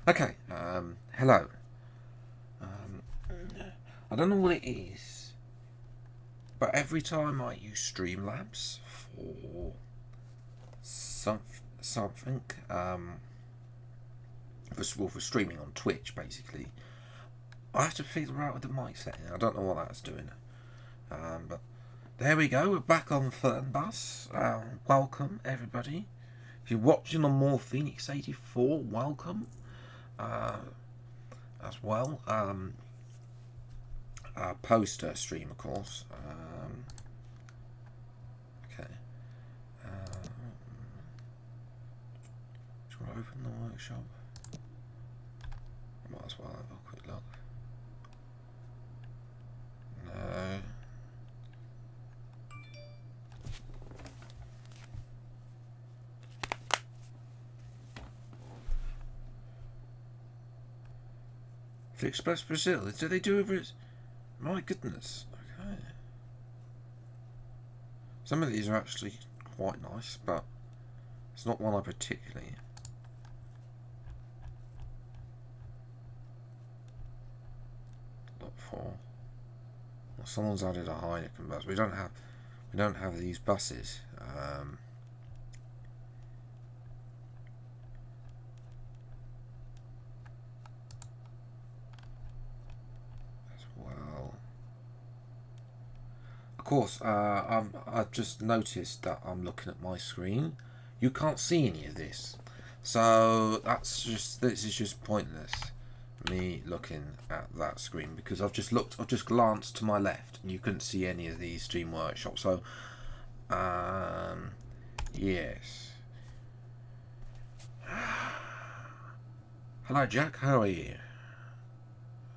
Okay, hello. I don't know what it is, but every time I use Streamlabs for something, for streaming on Twitch, basically, I have to figure out the mic setting. I don't know what that's doing. But there we go. We're back on Fernbus. Welcome, everybody. If you're watching on More Phoenix 84, welcome. As well. Poster stream, of course. Okay. Should I open the workshop? I might as well have a quick look. No. Express Brazil. Do they do it? My goodness. Okay. Some of these are actually quite nice, but it's not one I particularly look for. Well, someone's added a Heineken bus. We don't have these buses. Of course, I've just noticed that I'm looking at my screen. You can't see any of this, so this is just pointless. Me looking at that screen because I've just glanced to my left and you couldn't see any of these Stream Workshop. So, yes. Hello, Jack. How are you?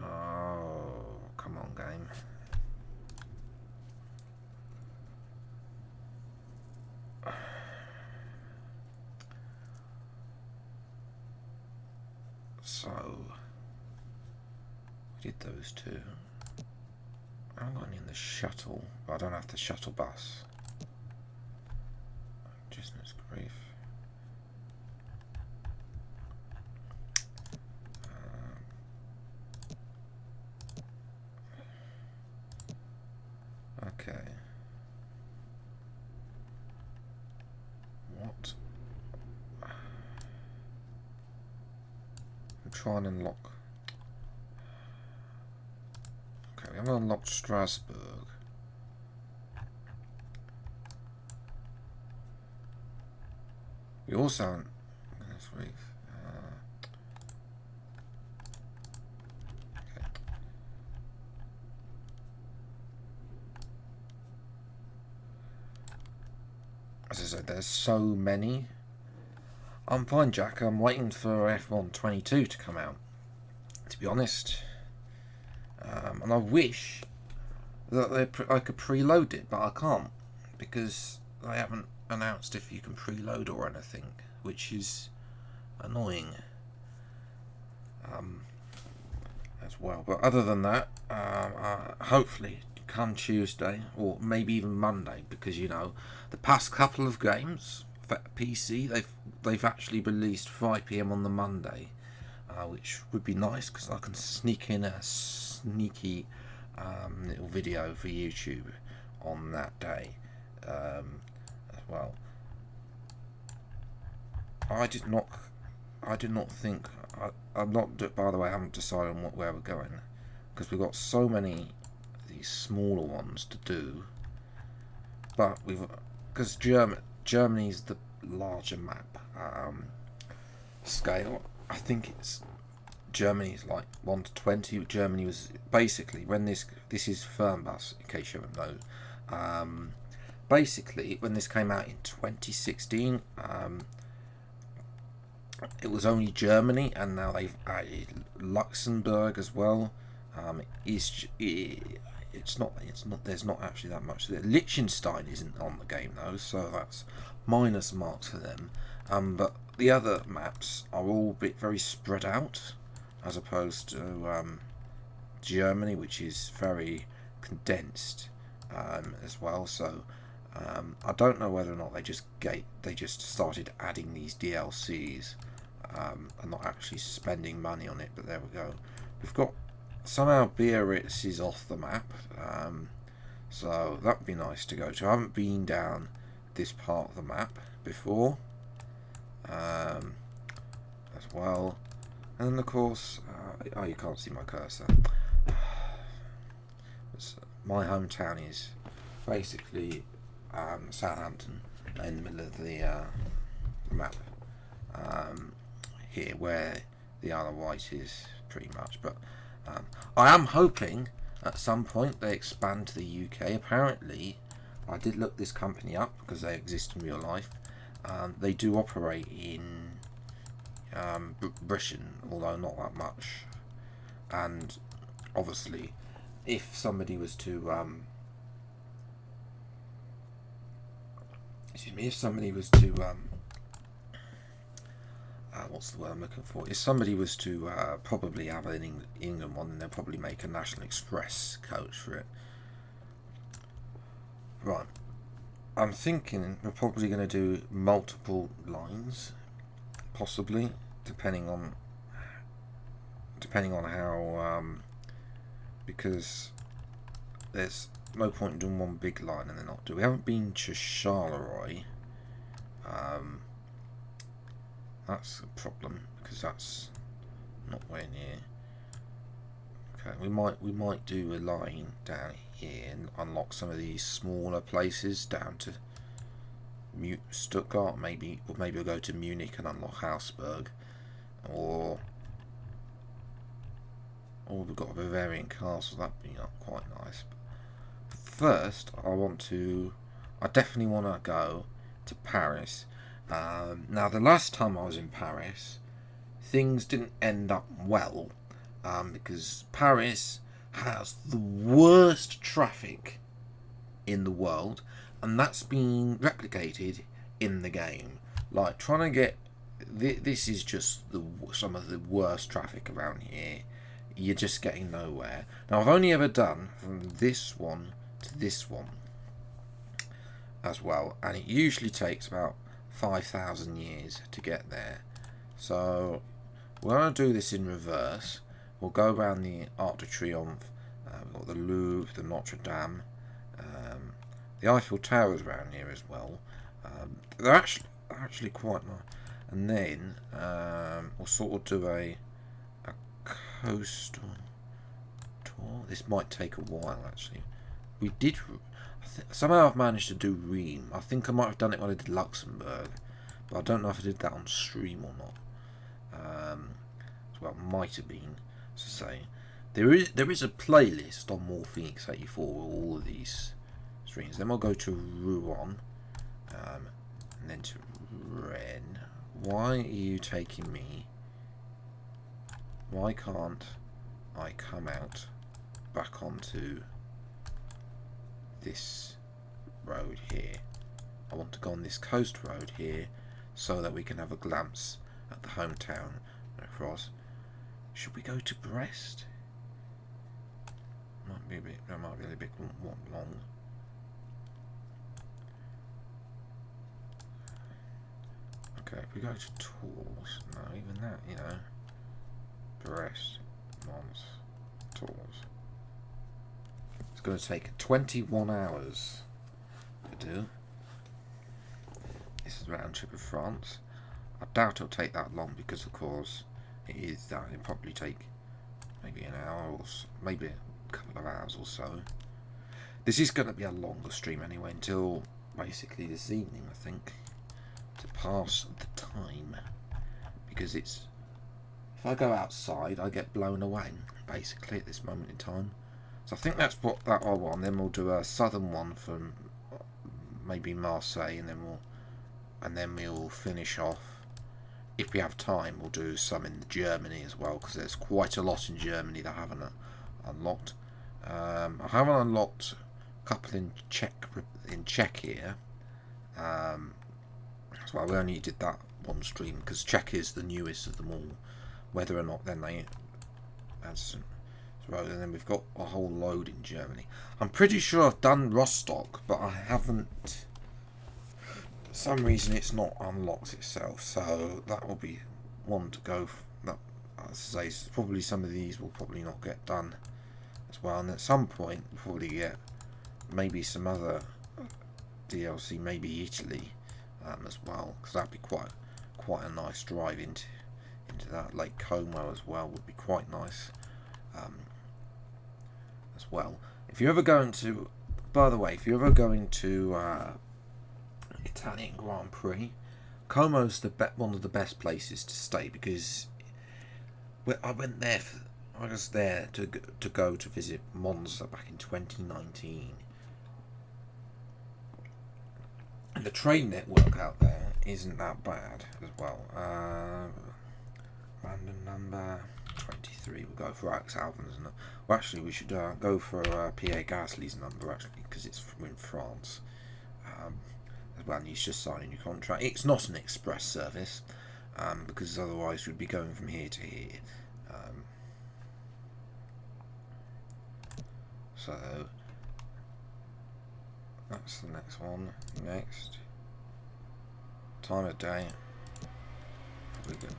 Oh, come on, game. So, we did those two. I'm going in the shuttle, but I don't have the shuttle bus. Goodness grief. Okay. What? I'm trying to unlock. Okay, we haven't unlocked Strasbourg. We also haven't. Okay. As I said, there's so many. I'm fine, Jack. I'm waiting for F122 to come out, to be honest. And I wish that I could preload it, but I can't because they haven't announced if you can preload or anything, which is annoying as well. But other than that, hopefully come Tuesday or maybe even Monday, because you know the past couple of games for PC they've actually released 5 PM on the Monday, which would be nice because I can sneak in a sneaky little video for YouTube on that day as well. I did not think. I'm not. By the way, I haven't decided on where we're going because we've got so many of these smaller ones to do. But because Germany's the larger map scale. I think it's Germany's like 1 to 20. Germany was basically when this is Fernbus, in case you haven't known. Basically, when this came out in 2016. It was only Germany, and now they've added Luxembourg as well. It's not. There's not actually that much. Liechtenstein isn't on the game though, so that's minus marks for them. But the other maps are all very spread out, as opposed to Germany, which is very condensed as well. So I don't know whether or not they just started adding these DLCs and not actually spending money on it. But there we go. We've got somehow Biarritz is off the map, so that would be nice to go to. I haven't been down this part of the map before, as well. And of course, oh, you can't see my cursor. My hometown is basically Southampton, in the middle of the map, here where the Isle of Wight is, pretty much. But I am hoping at some point they expand to the UK. Apparently, I did look this company up because they exist in real life. They do operate in Britain, although not that much. And obviously, if somebody was to if somebody was to what's the word I'm looking for? If somebody was to probably have an England one, then they'll probably make a National Express coach for it. Right. I'm thinking we're probably going to do multiple lines, possibly, depending on how, because there's no point in doing one big line and then not do. We haven't been to Charleroi. That's a problem because that's nowhere near. Okay, we might do a line down here and unlock some of these smaller places down to Stuttgart, maybe, or maybe we'll go to Munich and unlock Augsburg, or we've got a Bavarian castle. That'd be quite nice. But first, I definitely want to go to Paris. Now, the last time I was in Paris, things didn't end up well, because Paris has the worst traffic in the world, and that's been replicated in the game. Like, trying to get this is just some of the worst traffic around here. You're just getting nowhere. Now, I've only ever done from this one to this one as well, and it usually takes about 5,000 years to get there. So we're going to do this in reverse. We'll go around the Arc de Triomphe. We've got the Louvre, the Notre Dame, the Eiffel Tower's around here as well. They're actually quite nice. And then we'll sort of do a coastal tour. This might take a while, actually. We did. Somehow I've managed to do Rheims. I think I might have done it when I did Luxembourg, but I don't know if I did that on stream or not. Well, might have been. To say, there is a playlist on More Phoenix 84 with all of these streams. Then we'll go to Rouen, and then to Rennes. Why are you taking me? Why can't I come out back onto this road here? I want to go on this coast road here so that we can have a glance at the hometown across. Should we go to Brest? That might be a little bit long. Okay, if we go to Tours, no, even that, Brest, Mons, Tours. It's going to take 21 hours to do. This is round trip of France. I doubt it'll take that long because, of course, it'll probably take maybe an hour or maybe a couple of hours or so. This is going to be a longer stream anyway, until basically this evening, I think, to pass the time, because if I go outside I get blown away basically at this moment in time. So I think that's what that I want. Then we'll do a southern one from maybe Marseille, and then we'll finish off. If we have time, we'll do some in Germany as well, because there's quite a lot in Germany that I haven't unlocked. I haven't unlocked a couple in Czechia. So we only did that one stream because Czech is the newest of them all. Whether or not then they add some, and then we've got a whole load in Germany. I'm pretty sure I've done Rostock, but I haven't. For some reason, it's not unlocked itself, so that will be want to go. That, as I say, probably some of these will probably not get done as well, and at some point we'll probably get maybe some other DLC, maybe Italy as well, because that'd be quite a nice drive into that. Lake Como as well would be quite nice as well. If you're ever going to, by the way, if you're ever going to Italian Grand Prix, Como's one of the best places to stay, because I went there. I was there to go to visit Monza back in 2019, and the train network out there isn't that bad as well. Random number 23. We'll go for Alex Albon's. Well, actually, we should go for Pierre Gasly's number, actually, because it's in France as well. And he's just signing your contract. It's not an express service, because otherwise we'd be going from here to here. So that's the next one. Next time of day, probably good.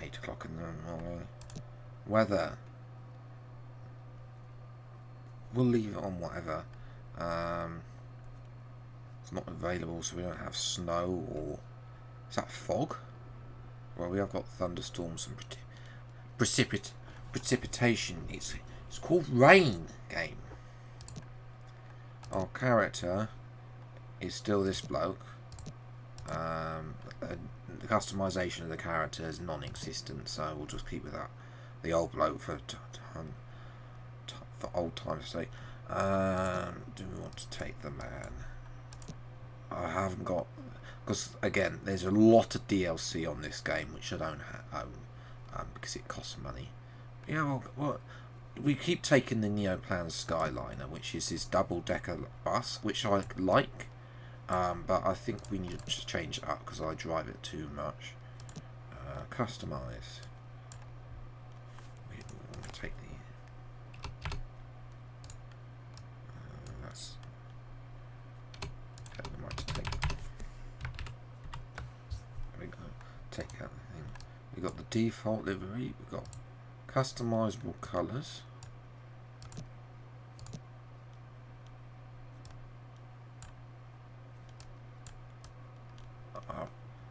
8 o'clock in the morning. Weather, we'll leave it on whatever. It's not available, so we don't have snow, or is that fog? Well, we have got thunderstorms and precipitation. It's called Rain game. Our character is still this bloke. The customization of the character is non-existent, so we'll just keep with that. The old bloke for old time's sake. Do we want to take the man? I haven't got, because again, there's a lot of DLC on this game which I don't own, because it costs money. Yeah, well, we keep taking the Neoplan Skyliner, which is this double-decker bus, which I like. But I think we need to change it up because I drive it too much. Customize. We want to take the. That's. Okay, we might take. There we go. Take out the thing. We got the default livery. We got customizable colours.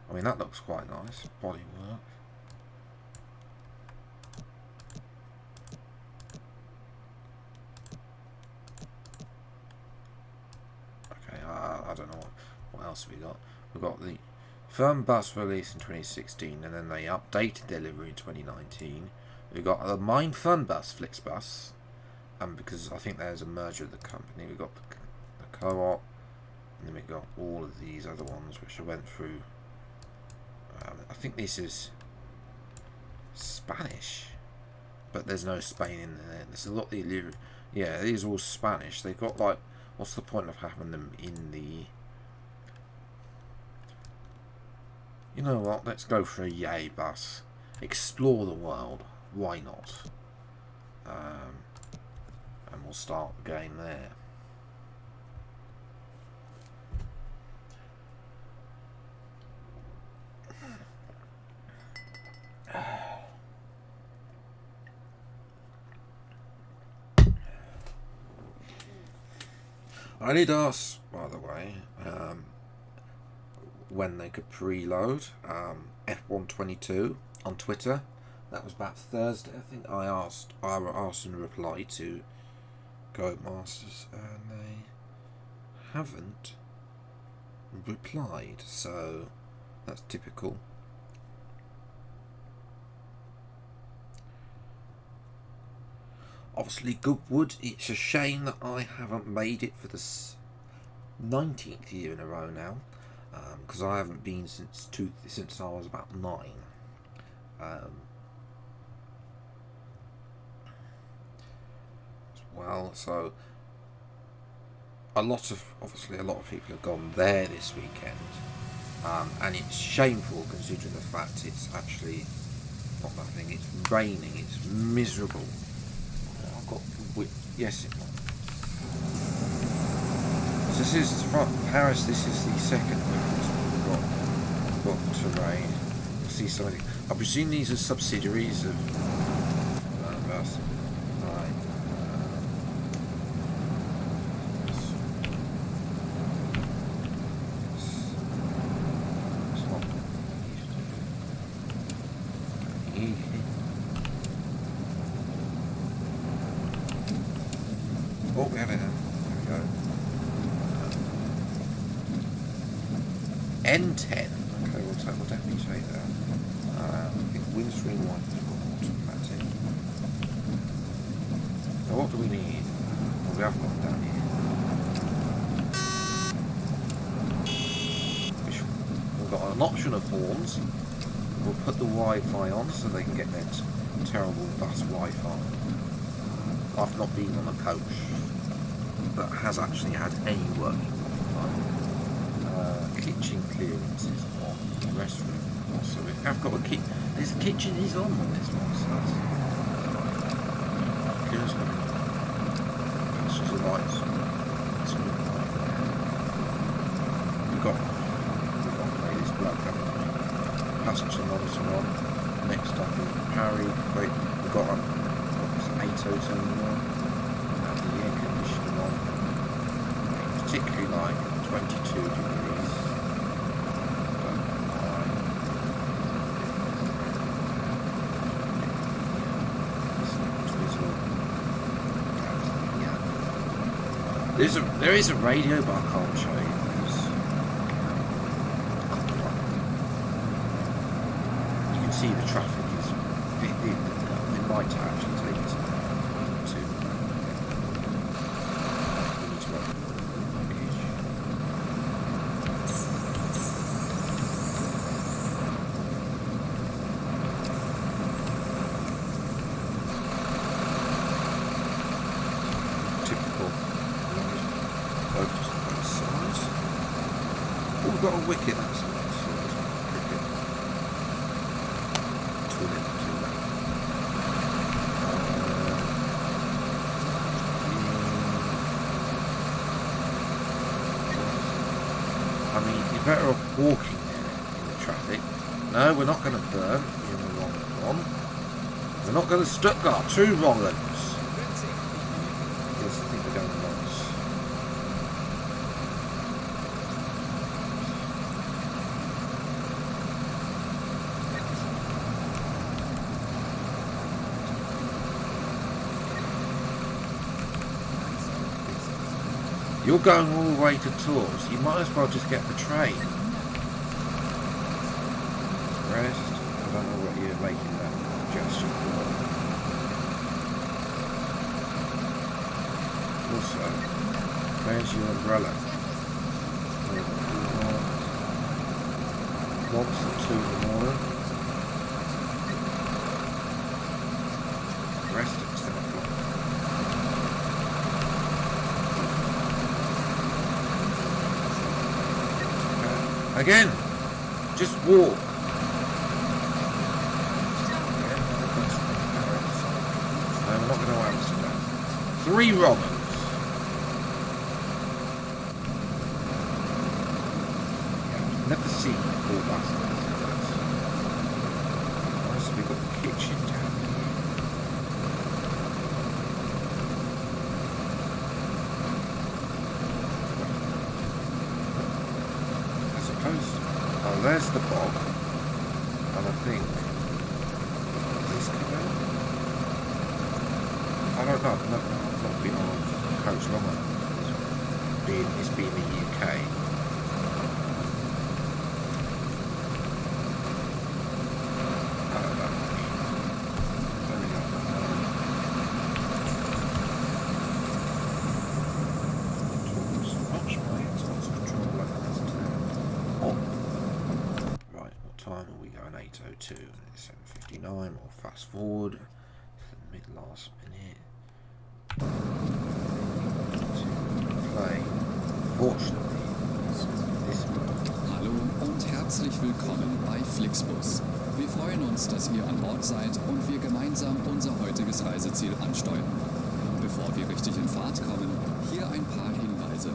I mean, that looks quite nice. Bodywork. Okay, I don't know what else we got. We've got the Fernbus release in 2016, and then they updated their livery in 2019. We've got the Mine Fernbus Flixbus, because I think there's a merger of the company. We've got the co-op, and then we've got all of these other ones which I went through. I think this is Spanish, but there's no Spain in there. There's a lot of the, yeah, these are all Spanish. They've got, like, what's the point of having them in the, you know what, let's go for a yay bus. Explore the world, why not? And we'll start the game there. I did ask, by the way, when they could preload F122 on Twitter. That was about Thursday, I think. I asked in reply to Go Masters, and they haven't replied. So that's typical. Obviously, Goodwood, it's a shame that I haven't made it for the 19th year in a row now, because I haven't been since I was about 9. Well, so a lot of people have gone there this weekend, and it's shameful considering the fact it's actually not nothing. It's raining. It's miserable. Yes, it might. So this is from Paris. This is the second we've got to rain. see something. I presume these are subsidiaries of Fernbus. Right. It's not easy. Oh, we have it now. There we go. N10. Okay, we'll definitely take that. I think windscreen wipers got automatic. Now what do we need? Well, we have got down here. We've got an option of horns. We'll put the Wi-Fi on so they can get their terrible bus Wi-Fi. I've not been on a coach that has actually had any working Wi-Fi. Kitchen clearances on the restroom. Also, we have got a this kitchen is on this one, so that's clearance on passenger lights. We've got this blood coming on. Passenger monitor on. Next up is Harry. Wait, we've got ATO turning on. And the air conditioning on. Particularly like 22 degrees. There is a radio, but I can't show you. You can see the traffic is. It might actually take us to. We've got a wicket, that's nice. I mean, you're better off walking there in the traffic. No, we're not going to burn. You're in the wrong one. We're not going to Stuttgart. 2 wrong ones. Yes, I think we're going wrong. You're going all the way to Tours. You might as well just get the train. Rest. I don't know what you're making that gesture for. Also, where's your umbrella? Once at 2 in the morning. Rest at 10 o'clock. Again, just walk. No, we're not going to Amsterdam. 3 Romans. Never seen 4 buses. Also, we've got the kitchen down here. Oh, there's the bog, and I think this come out. I don't know. I've not been on coach long enough. It's been the UK. I don't know. There we go. Time are we going? 8:02. 7:59. We'll fast forward to the last minute. Play. Fortunately, this Hallo und herzlich willkommen bei Flixbus. Wir freuen uns, dass ihr an Bord seid und wir gemeinsam unser heutiges Reiseziel ansteuern. Bevor wir richtig in Fahrt kommen, hier ein paar Hinweise.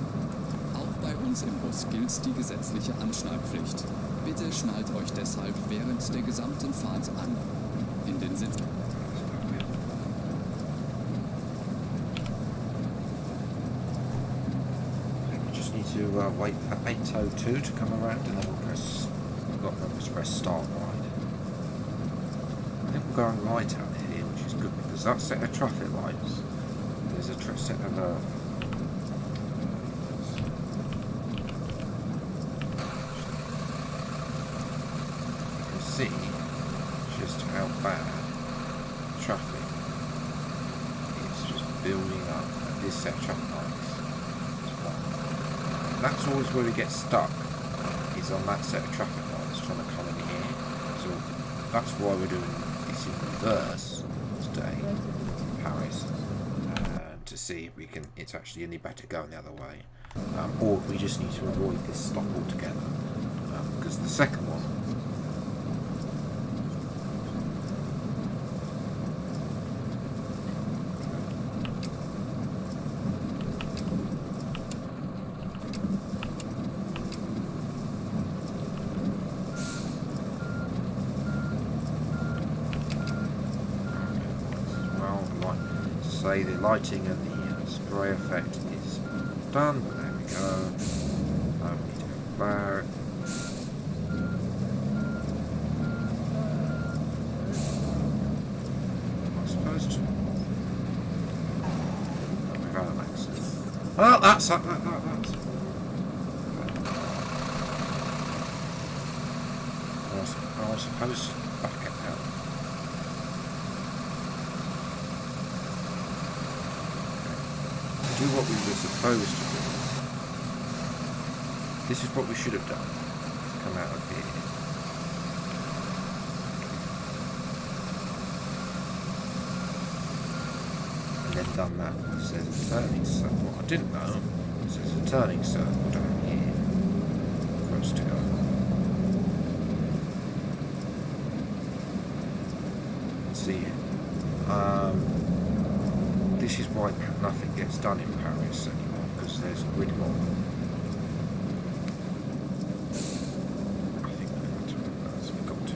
Auch bei uns im Bus gilt die gesetzliche Anschnallpflicht. Bitte schnallt euch deshalb während der gesamten Fahrt an. In den Sitz. To wait for 8:02 to come around, and then we'll press. I've got to press start right. I think we're going right out here, which is good because that set of traffic lights. There's a set of you can see just how bad traffic is just building up at this set of traffic lights. That's always where we get stuck, is on that set of traffic lights trying to come in here. So that's why we're doing this in reverse today in Paris, to see if we can. It's actually any better going the other way, or we just need to avoid this stop altogether, because the second one. The lighting and the spray effect is done. There we go. We need to go back. Am I supposed to? Oh, we've had an accident. Oh, that's. I was supposed to back it out. Do what we were supposed to do. This is what we should have done. Come out of here. And then done that. It says a turning circle. What I didn't know, it says a turning circle down here for us to go. Let's see. This is why nothing gets done in Paris anymore, because there's gridlock. I think we've got to reverse. We've got to.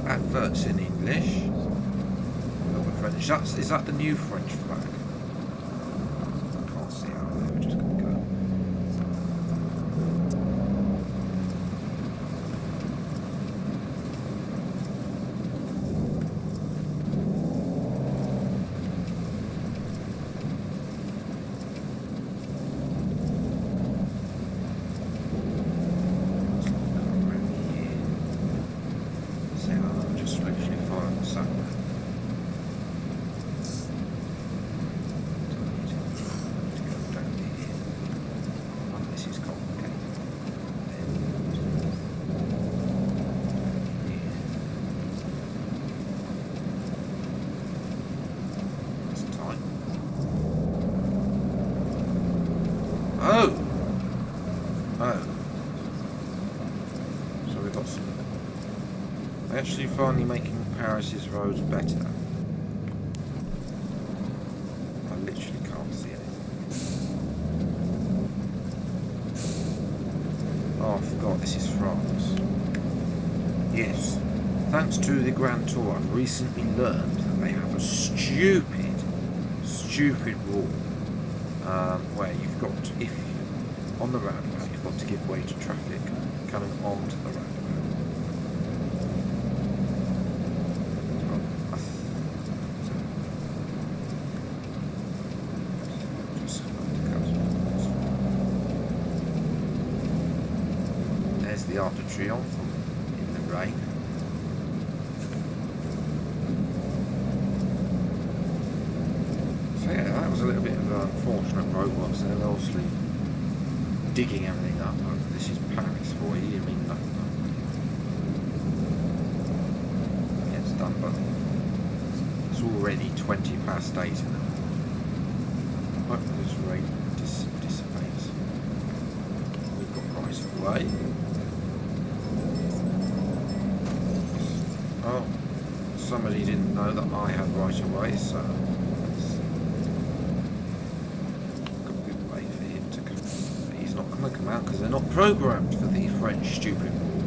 Adverts in English. Not the French. Is that the new French flag? I can't see how they were just going to go. Actually finally making Paris's roads better. I literally can't see anything. Oh, I forgot this is France. Yes. Thanks to the Grand Tour, I've recently learned that they have a stupid rule where you've got to, if on the roundabout, you've got to give way to traffic coming onto the roundabout. The Arc de Triomphe in the rain. So yeah, that was a little bit of an unfortunate roadworks, and they're obviously digging everything up. This is Paris for you. I mean, done, but it's already 20 past 8 now. Hopefully this rain dissipates. We've got right of way. Oh, somebody didn't know that I had right of way, so it's a good way for him to come. But he's not going to come out because they're not programmed for the French stupid rule.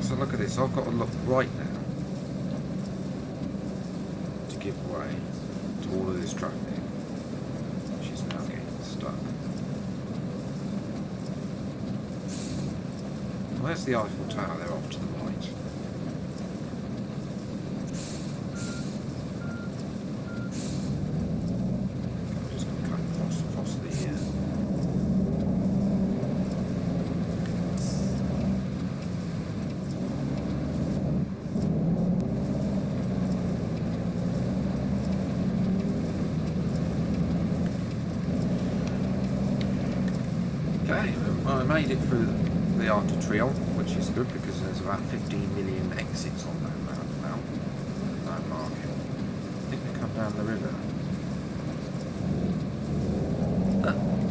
So look at this, I've got to look right now to give way to all of this traffic, which is now getting stuck. Where's the Eiffel Tower? They're off to the right. I'm just going to cut across the Okay, well, I made it through the Arc de Triomphe, which is good because there's about 15 million exits on that market. I think they come down the river.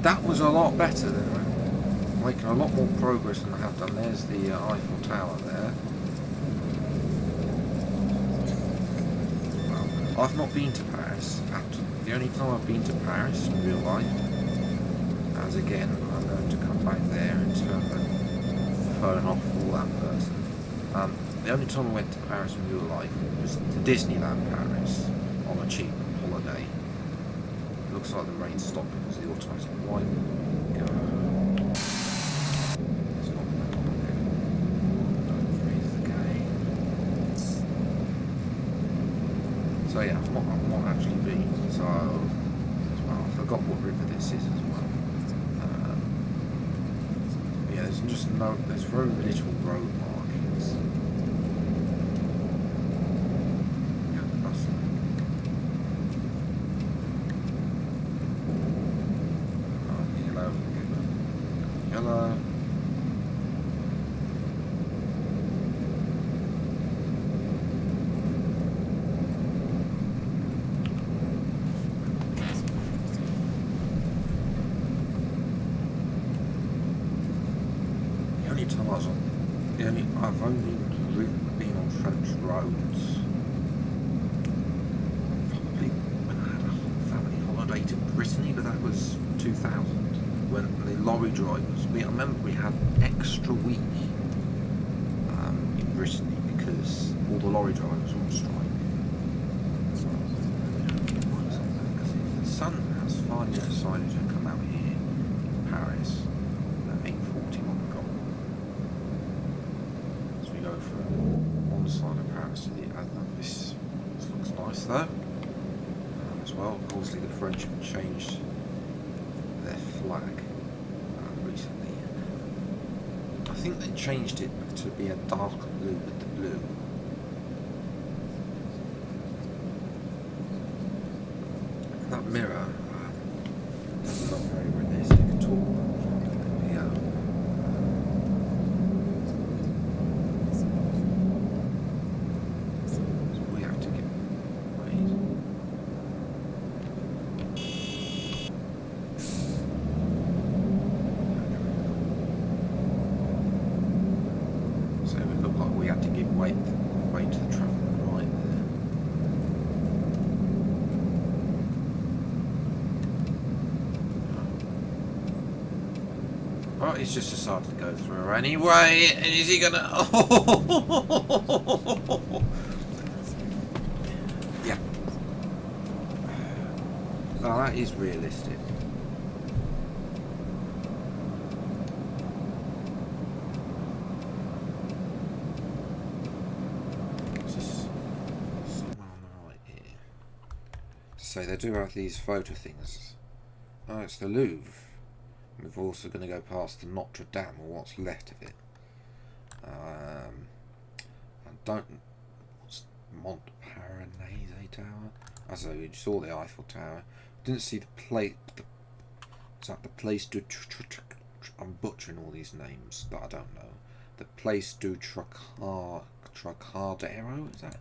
That was a lot better than making a lot more progress than I have done. There's the Eiffel Tower there. Well, I've not been to Paris. The only time I've been to Paris in real life, as again, I'm going to come back there and turn the phone off for that person. The only time I went to Paris in real life was to Disneyland Paris on a cheap holiday. It looks like the rain stopped because the automatic wipe go. It's not going to don't freeze the game. So yeah, I've not actually been. So well, I forgot what river this is as well. Yeah, there's very little road markings. Yeah, nothing. Oh, yellow. Yellow. I've only been on French roads probably when I had a family holiday to Brittany, but that was 2000 when the lorry drivers. I remember we had an extra week in Brittany because all the lorry drivers were on strike. So the sun has finally decided to come out here in Paris at 8:41 o'clock. Go from one side of Paris to the other. This looks nice though. As well, obviously the French have changed their flag recently. I think they changed it to be a darker blue with the blue. And that mirror is not very realistic at all. There we go. He's just decided to go through anyway, and is he gonna? Yeah. Well, that is realistic. Just somewhere on the right here. So they do have these photo things. Oh, it's the Louvre. We're also going to go past the Notre Dame, or what's left of it. I don't. What's Montparnasse Tower? I saw we saw the Eiffel Tower. Didn't see the plate. It's like the place to. I'm butchering all these names that I don't know. the place do Trocadero, is that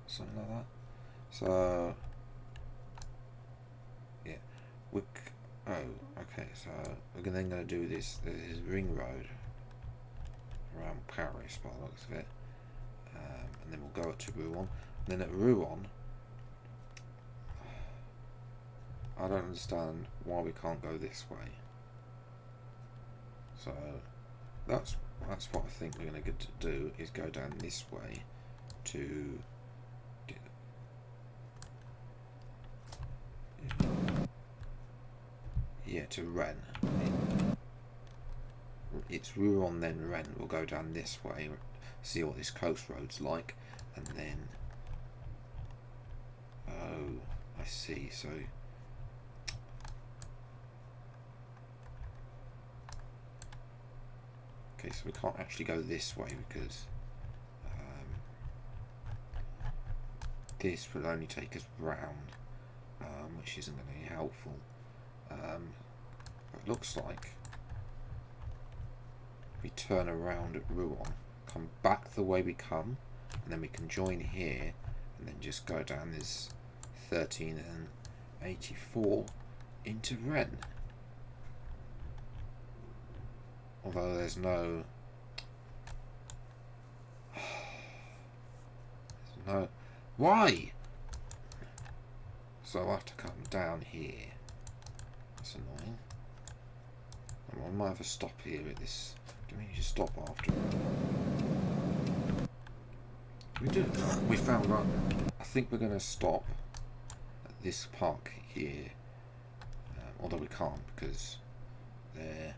something like that? So yeah, okay. So we're then going to do this. This is ring road around Paris by the looks of it, and then we'll go up to Rouen. And then at Rouen, I don't understand why we can't go this way. So that's what I think we're going to get to do, is go down this way to get, yeah, to Rennes. It's Rouen then Rennes. We'll go down this way, see what this coast road's like, and then oh, I see. So okay, so we can't actually go this way because this will only take us round, which isn't going to be helpful. But it looks like we turn around at Rouen, come back the way we come, and then we can join here, and then just go down this 13 and 84 into Rennes. Although there's no why? So I have to come down here. That's annoying. I might have a stop here at this. Do we need to stop after? We do. We found out. I think we're going to stop at this park here. Although we can't because there.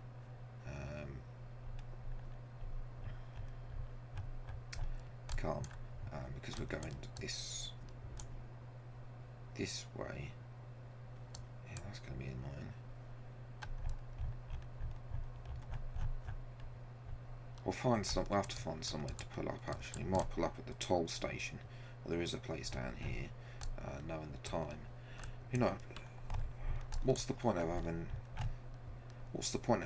Can't because we're going this way. Yeah, that's going to be annoying. We'll have to find somewhere to pull up. Actually, we might pull up at the toll station. Well, there is a place down here. Knowing the time, you know, what's the point of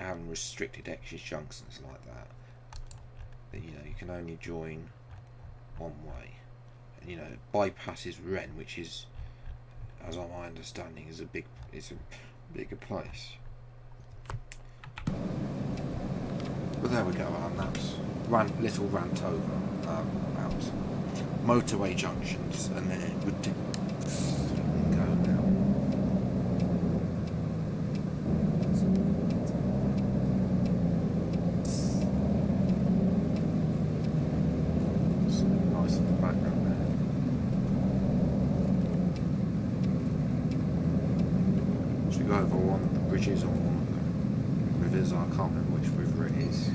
having restricted exit junctions like that? That you know you can only join one way, and you know it bypasses Rennes, which is, as my understanding, is a bigger place. But there we go, and that's little rant over about motorway junctions, and then it would go now. Over one of the bridges on one of the rivers. I can't remember which river it is.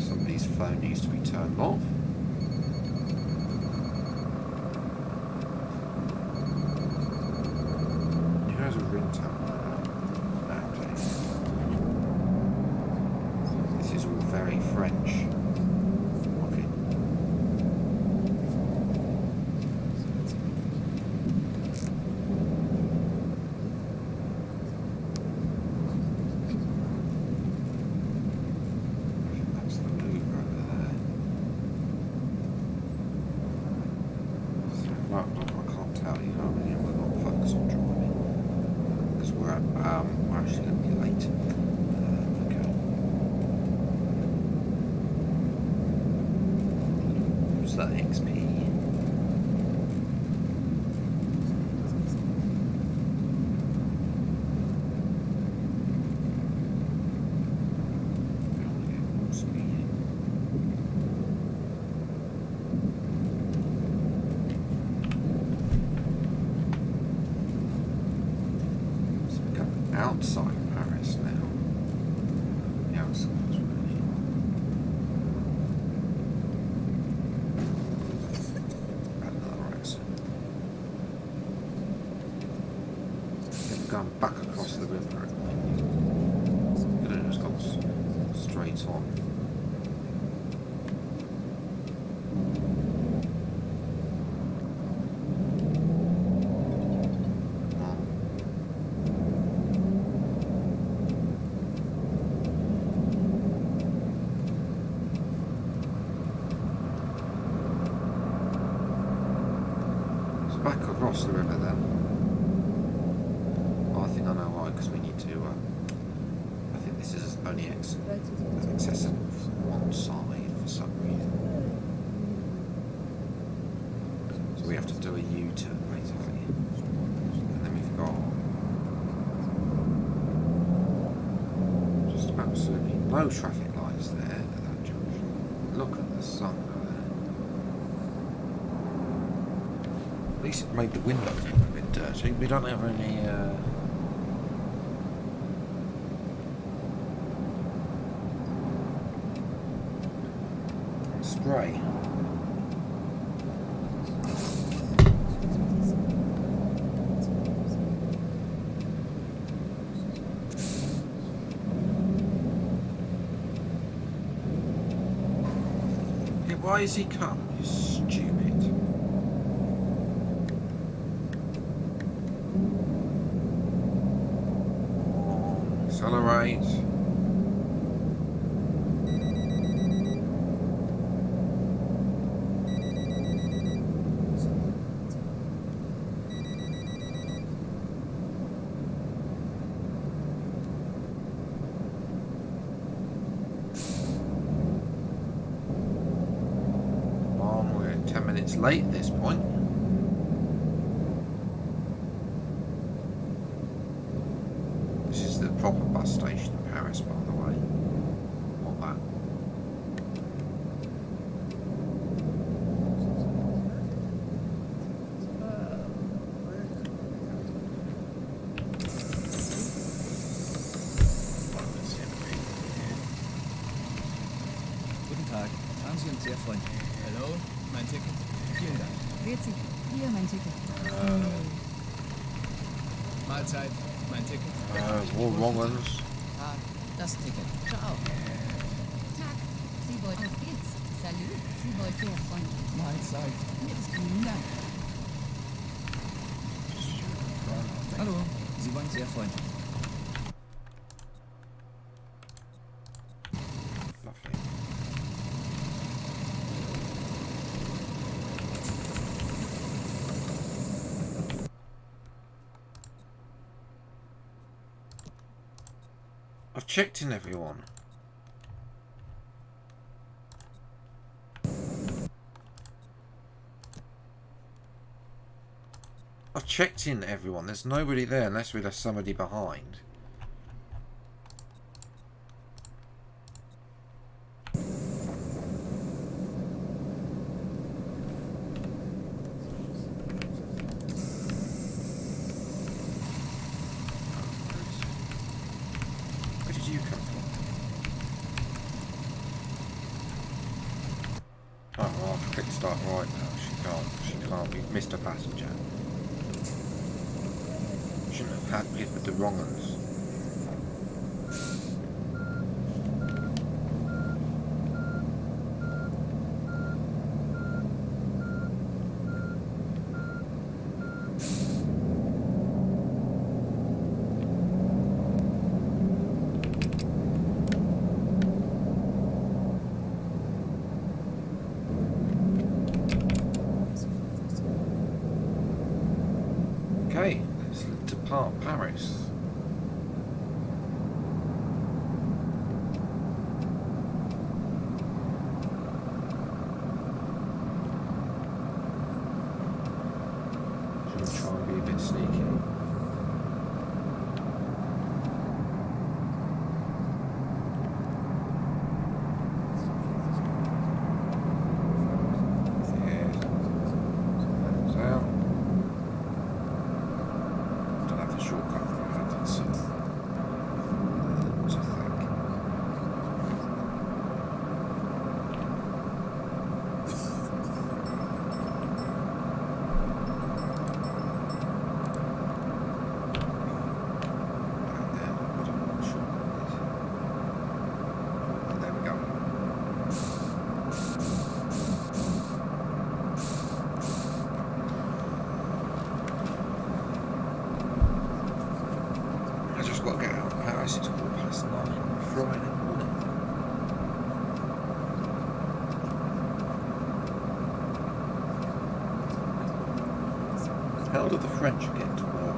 Somebody's phone needs to be turned off. Who has a ringtone nowadays? This is all very French. Okay. That XP. So we go outside of Paris now. The outskirts, really. Going back across the river, could have just gone straight on. because we need to. I think this is only accessible from one side for some reason. So we have to do a U-turn basically. And then we've got just absolutely no traffic lights there at that junction. Look at the sun there. At least it made the windows look a bit dirty. We don't have any spray. Why is he come? You stupid. Accelerate. Late at this point. This is the proper bus station in Paris, by the way. Not that. Guten Tag, fahren Sie uns sehr freundlich. Hello, mein Ticket. Vielen Dank. Grüezi. Hier mein Ticket. Mahlzeit, mein Ticket. Wrong ones. Tag, das Ticket. Ciao. Tag. Sie wollten auf geht's. Salut. Sie wollten sehr freundlich. Mahlzeit. Vielen Dank. Hallo, Sie waren sehr freundlich. Lovely. I've checked in everyone. I've checked in everyone. There's nobody there unless we left somebody behind. Where did you come from? Oh, well, I've clicked start right now. She can't. We've missed a passenger. Shouldn't have had it with the wrong ones. Okay, let's depart Paris. Should we try and be a bit sneaky? Got to get out of Paris. It's 9:15 Friday morning. How do the French get to work?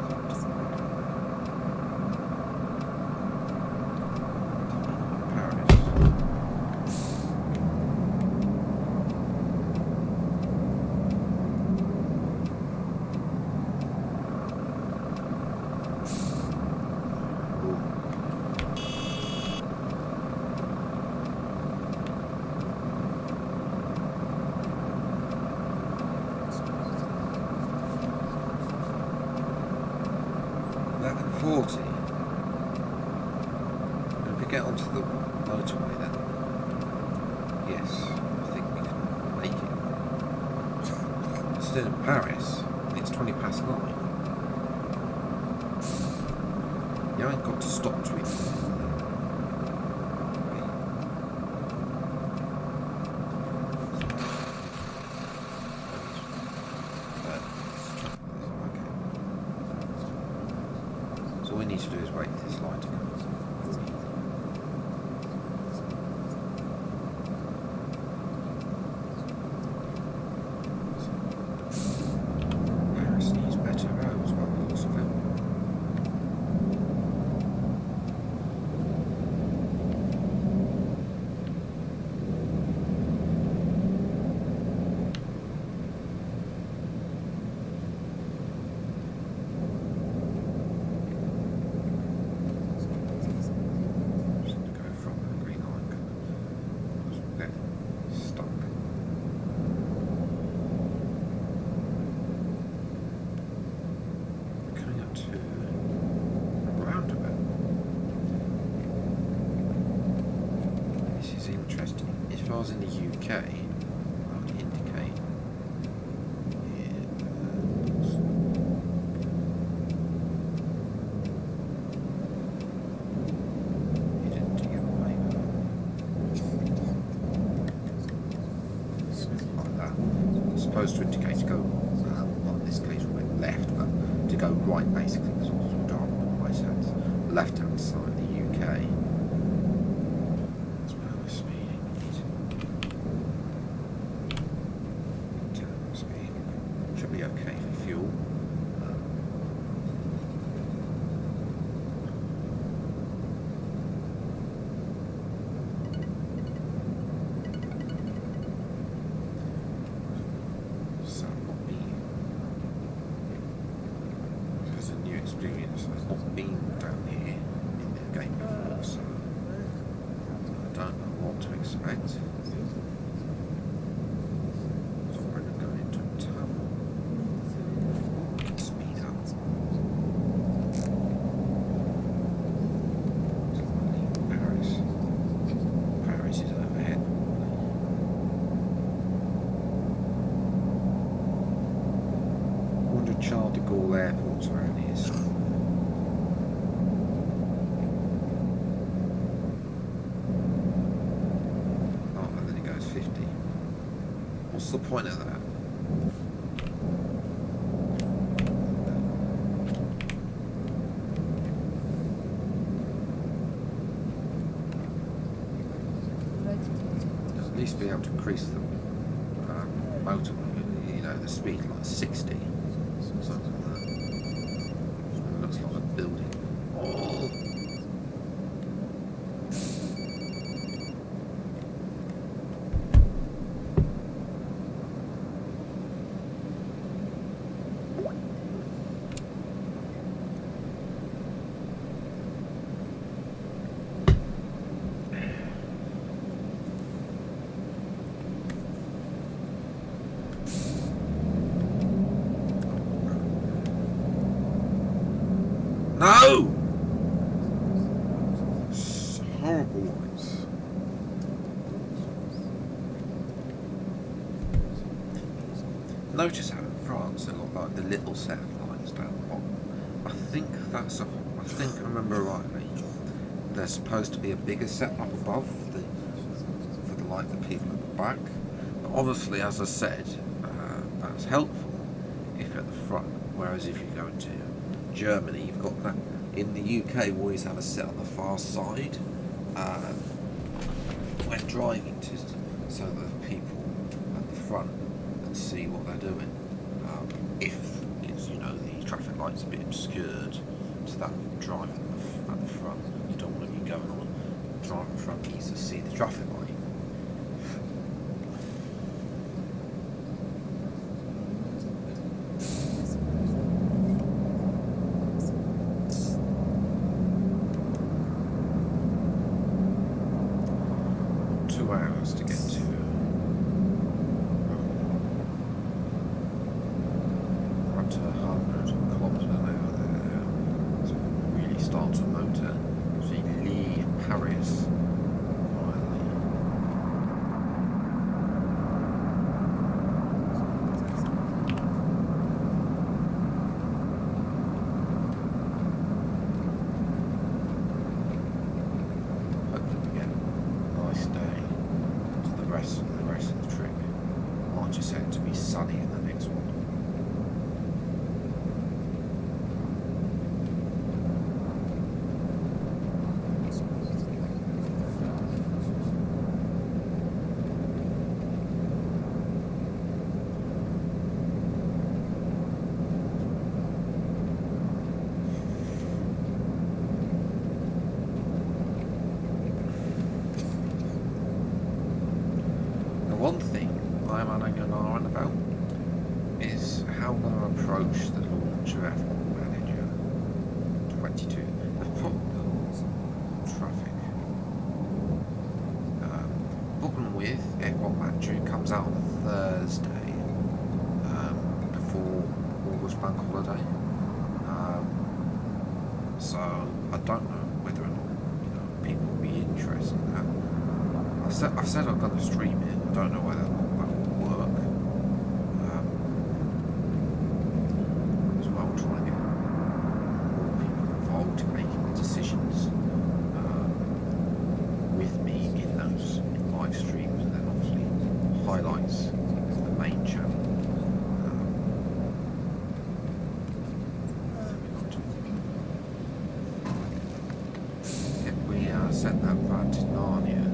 40. And if we get onto the motorway then, yes, I think we can make it. Instead of Paris, it's 20 past 9. You ain't got to stop to eat. So all we need to do is wait for this light to come. Paris needs better roads by the looks of it. If I was in the UK, I would indicate here. You didn't do your way. Something like that. It's supposed to indicate to go, well, in this case, we went left, but to go right basically, because it's all dark on the right hand, left hand side of the UK. Be okay for fuel. So not me. It's a new experience. I've not been down here in the game before, so I don't know what to expect. Charles de Gaulle airports around here, so oh, and then it goes 50. What's the point of that? At least be able to increase the motorway, you know, the speed like 60. Something like that. It looks like a building. Oh. No! It's horrible lights. Notice how in France they look like the little set of lights down the bottom. I think I remember rightly. There's supposed to be a bigger set up above for the light the people at the back. But obviously, as I said, that's helpful if at the front. Whereas if you go into Germany, you've got that. In the UK, we always have a set on the far side when driving, so that people at the front can see what they're doing. If it's, you know, the traffic light's a bit obscured, so that driving at the front, you don't want to be going on. Driving front needs to see the traffic light. 2 hours to get to up to 100 kilometres an hour there. So Start a motor. See Lee Paris. To be sunny in the next one. The one thing I'm running an iron about is how I'm going to approach the launch of F1 Manager 22. I've put traffic. Problem with F1 Manager, it comes out on a Thursday before August bank holiday. So I don't know whether or not people will be interested in that. I've said I'm going to stream it. I don't know whether or not that will work. As well, trying to get more people involved in making the decisions with me in those live streams, and then obviously highlights the main channel. If we sent that van to Narnia,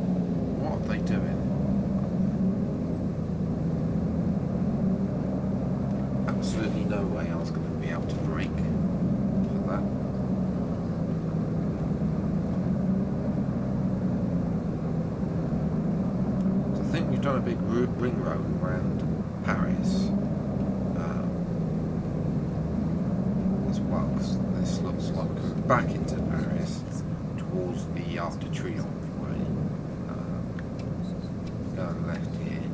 what are they doing? Absolutely no way I was going to be able to brake for that. So I think we've done a big ring road around Paris as well, because this looks like we're going back into Paris towards the Arc de Triomphe way. Going left here.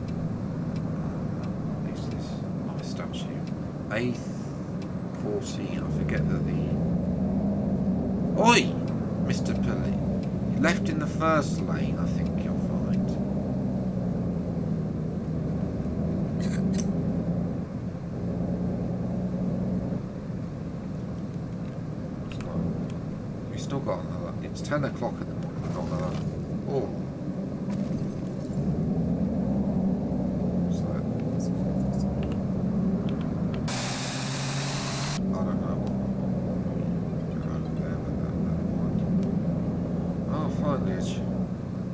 Is this nice statue? A14, I forget that the... Oi! Mr. Pilley. You left in the first lane, I think you'll find. We've still got another... It's 10 o'clock in the morning, we've got another... Oh!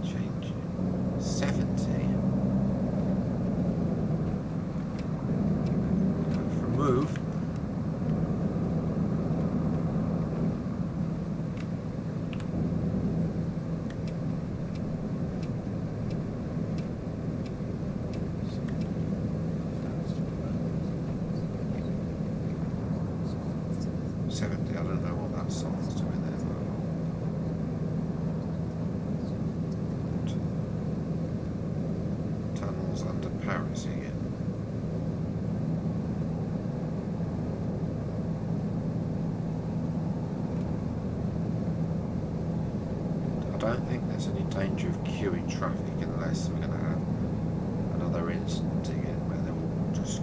Change 70. Remove. I don't know what that song's doing there. Tunnels under Paris again. I don't think there's any danger of queuing traffic unless we're going to have another incident again where they're all just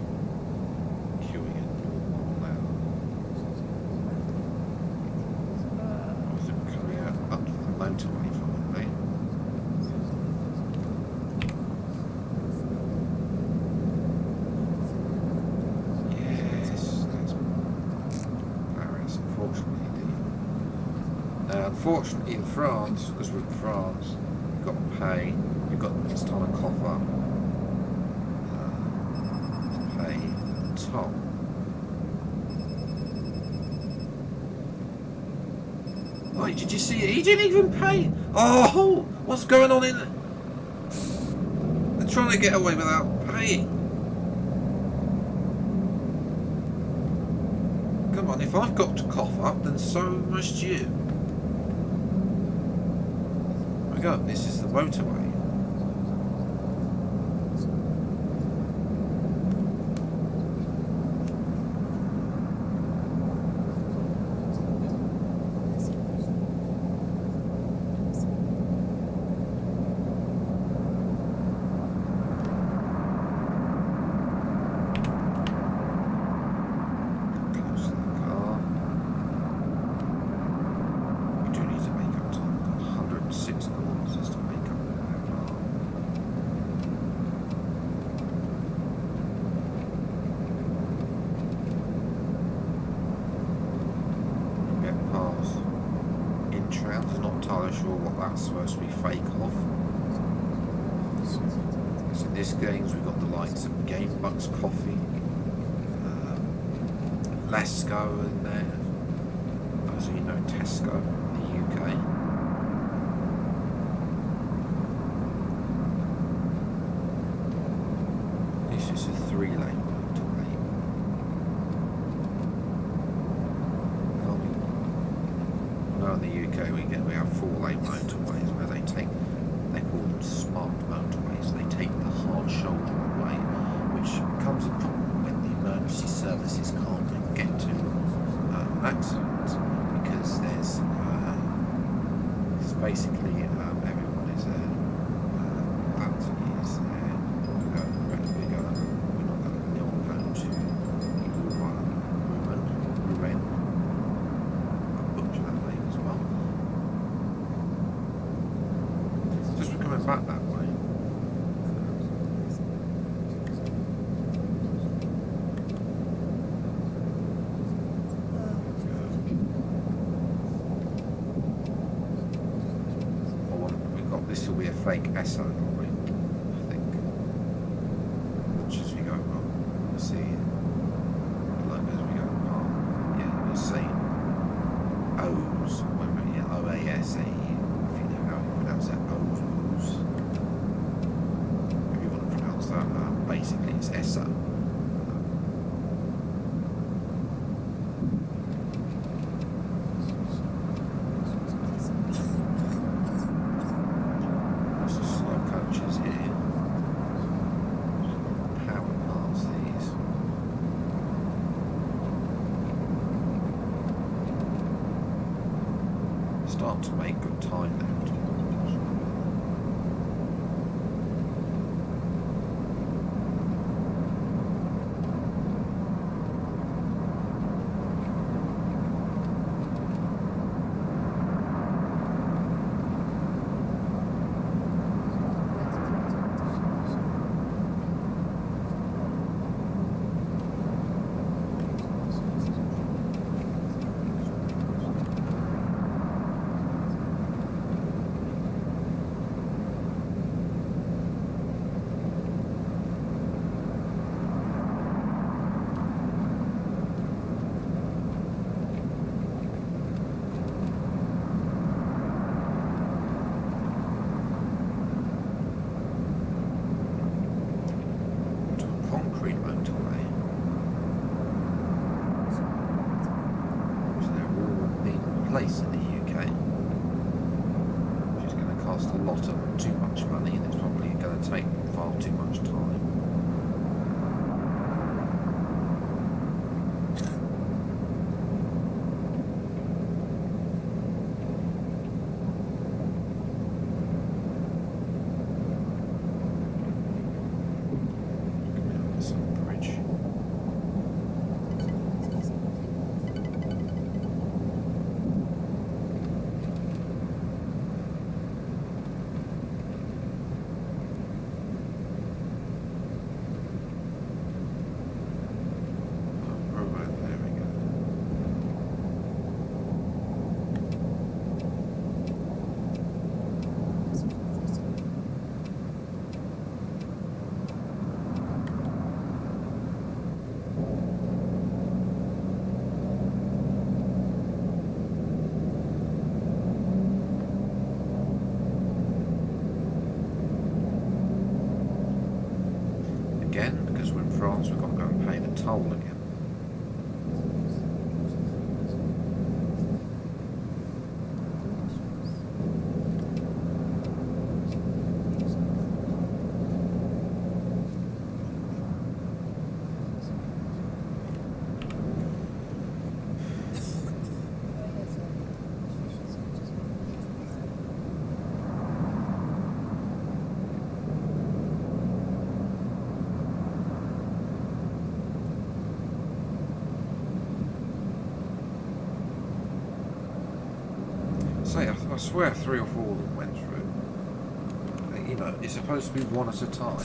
queuing at normal level. I think we're coming out up to the motorway finally. Yes, that's Paris. Unfortunately in France, because we're in France, you've got to pay. You've got this ton of copper to pay toll. Oh, did you see it? He didn't even pay. Oh, what's going on in? They're trying to get away without paying. Come on, if I've got to cough up, then so must you. There we go. This is the motorway. what that's supposed to be fake of. So in this games we've got the likes of Gamebucks Coffee, Lesco in there, as you know, Tesco in the UK. This is a 3-lane motorway. No, in the UK we have 4-lane motorways where they call them smart motorways. They take the hard shoulder away, which becomes a problem when the emergency services can't get to accidents, because there's basically everyone is there. That is there. We're not going to Ruin. I'll butcher that name as well. Just we're coming back that way. This will be a fake SO lorry, I think. Watch as we go along. We'll see. Look as we go along. Yeah, you'll see O's. OASE. If you know how you pronounce that, O's. If you want to pronounce that, basically it's SO. Start to make good time now. Place in the UK, which is going to cost a lot of too much money, and it's probably going to take far too much time. Coming up this bridge. Again, because we're in France, we've got to go and pay the toll again. I swear 3 or 4 of them went through. You know, it's supposed to be one at a time.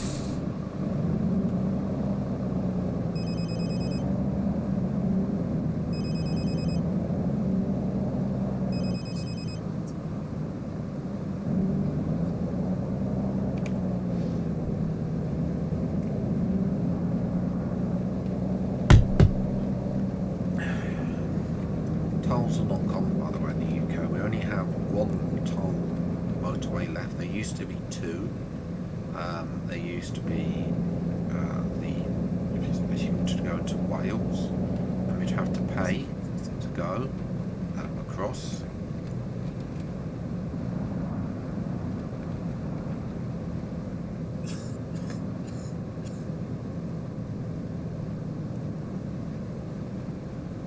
one toll motorway left. There used to be two. There used to be if you wanted to go into Wales, and you'd have to pay to go across.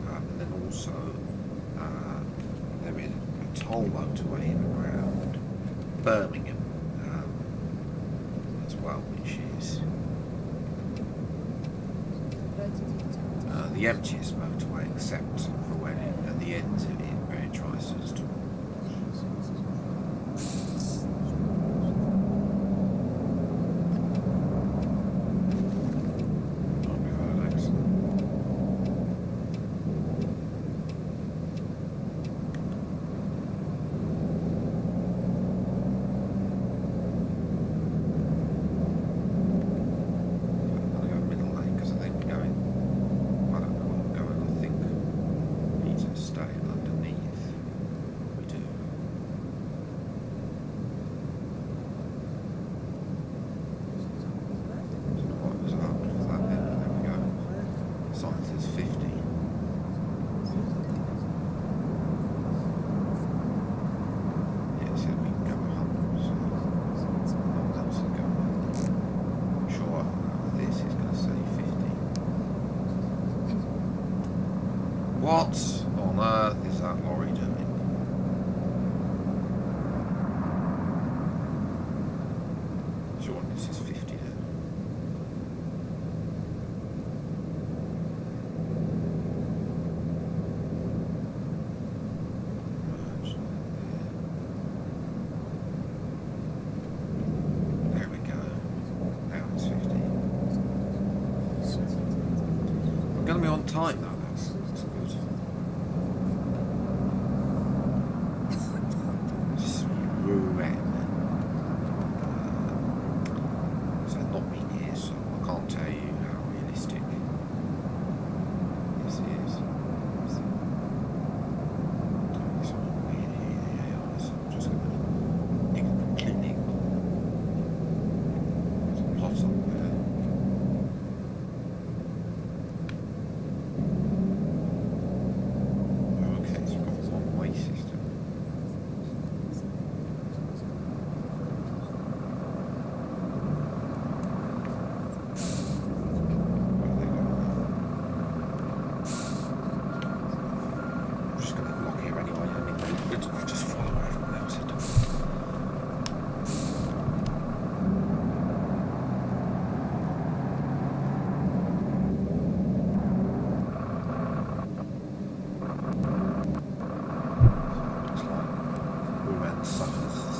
And then also there is a toll motorway in and around Birmingham as well, which is the emptiest motorway except for when at the end of it where it tries to stop. What on earth is that lorry doing? Sure, this is 50 then. There we go. Now it's 50. I'm going to be on time though.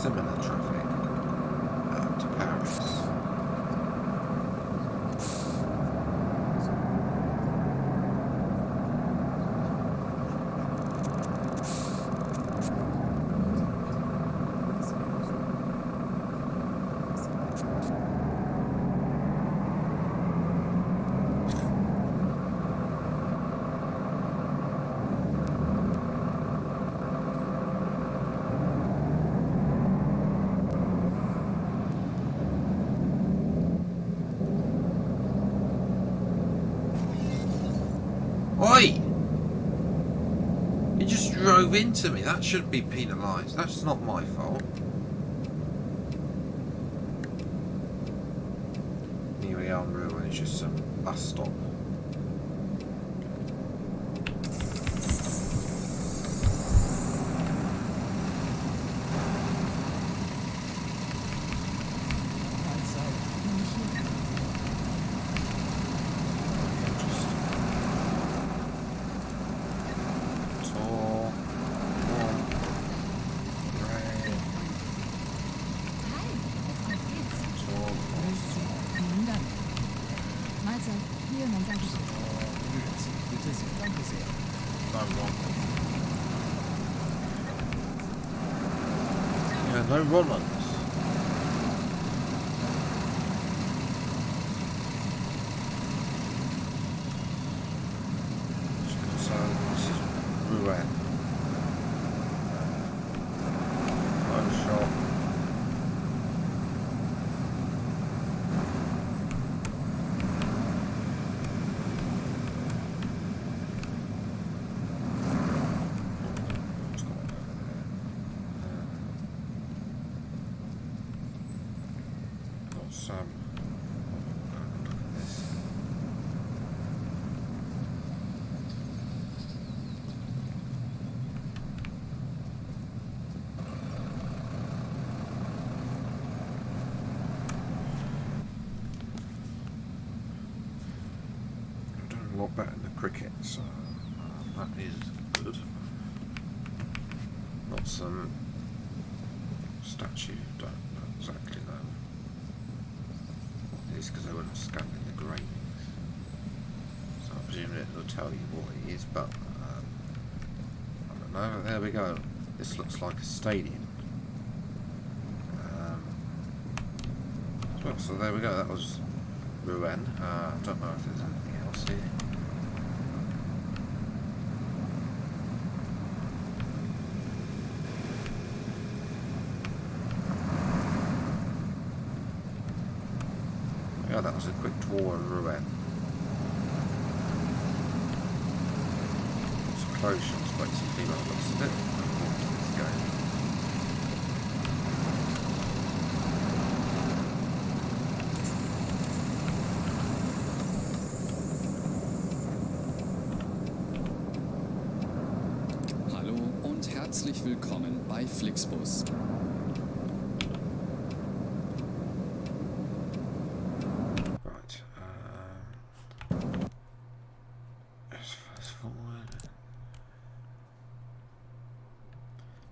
Similar traffic to Paris. Oi! You just drove into me. That should be penalised. That's not my fault. Here we are on Rue, and it's just some bus stop. Yeah, no Rollins. So this is Rouen. look at this. I'm doing a lot better in the cricket, so that is good. Not some statue, don't exactly know. It's because I wasn't scanning the gradings. So I presume it will tell you what it is, but I don't know. There we go. This looks like a stadium. So there we go. That was Rouen. I don't know if there's anything else here. Yeah, that was a quick tour of Rouen. It's close shots basically, but it looks a bit important to this game. Hallo und herzlich willkommen bei Flixbus. Right, let's fast forward.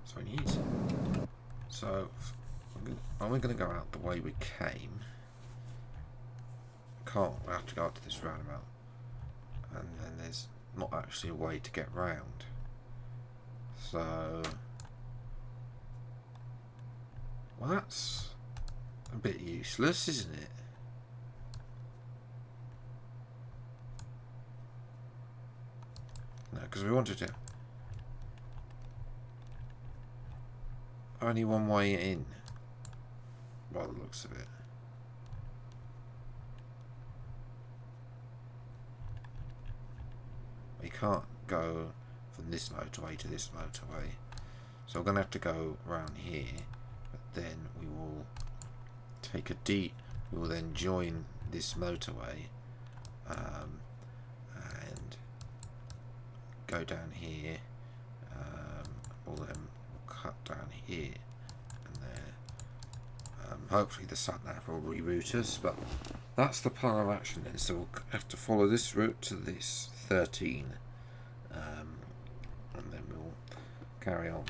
So we need. So I'm going to go out the way we came. Can't. We have to go up to this roundabout, and then there's not actually a way to get round. So, well, that's a bit useless, isn't it? No, because we wanted to. Only one way in, by the looks of it. We can't go from this motorway to this motorway, so we're going to have to go around here, but then we will take a we will then join this motorway and go down here. We'll then cut down here and there. Hopefully the sat-nav will reroute us, but that's the plan of action then. So we'll have to follow this route to this 13, and then we'll carry on.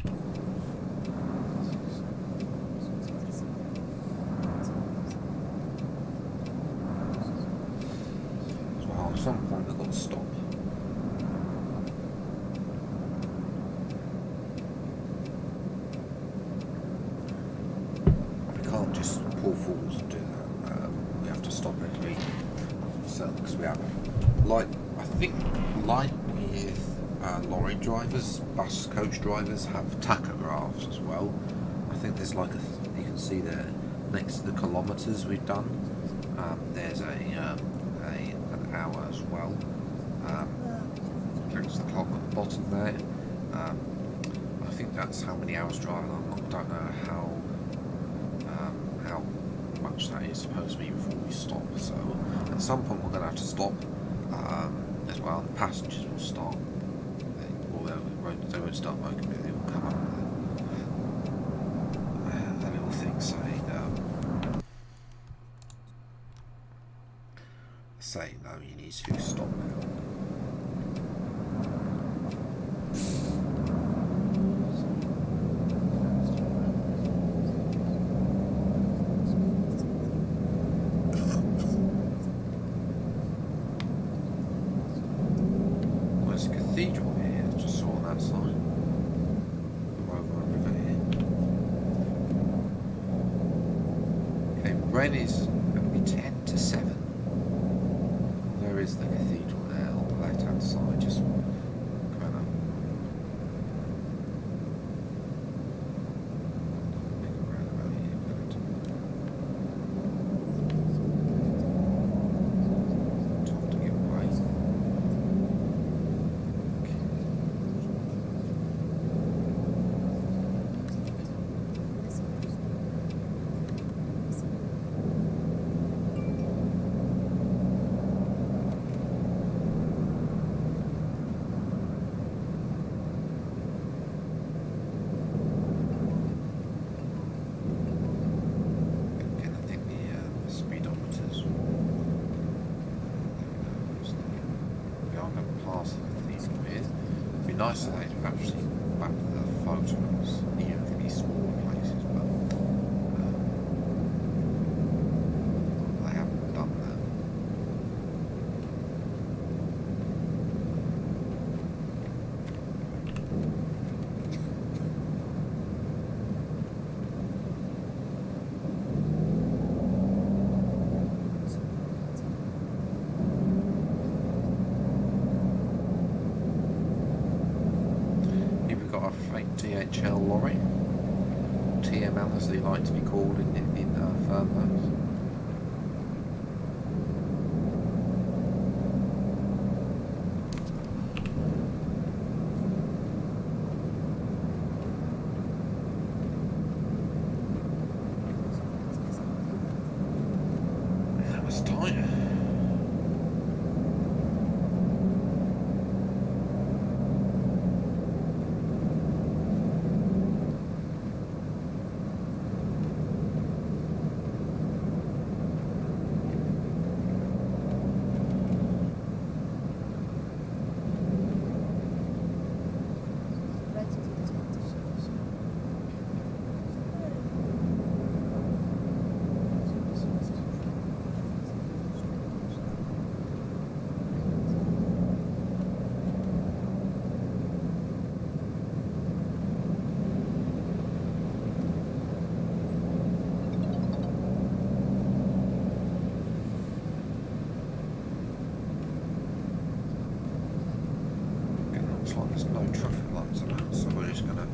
So at some point we've got to stop. We can't just pull forwards and do that. We have to stop every certain, because we have, like, I think, like with lorry drivers, bus coach drivers have tachographs as well. I think there's like you can see there next to the kilometres we've done. There's an hour as well. There's the clock at the bottom there. I think that's how many hours driving. I don't know how much that is supposed to be before we stop. So at some point we're going to have to stop as well. The passengers will stop. They won't start smoking, but they will come up with a little thing saying no, you need to stop now. There's a cathedral here, I just saw on that sign. Over a river here. Okay, rain is going to be 10 to 7. Where is the cathedral there on the left hand side? Just coming up. Big roundabout here, good. Tough to get away. DHL lorry, TML as they like to be called in Fernbus. That was tight. Looks like there's no traffic lights about, so we're just going to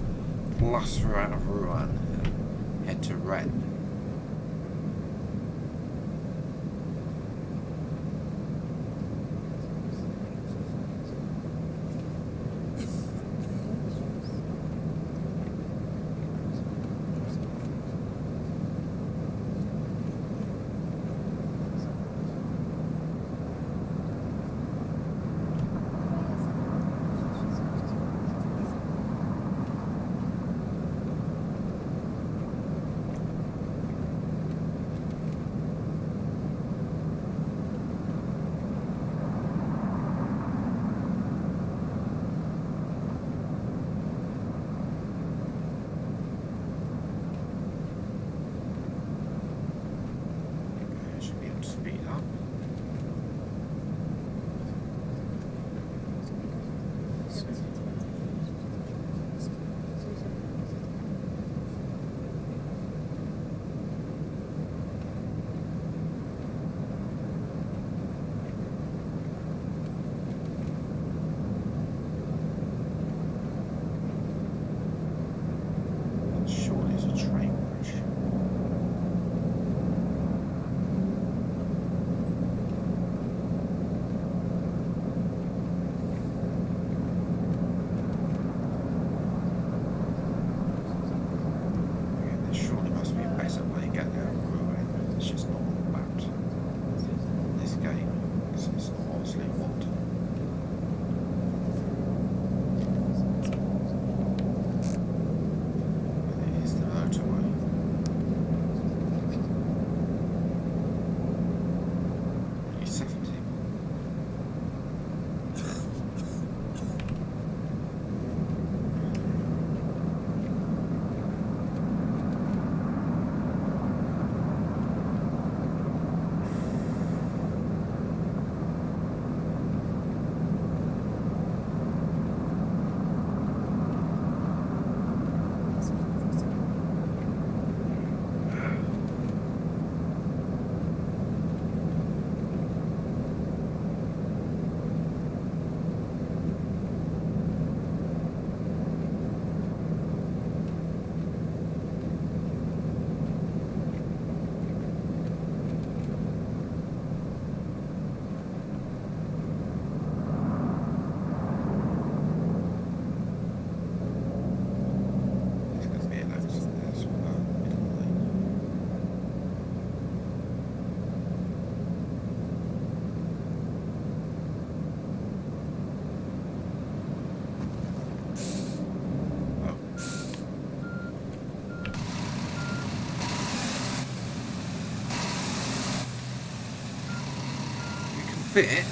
bluster out of Rouen and head to Rennes. Should be able to speed up. Surely it's a train bridge. There surely must be a better way to get there of Rouen. It's just not on the map. This game, it's not honestly what. It is the motorway. You're suffocating. There's going to be a load of there's middle lane. Oh. You can fit.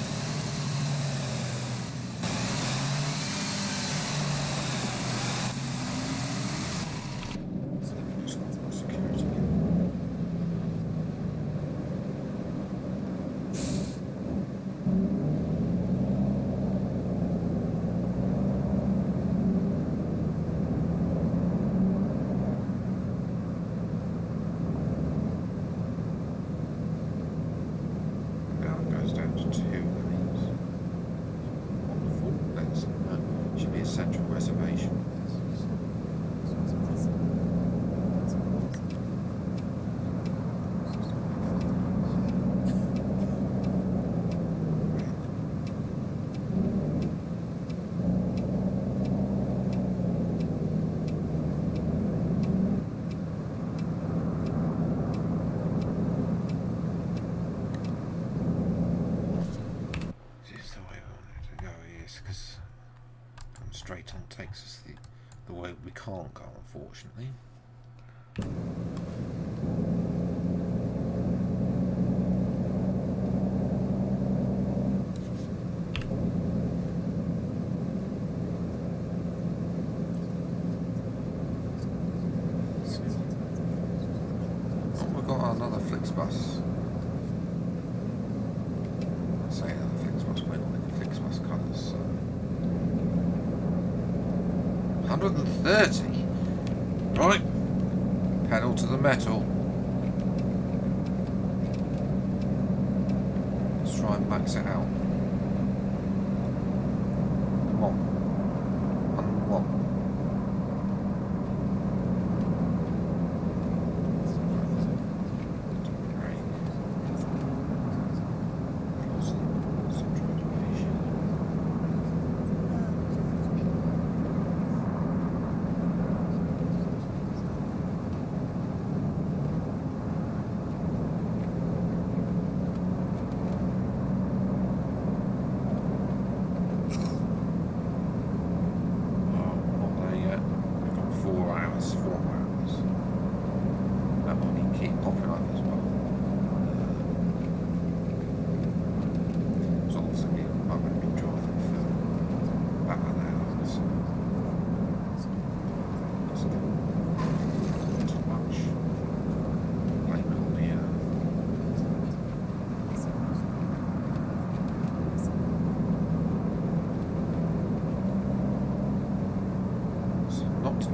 Just got more security. Now it goes down to 2. unfortunately. Oh, we've got another Flixbus. I say another Flixbus, we're not in the Flixbus colours, so. 130. Right. Pedal to the metal. Let's try and max it out. Come on. 101.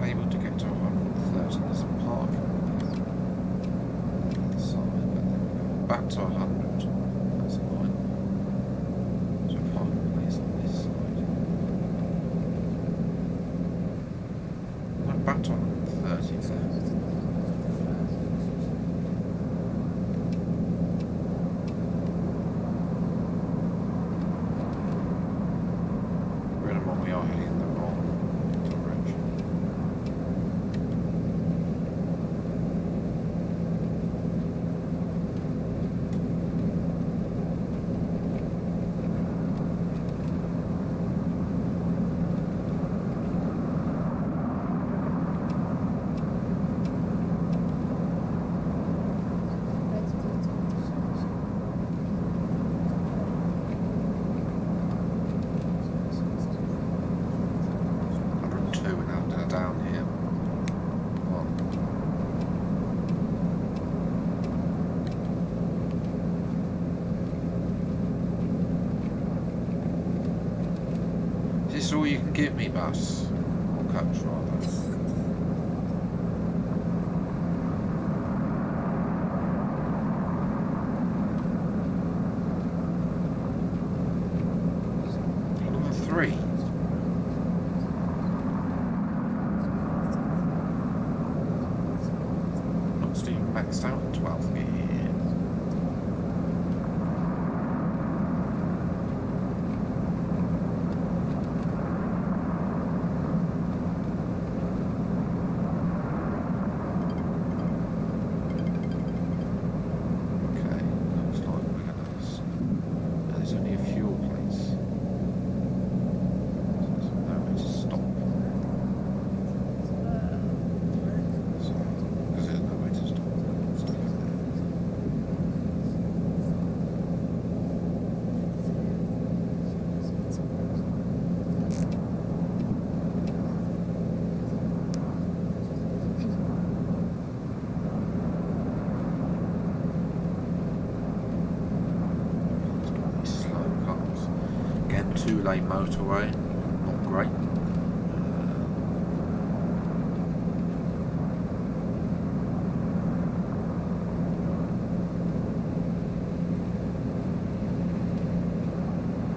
Able to get to 130, there's a park inside, but then back to 100. That's annoying. So parking place on this side. Went back to 130 there. We're in a moment, we are heading in the wrong direction. Down here. Is this all you can give me, bus? Or coach, rather? Number 3. Maxed out at 12th gear. Okay, looks like we're gonna. There's only a fuel place. So there's nowhere to stop. Because there's nowhere to stop. Two-lane motorway, not great.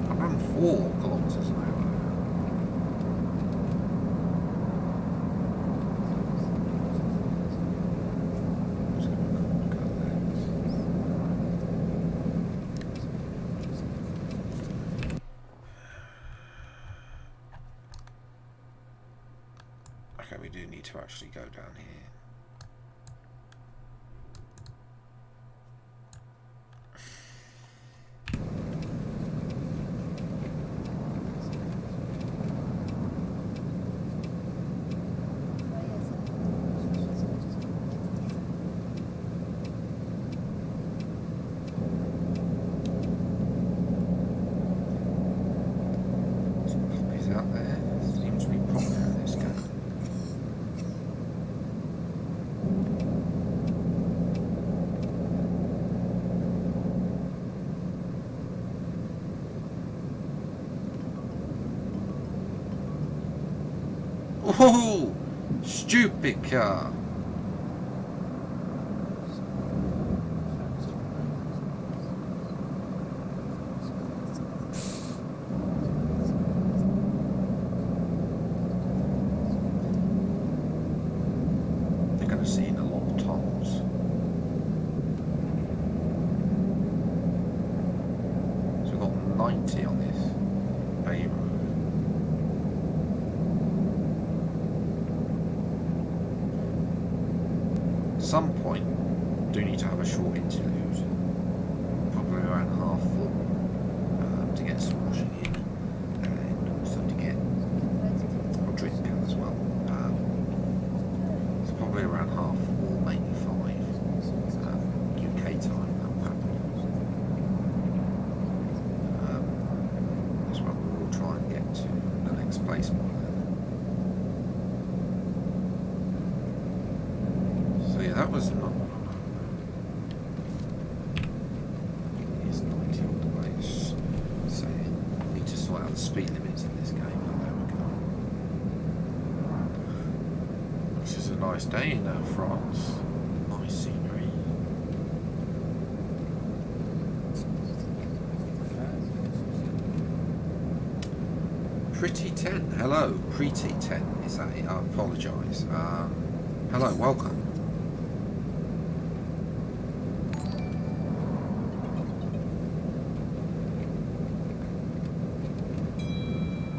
I run 4 kilometres an hour. Okay, we do need to actually go down here. Oh, stupid car. They're going to see in a lot of tolls. So we've got 90 on this A road. At some point, do need to have a short interlude, probably around half full, to get some washing in, and also to get a drink as well. It's probably around half or maybe 5 UK time that will happen. That's where we'll try and get to the next place by then. So yeah, that was not. It's 90 all the way. So need to sort out the speed limits in this game. There we go. This is a nice day in France. Nice scenery. Pretty 10. Hello, Pretty 10. Is that it? I apologise. Hello, welcome.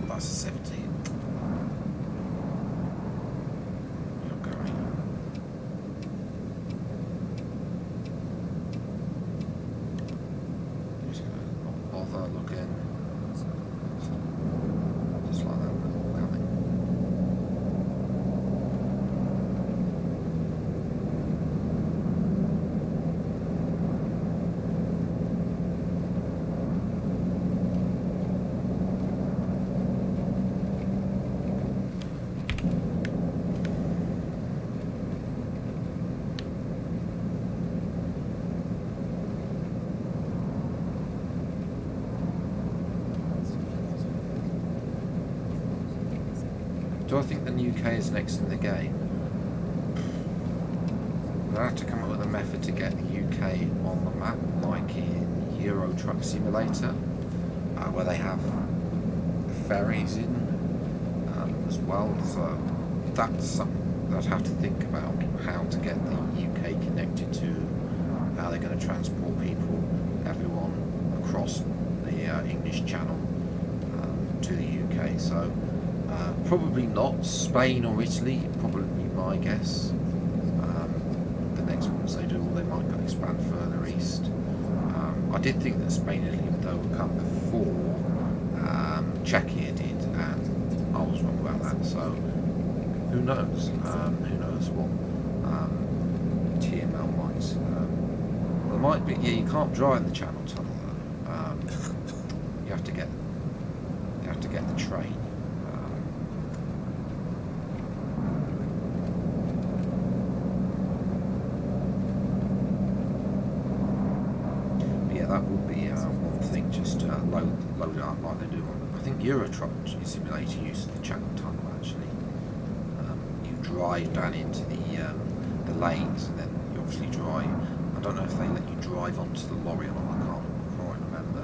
That's a 17. You're going. Just gonna not bother looking. Just like that, coming. Do I think the UK is next in the game? We'll have to come up with a method to get the UK on the map, like in Euro Truck Simulator, where they have ferries in as well. So that's something that I'd have to think about, how to get the UK connected to how they're going to transport people, everyone across the English Channel to the UK. So probably not Spain or Italy, probably my guess. The next ones they do, or they might go expand further east. I did think that Spain and Italy though would come before Czechia did, and I was wrong about that. So who knows? Who knows what TML might. There might be. Yeah, you can't drive the Channel Tunnel though. You have to get the train. That would be one thing, just load it up like they do on. I think Euro Truck Simulator uses the Channel Tunnel actually. You drive down into the lanes, and then you obviously drive. I don't know if they let you drive onto the lorry or not. I can't quite remember.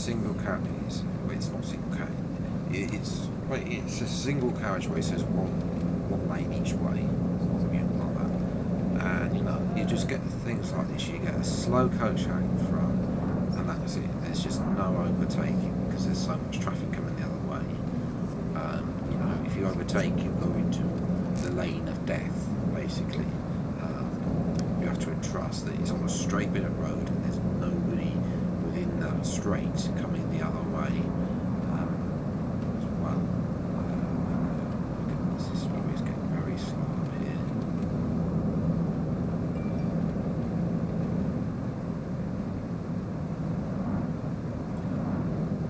single carriage. Well, it's not single carriage. It's a single carriageway, so it's one lane each way, something like that. And you know, you just get things like this. You get a slow coach out in front, and that's it. There's just no overtaking because there's so much traffic coming the other way. You know, if you overtake, you go into the lane of death, basically. You have to trust that it's on a straight bit of road and there's nobody within that straight coming the other way as well. This road is getting very slow up here.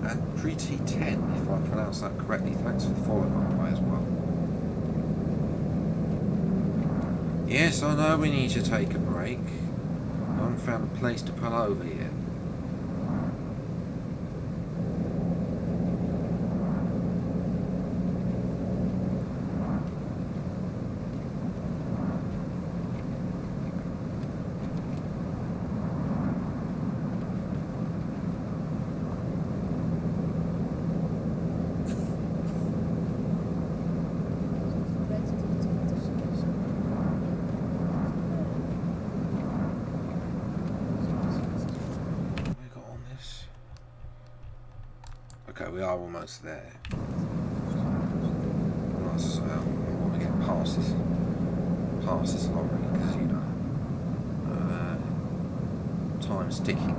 And Brittany 10, if I pronounce that correctly, thanks for the follow by the way as well. Yes, I know we need to take a break. I haven't found a place to pull over yet. Okay, we are almost there. I want to get past this lorry because you know time's ticking.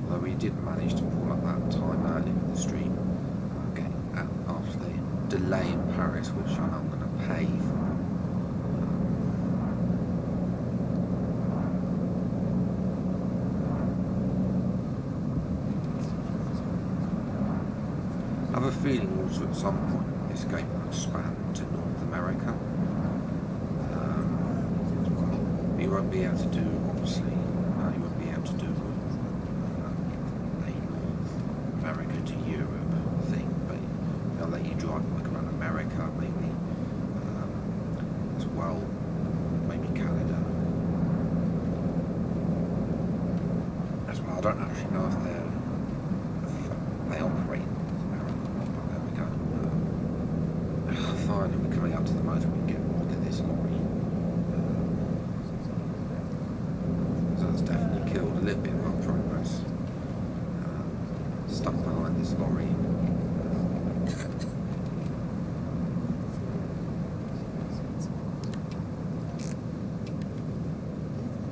Although we did manage to pull up that time early in the stream, after the delay in Paris, which I know I'm going to pay for. I have a feeling also at some point this game will expand to North America. You won't be able to do, obviously, you won't be able to do a North America to Europe thing, but they'll let you drive like around America, maybe, as well, maybe Canada. As well, I don't actually know if they operate. Finally, we're coming up to the motor. We can get a look at this lorry. So it's definitely killed a little bit of our progress. Stuck behind this lorry.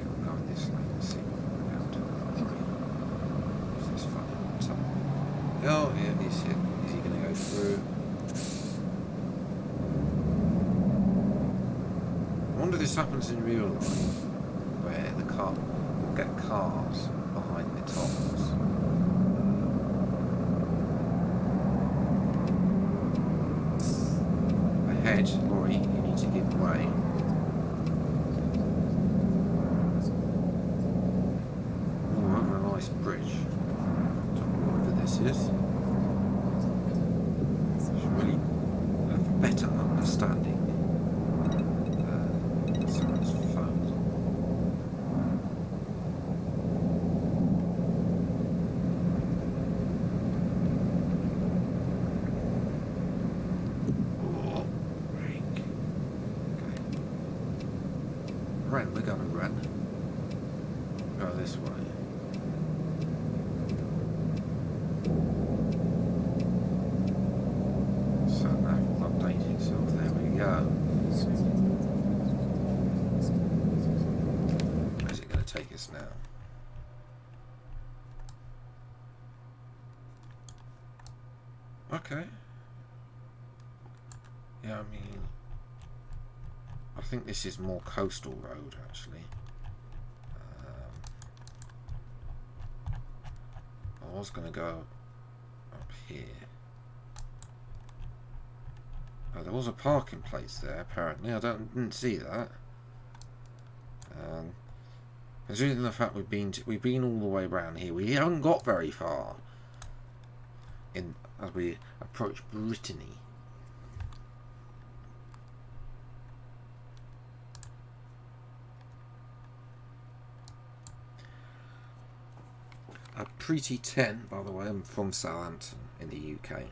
We'll go in this lane and see what we're going to the lorry. Is this funny? Oh, yeah, is he going to go through? I wonder if this happens in real life, where the car will get cars behind the tops. Ahead, lorry, you need to give way. Oh, over a nice bridge. Don't know whatever this is. Should really have a better understanding. We're going to run. Go this way. So now we'll update itself. There we go. Where's it going to take us now? Okay. Yeah, I mean, I think this is more coastal road actually. I was going to go up here. Oh, there was a parking place there apparently. I didn't see that. Considering the fact we've been all the way around here, we haven't got very far as we approach Brittany. Pretty 10, by the way. I'm from Southampton in the UK.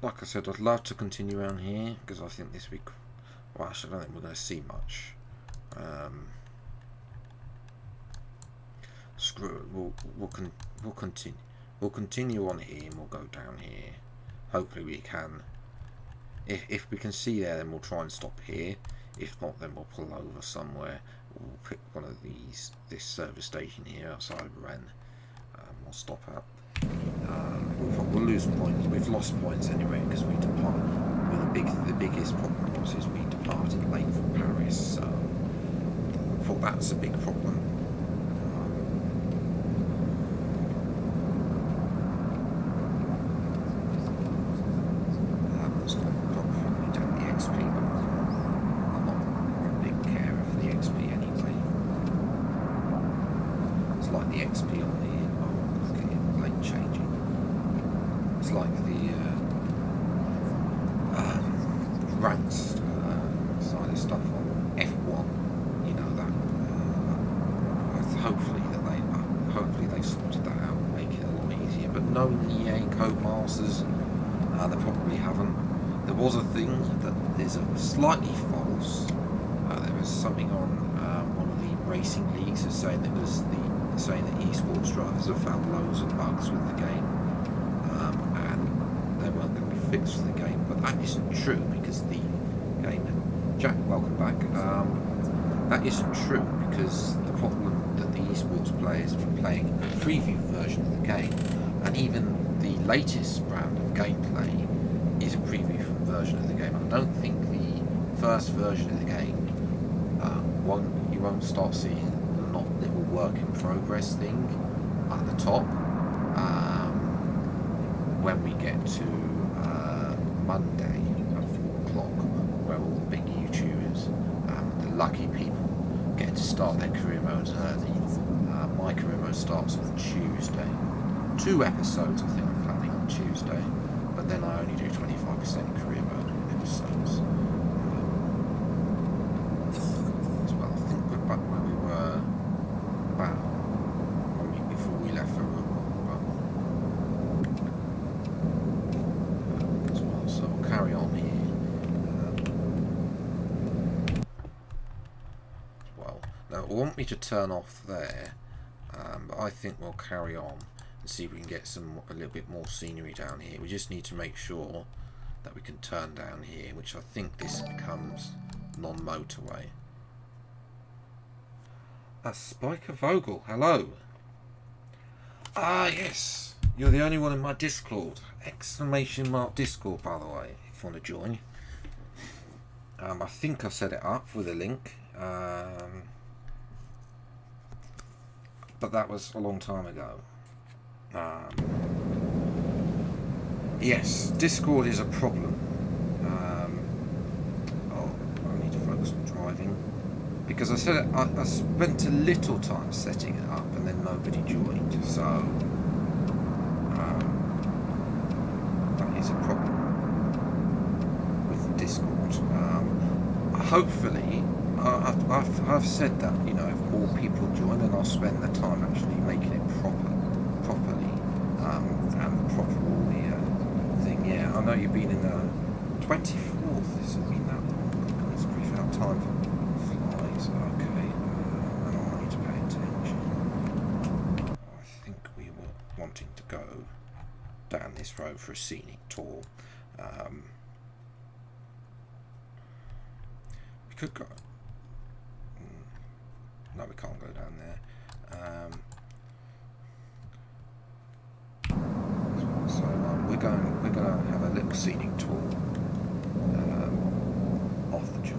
Like I said, I'd love to continue around here because I think this week, well, actually, I don't think we're going to see much. Screw it. We'll continue. We'll continue on here and we'll go down here. Hopefully, we can. If we can see there, then we'll try and stop here. If not, then we'll pull over somewhere. We'll pick one of these. This service station here outside Wren. We'll stop at. We'll lose points. We've lost points anyway because we depart. Well, the biggest problem was is we departed late from Paris, so I thought that's a big problem. That's going to probably down the XP, but I'm not a big care of the XP anyway. It's like the XP on the late changing. It's like the ranked side of stuff on F1. You know that. Hopefully they've sorted that out and make it a lot easier. But knowing the EA Codemasters, they probably haven't. There was a thing that is slightly false. There was something on one of the racing leagues that saying that esports drivers have found loads of bugs with the game, and they weren't going to be fixed for the game. But that isn't true because the game. Jack, welcome back. That isn't true because the problem that the esports players were playing a preview version of the game, and even the latest round of gameplay is a preview version of the game. I don't think the first version of the game you won't start seeing the little work in progress thing at the top when we get to Monday at 4 o'clock, where all the big YouTubers, the lucky people, get to start their career modes early. My career mode starts on Tuesday. 2 episodes I think I'm planning on Tuesday, but then I only do 25% career mode episodes. As well, I think we're back where we were about 1 week before we left for as well, so we'll carry on here. As well, now I want me to turn off there, but I think we'll carry on and see if we can get a little bit more scenery down here. We just need to make sure that we can turn down here, which I think this becomes non-motorway. Spiker Vogel, hello. Ah, yes, you're the only one in my Discord. Exclamation mark Discord, by the way, if you want to join. I think I set it up with a link, but that was a long time ago. Yes, Discord is a problem. I need to focus on driving because I spent a little time setting it up and then nobody joined, so that is a problem with Discord. Hopefully, I've said that, you know, if more people join, then I'll spend the time actually making it properly and proper all the thing. Yeah, I know you've been in the 24th. This has been that long. It's pretty out time for flies. Okay, and I need to pay attention. I think we were wanting to go down this road for a scenic tour. We could go. No, we can't go down there. So we're going to have a little scenic tour off the joint.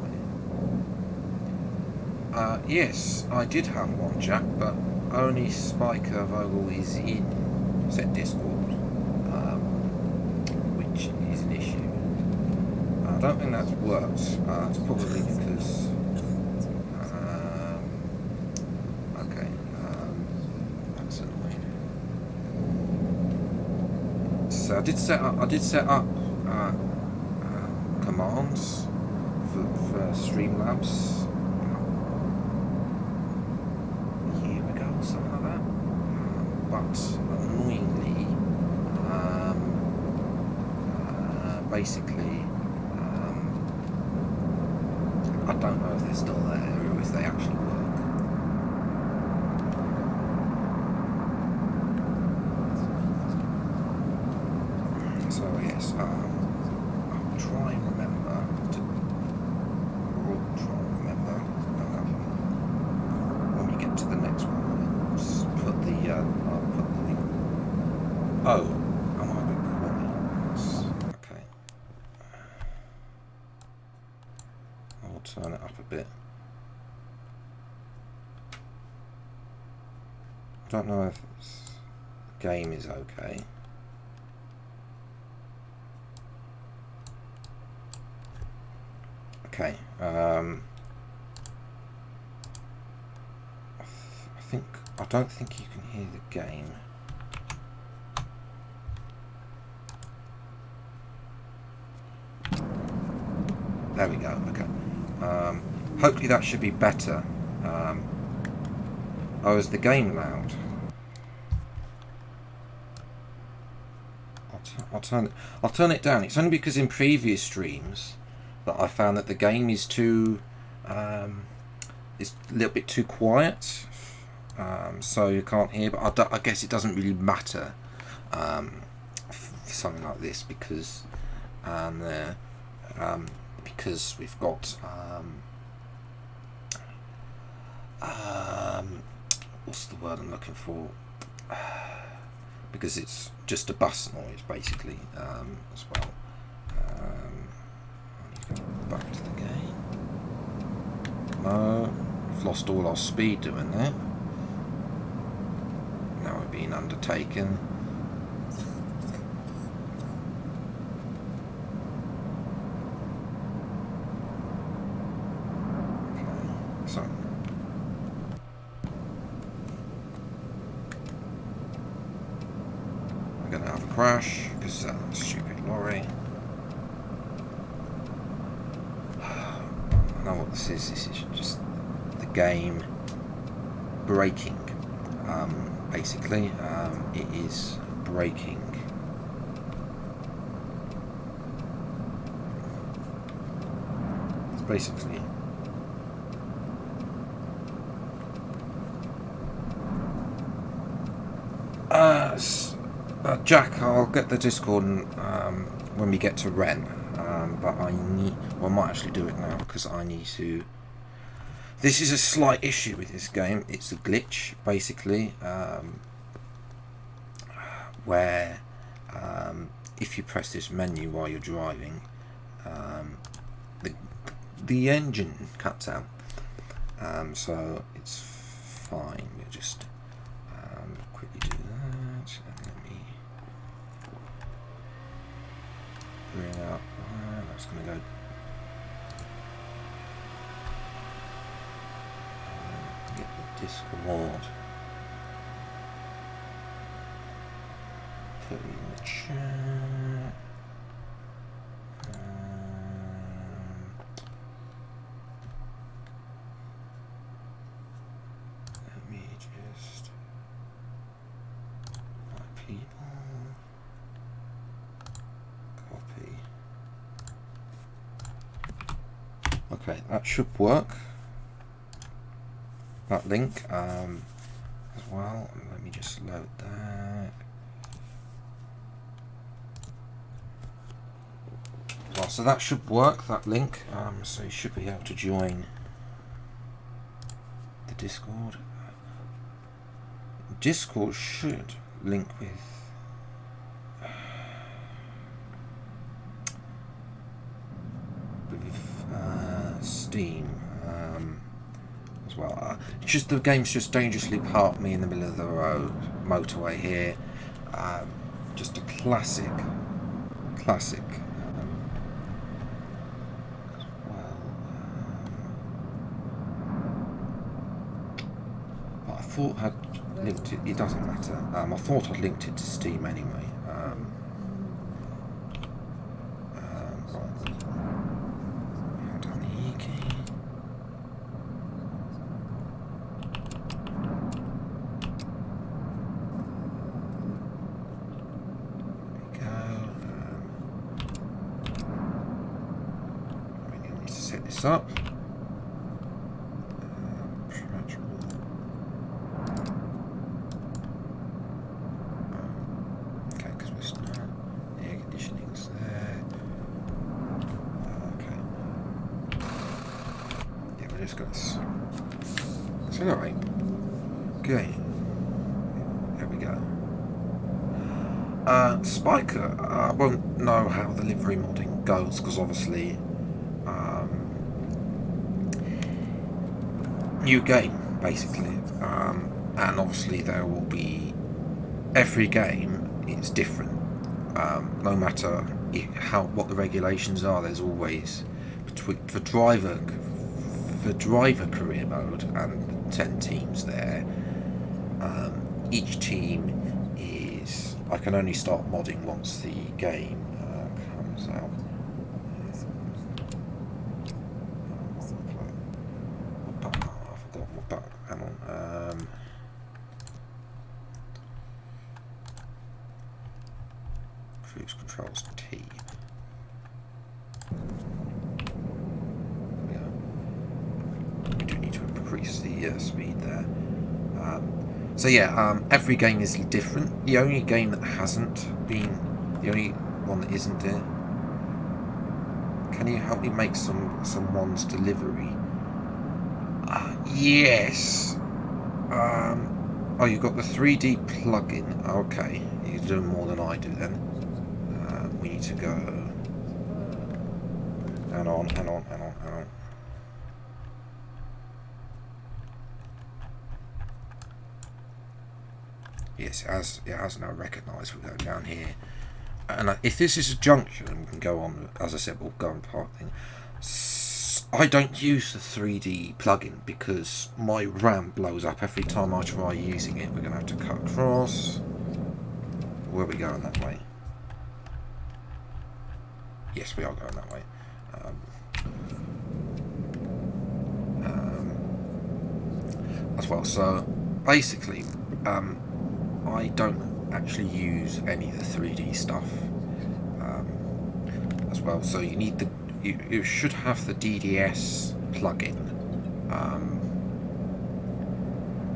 Yes, I did have one, Jack, but only Spiker Vogel is in said Discord, which is an issue. I don't think that's worked. It's probably because. Okay, that's annoying. So I did set up commands for Streamlabs. Something like that, but annoyingly, basically, I don't know if they're still there or if they actually work. So yes, I'll try and remember to. We'll try and remember when we get to the next one. I'll put the link. Oh, am I recording? Okay. I'll turn it up a bit. I don't know if the game is okay. Okay. I don't think you can hear the game. There we go. Okay. Hopefully that should be better. Oh, is the game loud? I'll turn it down. It's only because in previous streams that I found that the game is too it's a little bit too quiet. So you can't hear, but I guess it doesn't really matter for something like this because we've got what's the word I'm looking for? Because it's just a bus noise basically as well. I need to go back to the game. No, we've lost all our speed doing that. Now we're being undertaken. Okay, so we're going to have a crash because that stupid lorry. I know what this is. This is just the game braking. Basically, it is braking. It's basically Jack, I'll get the Discord when we get to Ren, but I might actually do it now because I need to. This is a slight issue with this game. It's a glitch, basically, where if you press this menu while you're driving, the engine cuts out. So it's fine. We'll just quickly do that, and let me bring up. That's going to go. Get the Discord. Put it in the chat. Let me just my people copy. Okay, that should work. That link as well. Let me just load that. Well, so that should work, that link. So you should be able to join the Discord. Discord should link with Steam as well. Just the game's just dangerously parked me in the middle of the road, motorway here. Just a classic as well. But I thought I'd linked it. It doesn't matter. I thought I'd linked it to Steam anyway. Up. Okay, because we're still air conditioning's there. Okay. Yeah, we're just gonna accelerate. Okay. There we go. Spiker, I won't know how the livery modding goes because obviously. New game basically, and obviously there will be every game it's different. No matter what the regulations are, there's always for driver career mode and 10 teams there. Each team is I can only start modding once the game comes out. Cruise controls T. Yeah. We do need to increase the speed there. So yeah, every game is different. The only game that hasn't been, the only one that isn't there. Can you help me make some ones delivery? Yes. Oh, you've got the 3D plugin. Okay, you're doing more than I do then. We need to go. Hang on. Yes, it has now recognised. We'll go down here. And if this is a junction, we can go on. As I said, we'll go on parking. I don't use the 3D plugin because my RAM blows up every time I try using it. We're going to have to cut across. Where are we going that way? Yes, we are going that way. As well. So basically, I don't actually use any of the 3D stuff as well. So you need you should have the DDS plugin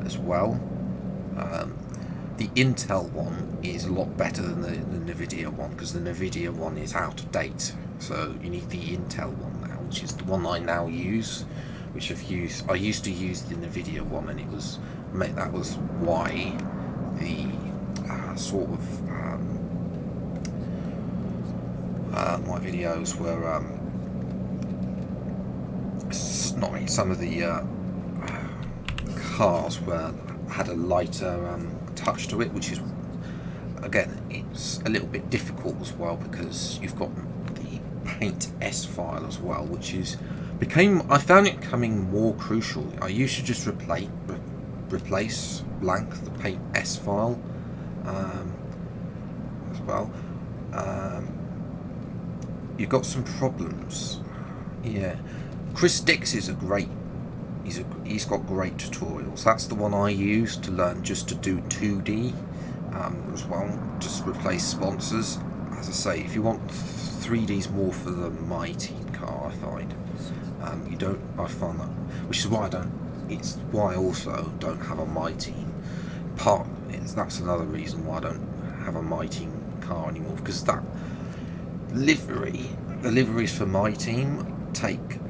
as well. The Intel one is a lot better than the NVIDIA one because the NVIDIA one is out of date. So you need the Intel one now, which is the one I now use. Which I used to use the NVIDIA one, and that was why the sort of my videos were some of the cars had a lighter touch to it, which is again it's a little bit difficult as well because you've got the Paint S file as well, which I found it becoming more crucial. I used to just replace blank the Paint S file as well. You've got some problems. Yeah, Chris Dix is he's got great tutorials. That's the one I use to learn just to do 2D as well. Just replace sponsors. As I say, if you want 3D's more for the My Team car, I find I find that, which is why I don't. It's why I also don't have a My Team. That's another reason why I don't have a My Team car anymore, because that the liveries for My Team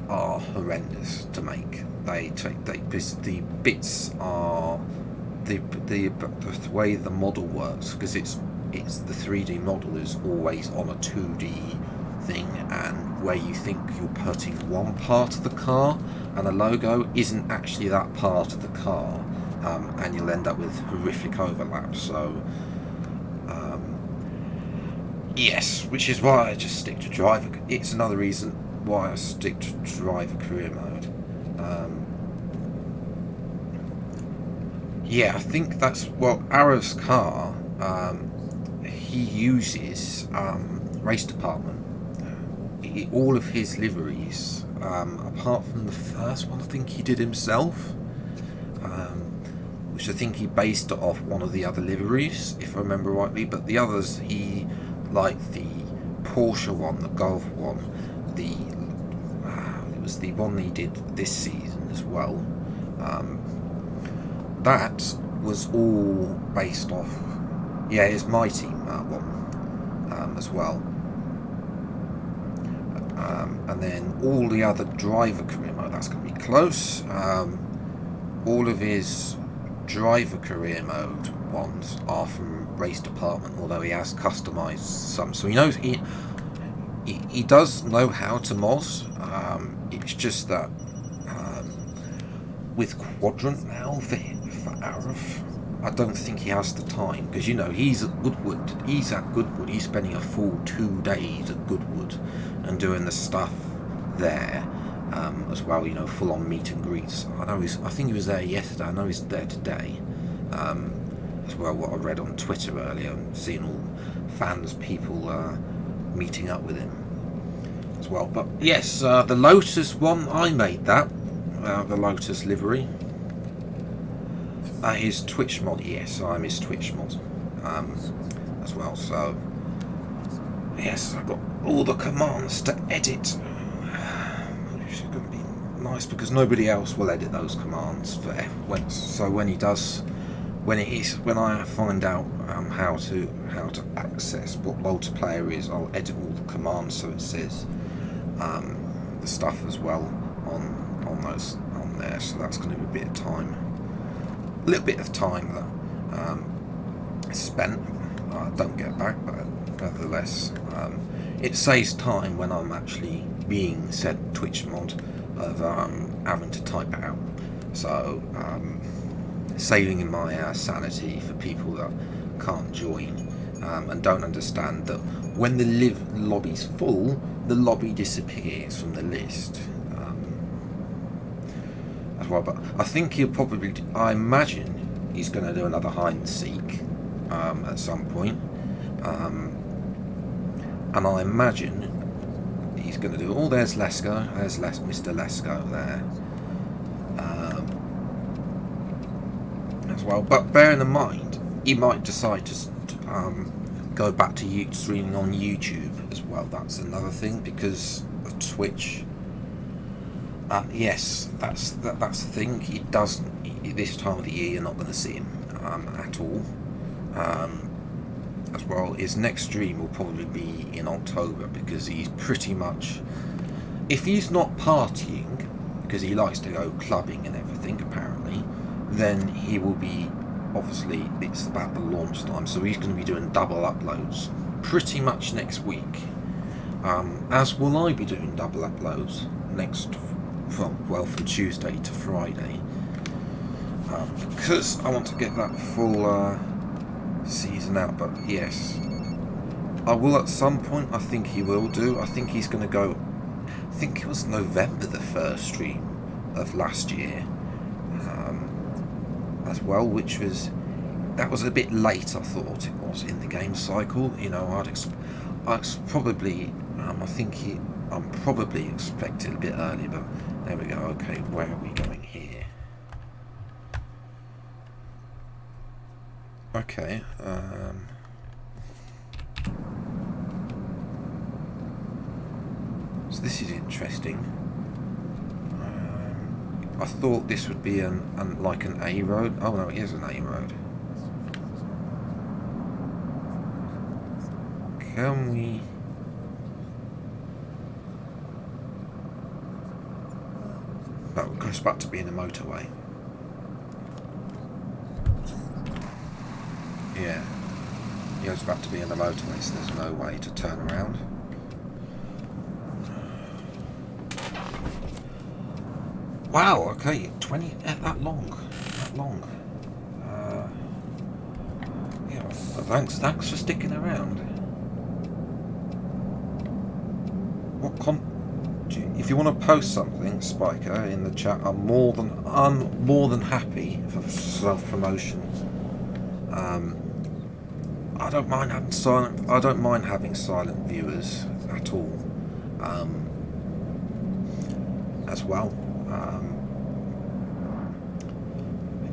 are horrendous to make. Because the bits are the way the model works, because it's the 3D model is always on a 2D something and where you think you're putting one part of the car and the logo isn't actually that part of the car, and you'll end up with horrific overlap. So yes, which is why I just stick to driver. It's another reason why I stick to driver career mode. Yeah, I think that's, well, Arrow's car, he uses race department. All of his liveries, apart from the first one, I think he did himself, which I think he based it off one of the other liveries, if I remember rightly. But the others, he, like the Porsche one, the Golf one, it was the one he did this season as well. That was all based off, yeah, it's my team one as well. And then all the other driver career mode, that's going to be close. All of his driver career mode ones are from race department, although he has customized some. So he knows, he does know how to mod. It's just that with Quadrant now for Arif, I don't think he has the time, because he's at Goodwood. He's spending a full 2 days at Goodwood and doing the stuff there as well. Full on meet and greets. I think he was there yesterday. I know he's there today as well. What I read on Twitter earlier, and seeing all fans, people meeting up with him as well. But yes, the Lotus one, I made that. The Lotus livery. His Twitch mod, yes, I'm his Twitch mod as well. So yes, I've got all the commands to edit, which is going to be nice because nobody else will edit those commands for F1. So when I find out how to access what multiplayer is, I'll edit all the commands so it says the stuff as well on there. So that's going to be a bit of time. A little bit of time that spent, I don't get back, but nevertheless, it saves time when I'm actually being sent Twitch mod of having to type it out. So saving in my sanity for people that can't join and don't understand that when the lobby's full, the lobby disappears from the list. As well, but I think I imagine he's going to do another hide and seek at some point, and I imagine he's going to do. Oh, there's Lesko. There's Mr. Lesko there as well. But bearing in mind, he might decide to go back to streaming on YouTube as well. That's another thing, because of Twitch. Yes, that's the thing. He doesn't. This time of the year, you're not going to see him at all. As well, his next stream will probably be in October, because he's pretty much, if he's not partying, because he likes to go clubbing and everything apparently, then he will be, obviously it's about the launch time, so he's going to be doing double uploads pretty much next week. As will I be doing double uploads from Tuesday to Friday, because I want to get that full season out. But yes, I will at some point. I think he will do. I think he's going to go, I think it was November, the first stream of last year as well, which was, that was a bit late, I thought it was, in the game cycle. I probably I'm probably expecting a bit early, but there we go. Okay, where are we going here? Okay, so this is interesting. I thought this would be like an A road. Oh no, it is an A road. Can we? No, it goes back to being a motorway. Yeah, it goes back to being a motorway, so there's no way to turn around. Wow, okay, 20, that long. That long. Yeah, thanks for sticking around. If you want to post something, Spiker, in the chat, I'm more than happy for self-promotion. I don't mind having silent viewers at all. As well.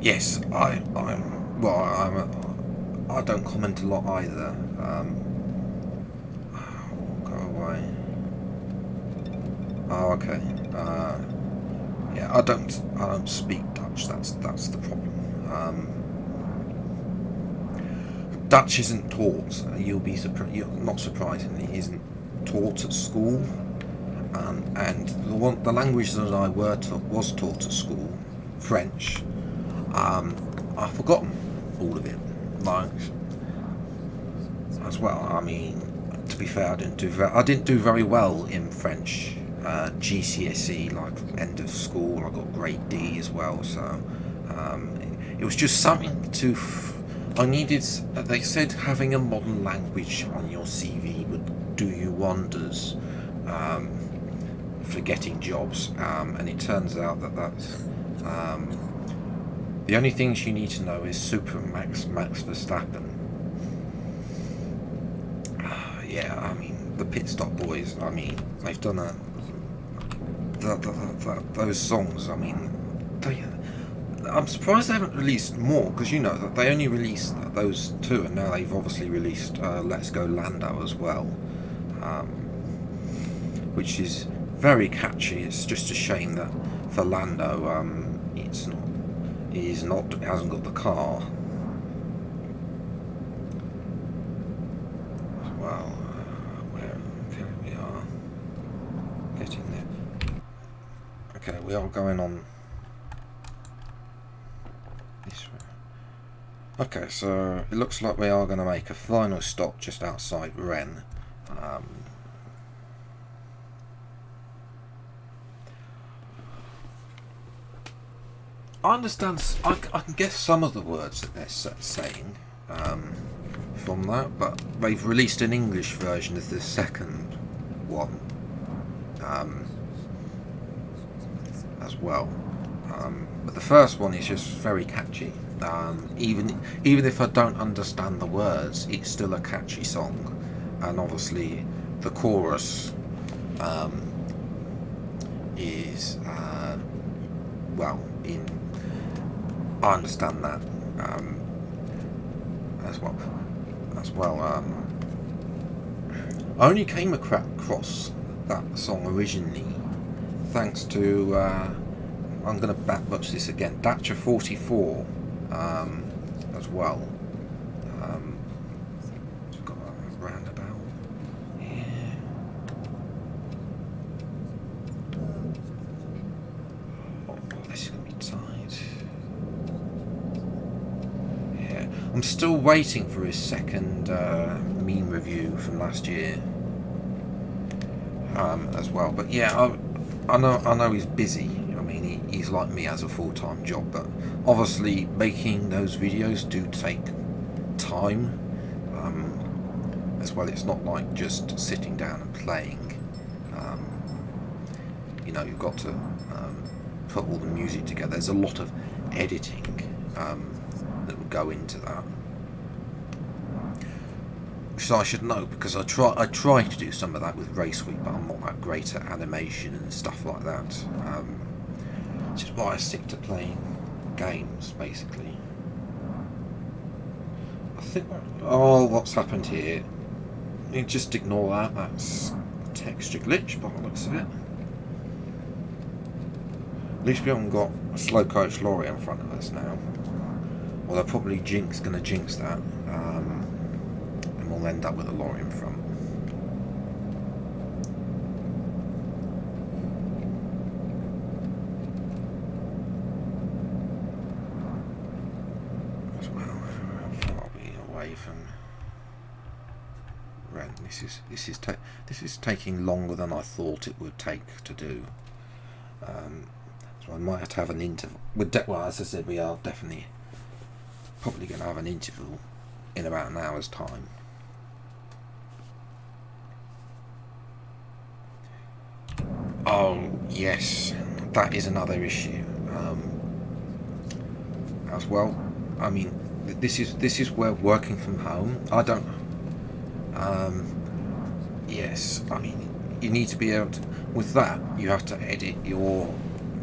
Yes, I don't comment a lot either. Go away. Oh, okay. Yeah, I don't speak Dutch. That's the problem. Dutch isn't taught. Not surprisingly, isn't taught at school. And the language that I was taught at school, French, I've forgotten all of it. Like, as well. I mean, to be fair, I didn't do very well in French GCSE, like end of school. I got grade D as well, so it was just something to. I needed. They said having a modern language on your CV would do you wonders for getting jobs, and it turns out that's. The only things you need to know is Super Max Verstappen. Yeah, I mean, the Pit Stop Boys, I mean, they've done those songs, I mean, I'm surprised they haven't released more, because you know that they only released those two, and now they've obviously released Let's Go Lando as well, which is very catchy. It's just a shame that for Lando, it hasn't got the car. Well, okay, we are getting there. Okay, we are going on this way. Okay, so it looks like we are going to make a final stop just outside Rennes. I understand. I can guess some of the words that they're saying from that, but they've released an English version of the second one as well. But the first one is just very catchy. Even if I don't understand the words, it's still a catchy song, and obviously the chorus is well in. I understand that as well. I only came across that song originally thanks to I'm going to backbutch this again. Dacia 44 as well. It's got a roundabout. Yeah. Oh, this is going to be tight. Yeah, I'm still waiting for his second meme review from last year as well. But yeah, I know he's busy. I mean, he's like me, has a full-time job, but obviously making those videos do take time as well. It's not like just sitting down and playing. You know, you've got to put all the music together. There's a lot of editing that would go into that, which I should know because I try to do some of that with Race Week, but I'm not that great at animation and stuff like that. Which is why I stick to playing games, basically. I think. Oh, what's happened here? You just ignore that. That's a texture glitch by the looks of it. At least we haven't got a slow coach lorry in front of us now. Well, they're probably going to jinx that, and we'll end up with a lorry in front. As well, how far are we away from Rennes? This is taking longer than I thought it would take to do. So I might have to have an interval. Well, as I said, we are definitely probably going to have an interval in about an hour's time. Oh yes, that is another issue as well. I mean, this is where working from home. I don't. Yes, I mean, you need to be able to. With that, you have to edit your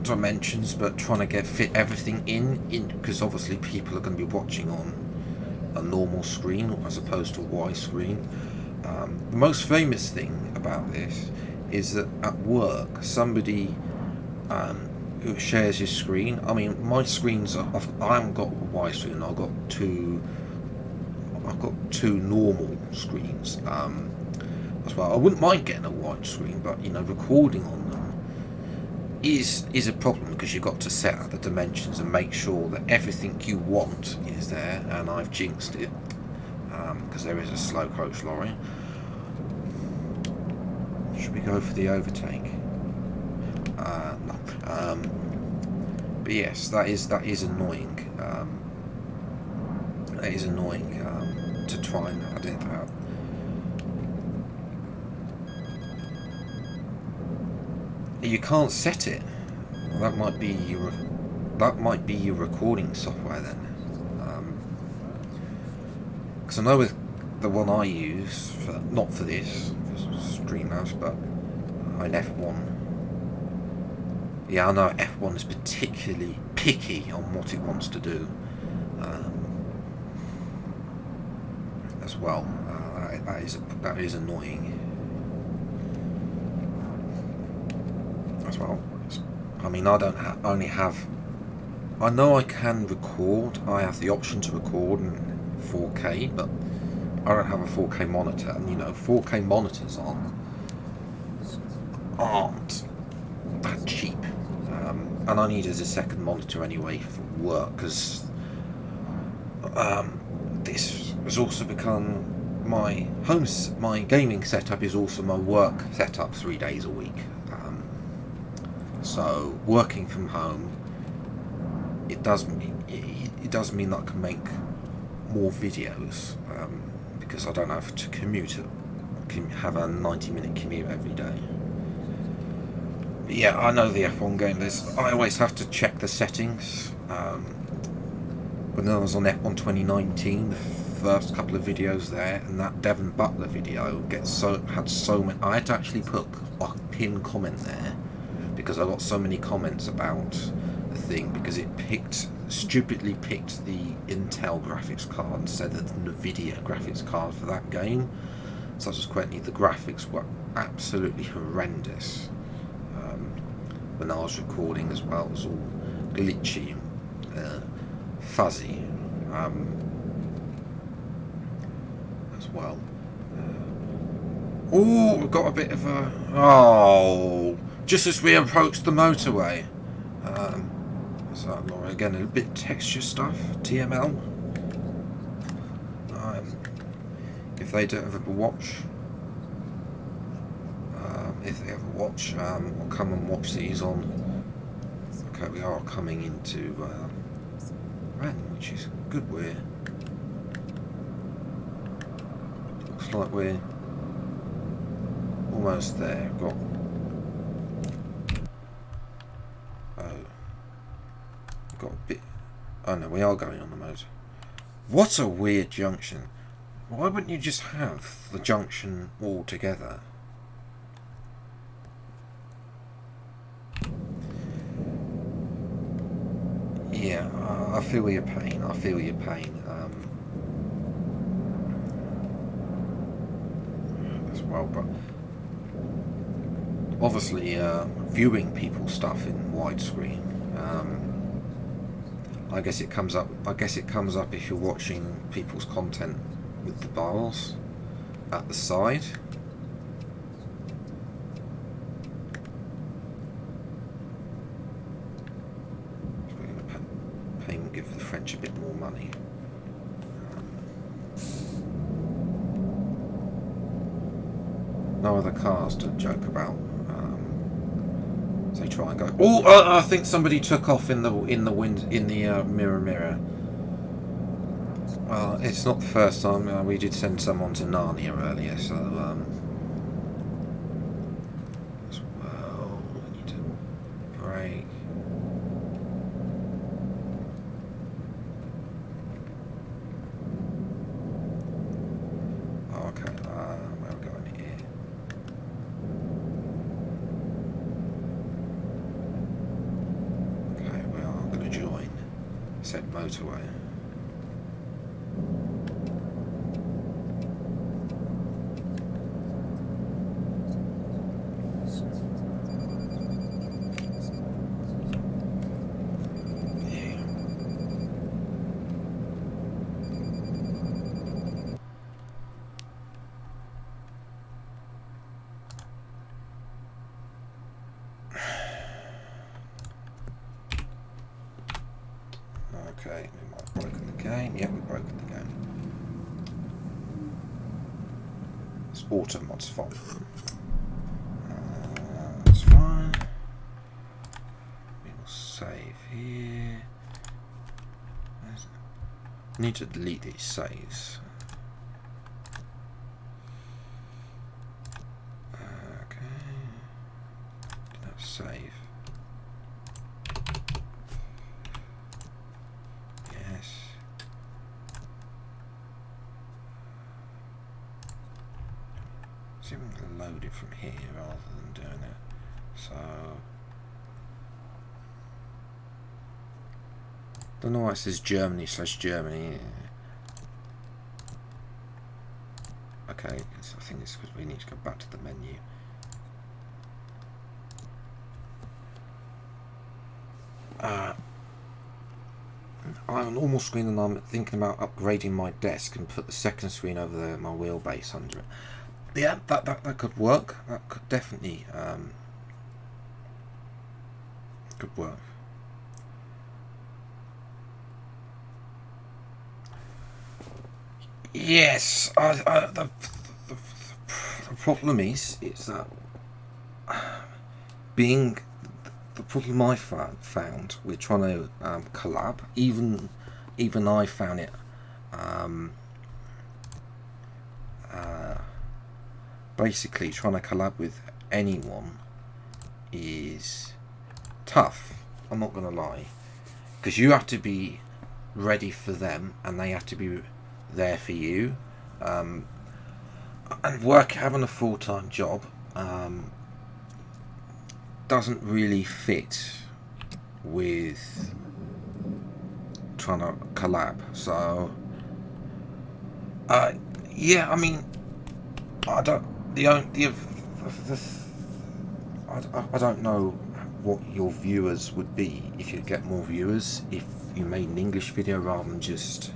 dimensions, but trying to fit everything in because obviously people are going to be watching on a normal screen as opposed to a wide screen. The most famous thing about this is that at work, somebody who shares his screen. I mean, my screens are. I haven't got a wide screen. I've got two normal screens as well. I wouldn't mind getting a wide screen, but you know, recording on them is a problem because you've got to set up the dimensions and make sure that everything you want is there. And I've jinxed it because there is a slow coach lorry. Should we go for the overtake? No. But yes, that is annoying. That is annoying to try and add it out. You can't set it. That might be your recording software then. Because I know with the one I use for not for this for Streamhouse, but in F1. Yeah, I know F1 is particularly picky on what it wants to do as well. That is annoying as well. I mean, I don't only have. I know I can record. I have the option to record in 4K, but I don't have a 4K monitor, and you know, 4K monitors aren't that cheap. And I need it as a second monitor anyway for work because this has also become my gaming setup is also my work setup 3 days a week. So working from home, it does mean that I can make more videos because I don't have to have a 90-minute commute every day. Yeah, I know the F1 game. I always have to check the settings. When I was on F1 2019, the first couple of videos there, and that Devon Butler video had so many. I had to actually put a pinned comment there because I got so many comments about the thing because it stupidly picked the Intel graphics card instead of the Nvidia graphics card for that game. Subsequently, the graphics were absolutely horrendous. When I was recording as well, it was all glitchy, fuzzy as well. Oh, we've got a bit of a... Oh, just as we approached the motorway. So again, a bit texture stuff, TML. If they don't ever watch... if they ever watch, or come and watch these on. Okay, we are coming into Ren, which is good. Looks like we're almost there. Got a bit. Oh no, we are going on the motor. What a weird junction. Why wouldn't you just have the junction all together? Yeah, I feel your pain. I feel your pain as well. But obviously, viewing people's stuff in widescreen. I guess it comes up. If you're watching people's content with the bars at the side. Give the French a bit more money. No other cars to joke about. So they try and go. Oh, I think somebody took off in the mirror. Well, it's not the first time. We did send someone to Narnia earlier, so as well we need to break. Oh, okay, where are we going here? Okay, we are going to join said motorway. Okay, we might have broken the game. Yep, we've broken the game. It's Automod's fault. That's fine. We will save here. I need to delete these saves. Okay. Let's save. See if we can load it from here rather than doing it. So don't know why it says Germany/Germany. Okay, I think it's because we need to go back to the menu. I'm on normal screen and I'm thinking about upgrading my desk and put the second screen over there, my wheelbase under it. Yeah, that could work. That could definitely could work. Yes, the problem is that being the problem I found with trying to collab, even I found it basically trying to collab with anyone is tough. I'm not gonna lie, because you have to be ready for them and they have to be there for you, and having a full-time job doesn't really fit with trying to collab. So yeah, I mean, I don't know what your viewers would be if you get more viewers if you made an English video rather than just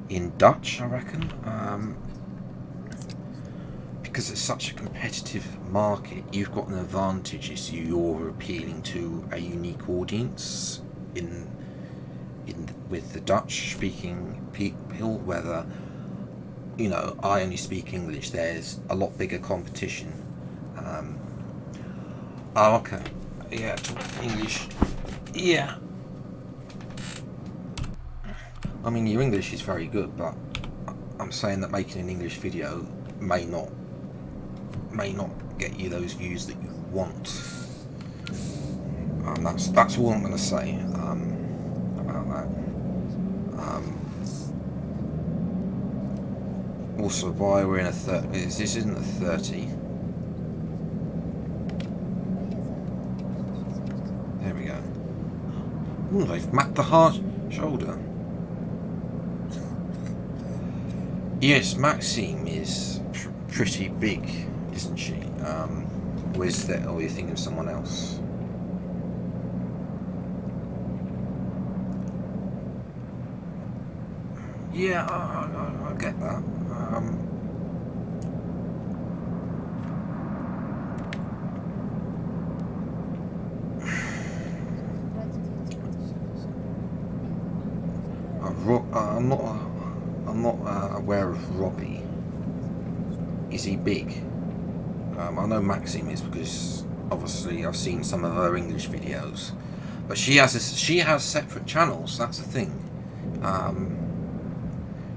in Dutch, I reckon, because it's such a competitive market. You've got an advantage, is you're appealing to a unique audience with the Dutch speaking people, whether, you know, I only speak English, there's a lot bigger competition. Oh, okay, yeah, English, yeah. I mean, your English is very good, but I'm saying that making an English video may not get you those views that you want. That's all I'm going to say about that. Also, why we're in a 30? This isn't a 30. There we go. Ooh, they've mapped the hard shoulder. Yes, Maxime is pretty big, isn't she? Where's that? Or are you thinking of someone else? Yeah, I get that. I'm not aware of Robbie. Is he big? I know Maxime is because obviously I've seen some of her English videos, but she has separate channels. That's the thing.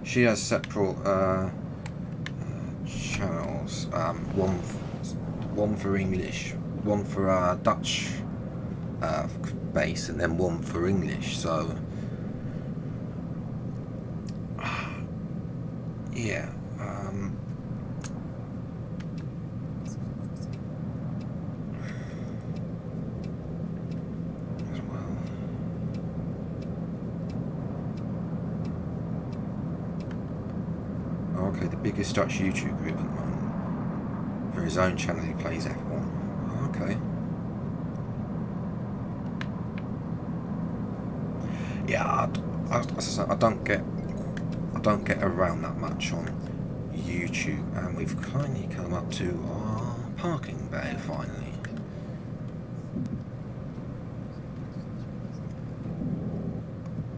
She has separate channels. One for English, one for Dutch base, and then one for English. So yeah. As well. Okay, the biggest Dutch YouTube group at the moment. For his own channel, he plays F1. Okay. Yeah, I don't get around that much on YouTube, and we've kindly come up to our parking bay finally.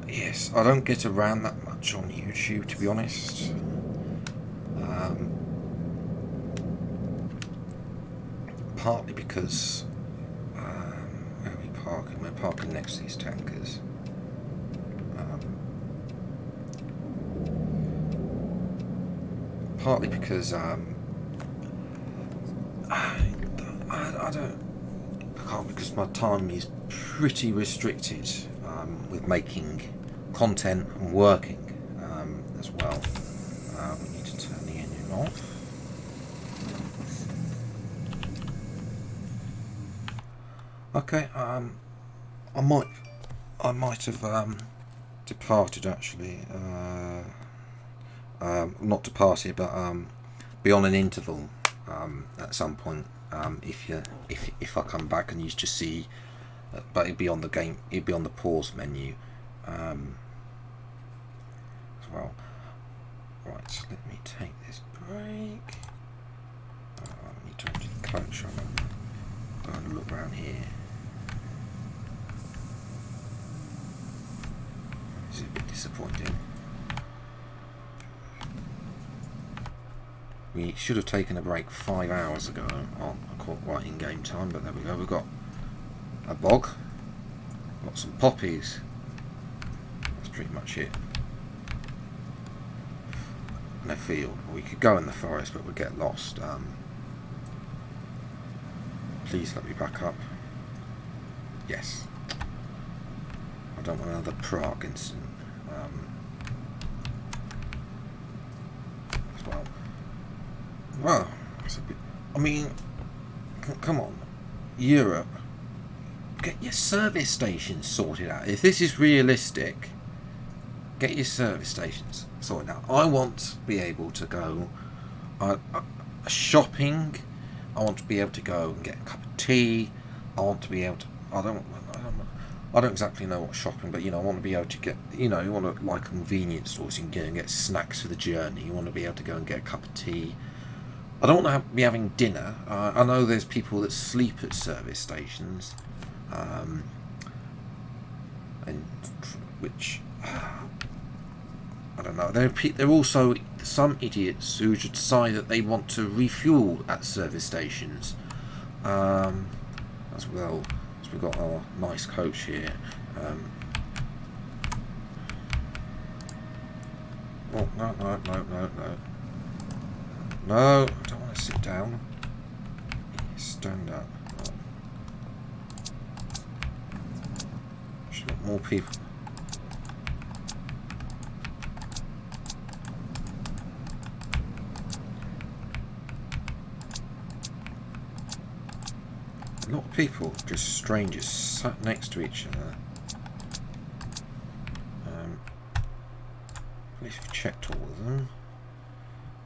Yes, I don't get around that much on YouTube, to be honest. Partly because where are we parking? We're parking next to these tankers. Partly because I can't, because my time is pretty restricted with making content and working as well. We need to turn the engine off. Okay, I might have departed actually. Not departed, but be on an interval at some point. If I come back and you just see, but it'd be on the game. It'd be on the pause menu as well. Right, so let me take this break. I need to empty the coach. I'm going to look around here. This is a bit disappointing. We should have taken a break 5 hours ago on right in game time, but there we go. We've got a bog, got some poppies. That's pretty much it. And a field. We could go in the forest, but we'd get lost. Please let me back up. Yes. I don't want another Prague incident. As well. Well, it's a bit, I mean, come on, Europe, get your service stations sorted out. If this is realistic, get your service stations sorted out. I want to be able to go shopping. I want to be able to go and get a cup of tea. I want to be able to. I don't exactly know what shopping, but you know, I want to be able to get. You know, you want to like convenience stores. You can go and get snacks for the journey. You want to be able to go and get a cup of tea. I don't want to be having dinner. I know there's people that sleep at service stations, and which I don't know. There are also some idiots who decide that they want to refuel at service stations, as well. So we've got our nice coach here. Oh no. No, I don't want to sit down. Stand up. Should got more people. A lot of people, just strangers, sat next to each other. At least we've checked all of them.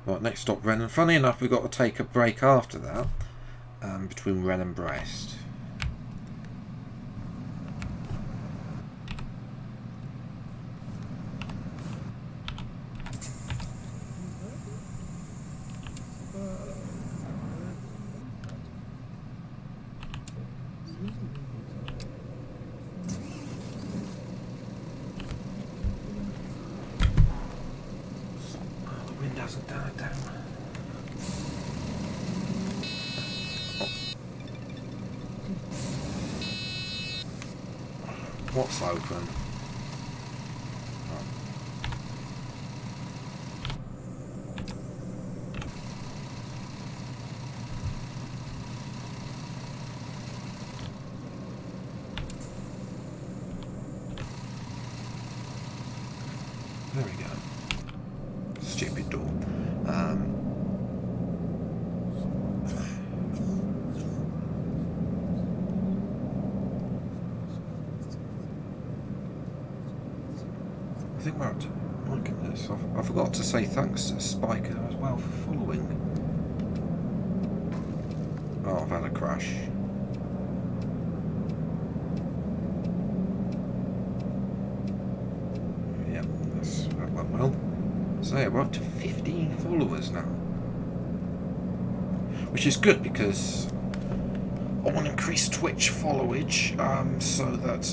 Right, next stop, Rennes. Funny enough, we've got to take a break after that, between Rennes and Brest. What's open? There we go. Stupid door. I think we're up to... My goodness, I forgot to say thanks to Spiker as well for following. Oh, I've had a crash. Yep, that went well. So yeah, we're up to 15 followers now. Which is good because I want to increase Twitch followage so that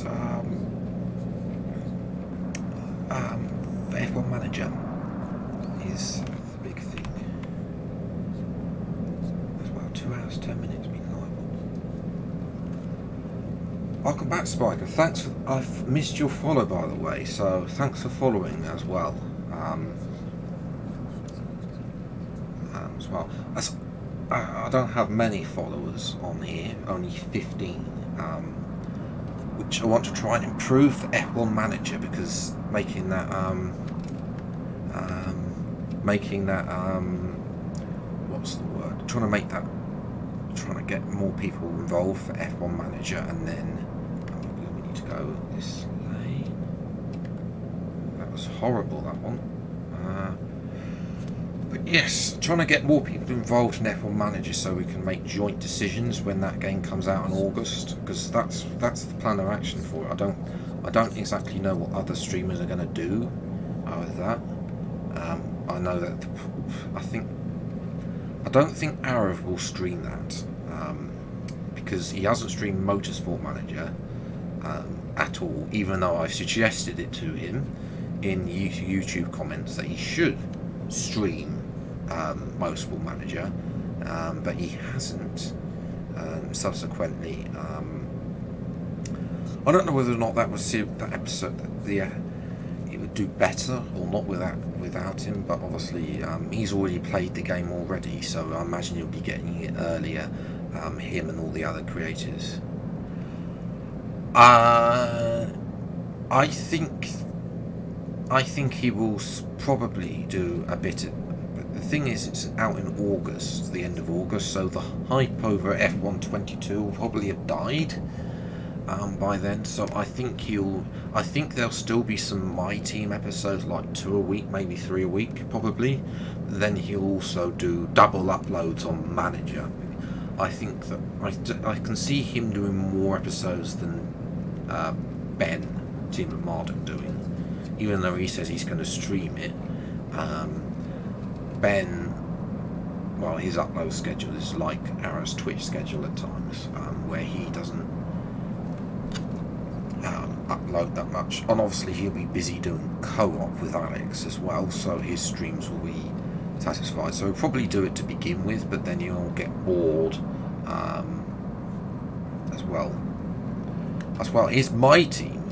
F1 Manager is the big thing. As well, 2 hours, 10 minutes being liable. Welcome back, Spiker. Thanks for, I've missed your follow, by the way, so thanks for following as well. As well. I don't have many followers on here, only 15. Which I want to try and improve for F1 Manager because making that what's the word? Trying to get more people involved for F1 Manager, and then we need to go this lane. That was horrible, that one. But yes, trying to get more people involved in F1 Manager so we can make joint decisions when that game comes out in August, because that's the plan of action for it. I don't exactly know what other streamers are going to do with that. I know that I don't think Arav will stream that because he hasn't streamed Motorsport Manager at all, even though I've suggested it to him in YouTube comments that he should stream Motorsport Manager, but he hasn't. Subsequently, I don't know whether or not that was that episode that it would do better or not without him, but obviously he's already played the game already, so I imagine he'll be getting it earlier, him and all the other creators. I think he will probably do a bit of, but the thing is, it's out in August, the end of August, so the hype over F1 22 will probably have died by then. So I think there'll still be some My Team episodes, like 2 a week, maybe 3 a week, probably. Then he'll also do double uploads on Manager. I think that I can see him doing more episodes than Ben, Team of Marduk, doing. Even though he says he's going to stream it, Ben, well, his upload schedule is like Arrow's Twitch schedule at times, where he doesn't upload that much. And obviously he'll be busy doing co-op with Alex as well, so his streams will be satisfied. So he'll probably do it to begin with, but then you'll get bored as well. His My Team.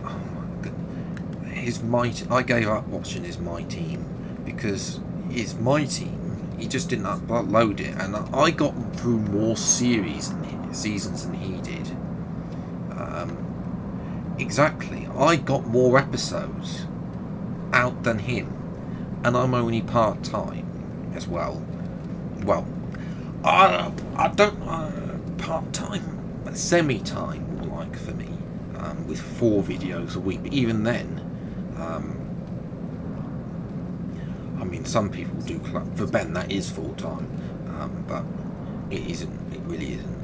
I gave up watching his My Team because his My Team, he just didn't upload it, and I got through more seasons than he did. Exactly, I got more episodes out than him, and I'm only part-time as well. Well, I don't part-time, semi-time more like for me, with 4 videos a week. But even then, I mean, some people do. For Ben, that is full time, but it isn't. It really isn't.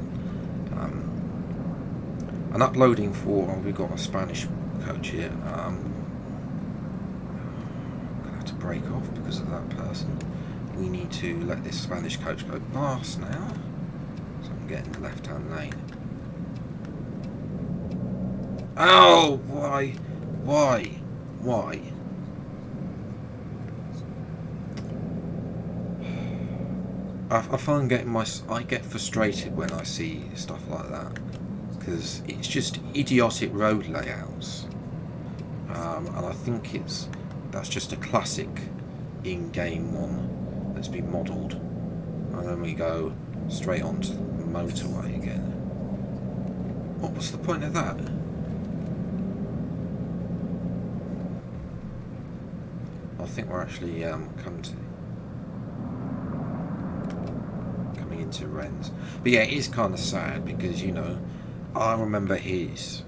And uploading for, we've got a Spanish coach here. I'm gonna have to break off because of that person. We need to let this Spanish coach go past now, so I'm getting the left-hand lane. Oh, why? I find I get frustrated when I see stuff like that, because it's just idiotic road layouts. and I think that's just a classic in-game one that's been modelled, and then we go straight onto the motorway again. What was the point of that? I think we're actually coming into Rennes, but yeah, it is kind of sad because, you know, I remember his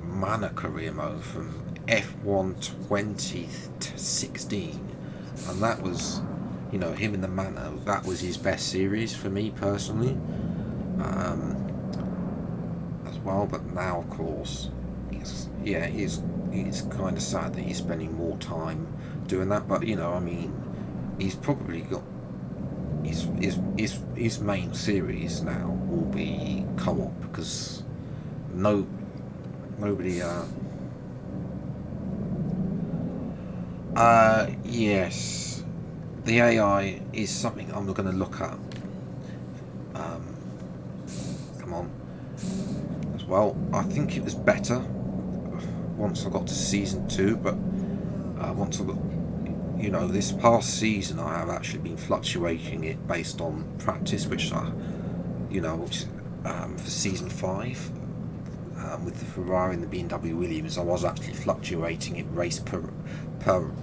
Mana career mode from F1 2016, and that was, you know, him in the Mana, that was his best series for me personally, as well. But now, of course, it's kind of sad that he's spending more time doing that. But, you know, I mean, he's probably got his main series now will be co-op, because nobody yes, the AI is something I'm going to look at come on as well. I think it was better once I got to season 2, but once I got, you know, this past season I have actually been fluctuating it based on practice, which for season 5 with the Ferrari and the BMW Williams, I was actually fluctuating it race per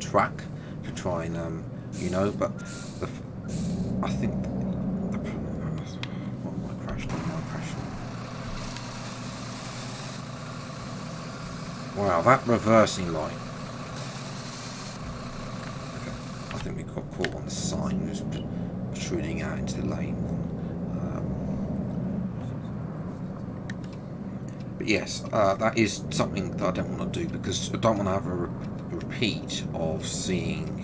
track to try and but I think what am I crashed? Wow, that reversing light. Okay, I think we got caught on the sign, just protruding out into the lane. But yes, that is something that I don't want to do, because I don't want to have a repeat of seeing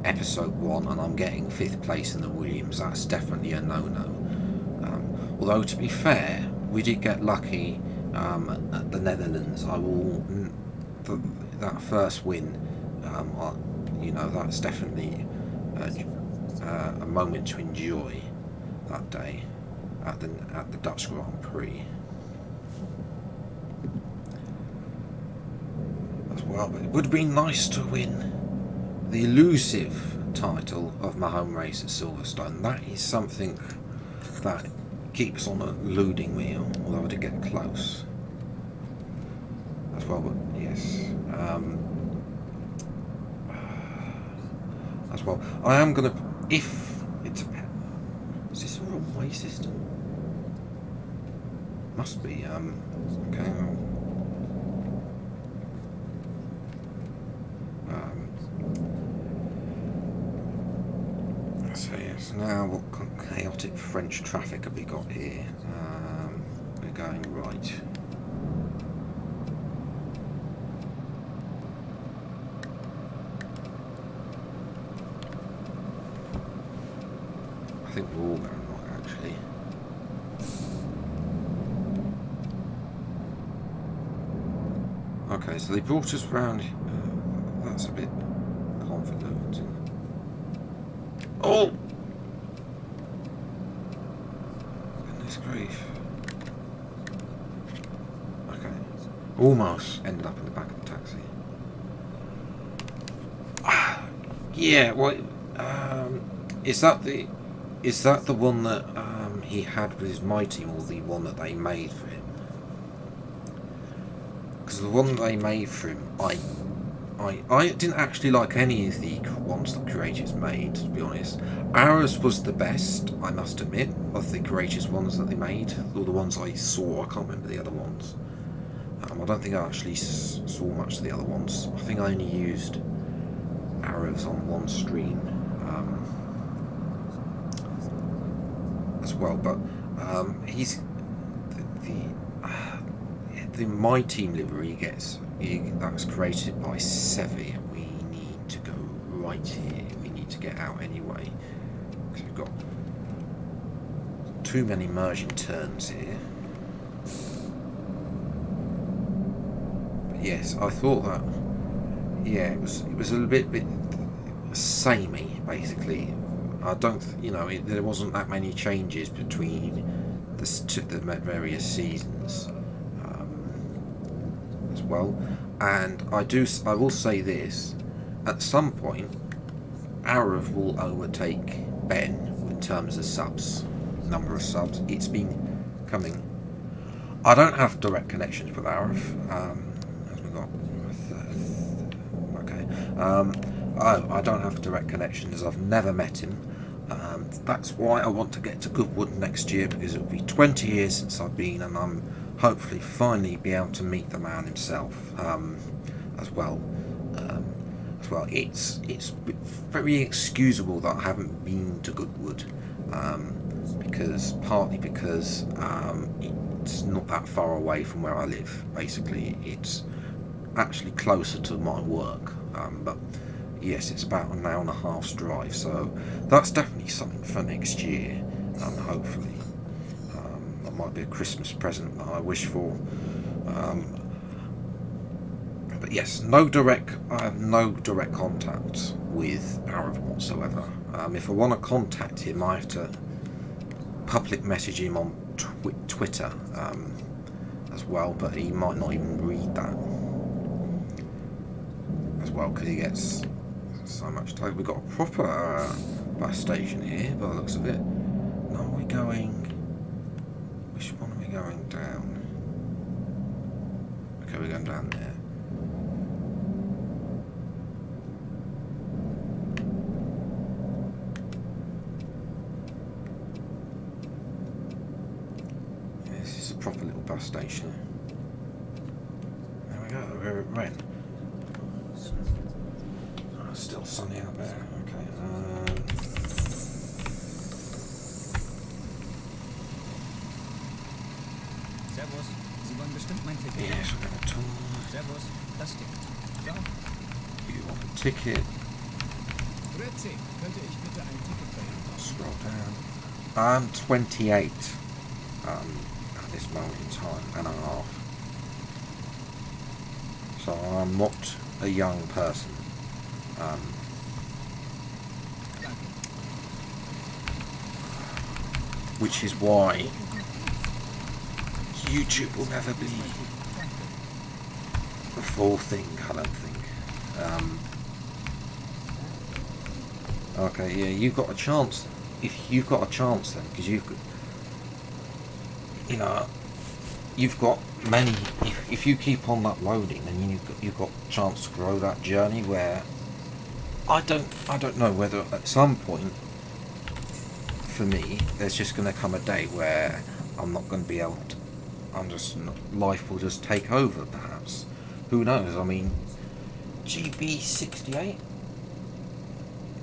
episode 1 and I'm getting 5th place in the Williams. That's definitely a no-no. Although, to be fair, we did get lucky at the Netherlands. That first win, that's definitely a moment to enjoy that day at the Dutch Grand Prix as well. But it would have been nice to win the elusive title of my home race at Silverstone. That is something that keeps on eluding me, although I did get close as well. But yes, as well, I am gonna, if it's a, is this a wrong-way system? Must be. Okay. So yes, now what chaotic French traffic have we got here? We're going right. I think we're all going right, actually. Okay, so they brought us round. That's a bit confident. Oh! Goodness grief. Okay. Almost ended up in the back of the taxi. Yeah, what? Is that the one that he had with his My Team, or the one that they made for him? Because the one that they made for him, I didn't actually like any of the ones that Courageous made, to be honest. Ours was the best, I must admit, of the Courageous ones that they made. All the ones I saw, I can't remember the other ones. I don't think I actually saw much of the other ones. I think I only used arrows on one stream as well. But he's the My Team livery that's created by Sevi. We need to go right here. We need to get out anyway, because we've got too many merging turns here. But yes, I thought that. Yeah, it was a little bit samey, basically. I don't, there wasn't that many changes between the various seasons. As well. And I will say this: at some point, Arav will overtake Ben in terms of subs, number of subs. It's been coming. I don't have direct connections with Arav. As we got, okay. I don't have direct connections. I've never met him. That's why I want to get to Goodwood next year, because it'll be 20 years since I've been, and I'm hopefully finally be able to meet the man himself as well. It's very excusable that I haven't been to Goodwood, partly because it's not that far away from where I live. Basically, it's actually closer to my work, but yes, it's about an hour and a half's drive, so that's definitely something for next year, hopefully. That might be a Christmas present that I wish for. But yes, I have no direct contact with Arav whatsoever. If I want to contact him, I have to public message him on Twitter as well, but he might not even read that as well, because he gets so much time. We've got a proper bus station here by the looks of it. Now we're going, which one are we going down? Okay, we're going down there. This is a proper little bus station. There we go, we're at Wren. Still sunny out there. Okay. Servus. Sie wollen bestimmt mein Ticket. Yes, we're going to talk. Servus. Das Ticket. So. You want a ticket? Grüezi. Könnte ich bitte ein Ticket bei Ihnen I'll scroll down. I'm 28 at this moment in time and a half. So I'm not a young person. Which is why YouTube will never be the full thing, I don't think. Okay, yeah, you've got a chance. If you've got a chance then, because you've got many. If you keep on uploading, then you've got a chance to grow that journey. Where I don't know whether at some point, for me, there's just going to come a day where I'm not going to be able to. Life will just take over, perhaps. Who knows? I mean, GB68.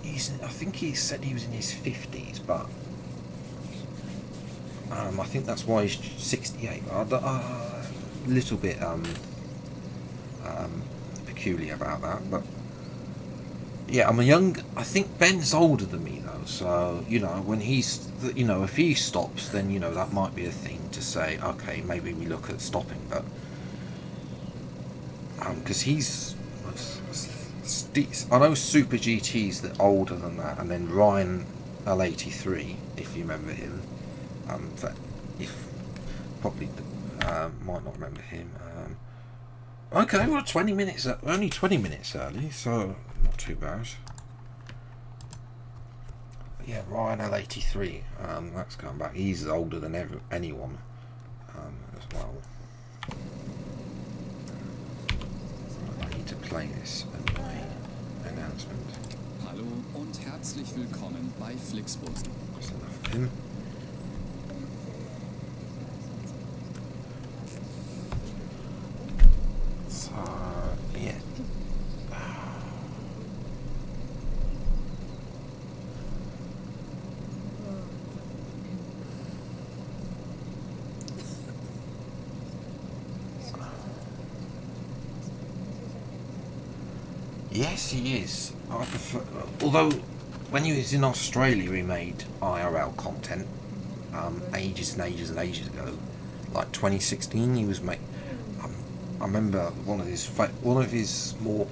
I think he said he was in his 50s, but I think that's why he's 68. A little bit peculiar about that, but yeah, I think Ben's older than me though, so when if he stops, then that might be a thing to say. Okay, maybe we look at stopping, but because I know Super GT's that older than that, and then Ryan L83, if you remember him. Probably might not remember him. Okay, we're 20 minutes. Only 20 minutes early, so not too bad. But yeah, Ryan L83. That's coming back. He's older than anyone as well. I need to play this in my announcement. Hallo und herzlich willkommen bei Flixbus. That's enough of him. So yeah. Yes, he is. I prefer, although when he was in Australia, he made IRL content ages and ages and ages ago, like 2016. He was making. I remember one of his more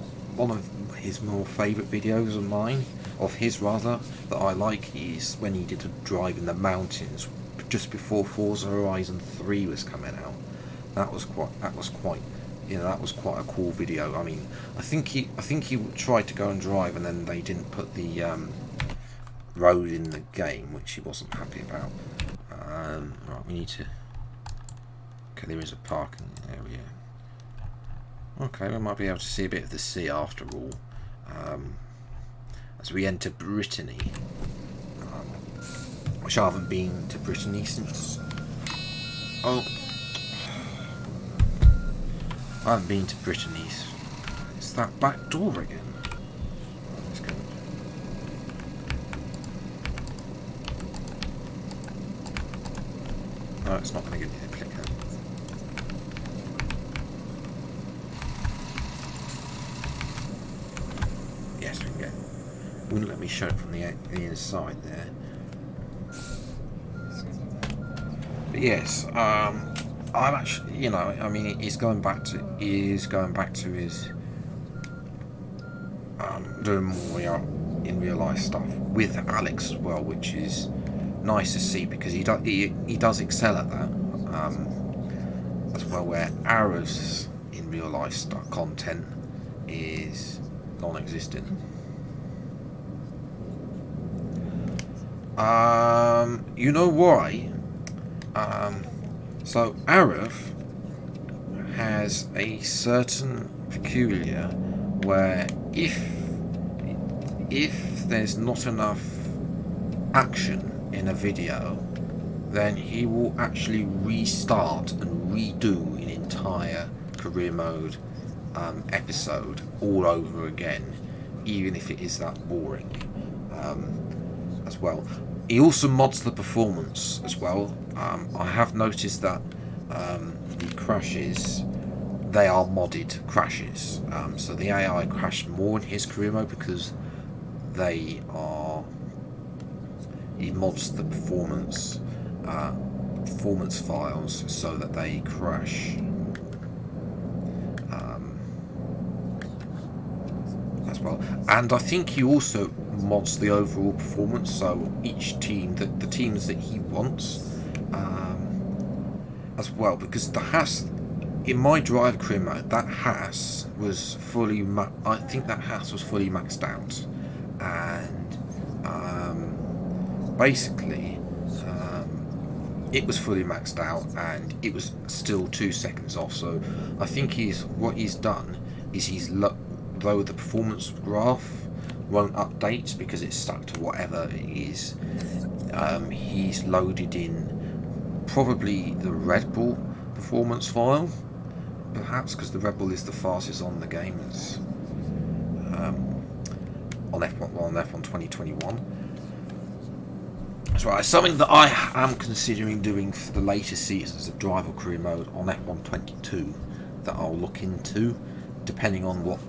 favourite videos of mine, that I like, is when he did a drive in the mountains just before Forza Horizon 3 was coming out. That was quite you know, that was quite a cool video. I mean, I think he tried to go and drive, and then they didn't put the road in the game, which he wasn't happy about. Right, we need to. Okay, there is a parking area. Okay, we might be able to see a bit of the sea after all. As we enter Brittany, which I haven't been to Brittany since. Oh, I haven't been to Brittany. It's that back door again. Let's go. No, it's not going to give me the clicker. Yes, we can go. Wouldn't let me show it from the inside there. But yes, I'm actually, you know, I mean, he's going back to his doing more in real life stuff with Alex as well, which is nice to see because he does excel at that as well. Where Arrow's in real life stuff content is non-existent. You know why? So Arrow has a certain peculiar where if there's not enough action in a video, then he will actually restart and redo an entire career mode episode all over again, even if it is that boring as well. He also mods the performance as well. I have noticed that the crashes, they are modded crashes. So the AI crash more in his career mode because he mods the performance files so that they crash as well. And I think he also mods the overall performance, so each team, the teams that he wants as well, because the Haas in my drive career mode, that Haas was fully I think that Haas was fully maxed out, and basically it was fully maxed out and it was still 2 seconds off. So I think what he's done is though the performance graph won't update because it's stuck to whatever it is, he's loaded in probably the Red Bull performance file, perhaps, because the Red Bull is the fastest on the game. It's on F1 2021. That's right. Something that I am considering doing for the later seasons of driver career mode on F1 22 that I'll look into, depending on what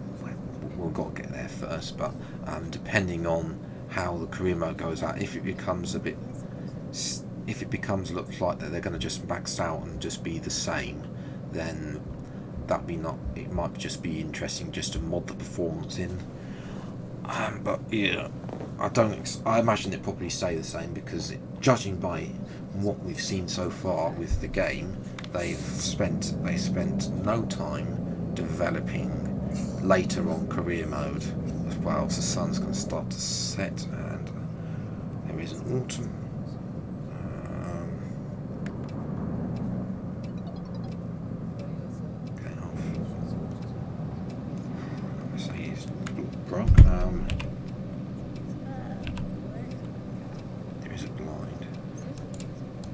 we've got to get there first. But depending on how the career mode goes out, if it becomes looks like that they're going to just max out and just be the same, then it might just be interesting just to mod the performance in. But yeah, I imagine it probably stay the same because judging by what we've seen so far with the game, they spent no time developing later on career mode as well. So the sun's going to start to set and there is an autumn. Broke. There is a blind.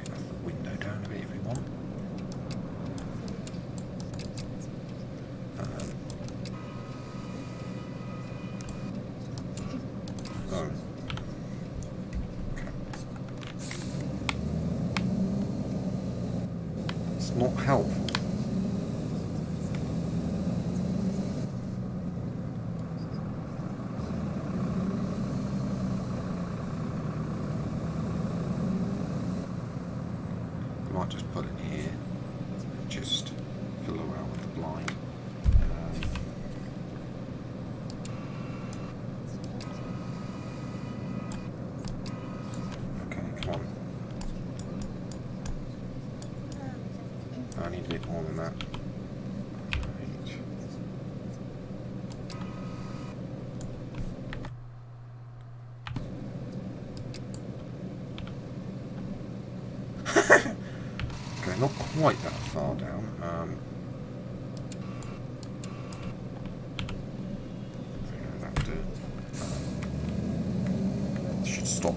Can have the window down a bit if we want. Oh. Okay. It's not helpful. Might just put it here and just fiddle around with the blind. Okay, come on. I need a bit more than that. not quite that far down. That'll do. Should stop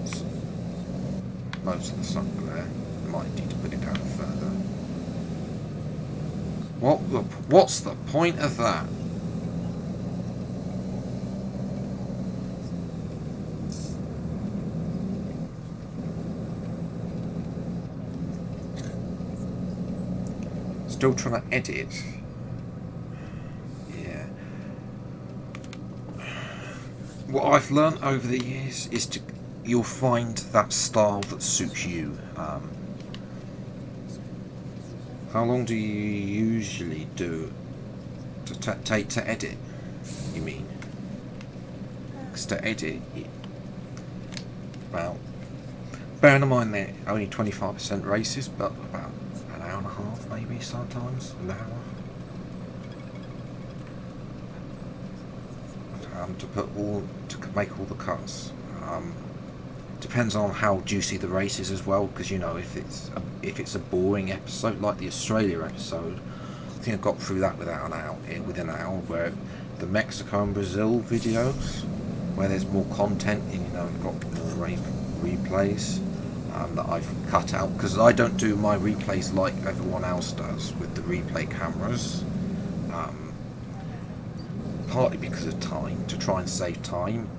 most of the sun there. Might need to put it down further. What's the point of that? Still trying to edit. Yeah. What I've learned over the years is you'll find that style that suits you. How long do you usually do to take to edit? You mean? Because to edit, well, bearing in mind they're only 25% races, but about an hour and a half, maybe sometimes an hour. To make all the cuts. Depends on how juicy the race is as well, because you know if it's a boring episode like the Australia episode, I think I got through that within an hour. Where the Mexico and Brazil videos, where there's more content and you know you've got more replays that I've cut out, because I don't do my replays like everyone else does with the replay cameras. Partly because of time, to try and save time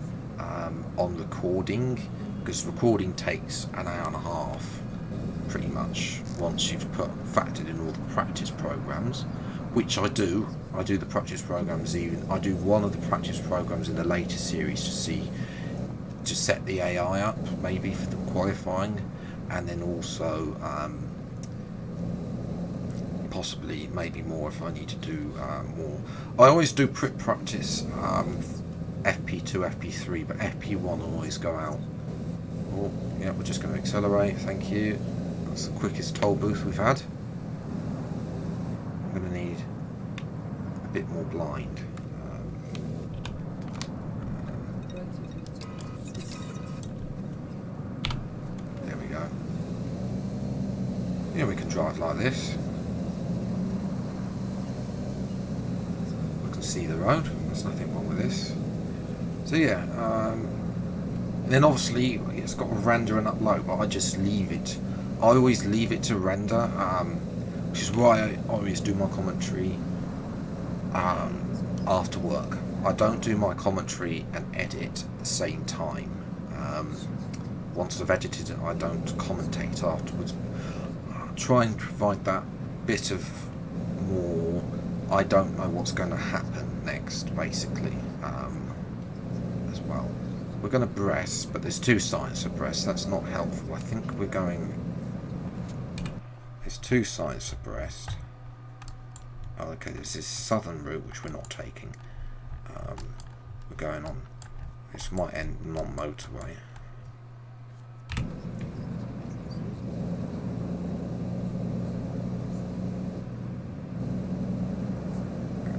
on recording. Because recording takes an hour and a half, pretty much, once you've factored in all the practice programs, which I do. I do the practice programs I do one of the practice programs in the later series to set the AI up, maybe for the qualifying, and then also possibly maybe more if I need to do more. I always do practice FP2, FP3, but FP1 will always go out. Oh, yeah, we're just going to accelerate, thank you. That's the quickest toll booth we've had. I'm going to need a bit more blind. There we go. Yeah, we can drive like this. We can see the road, there's nothing wrong with this. So yeah, and then obviously it's got to render and upload, but I just leave it. I always leave it to render, which is why I always do my commentary after work. I don't do my commentary and edit at the same time. Once I've edited it, I don't commentate afterwards. I try and provide that bit of more, I don't know what's going to happen next, basically, as well. We're going to Brest, but there's two sides of Brest. That's not helpful. I think we're going... There's two sides of Brest. Oh, okay, there's this southern route, which we're not taking. We're going on... This might end non-motorway.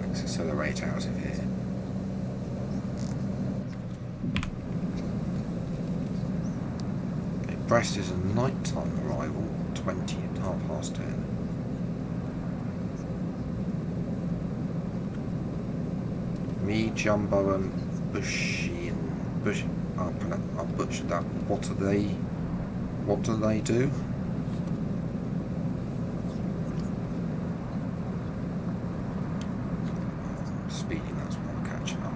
Let's accelerate out of here. Brest is a night-time arrival, 20 at 10:30. Me, Jumbo and Bushy and Bush. I butchered that. What do they do? Speeding, that's what I'm catching up.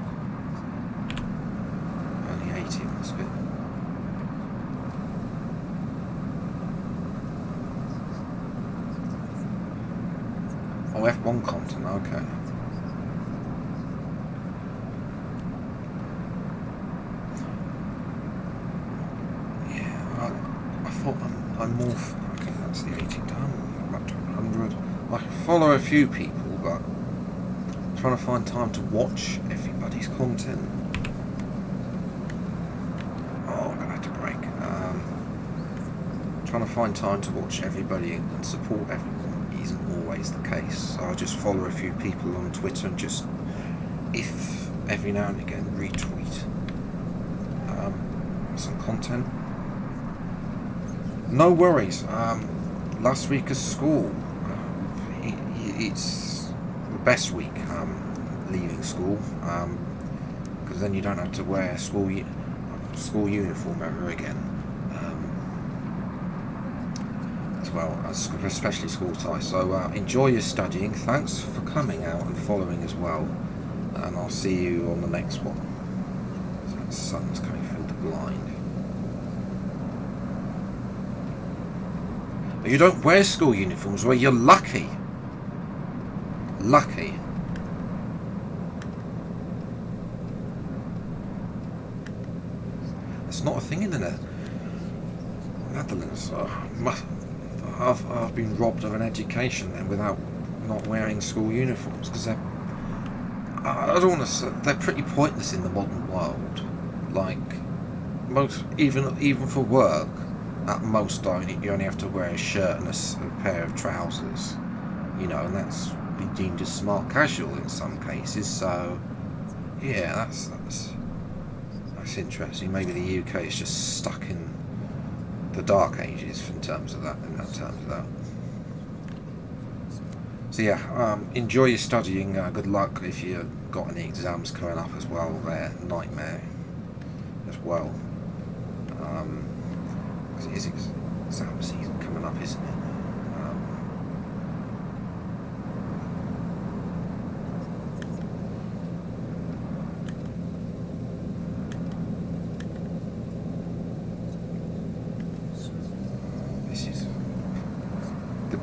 Only 80 on this bit. Oh, F1 content, okay. Yeah, I thought I'm more... Okay, that's the 80 done. I'm up to 100. I can follow a few people, but I'm trying to find time to watch everybody's content. Oh, I'm going to have to break. Trying to find time to watch everybody and support everyone isn't always the case, so I just follow a few people on Twitter and just, if every now and again, retweet some content. No worries. last week of school. It's the best week, leaving school, because then you don't have to wear school uniform ever again, as well, especially school ties. So enjoy your studying. Thanks for coming out and following as well, and I'll see you on the next one. So the sun's coming through the blind. But you don't wear school uniforms, well, you're lucky. Lucky. It's not a thing in the Netherlands. I've been robbed of an education then without not wearing school uniforms, because they're, I don't want to say, they're pretty pointless in the modern world. Like most, even for work, at most you only have to wear a shirt and a pair of trousers, you know, and that's be deemed as smart casual in some cases. So yeah, that's interesting. Maybe the UK is just stuck in the dark ages in terms of that. So yeah, enjoy your studying. Good luck if you've got any exams coming up as well. They're a nightmare as well. Because it is exam season coming up, isn't it?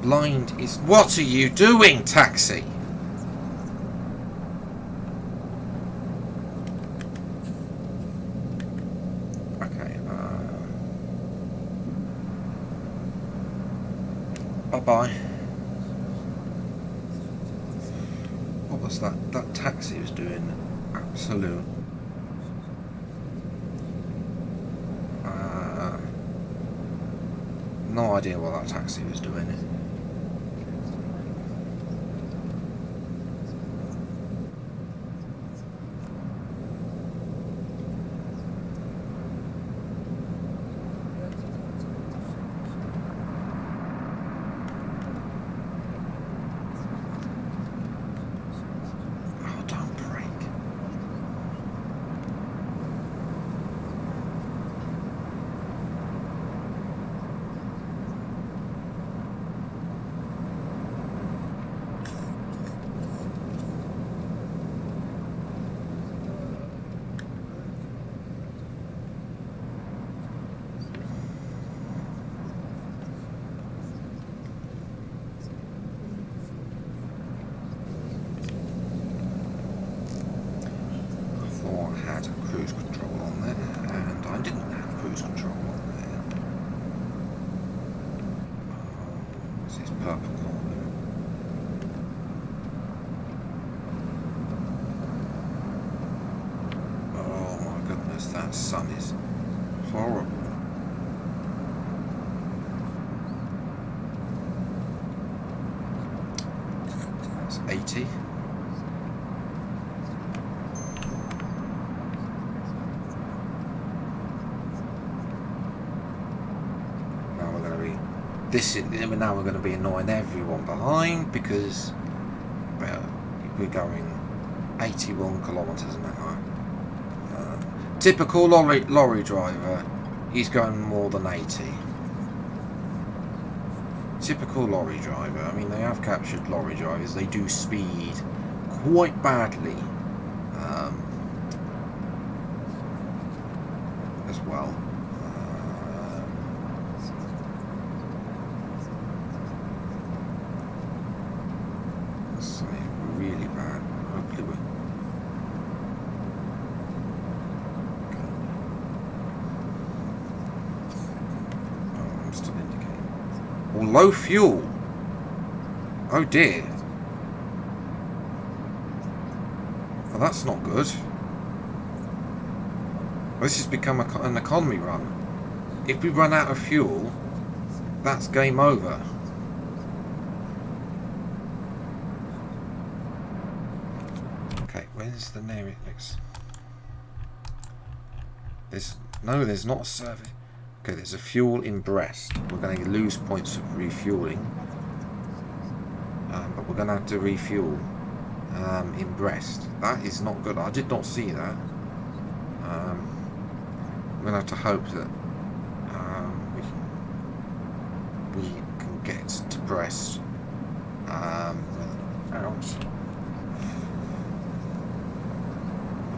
Blind is... What are you doing, taxi? Okay, bye-bye. What was that? That taxi was doing absolute... no idea what that taxi was doing. That sun is horrible. That's 80. Now we're going to be now we're going to be annoying everyone behind, because we're going 81 kilometers an hour. Typical lorry driver, he's going more than 80. Typical lorry driver. I mean, they have captured lorry drivers. They do speed quite badly as well. So really bad. Hopefully we're... Or low fuel. Oh dear. Well, that's not good. This has become an economy run. If we run out of fuel, that's game over. Okay, where's the nearest? There's not a service. Okay, there's a fuel in Brest. We're going to lose points of refueling, but we're going to have to refuel in Brest. That is not good. I did not see that. I'm going to have to hope that we can get to Brest without.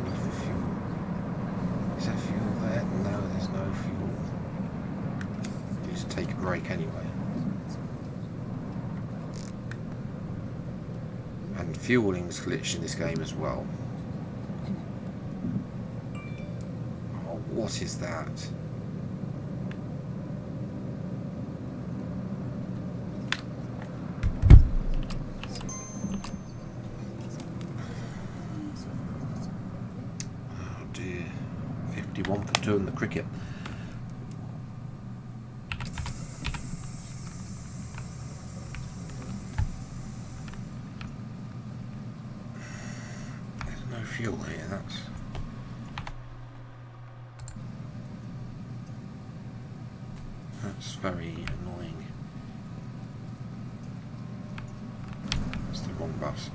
We need for fuel. Is there fuel there? No, there's no fuel. We need to take a break anyway. And fueling's glitched in this game as well. Oh, what is that? Oh dear. 51 for 2 in the cricket. Fuel here, that's very annoying. It's the wrong bus.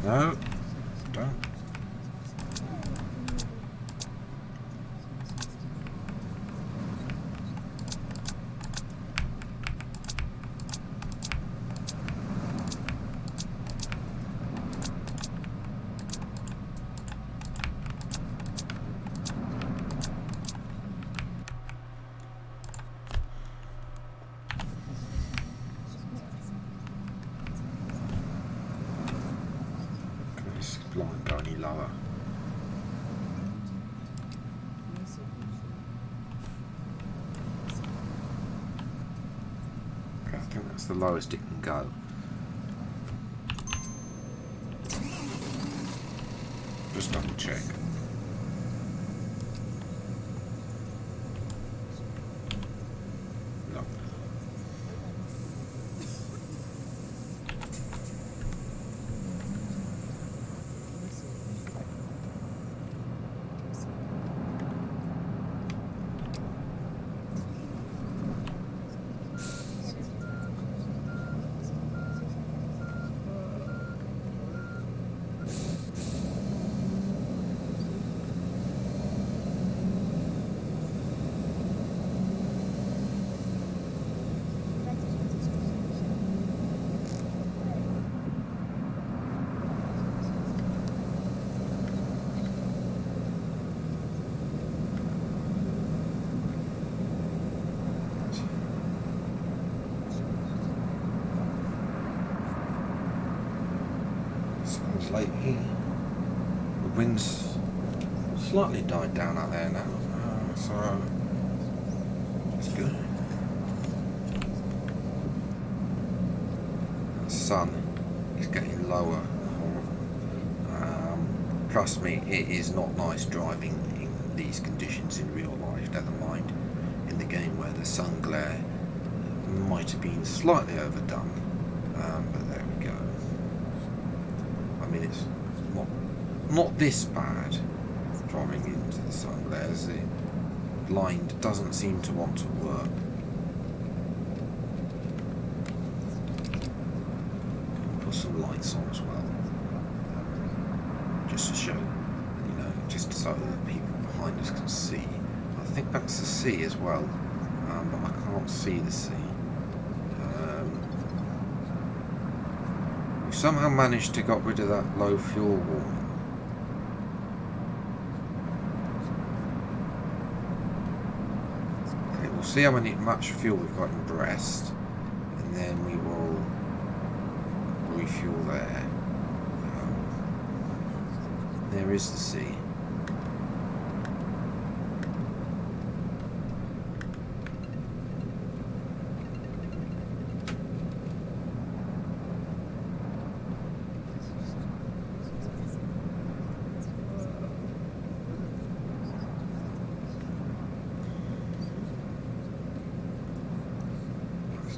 No, don't. Line go any lower. Okay, I think that's the lowest it can go. Just double check. No. Late here. The wind's slightly died down out there now, so it's good. The sun is getting lower. Trust me, it is not nice driving in these conditions in real life, never mind in the game where the sun glare might have been slightly overdone, but there we go. I mean, it's not this bad driving into the sun glares. The blind doesn't seem to want to work. Put some lights on as well, just to show, just so that people behind us can see. I think that's the sea as well, but I can't see the sea. Somehow managed to got rid of that low fuel warning. Okay, we'll see how much fuel we've got in Brest, and then we will refuel there. There is the sea.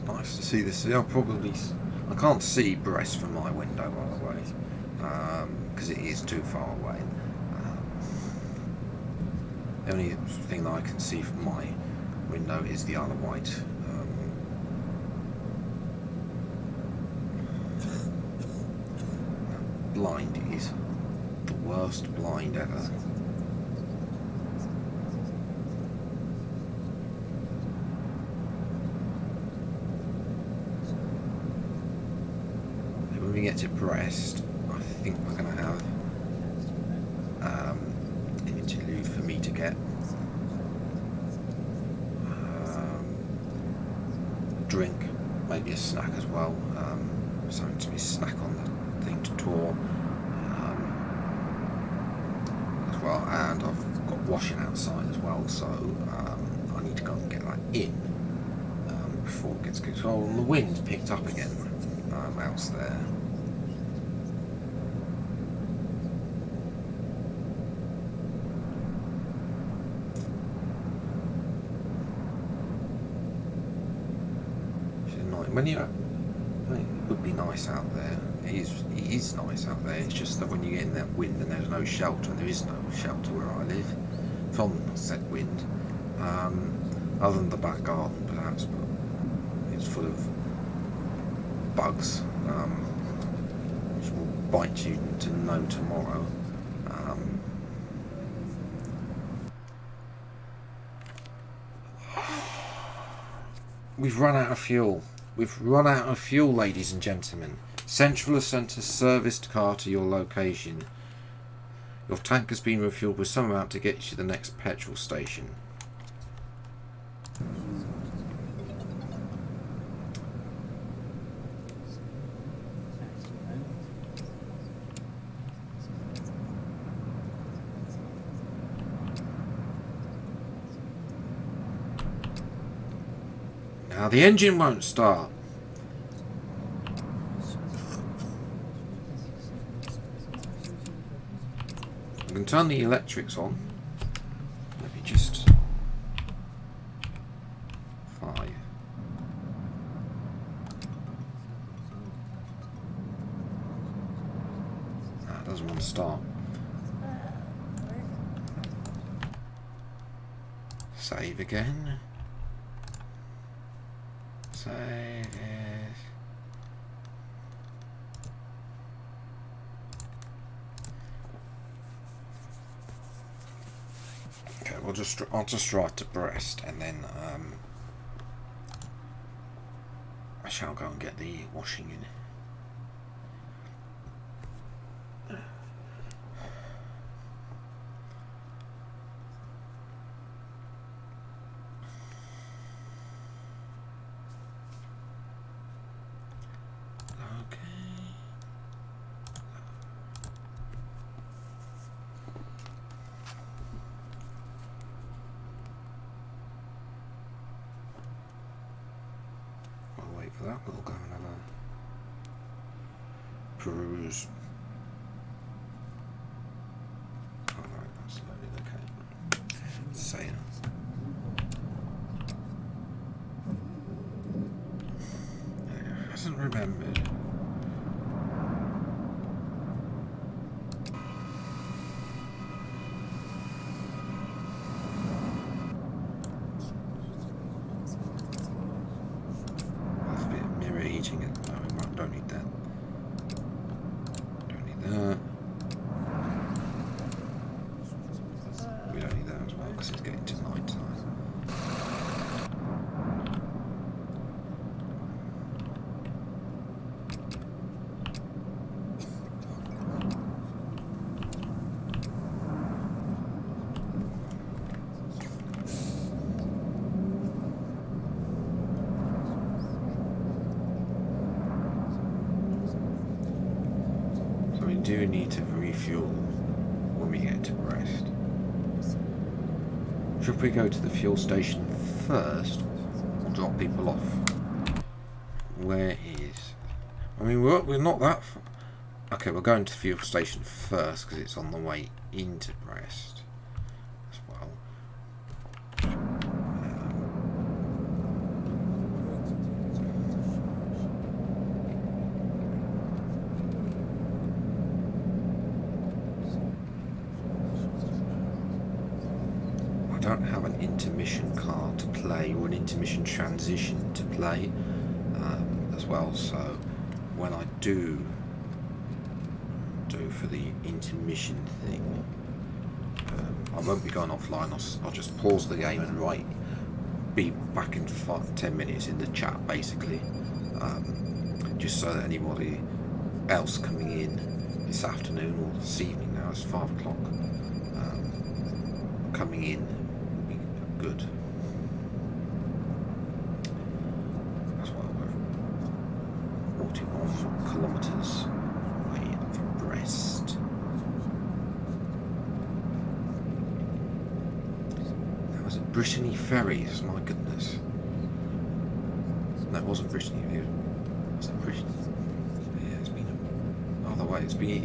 Nice to see the sea. I can't see Brest from my window, by the way, because it is too far away. The only thing that I can see from my window is the Isle of Wight. Blind is the worst blind ever. When we get to Brest, I think we're going to have an interlude for me to get. Drink, maybe a snack as well. Something to be snack on the thing to tour as well, and I've got washing outside as well, so I need to go and get that in before it gets good. So the wind's picked up again out there. When you, I mean, it would be nice out there. It is nice out there. It's just that when you get in that wind and there's no shelter, and there is no shelter where I live from said wind, other than the back garden, perhaps, but it's full of bugs, which will bite you to no tomorrow. We've run out of fuel. We've run out of fuel, ladies and gentlemen. Central has sent a serviced car to your location. Your tank has been refueled with some amount to get you to the next petrol station. Now the engine won't start. I can turn the electrics on. Let me just... 5. No, it doesn't want to start. Save again. Save it. Okay, I'll just drive to Brest, and then I shall go and get the washing in. For that, we'll go and have a peruse. Alright, that's loaded, okay. Say hasn't remembered. Don't need that. Don't need that. We don't need that as well because it's getting to night time. Do need to refuel when we get to Brest. Should we go to the fuel station first or drop people off? Where is... I mean, we're not that far. Okay, we're going to the fuel station first because it's on the way into Brest as well. don't have an intermission car to play or an intermission transition to play as well. So when I do for the intermission thing, I won't be going offline. I'll just pause the game and be back in 10 minutes in the chat basically, just so that anybody else coming in this afternoon or this evening, now it's 5 o'clock, coming in will be good. That's why we're 41 kilometres away from Brest. That was at Brittany Ferries, my goodness. No, it wasn't Brittany. Was it Brittany? Yeah, it's been either way. It's been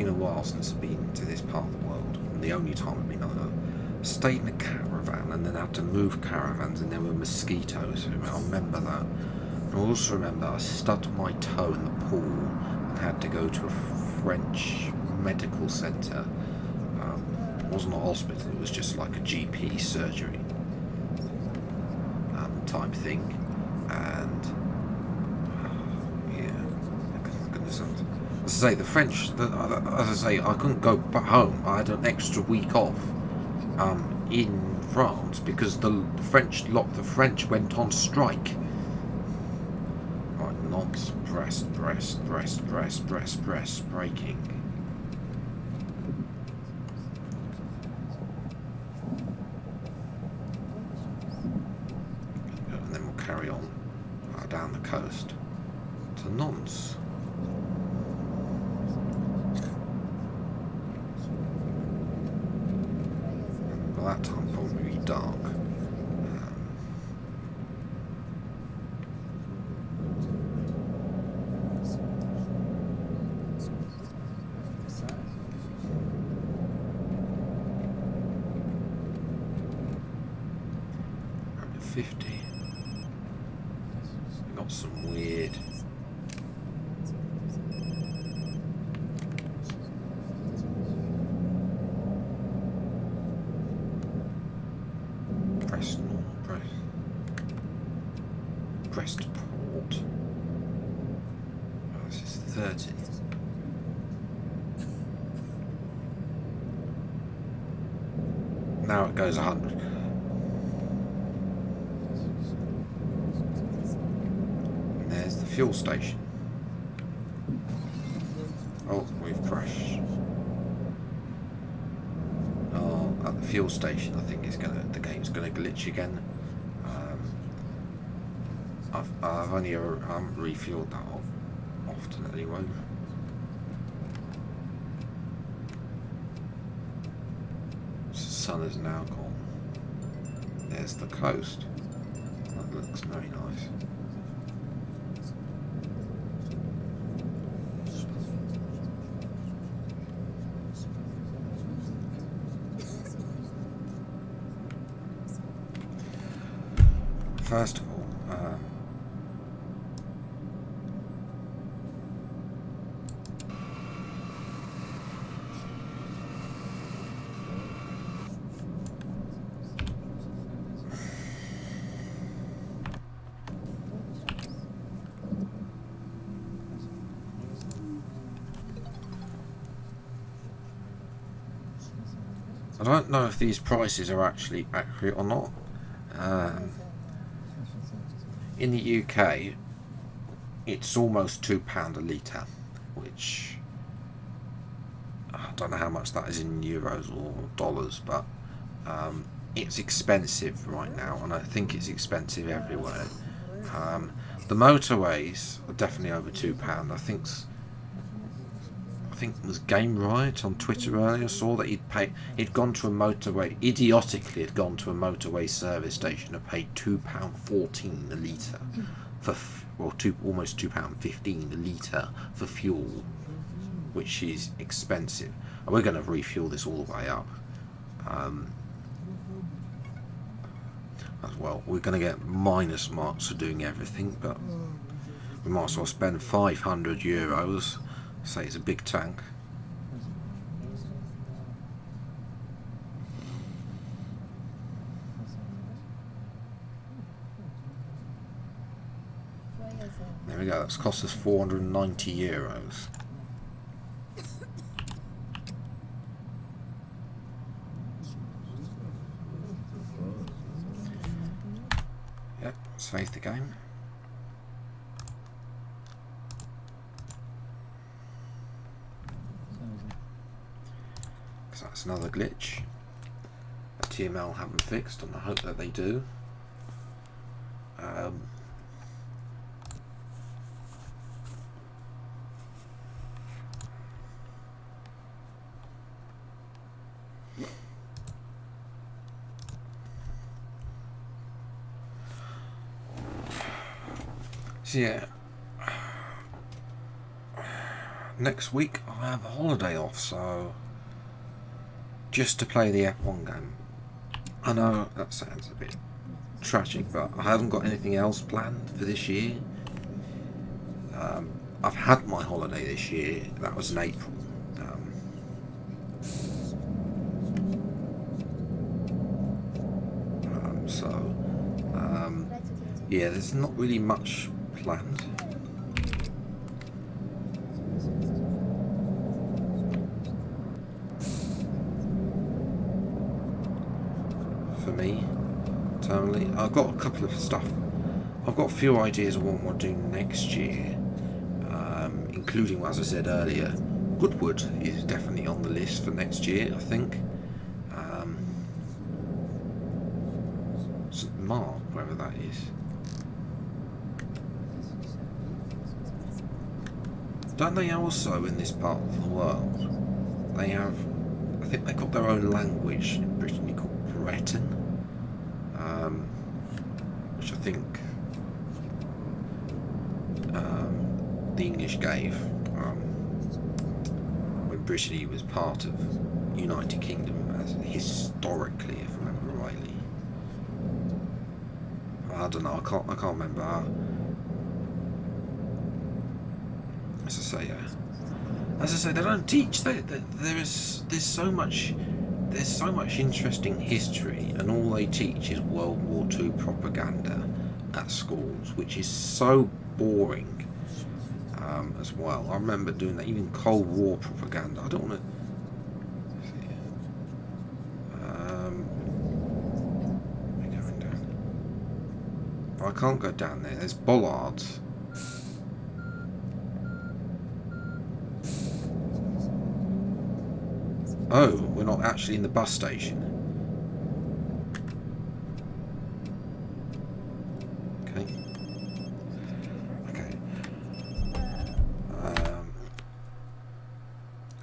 a while since I've been to this part of the world. And the only time I've been, I stayed in a caravan and then had to move caravans, and there were mosquitoes. I remember that. And I also remember I stubbed my toe in the pool and had to go to a French medical centre. It wasn't a hospital, it was just like a GP surgery type thing. And yeah, goodness, as I say, the French, as I say, I couldn't go back home. I had an extra week off in France because the French went on strike. Right, not breast, breaking. And then we'll carry on down the coast to Nantes. By that time, probably be dark. Up to 50. We got some weird. Prestport. Oh, this is 30. Now it goes 100. And there's the fuel station. Oh, we've crashed. Oh, at the fuel station, I think the game's gonna glitch again. I've only ever refueled that often anyway. The sun is now gone. There's the coast. That looks very nice. First of all, I don't know if these prices are actually accurate or not. In the UK, it's almost £2 a litre, which I don't know how much that is in euros or dollars, but it's expensive right now, and I think it's expensive everywhere. The motorways are definitely over £2. I think it was Game Riot on Twitter earlier saw that he'd gone to a motorway, idiotically had gone to a motorway service station and paid £2.14 a litre for, almost £2.15 a litre for fuel, which is expensive. And we're going to refuel this all the way up. As well, we're going to get minus marks for doing everything, but we might as well spend €500. Say it's a big tank. There we go. That's cost us €490. Yep, save the game. Because that's another glitch that TML haven't fixed, and I hope that they do. So yeah, next week I have a holiday off, so just to play the F1 game. I know that sounds a bit tragic, but I haven't got anything else planned for this year. I've had my holiday this year. That was in April. Yeah, there's not really much planned. For me, totally. I've got a couple of stuff. I've got a few ideas of what I want to do next year, including, as I said earlier, Goodwood is definitely on the list for next year, I think. St. Mark, wherever that is. Don't they also, in this part of the world, they have, I think they've got their own language in Brittany called Breton, which I think the English gave when Brittany was part of United Kingdom, as historically, if I remember rightly. I don't know. I can't remember. As I say, they don't teach. There's so much interesting history, and all they teach is World War II propaganda at schools, which is so boring. As well, I remember doing that. Even Cold War propaganda. I don't want to. We're going down. I can't go down there. There's bollards. Oh, we're not actually in the bus station. Okay.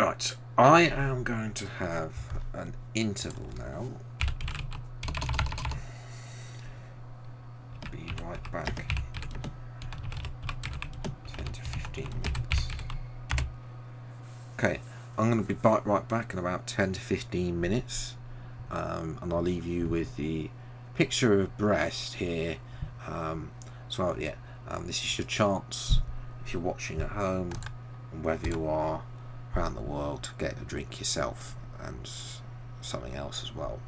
Right. I am going to have an interval now. Be right back. 10 to 15 minutes. Okay. I'm going to be right back in about 10 to 15 minutes, and I'll leave you with the picture of Brest here. So yeah, this is your chance, if you're watching at home, and wherever you are around the world, to get a drink yourself and something else as well.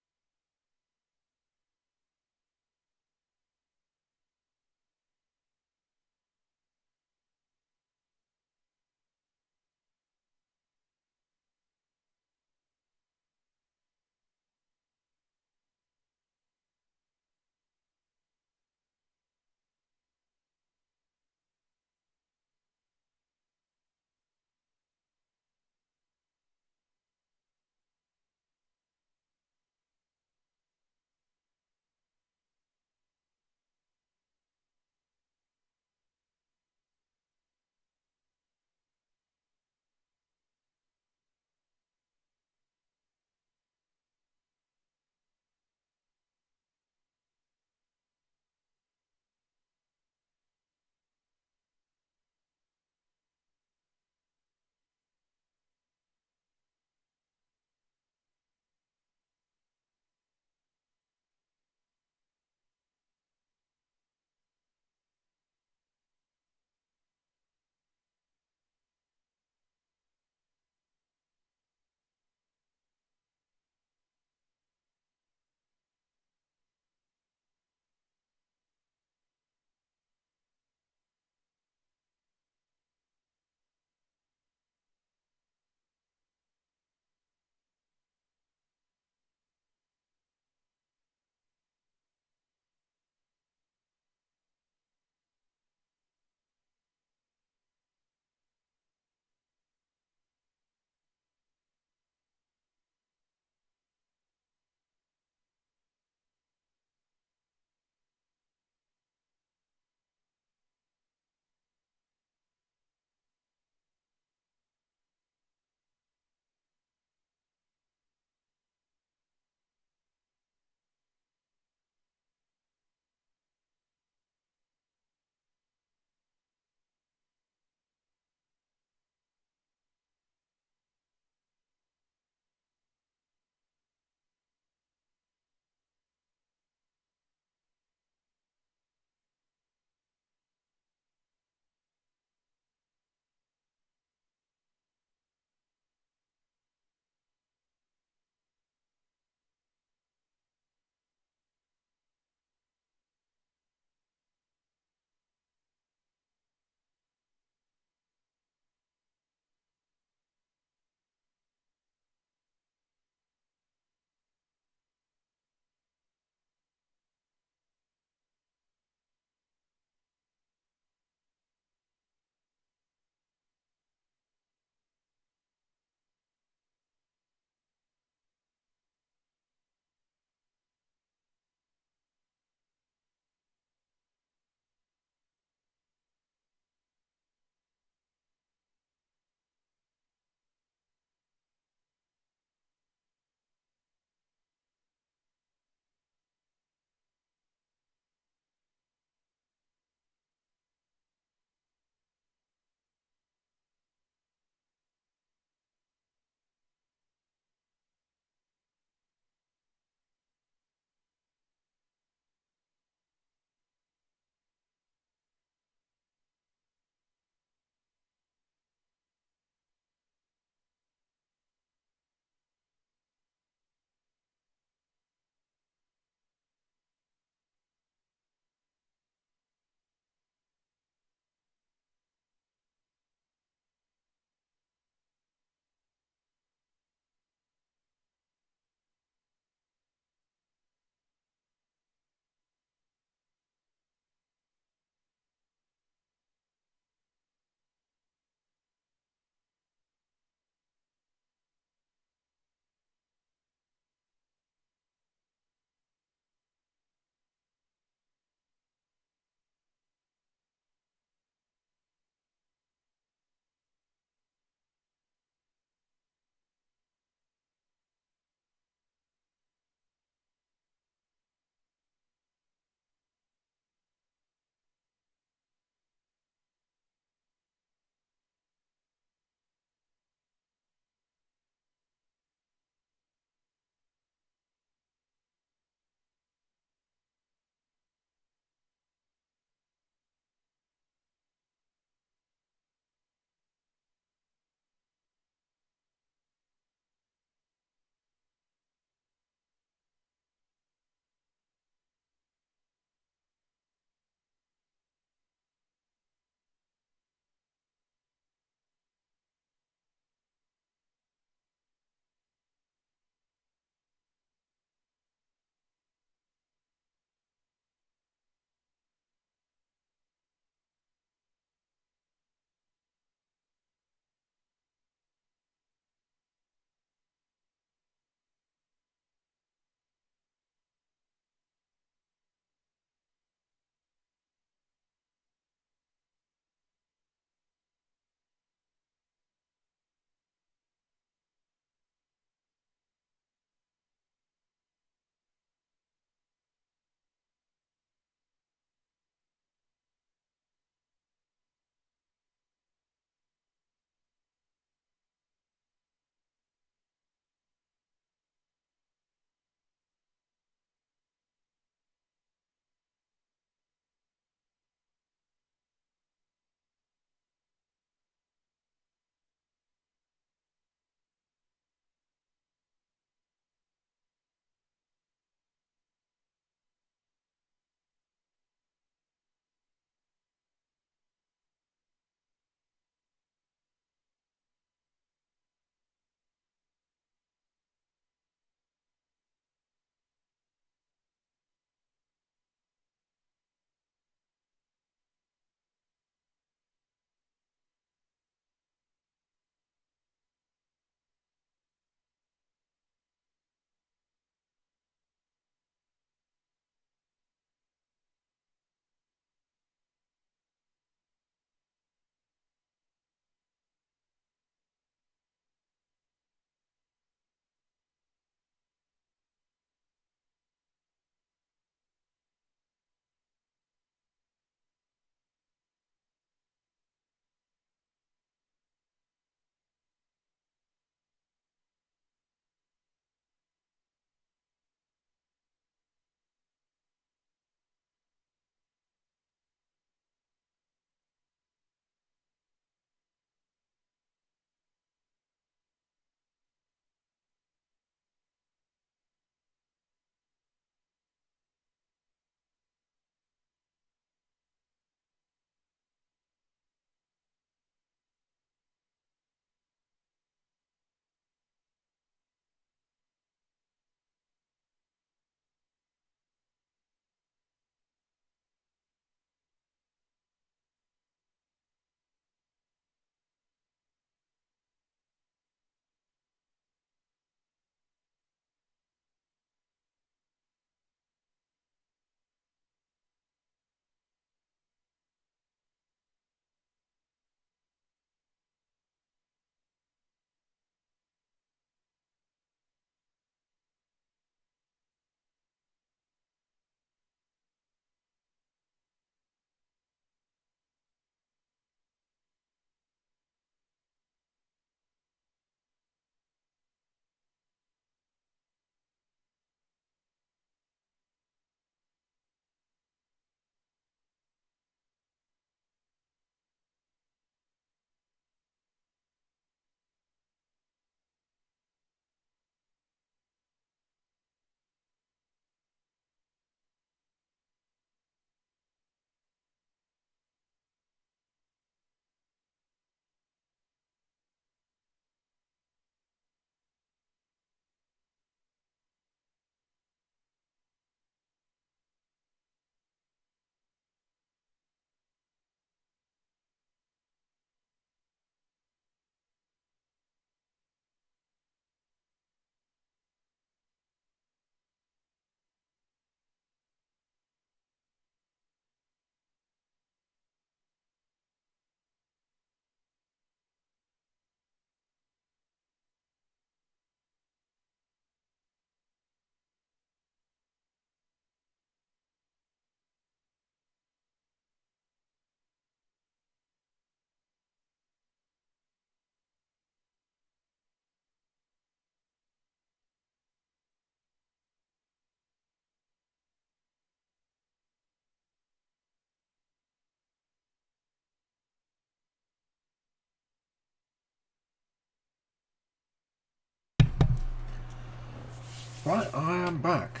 Right, I am back.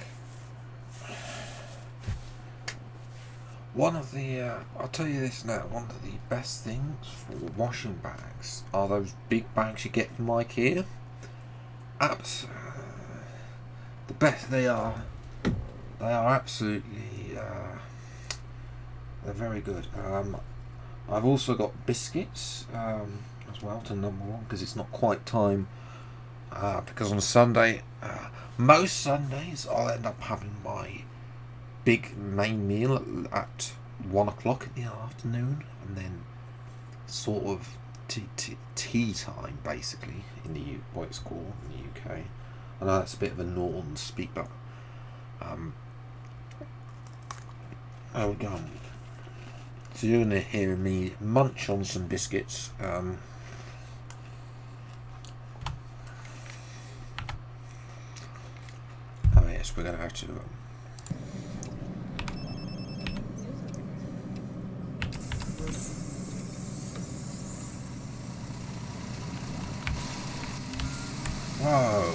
One of the, I'll tell you this now, one of the best things for washing bags are those big bags you get from IKEA. The best they are absolutely, they're very good. I've also got biscuits as well to number one, because it's not quite time, because on Sunday, most Sundays I'll end up having my big main meal at 1 o'clock in the afternoon, and then sort of tea time basically in the what it's called in the UK. I know that's a bit of a northern speak, but there we go. So you're going to hear me munch on some biscuits. Oh yes, we're going to have to. Whoa.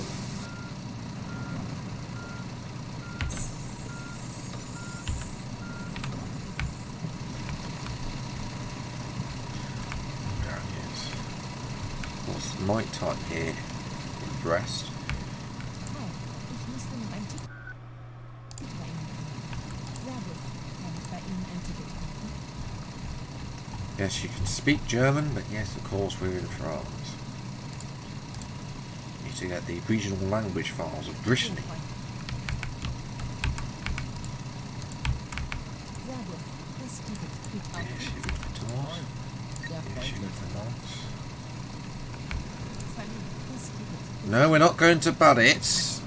There it is. What's night time here in Brest? Hi, ich musste noch ein Ticket bei Ihnen kaufen. Servus, kann ich bei Ihnen ein Ticket kaufen? Yes, you can speak German, but yes, of course, we're in France. You need to get the regional language files of Brittany. Servus, das Ticket geht auf. Yes, you look to us. Sehr Yes, you freundlich. look to us. Salut, das Ticket. No, we're not going to Badits.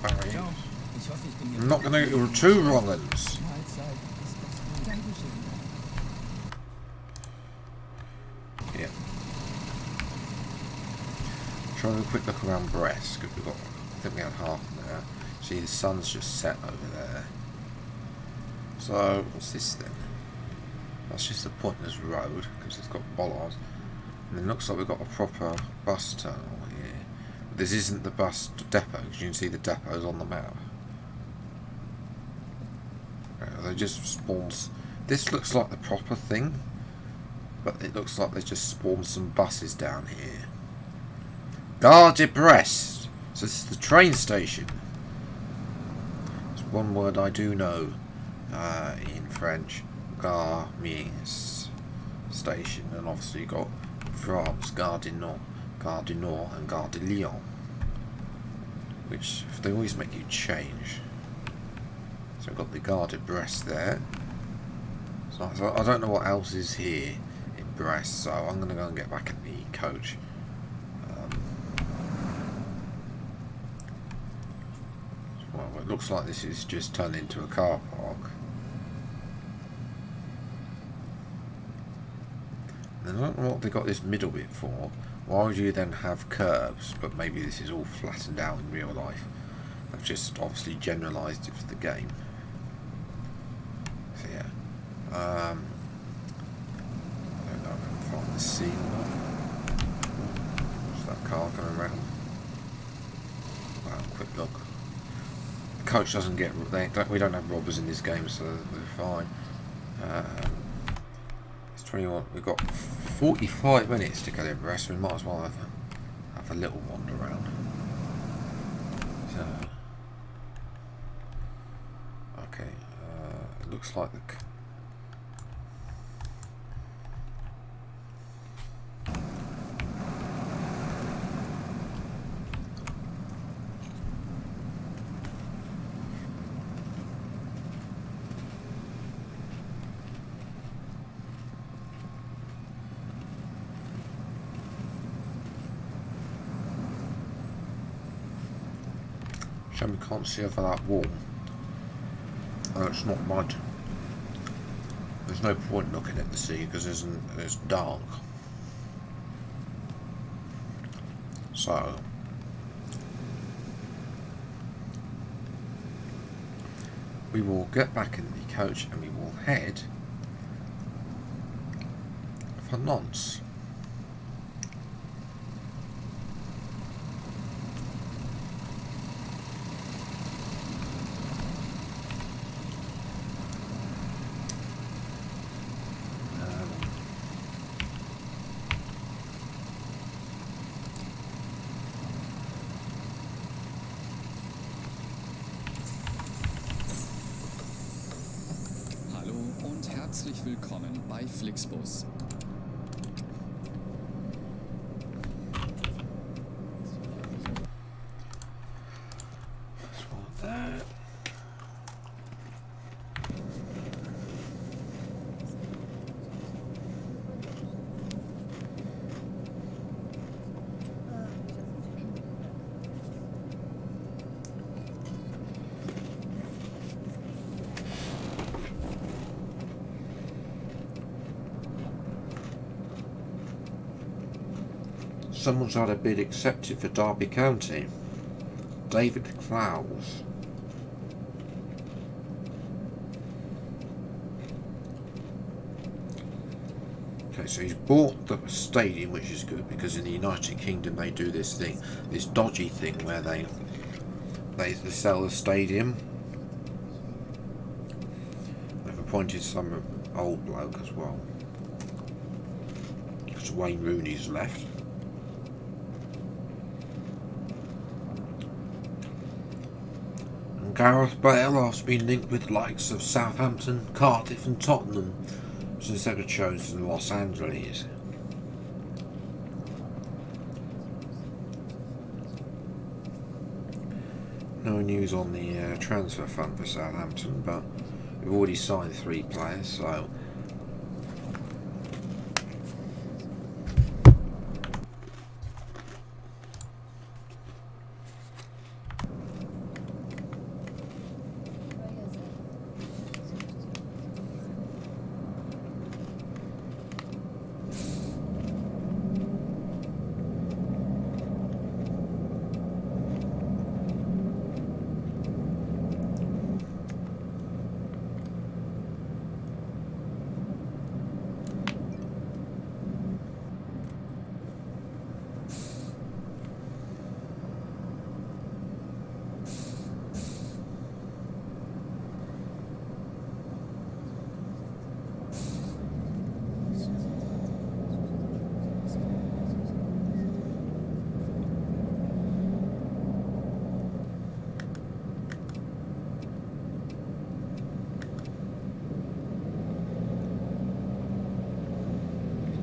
Barry. Ciao. Ich hoffe, ich bin hier. I'm not going to two wrong uns. Mahlzeit. Ist das gut? Dankeschön. Yeah. Try a quick look around Brest, because we've got, I think we had half there. See, the sun's just set over there. So, what's this then? That's just a pointless road, because it's got bollards. And it looks like we've got a proper bus terminal here. But this isn't the bus depot, because you can see the depots on the map. They just spawns. This looks like the proper thing, but it looks like they just spawned some buses down here. Gare de Brest. So this is the train station. It's one word I do know in French. Gare means station, and obviously you've got France, Gare du Nord, and Gare de Lyon, which they always make you change. So I've got the Gare de Brest there. So I don't know what else is here in Brest, so I'm going to go and get back in the coach. Well, it looks like this is just turned into a car park. And I don't know what they got this middle bit for. Why would you then have curbs? But maybe this is all flattened out in real life. I've just obviously generalised it for the game. So yeah. I don't know if I can find the scene. There's that car coming around. Wow, quick look. The coach doesn't get. We don't have robbers in this game, so we're fine. It's 21. We've got 45 minutes to go to Brest. We might as well have a little wander around. So, okay. It looks like the. Shame we can't see over that wall. Oh, it's not mud. There's no point looking at the sea because it's dark. So we will get back in the coach and we will head for Nantes. herzlich willkommen bei Flixbus. Someone's had a bid accepted for Derby County. David Clowes. Okay, so he's bought the stadium, which is good because in the United Kingdom they do this thing, this dodgy thing where they sell the stadium. They've appointed some old bloke as well, because Wayne Rooney's left. Gareth Bale has been linked with the likes of Southampton, Cardiff and Tottenham since they were chosen in Los Angeles. No news on the transfer fund for Southampton, but we've already signed 3 players, so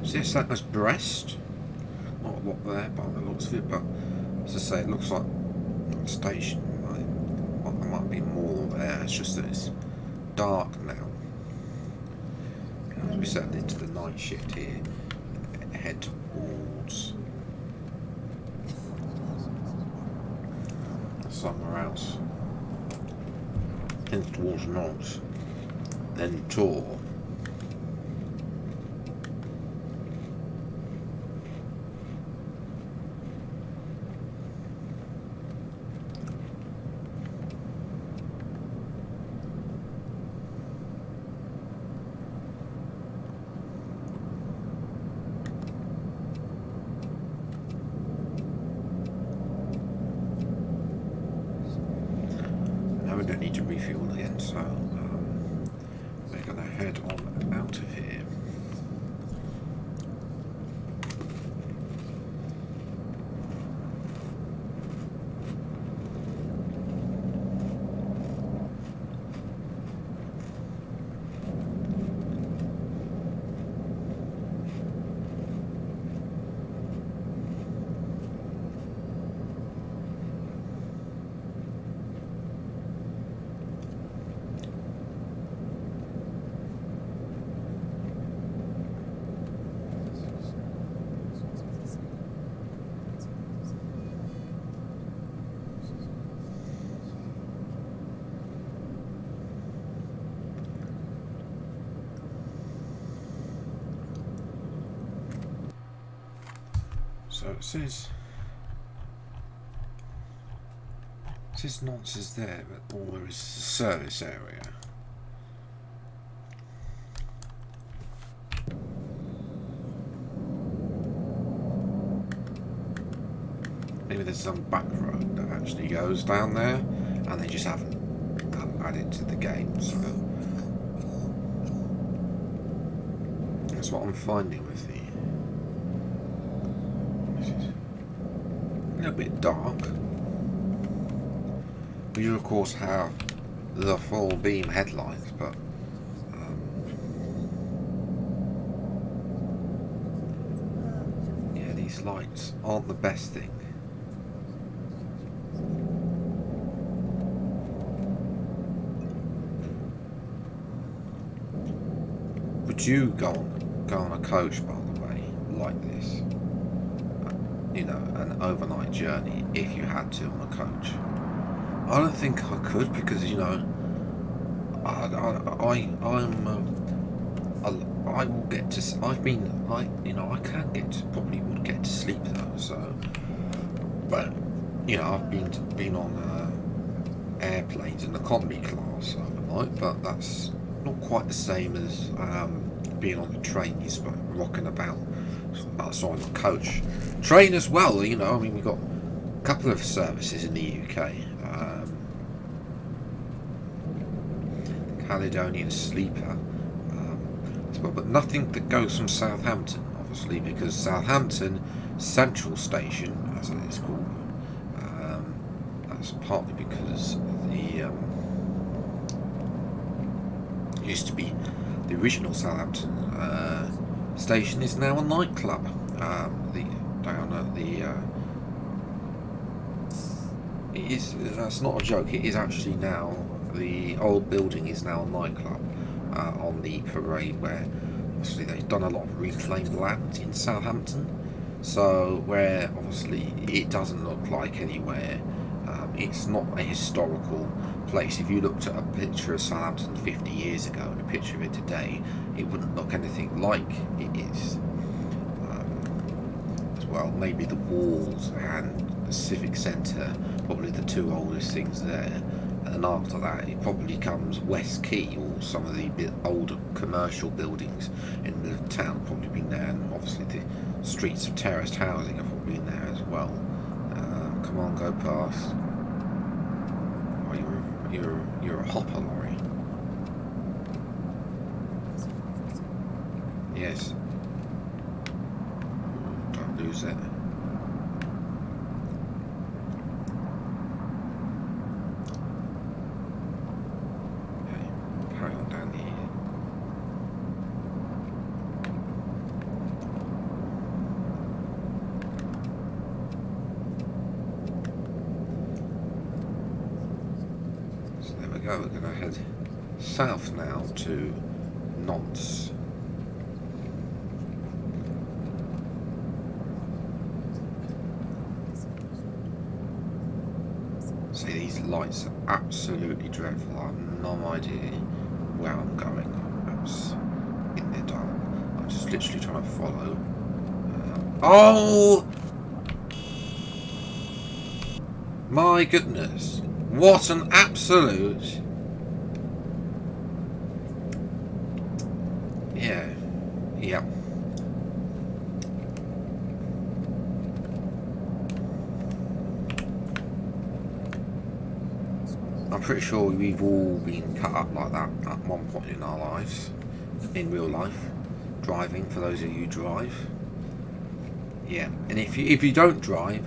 yes, that was Brest. Not a lot there by the looks of it, but as I say, it looks like a station. There might be more there, it's just that it's dark now. As we settle into the night shift here, head towards somewhere else. Head towards Nantes, then Tours. We don't need to refuel again, so we're going to head on out of here. So it says Nantes is there, but all there is a service area. Maybe there's some back road that actually goes down there, and they just haven't added to the game. So that's what I'm finding with the. A little bit dark. We do of course have the full beam headlights, but these lights aren't the best thing. Would you go on a coach, by the way, like this? You know, an overnight journey, if you had to, on a coach? I don't think I could, because, you know, I will get to. I can get to, probably would get to sleep though. So, but you know, I've been on airplanes in economy class overnight, but that's not quite the same as being on the train. You're rocking about. So on a coach, train as well. You know, I mean, we've got a couple of services in the UK. Caledonian Sleeper, as well, but nothing that goes from Southampton, obviously, because Southampton Central Station, as it is called, that's partly because the used to be the original Southampton station is now a nightclub. That's not a joke. It is actually now. The old building is now a nightclub on the parade, where obviously they've done a lot of reclaimed land in Southampton. So where obviously it doesn't look like anywhere. It's not a historical place. If you looked at a picture of Southampton 50 years ago and a picture of it today, it wouldn't look anything like it is. As well, maybe the walls and the civic centre, probably the two oldest things there. And after that, it probably comes West Quay, or some of the older commercial buildings in the town have probably been there, and obviously the streets of terraced housing have probably been there as well. Come on, go past. Oh, you're a hopper lorry. Yes. Don't lose it. We're going to head south now to Nantes. See, these lights are absolutely dreadful. I have no idea where I'm going. That's in the dark. I'm just literally trying to follow. Oh! My goodness. What an absolute... Yeah. I'm pretty sure we've all been cut up like that at one point in our lives, in real life, driving, for those of you who drive. Yeah, and if you don't drive,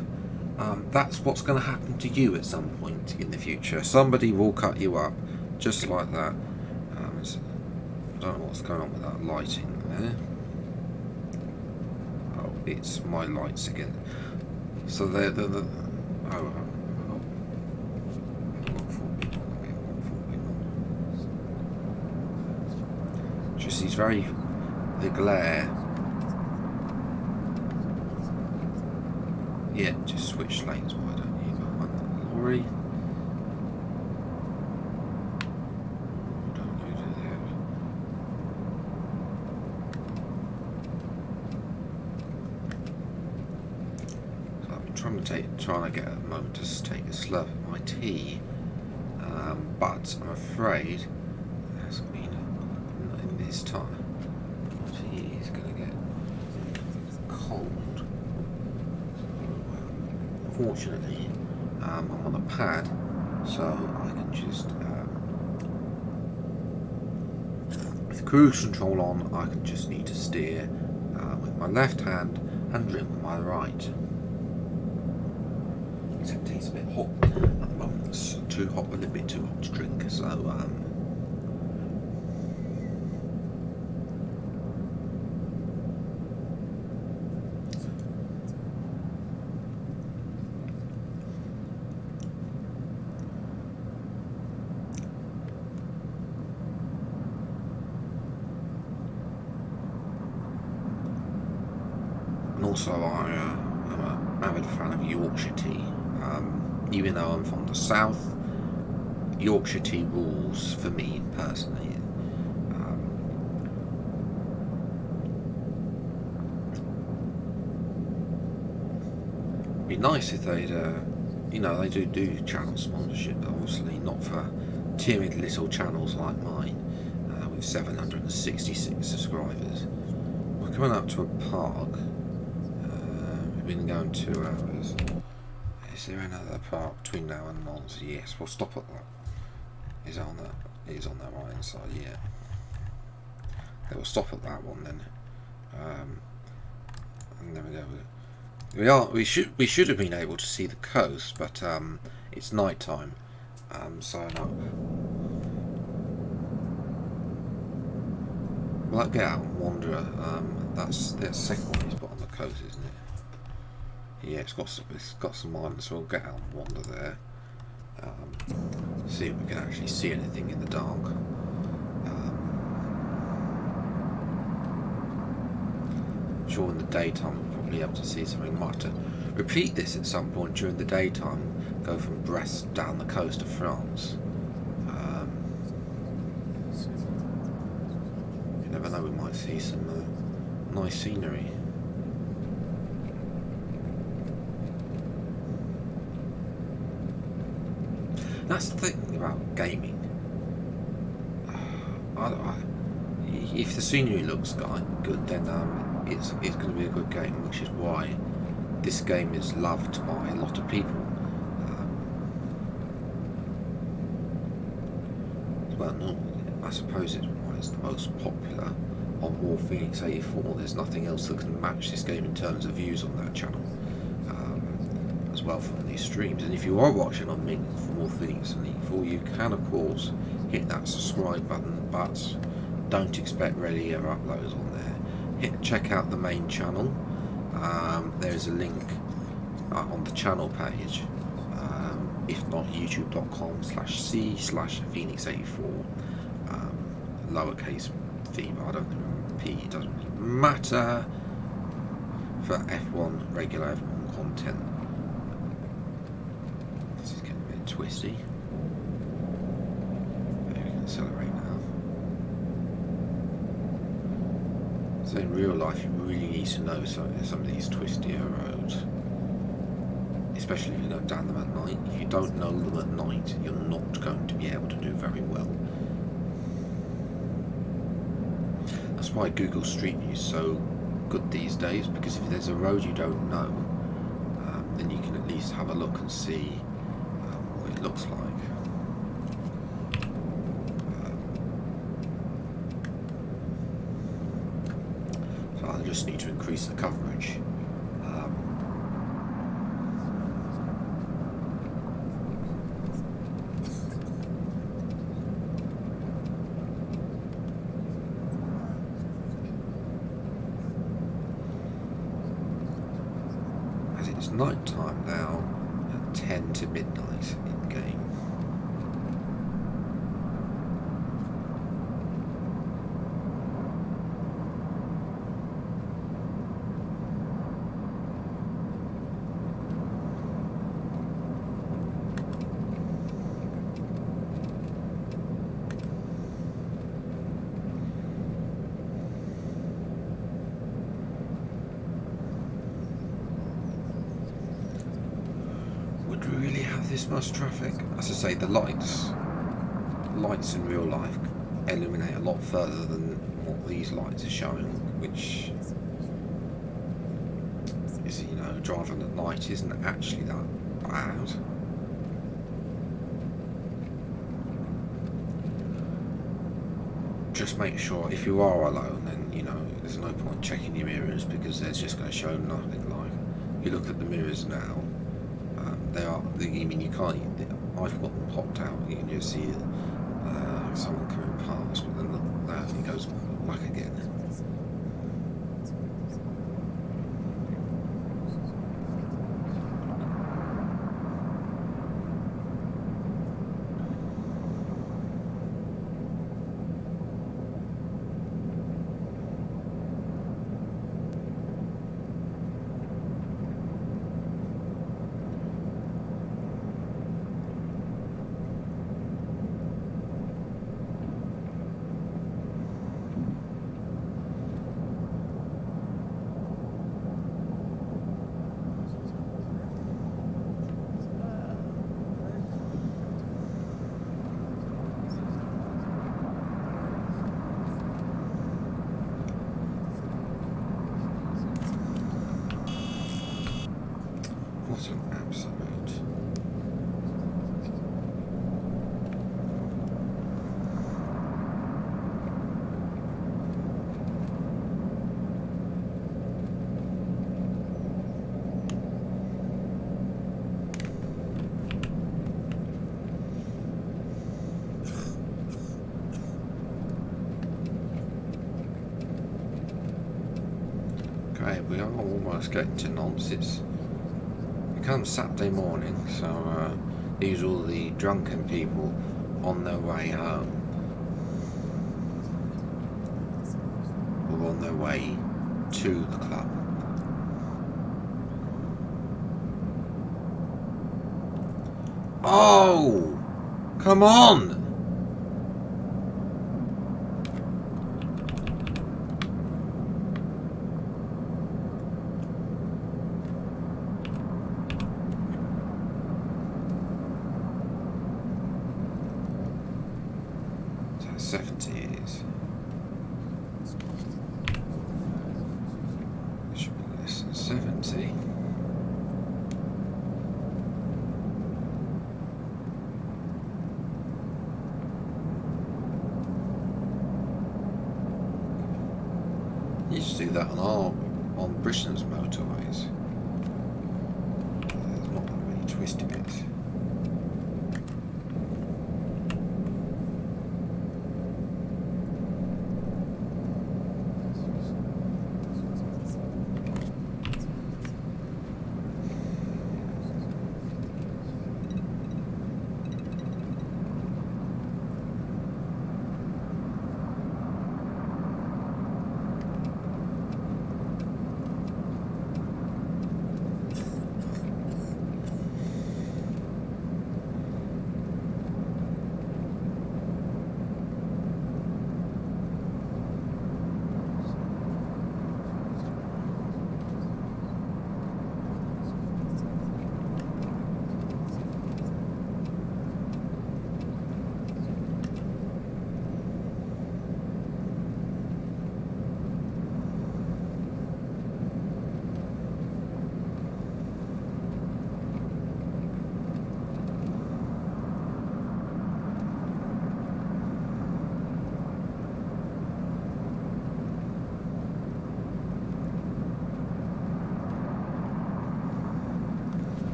that's what's going to happen to you at some point in the future. Somebody will cut you up, just like that. I don't know what's going on with that lighting there. Oh, it's my lights again. So they're just these the glare. Yeah, just switch lanes. Why don't you go on that lorry? Don't you do that? So I'm trying to get a moment to take a slurp of my tea, but I'm afraid it hasn't been in this time. Tea is going to get cold. Fortunately, I'm on a pad, so I can just, with cruise control on, I can just need to steer with my left hand and drink with my right. Except it's a bit hot at the moment. It's too hot, a little bit too hot to drink, so And also, I'm an avid fan of Yorkshire tea. Even though I'm from the south, Yorkshire tea rules for me personally. It'd be nice if they'd, they do channel sponsorship, but obviously not for timid little channels like mine, with 766 subscribers. We're coming up to a park. We've been going 2 hours. Is there another park between now and Mons? Yes, we'll stop at that. It is on that right hand side, yeah. Okay, we'll stop at that one then. And there we go. We should have been able to see the coast, but it's night time. So no. We'll get out and wander. That's the second one he's put on the coast, isn't it? Yeah, it's got some islands, so we'll get out and wander there. See if we can actually see anything in the dark. Sure, in the daytime we'll probably be able to see something. Might have to repeat this at some point during the daytime. Go from Brest down the coast of France. You never know, we might see some nice scenery. That's the thing about gaming. If the scenery looks good, then it's going to be a good game, which is why this game is loved by a lot of people. Well, no, I suppose it's why it's the most popular on War Phoenix 84. There's nothing else that can match this game in terms of views on that channel. As well from these streams, and if you are watching on Ming for War Phoenix 84, you can of course hit that subscribe button, but don't expect regular uploads on there. Check out the main channel. There's a link on the channel page, if not youtube.com/c/phoenix84, lowercase v, but I don't think p, it doesn't really matter for F1 regular F1 content. This is getting a bit twisty. Maybe we can accelerate now. So in real life, you really need to know some of these twistier roads, especially if you go down them at night. If you don't know them at night, you're not going to be able to do very well. That's why Google Street View is so good these days, because if there's a road you don't know, then you can at least have a look and see what it looks like. So I just need to increase the coverage. It's night time now, at 10 to midnight in game. Really have this much traffic? As I say, the lights in real life illuminate a lot further than what these lights are showing, which is, driving at night isn't actually that bad. Just make sure if you are alone, then there's no point checking your mirrors, because they're just going to show nothing. Like, if you look at the mirrors now, you can't. I've got them popped out. You can just see someone coming past, but then that it goes back again. What an absolute. Okay, we are almost getting to Nobs. It comes Saturday morning, so these are all the drunken people on their way home, or on their way to the club. Oh, come on! So 70 it is. It should be less than 70. You used to do that on Britain's motorways. There's not that many twisty bits.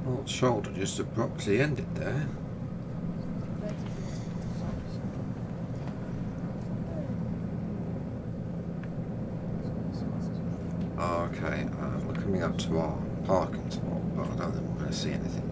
Well, shoulder just abruptly ended there. Oh, okay, we're coming up to our parking spot, but I don't think we're going to see anything.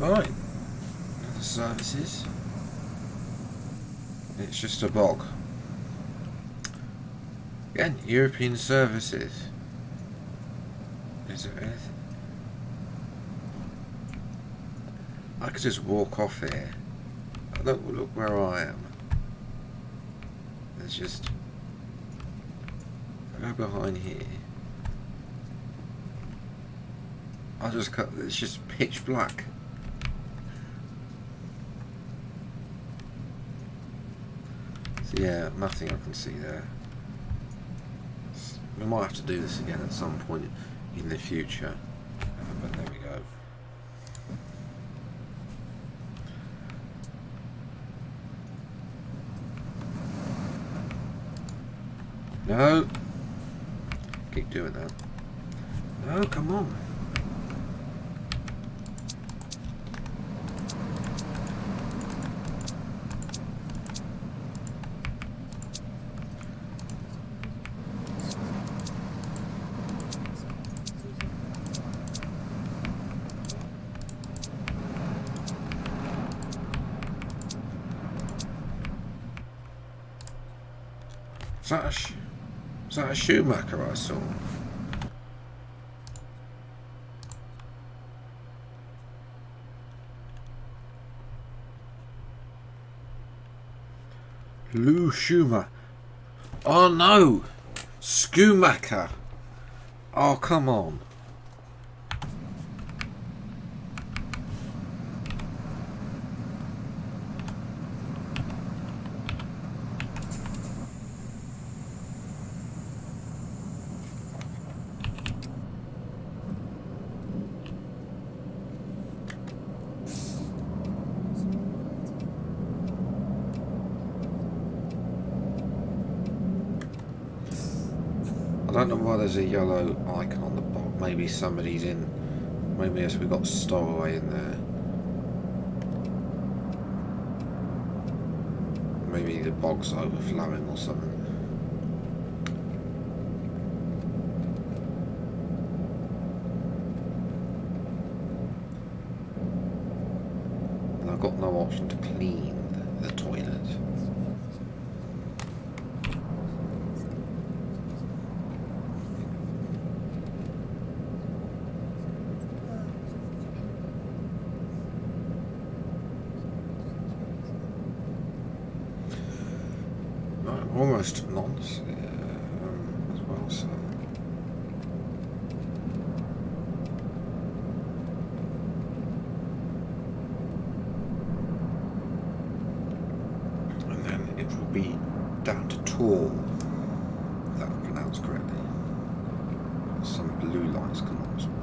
Right, other services. It's just a bog. Again, European services. Is there anything? I could just walk off here. Look where I am. There's just... I go behind here. I just cut... It's just pitch black. So yeah, nothing I can see there. We might have to do this again at some point in the future. But there we go. No. Keep doing that. No, come on. Is that a Schumacher I saw? Lou Schumacher. Oh no! Schumacher! Oh, come on. I don't know why there's a yellow icon on the bottom. Maybe somebody's in. Maybe yes, we've got stowaway in there. Maybe the bog's overflowing or something. And I've got no option to clean the toilet. Almost nonce as well, so. And then it will be down to tall, if that was pronounced correctly. Some blue lights come on as well.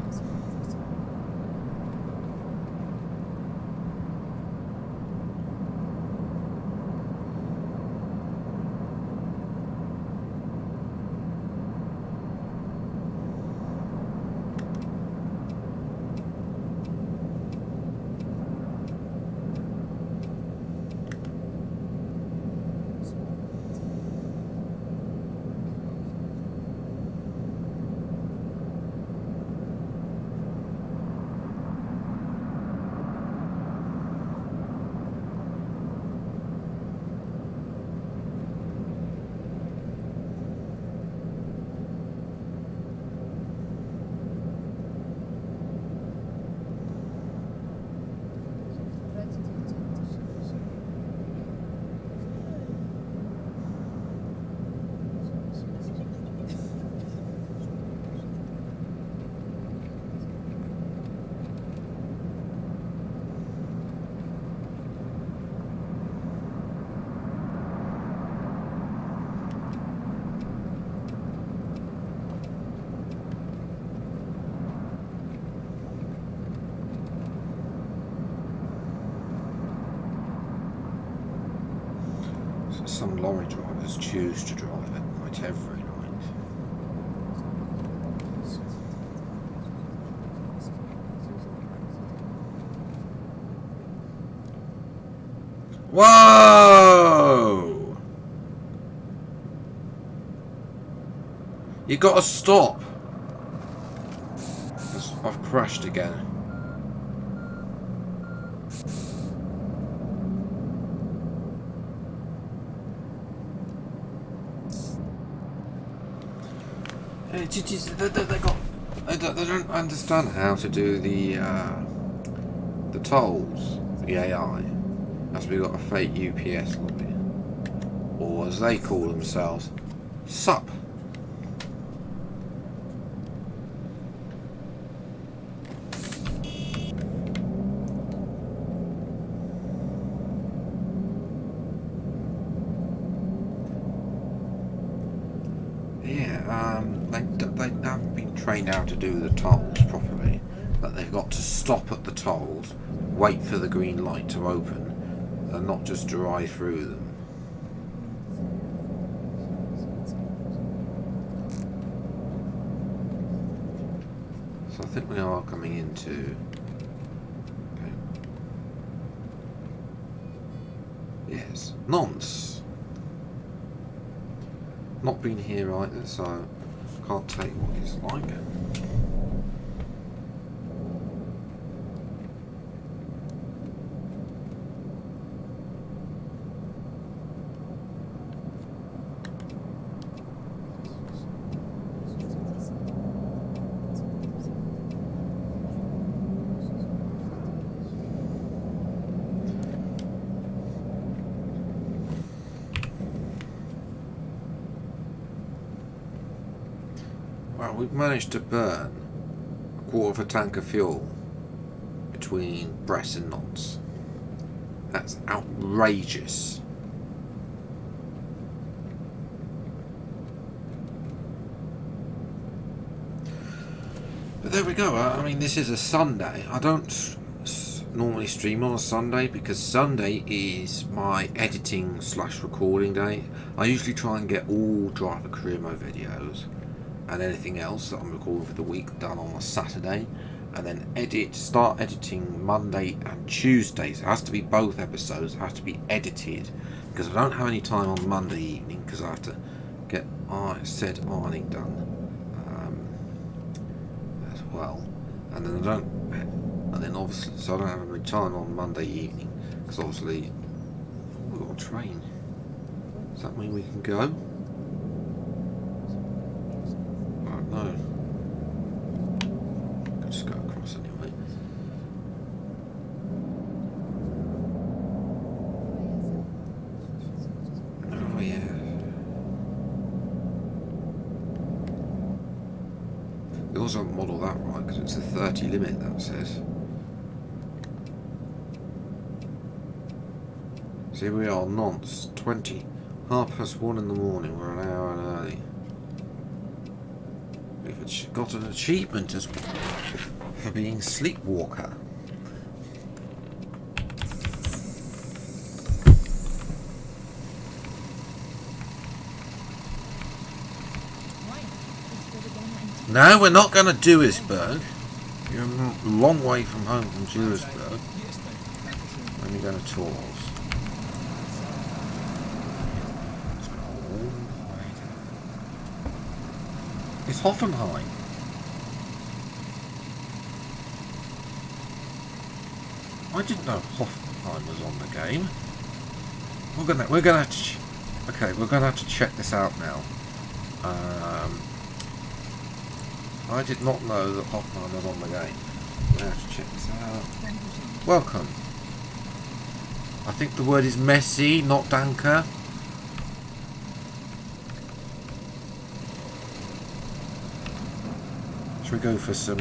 Some lorry drivers choose to drive at night every night. Whoa! You gotta stop! I've crashed again. They don't understand how to do the tolls, the AI. As we got a fake UPS lobby. or as they call themselves, sup. They haven't been trained how to do the tolls properly, but they've got to stop at the tolls, wait for the green light to open, and not just drive through them. So I think we are coming into... Okay. Yes, nonce. Not been here either, so can't tell you what it's like. Well, we've managed to burn a quarter of a tank of fuel between Brest and Nantes. That's outrageous. But there we go. I mean, this is a Sunday. I don't normally stream on a Sunday because Sunday is my editing / recording day. I usually try and get all Driver Career Mode videos and anything else that I'm recording for the week done on a Saturday, and then start editing Monday and Tuesdays. It has to be both episodes, have to be edited, because I don't have any time on Monday evening because I have to get said ironing done as well, and then obviously, so I don't have any time on Monday evening because obviously we've got a train. Does that mean we can go? No. I'll just go across anyway. Oh yeah. They also haven't modelled that right because it's a 30 limit, that says. So here we are, Nantes, 1:30 in the morning. We're an hour early. We've got an achievement as for being sleepwalker. No, we're not going to Duisburg. You're a long way from home from Duisburg. When you go to Tours. It's Hoffenheim. I didn't know Hoffenheim was on the game. We're gonna have to okay, we're gonna have to check this out now. I did not know that Hoffenheim was on the game. We're gonna have to check this out. Welcome. I think the word is Messi, not Danke. Should we go for some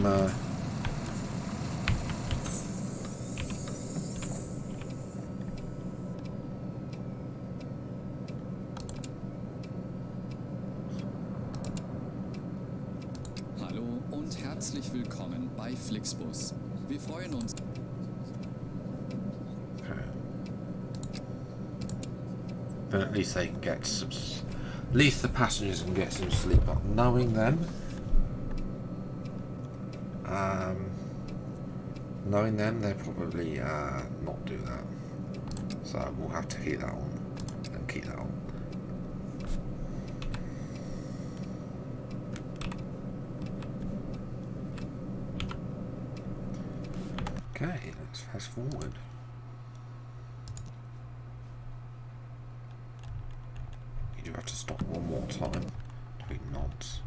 Hallo und herzlich willkommen bei Flixbus. Wir freuen uns. Okay. Then at least they can get some. At least the passengers can get some sleep. But knowing them, they'll probably not do that. So we'll have to keep that on and keep that on. Okay, let's fast forward. You do have to stop one more time between nods.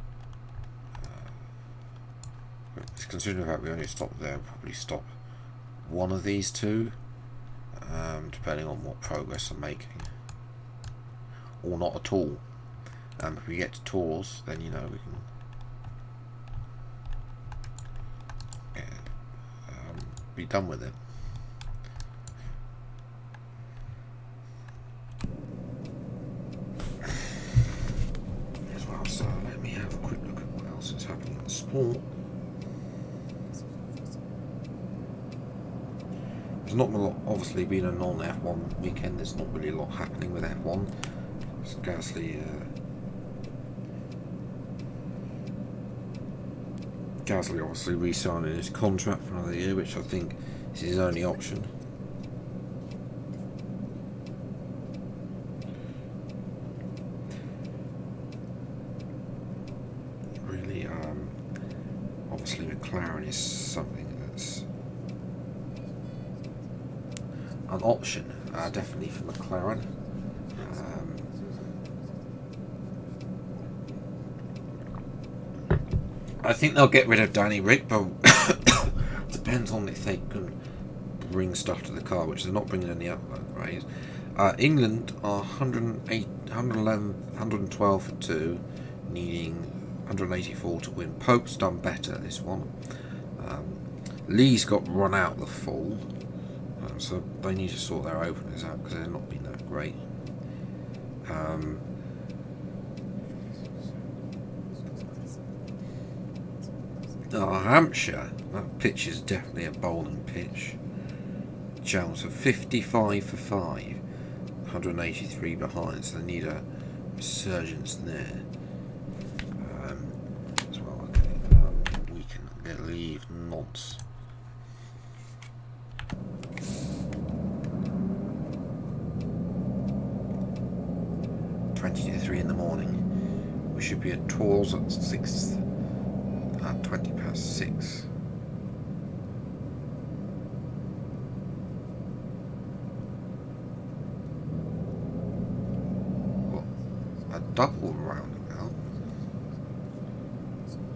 Considering the fact we only stopped there, we'll probably stop one of these two, depending on what progress I'm making. or not at all. If we get to tours, then you know we can be done with it. As well, so let me have a quick look at what else is happening in sport. There's not a lot, obviously being a non-F1 weekend, there's not really a lot happening with F1. Gasly obviously re-signing his contract for another year, which I think is his only option. Really, obviously McLaren is something that's an option, definitely for McLaren. I think they'll get rid of Danny Rick, but depends on if they can bring stuff to the car, which they're not bringing any upgrades. England are 108, 111, 112 for 2, needing 184 to win. Pope's done better this one. Lee's got run out the fall, so they need to sort their openers out because they've not been that great. Hampshire, that pitch is definitely a bowling pitch. Jones are 55 for 5, 183 behind, so they need a resurgence there. As well, okay, we can leave nonce. To 3 in the morning. We should be at tours at 6. At 20 past 6. What? A double roundabout?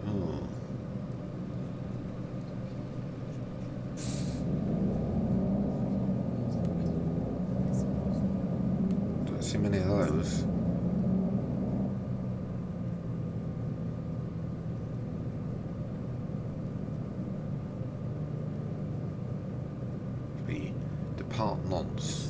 Oh. Don't see many of those. Depart nonce.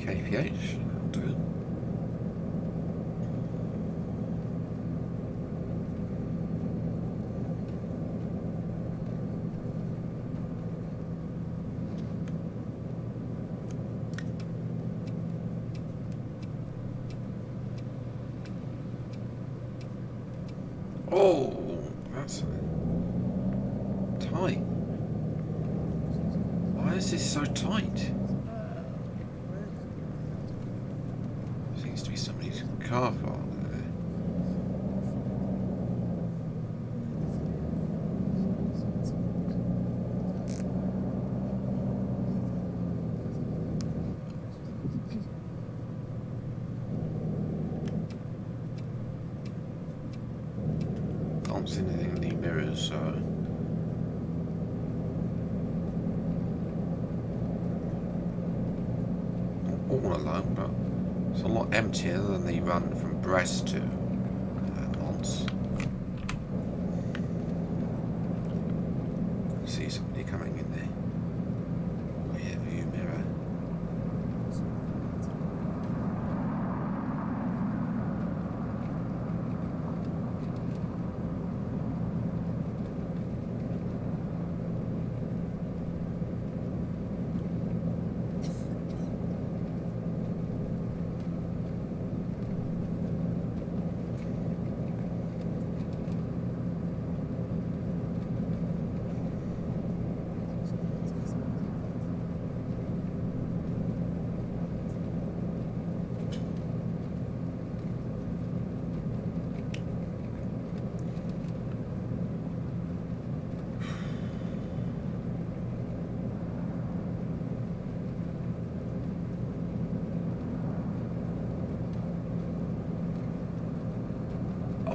kph, that'll do it. Oh, that's tight. Why is this so tight? Seems to be somebody's car park there. Can't see anything in the mirrors, so not all alone, but it's a lot emptier than the run from Brest to Mons. See somebody coming in the rear view mirror.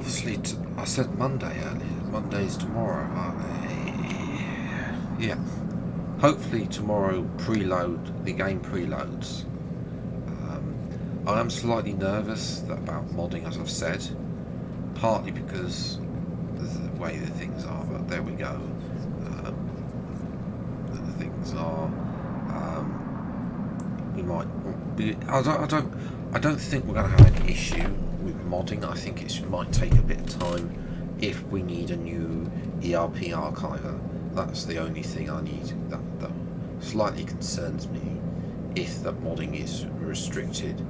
obviously, I said Monday earlier. Monday's tomorrow. Yeah. Hopefully tomorrow the game preloads. I am slightly nervous about modding, as I've said, partly because of the way the things are. But there we go. The things are. We might be. I don't think we're going to have an issue with modding. I think it might take a bit of time if we need a new ERP archiver. That's the only thing I need that slightly concerns me, if the modding is restricted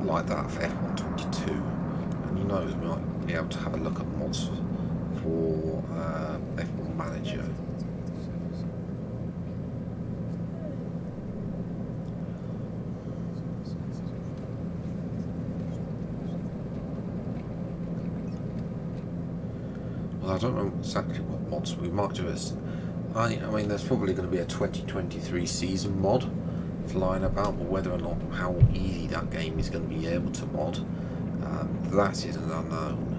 like that for F122. And you know, we might be able to have a look at mods for F1 Manager. Well, I don't know exactly what mods we might do. I mean, there's probably going to be a 2023 season mod flying about, but whether or not how easy that game is going to be able to mod, that is an unknown.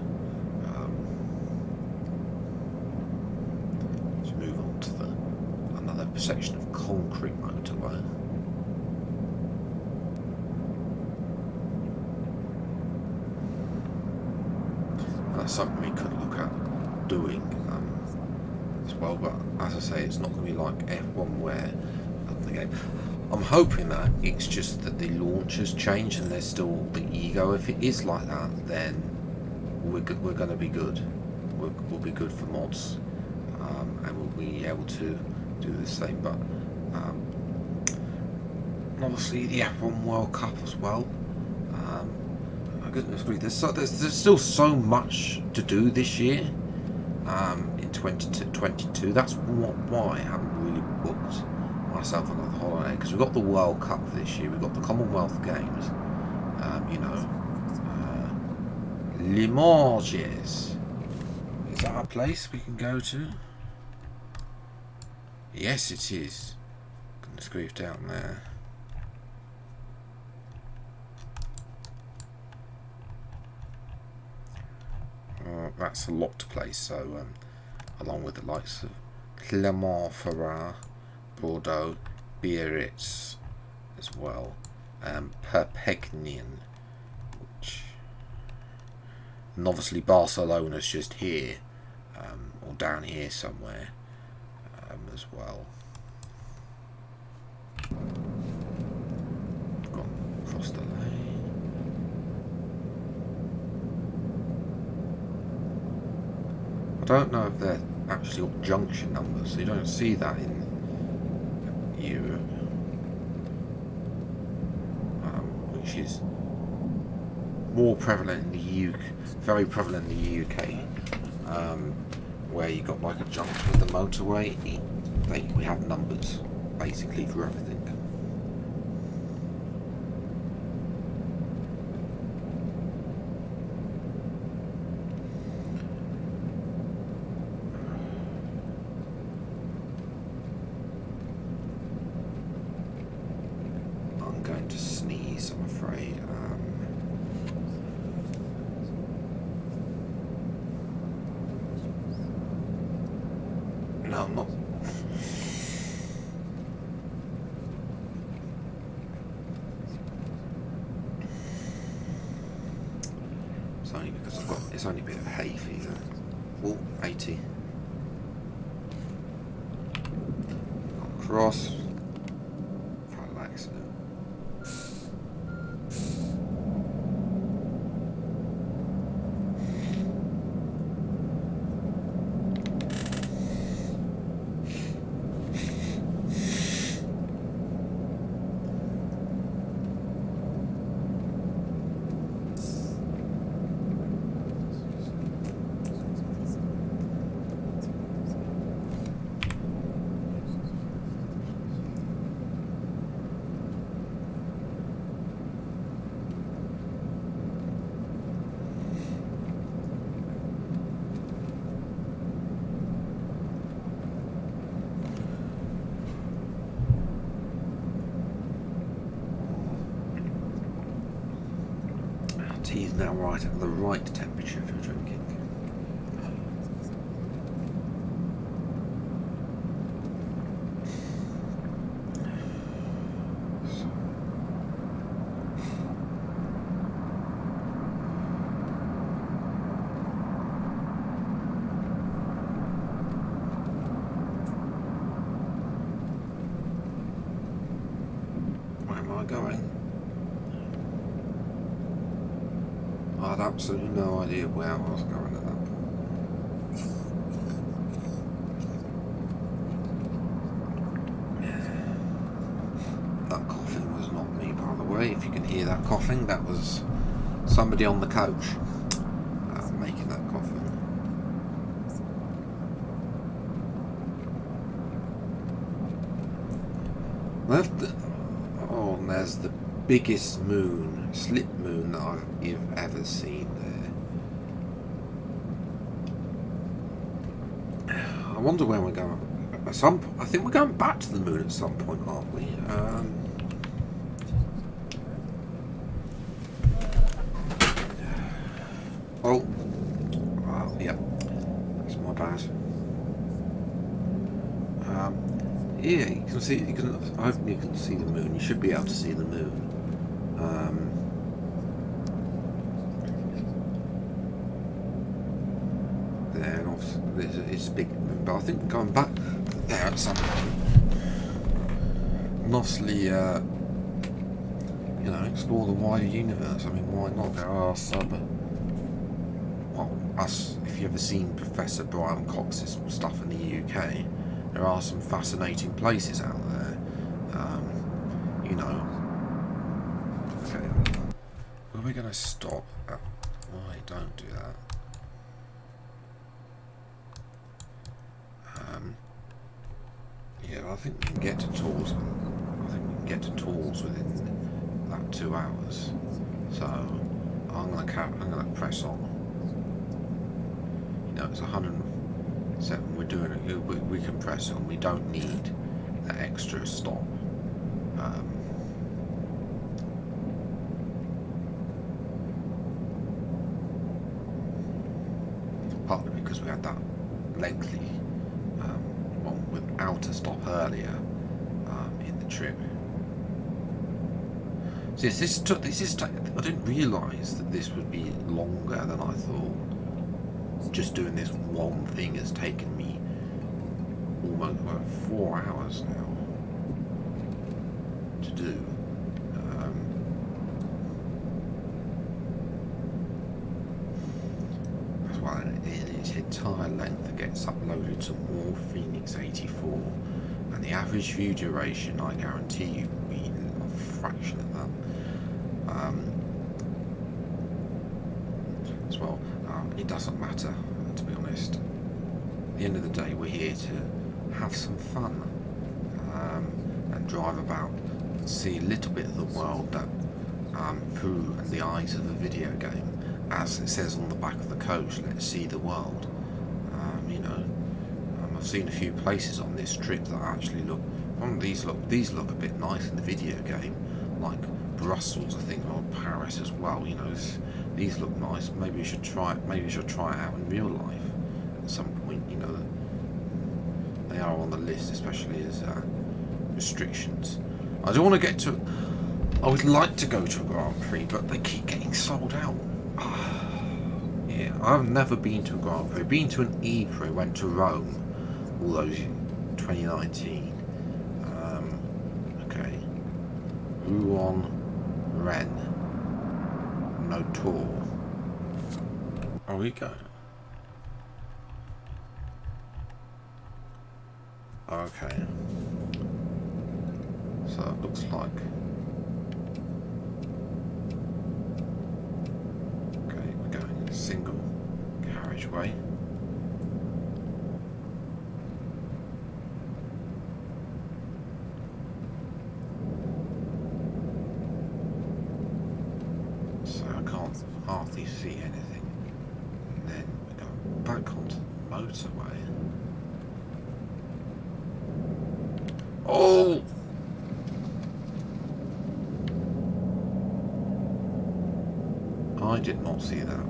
Let's move on to another section of concrete motorway. That's something we could look at doing as well, but as I say, it's not going to be like F1 where the game. I'm hoping that it's just that the launch has changed and there's still the ego. If it is like that, then we're going to be good. We'll be good for mods, and we'll be able to do the same. But obviously the F1 World Cup as well. I couldn't agree. There's still so much to do this year. In 2022. That's why I haven't really booked myself another holiday, because we've got the World Cup this year, we've got the Commonwealth Games, Limoges. Is that a place we can go to? Yes, it is. Gonna screw down there. That's a lot to place, so along with the likes of Clermont-Ferrand, Bordeaux, Biarritz as well, Perpignan, and obviously Barcelona's just here, or down here somewhere as well. Gone across the lane. I don't know if they're actually got junction numbers, so you don't see that in Europe, which is more prevalent in the UK, very prevalent in the UK, where you got like a junction with the motorway. We have numbers basically for everything. No, I'm not. It's only because it's only a bit of hay fever. Oh, 80. Cross. Fatal accident. Tea is now right at the right temperature for drinking. Where am I going? I had absolutely no idea where I was going at that point. That coughing was not me, by the way. If you can hear that coughing, that was somebody on the coach making that coughing. Oh, and there's the biggest moon, slip moon that I've ever seen there. I wonder when we're going. I think we're going back to the moon at some point, aren't we? Well, yeah, that's my bad. Yeah, you can see. Hopefully, you can see the moon. You should be able to see the moon. There, and obviously, it's a big moon, but I think we're going back there at some point. And obviously, explore the wider universe. I mean, why not? There are some. If you've ever seen Professor Brian Cox's stuff in the UK, there are some fascinating places out there. Okay, where are we going to stop? Why don't do that? Yeah, I think we can get to Tours. I think we can get to Tours within that 2 hours. So I'm gonna press on. It's 107. We're doing it. We can press on. We don't need that extra stop. Partly because we had that lengthy one without a stop earlier in the trip. So yes, I didn't realise that this would be longer than I thought. Just doing this one thing has taken me almost 4 hours now to do. As well, in its entire length, it gets uploaded to more Phoenix 84, and the average view duration, I guarantee you, will be a fraction of that. As well, it doesn't matter, to be honest. At the end of the day, we're here to have some fun and drive about and see a little bit of the world that through the eyes of a video game. As it says on the back of the coach, let's see the world. I've seen a few places on this trip that actually look. These look a bit nice in the video game, like Brussels, I think, or Paris as well. These look nice. Maybe you should try it. Maybe you should try it out in real life at some point. They are on the list, especially as restrictions. I don't want to get to. I would like to go to a Grand Prix, but they keep getting sold out. Yeah, I've never been to a Grand Prix. Been to an E-Prix. Went to Rome. All those 2019. Okay. Rouen, Rennes. No tour. Are we going? Okay. So it looks like. Okay, we're going in a single carriageway. Hardly see anything, and then we go back onto the motorway. Oh! I did not see that.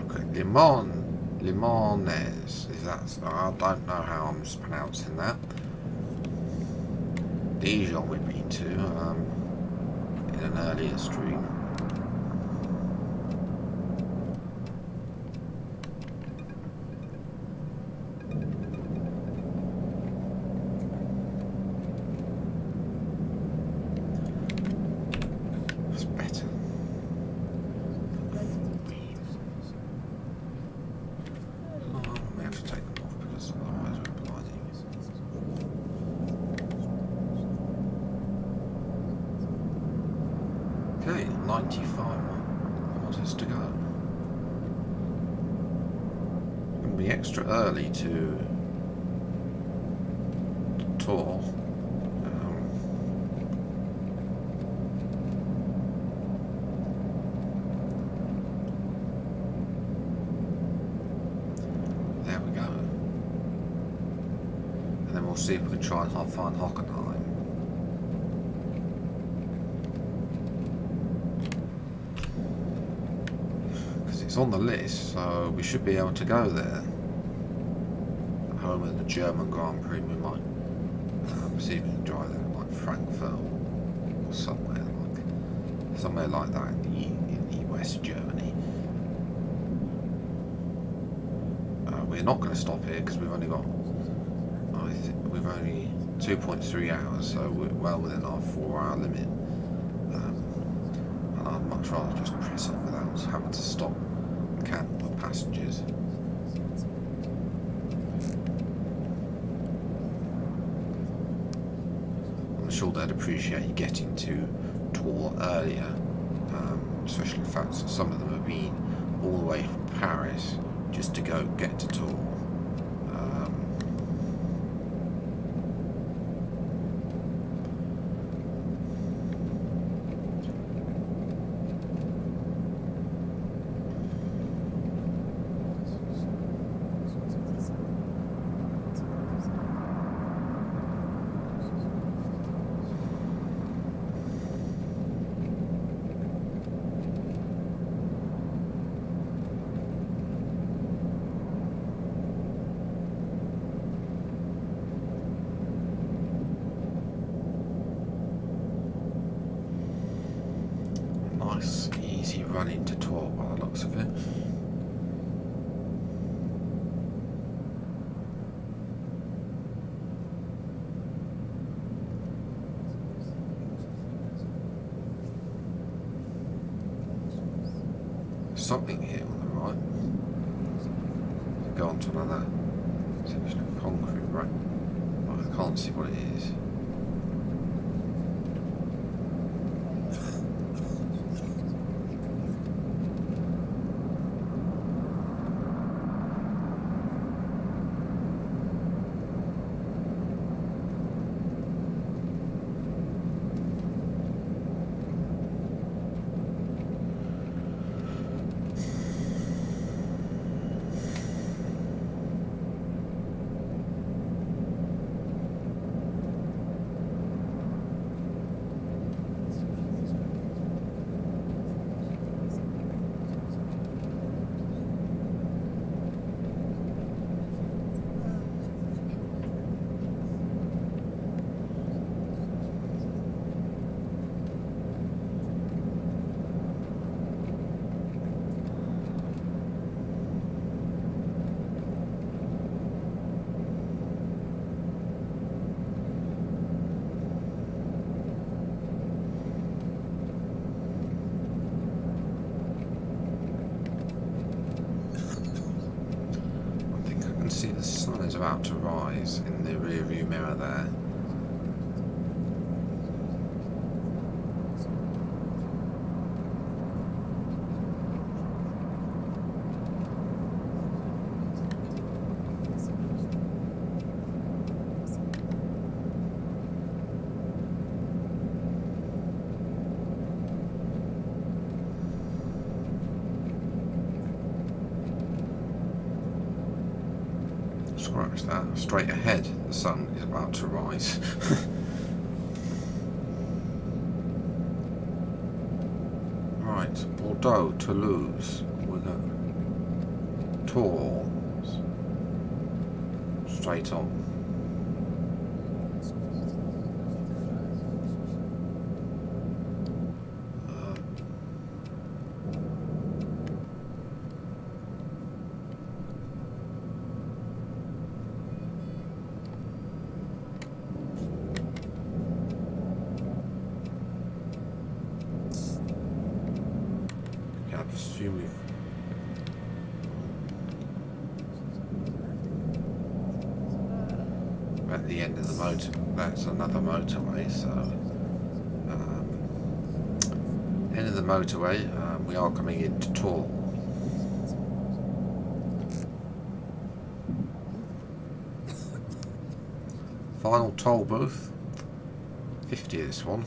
Okay, Limones. Is that? I don't know how I'm pronouncing that. Dijon we've been to in an earlier stream. That's better. Oh, we have to take them off because otherwise we're blinding. Okay, 95 miles to go. It'll be extra early to tour. There we go. And then we'll see if we can try and find Hockenheim. It's on the list, so we should be able to go there. Home of the German Grand Prix. We might see if we can drive there, like Frankfurt or somewhere like that in the West Germany. We're not going to stop here because we've only got 2.3 hours, so we're well within our 4-hour limit. And I'd much rather just press on without having to stop. Camp with passengers. I'm sure they'd appreciate you getting to Tours earlier, especially the fact that some of them have been all the way from Paris just to go get to Tours. Nice, easy run into Tours by the looks of it. Something here on the right. Go on to another section of concrete, right? But I can't see what it is. See the sun is about to rise in the rear view mirror there. scratch that. Straight ahead, the sun is about to rise. Right, Bordeaux, Toulouse. We're going Tours. Straight on. At the end of the motor, that's another motorway, so end of the motorway, we are coming into Tours. Final toll booth, 50 this one,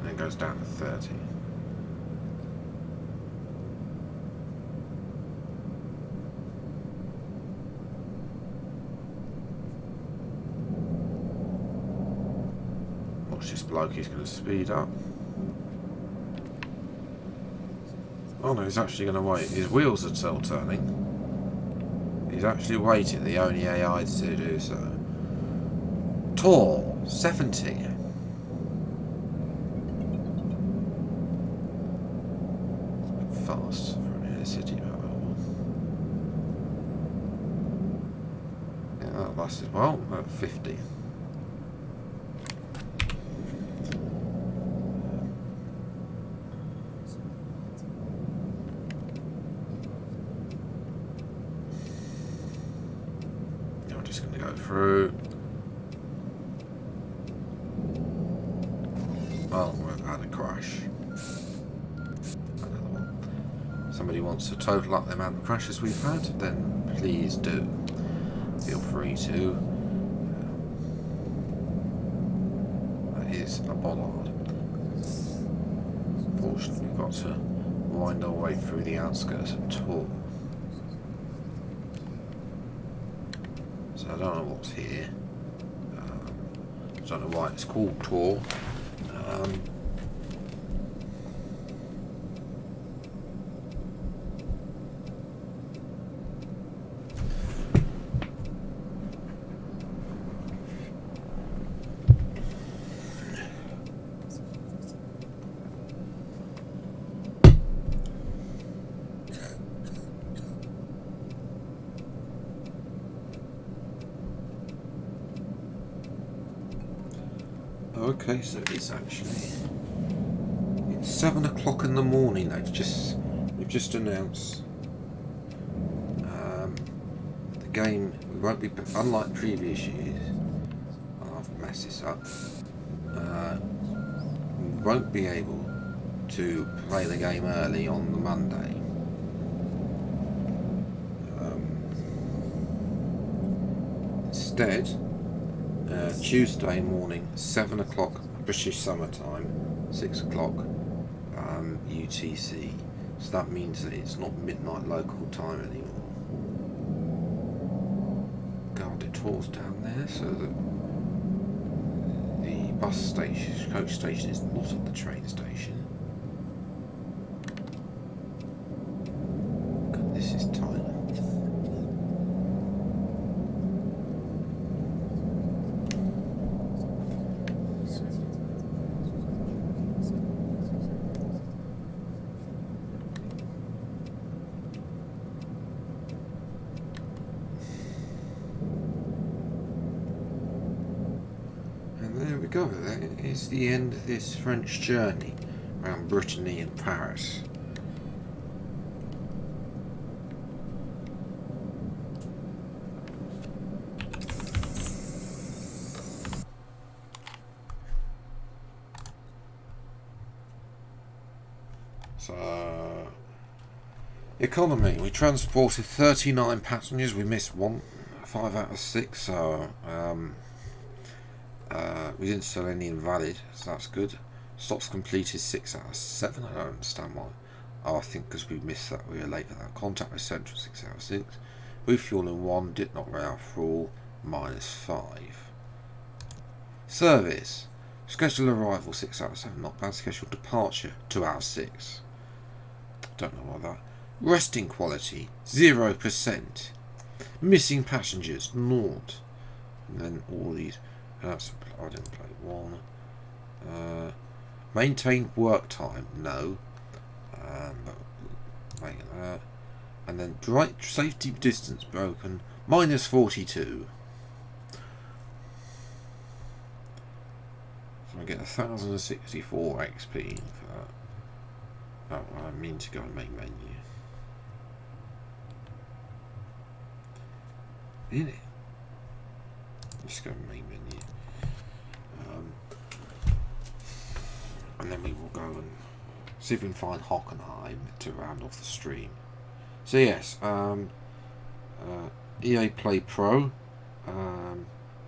and it goes down to 30. Watch this bloke, he's going to speed up. Oh no, he's actually going to wait. His wheels are still turning. He's actually waiting, the only AI to do so. Tour 70. Fast for an inner city. Yeah, that lasted well at 50. Through. Well, we've had a crash. Another one. Somebody wants to total up the amount of crashes we've had, then please do. Feel free to. That is a bollard. Unfortunately, we've got to wind our way through the outskirts of Tours. I don't know what's here. I don't know why it's called Tour. Okay, so it's 7 o'clock in the morning. They've just announced the game won't be, unlike previous years. I've messed this up. We won't be able to play the game early on the Monday. Instead, Tuesday morning, 7 o'clock British summer time, 6 o'clock UTC. So that means that it's not midnight local time anymore. Guarded tours down there, so that the bus station, coach station, is not at the train station. God, this is tight. Go, that is the end of this French journey around Brittany and Paris. So, economy, we transported 39 passengers, we missed one, 5 out of 6, so we didn't sell any invalid, so that's good. Stops completed 6 out of 7. I don't understand why. Oh, I think because we missed that, we were late for that. Contact with Central 6 out of 6. Refuel in 1, did not run out for all, -5. Service. Scheduled arrival 6 out of 7, not bad. Scheduled departure 2 out of 6. Don't know why that. Resting quality 0%. Missing passengers 0. And then all these. That's, I didn't play 1. Maintain work time, no. But make that. And then safety distance broken -42. So I get 1064 XP for that. Oh, I mean to go and make menu. In it. Let's go and make menu. And then we will go and see if we can find Hockenheim to round off the stream. So yes, EA Play Pro,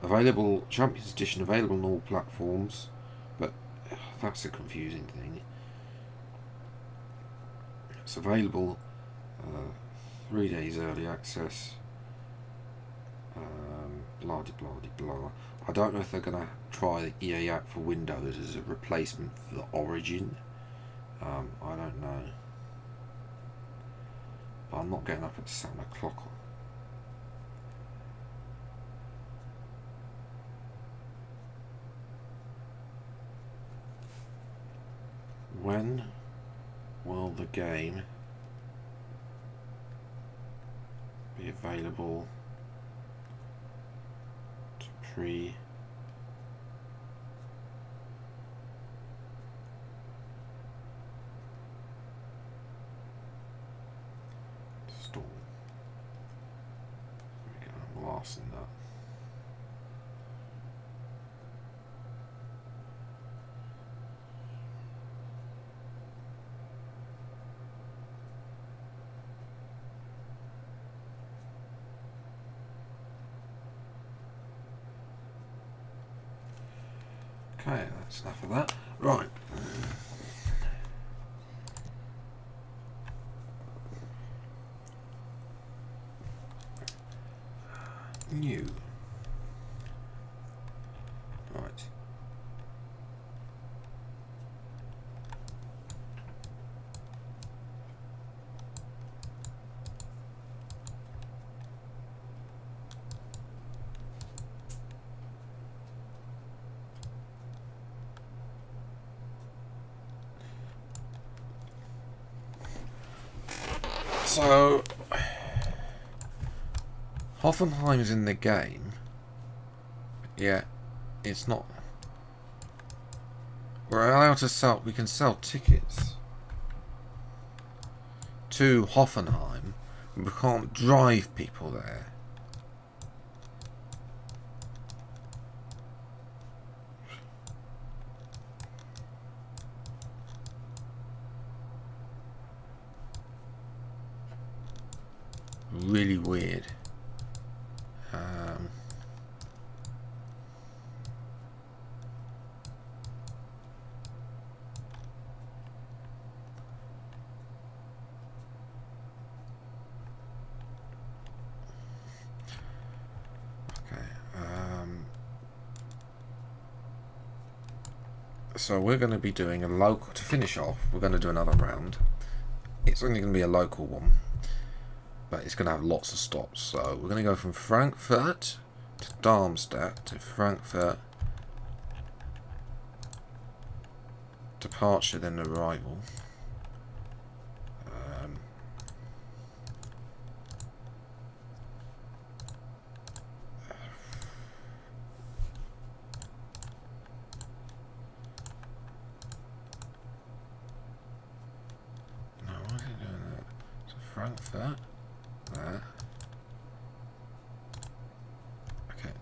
available, Champions Edition available on all platforms, but that's a confusing thing. It's available 3 days early access, blah de blah de blah. I don't know if they're going to try the EA app for Windows as a replacement for the Origin. I don't know. But I'm not getting up at 7 o'clock. When will the game be available to pre-install? I'm lost in that. Okay, that's enough of that. Right. New. Right. So, Hoffenheim's in the game, yeah, it's not. We're allowed to sell, we can sell tickets to Hoffenheim, but we can't drive people there. Really weird. So we're going to be doing a local, to finish off, we're going to do another round. It's only going to be a local one, but it's going to have lots of stops. So we're going to go from Frankfurt to Darmstadt to Frankfurt, departure, then arrival. No, why is it doing that? So Frankfurt, there. Okay.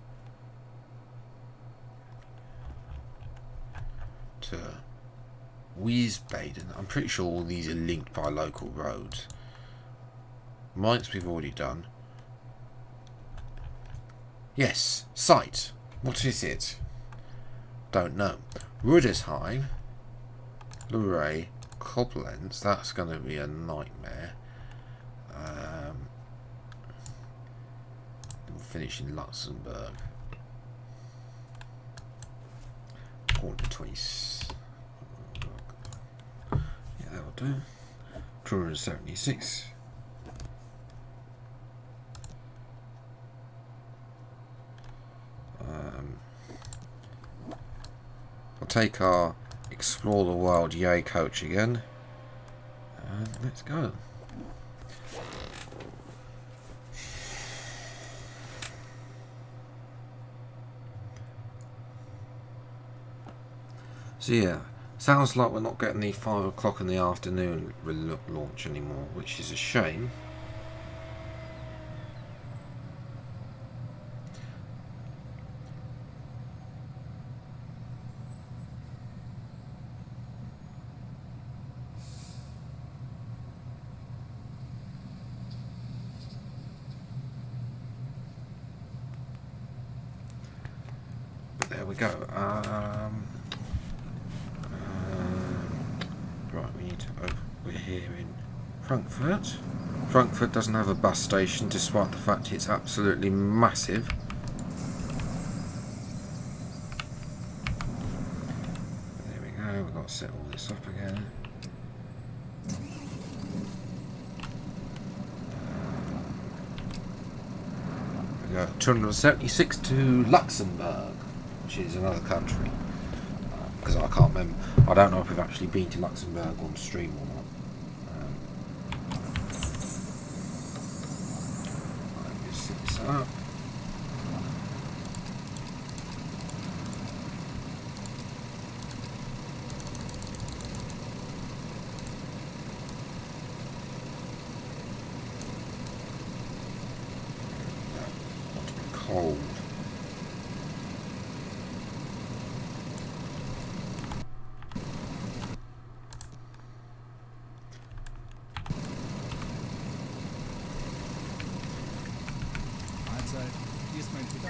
To Wiesbaden. I'm pretty sure all these are linked by local roads. Mainz we've already done. Yes, site. What is it? Don't know. Rudesheim, Luray, Koblenz. That's going to be a nightmare. finish in Luxembourg. Port between. Yeah, that'll do. 276. We'll take our Explore the World Yay coach again. And let's go. So yeah, sounds like we're not getting the 5 o'clock in the afternoon launch anymore, which is a shame. But there we go. Right, we need to open. We're here in Frankfurt. Frankfurt doesn't have a bus station, despite the fact it's absolutely massive. There we go. We've got to set all this up again. We go 276 to Luxembourg, which is another country. Because I can't remember. I don't know if we've actually been to Luxembourg on stream or not. Let me just set this up. Want to be cold. Hier ist mein Ticket.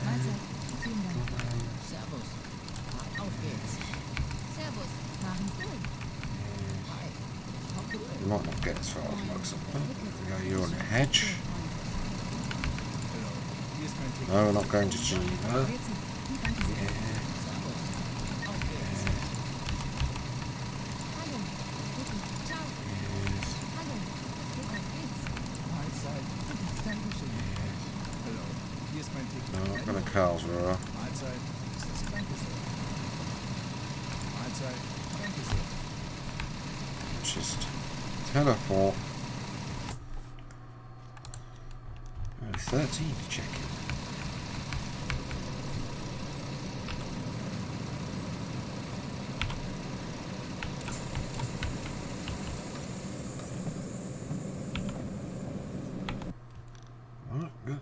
Mahlzeit. Vielen Dank. Servus. Auf geht's. Servus. Fahren Sie durch. Hi. You might not get as far as Luxembourg. There we go, you're on the hedge. Hallo. Hier ist mein Ticket. No, we're not going to Geneva. Danke sehr. Yeah. Servus. Auf geht's. Hallo. Ciao. Yes. Hallo. Auf geht's. Mahlzeit. Dankeschön. Hallo. Hier ist mein Ticket. No, I'm going to Karlsruhe. Mahlzeit. Dankeschön. Mahlzeit. Dankeschön. Just teleport. 13 to check in. Alright, good.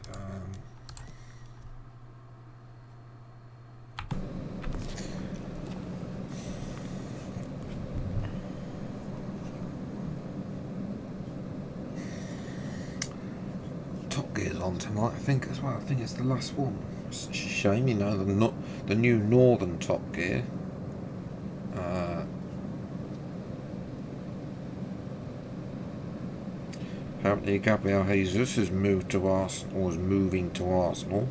Top Gear's on tonight, I think, as well. I think it's the last one. It's a shame, you know, the new Northern Top Gear. Apparently, Gabriel Jesus has moved to Arsenal, or is moving to Arsenal.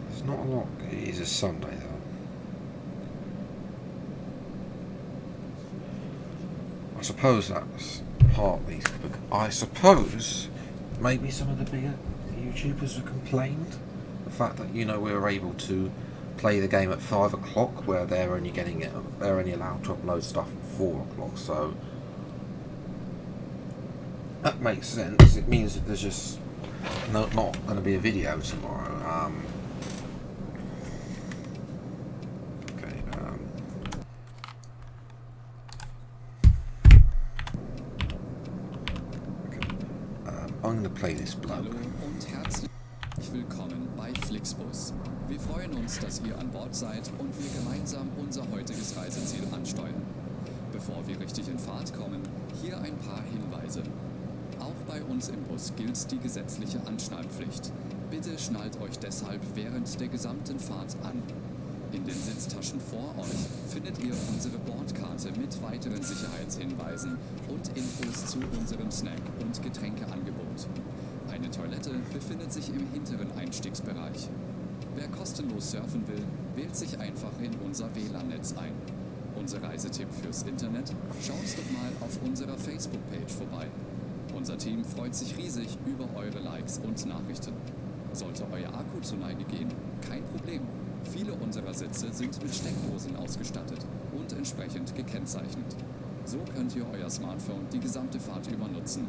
There's not a lot. It is a Sunday, though. I suppose that's partly. I suppose maybe some of the bigger YouTubers have complained the fact that, you know, we were able to play the game at 5 o'clock, where they're only getting it. They're only allowed to upload stuff at 4 o'clock. So that makes sense. It means that there's just not going to be a video tomorrow. Okay. I'm going to play this bloke. Hallo und herzlich willkommen bei Flixbus. Wir freuen uns, dass ihr an Bord seid und wir gemeinsam unser heutiges Reiseziel ansteuern. Bevor wir richtig in Fahrt kommen, hier ein paar Hinweise. Auch bei uns im Bus gilt die gesetzliche Anschnallpflicht. Bitte schnallt euch deshalb während der gesamten Fahrt an. In den Sitztaschen vor euch findet ihr unsere Bordkarte mit weiteren Sicherheitshinweisen und Infos zu unserem Snack- und Getränkeangebot. Eine Toilette befindet sich im hinteren Einstiegsbereich. Wer kostenlos surfen will, wählt sich einfach in unser WLAN-Netz ein. Unser Reisetipp fürs Internet? Schaut doch mal auf unserer Facebook-Page vorbei. Unser Team freut sich riesig über eure Likes und Nachrichten. Sollte euer Akku zur Neige gehen, kein Problem. Viele unserer Sitze sind mit Steckdosen ausgestattet und entsprechend gekennzeichnet. So könnt ihr euer Smartphone die gesamte Fahrt über nutzen.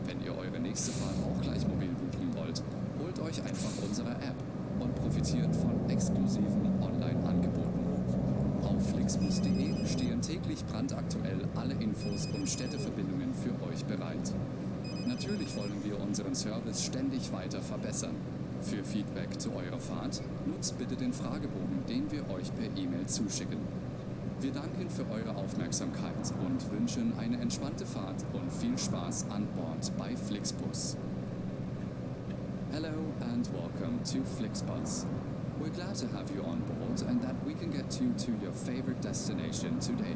Wenn ihr eure nächste Fahrt auch gleich mobil buchen wollt, holt euch einfach unsere App und profitiert von exklusiven Online-Angeboten. Auf flixbus.de stehen täglich brandaktuell alle Infos und Städteverbindungen für euch bereit. Natürlich wollen wir unseren Service ständig weiter verbessern. Für Feedback zu eurer Fahrt nutzt bitte den Fragebogen, den wir euch per E-Mail zuschicken. Wir danken für eure Aufmerksamkeit und wünschen eine entspannte Fahrt und viel Spaß an Bord bei Flixbus. Hello and welcome to Flixbus. We're glad to have you on board and that we can get you to your favorite destination today.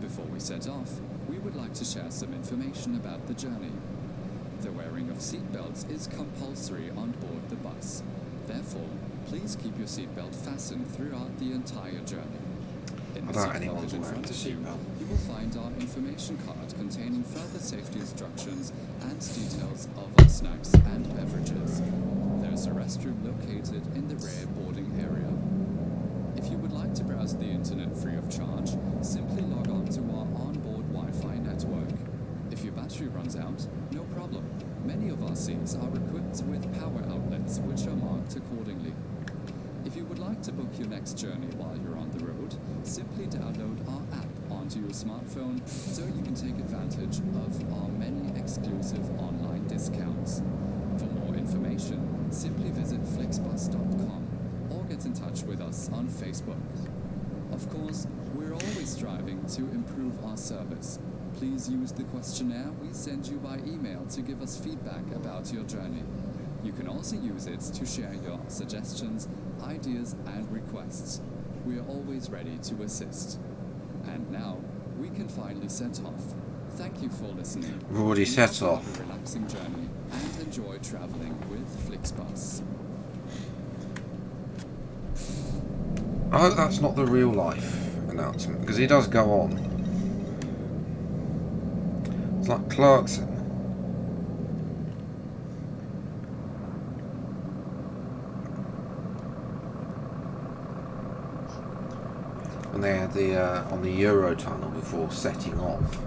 Before we set off, we would like to share some information about the journey. The wearing of seatbelts is compulsory on board the bus. Therefore, please keep your seatbelt fastened throughout the entire journey. In the seat pocket in front of you, you will find our information card containing further safety instructions and details of our snacks and beverages. There is a restroom located in the rear boarding area. If you would like to browse the internet free of charge, simply log on to our onboard Wi-Fi network. If your battery runs out, no problem. Many of our seats are equipped with power outlets which are marked accordingly. If you would like to book your next journey while you're on the road, simply download our app onto your smartphone so you can take advantage of our many exclusive online discounts. For more information, simply visit flixbus.com or get in touch with us on Facebook. Of course, we're always striving to improve our service. Please use the questionnaire we send you by email to give us feedback about your journey. You can also use it to share your suggestions, ideas and requests. We are always ready to assist. And now, we can finally set off. Thank you for listening. We've already set off. Have a relaxing journey and enjoy traveling with Flixbus. I hope that's not the real life announcement, because he does go on. It's like Clarkson. When they had the on the Eurotunnel before setting off.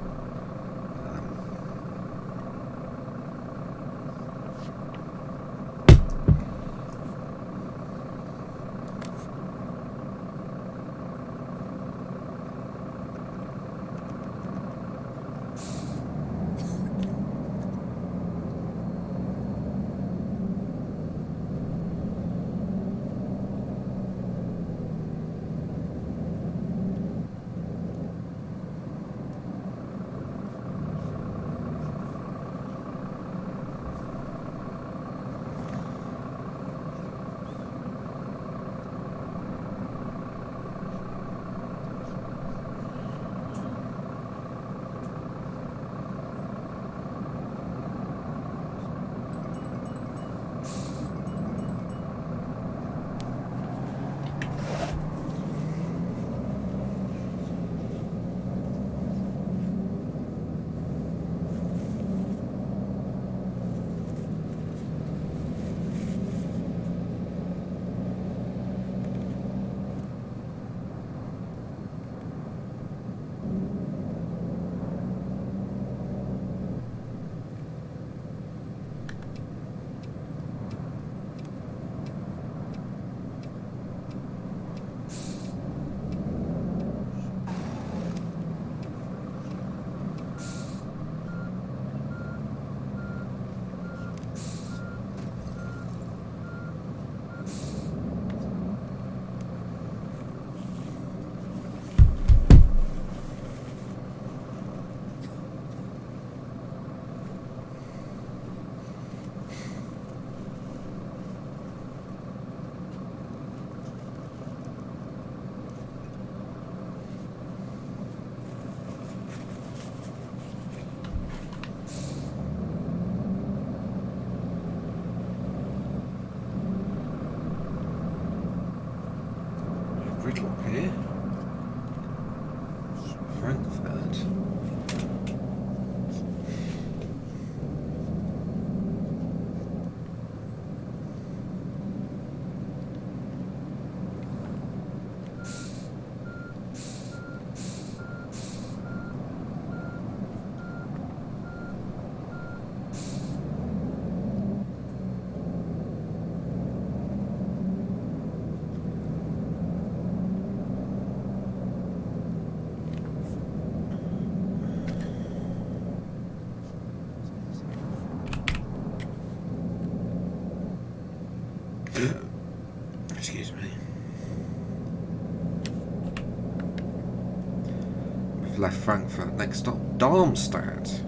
We've left Frankfurt. Next stop, Darmstadt. So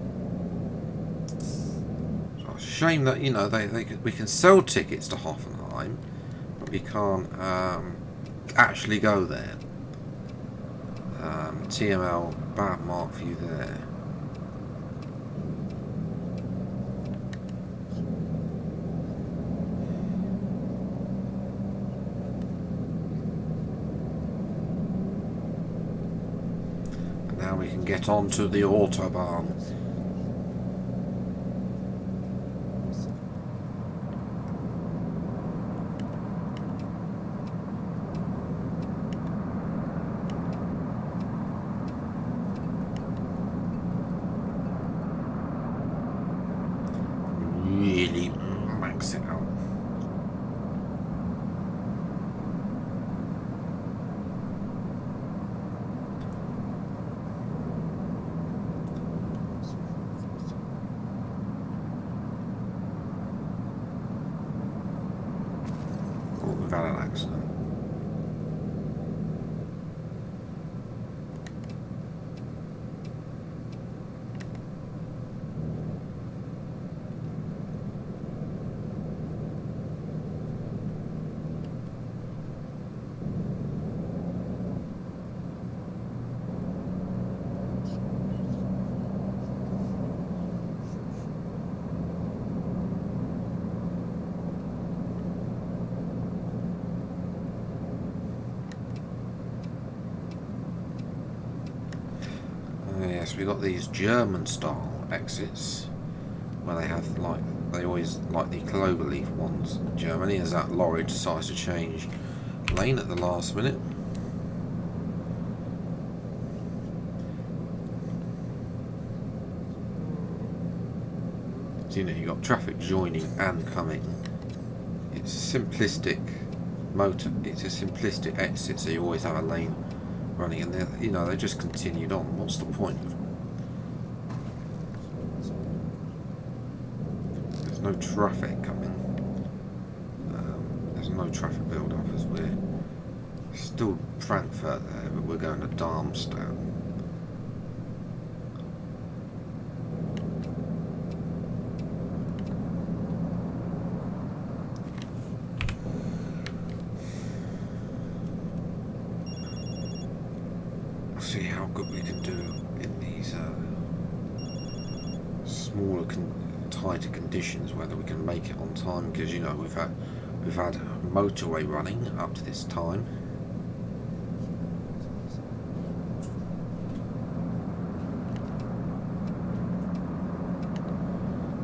it's a shame that, you know, we can sell tickets to Hoffenheim, but we can't actually go there. TML, bad mark for you there. And now we can get on to the Autobahn. Really max it out. Oh, we've had an accident. Yes, we got these German style exits where they have they always like the cloverleaf ones in Germany, as that lorry decides to change lane at the last minute. So, you know, you've got traffic joining and coming. It's a simplistic it's a simplistic exit, so you always have a lane running, and they just continued on. What's the point? There's no traffic coming. There's no traffic build up as we're still Frankfurt there, but we're going to Darmstadt. See how good we can do in these smaller, tighter conditions. Whether we can make it on time, because you know we've had motorway running up to this time.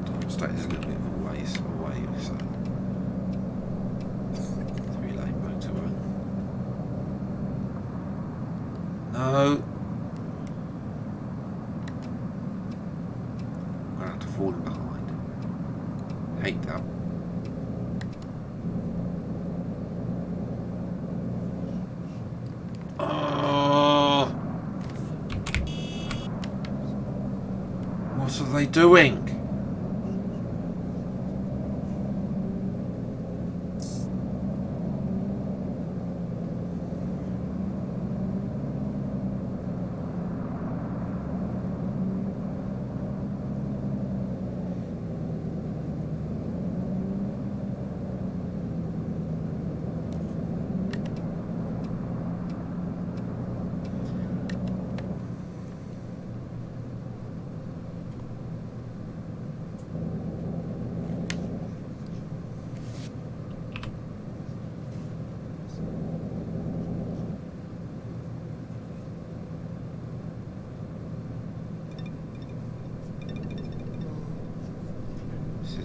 Darmstadt is a little bit of a ways away, so 3-lane motorway. No. I'm gonna have to fall in behind. Hate that. Oh. What are they doing?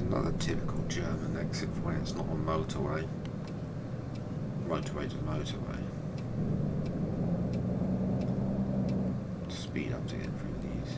Another typical German exit where it's not a motorway. Motorway to motorway. Speed up to get through these.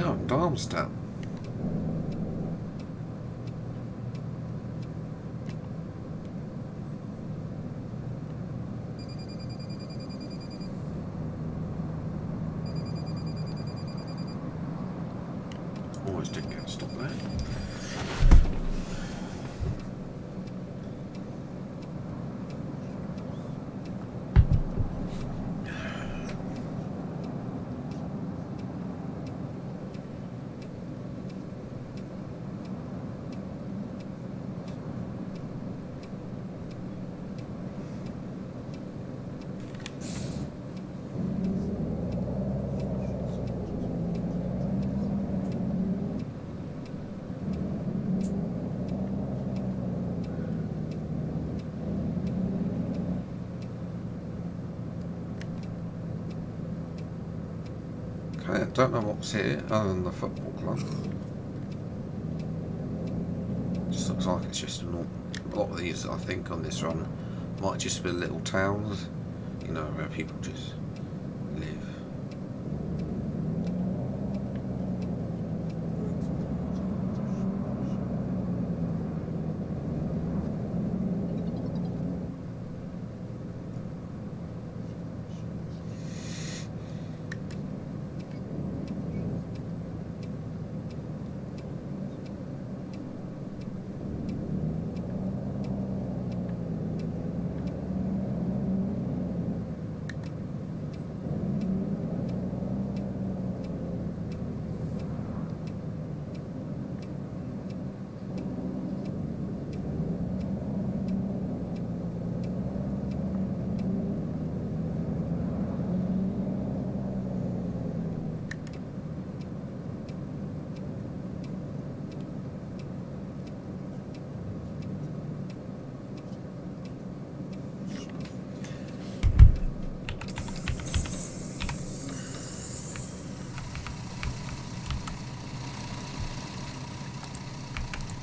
out in Darmstadt. Always didn't get stopped there. Okay, I don't know what's here other than the football club. Just looks like it's just a lot of these, I think, on this run might just be little towns, you know, where people just live.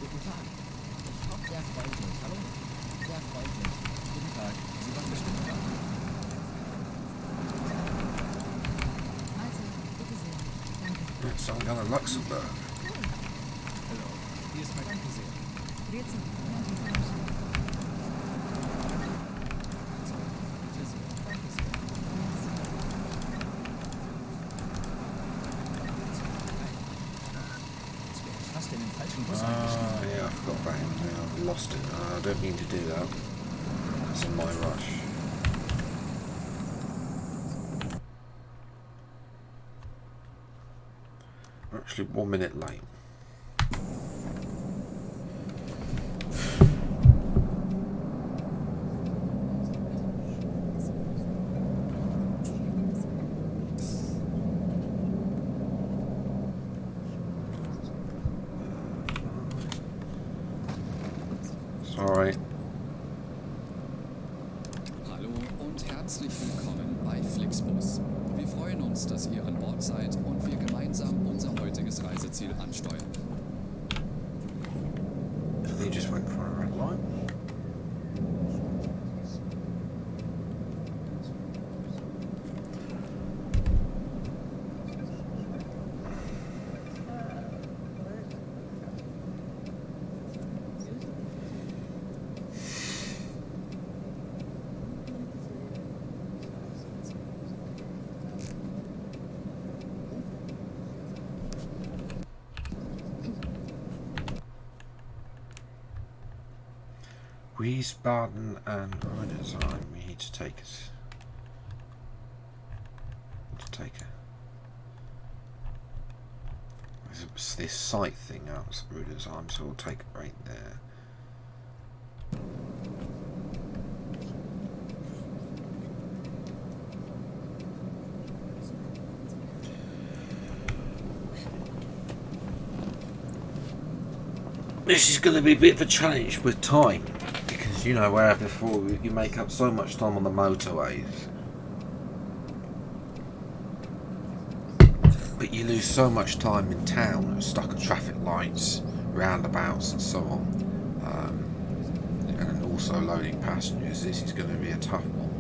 Guten Tag. Ich hoffe, sehr freundlich. Hallo? Sehr freundlich. Guten Tag. Sie waren bestimmt da. Also, bitte sehr. Danke. It's some kind of Luxembourg. Hallo. Hier ist mein Danke sehr. Grüezi. Bitte sehr. Danke sehr. Jetzt wäre ich fast in den falschen Bus eingestiegen. Yeah, I forgot about him now. I've lost it. I don't mean to do that. That's in my rush. We're actually 1 minute late. Sorry. Hallo und herzlich willkommen bei Flixbus. Wir freuen uns, dass ihr an Bord seid und wir gemeinsam unser heutiges Reiseziel ansteuern. He just went for a red light. Wiesbaden and Rudesheim. We need to take us. There's this site thing out at Rudesheim, so we'll take it right there. This is going to be a bit of a challenge with time, because you know where before you make up so much time on the motorways, but you lose so much time in town, stuck at traffic lights, roundabouts and so on, and also loading passengers. This is going to be a tough one.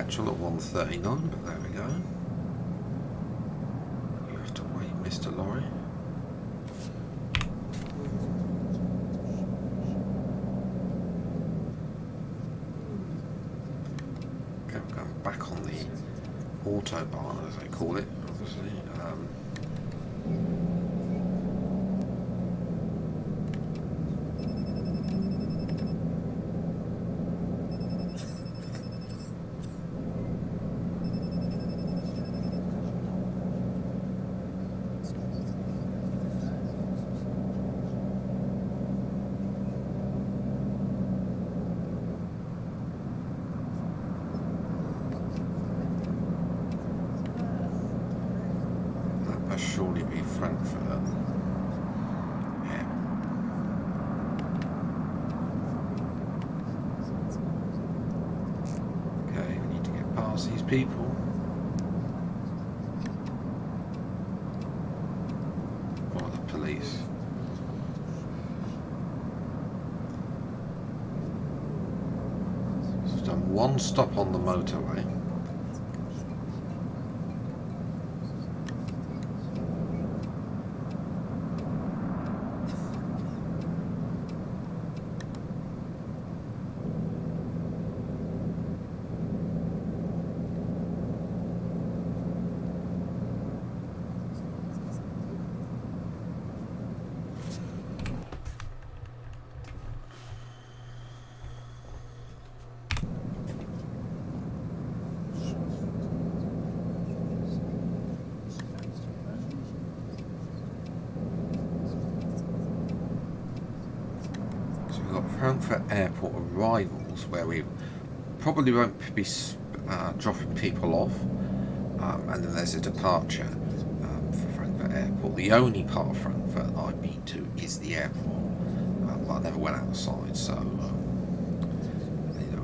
petrol at 1.39, but there we go. You have to wait, Mr. Lorry. Okay, we're going back on the autobahn, as they call it, obviously. Surely be Frankfurt. Yeah. Okay, we need to get past these people. Or the police. So we've done one stop on the motorway. Frankfurt Airport arrivals, where we probably won't be dropping people off, and then there's a departure for Frankfurt Airport. The only part of Frankfurt I've been to is the airport, but I never went outside, so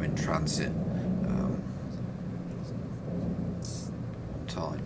in transit on time.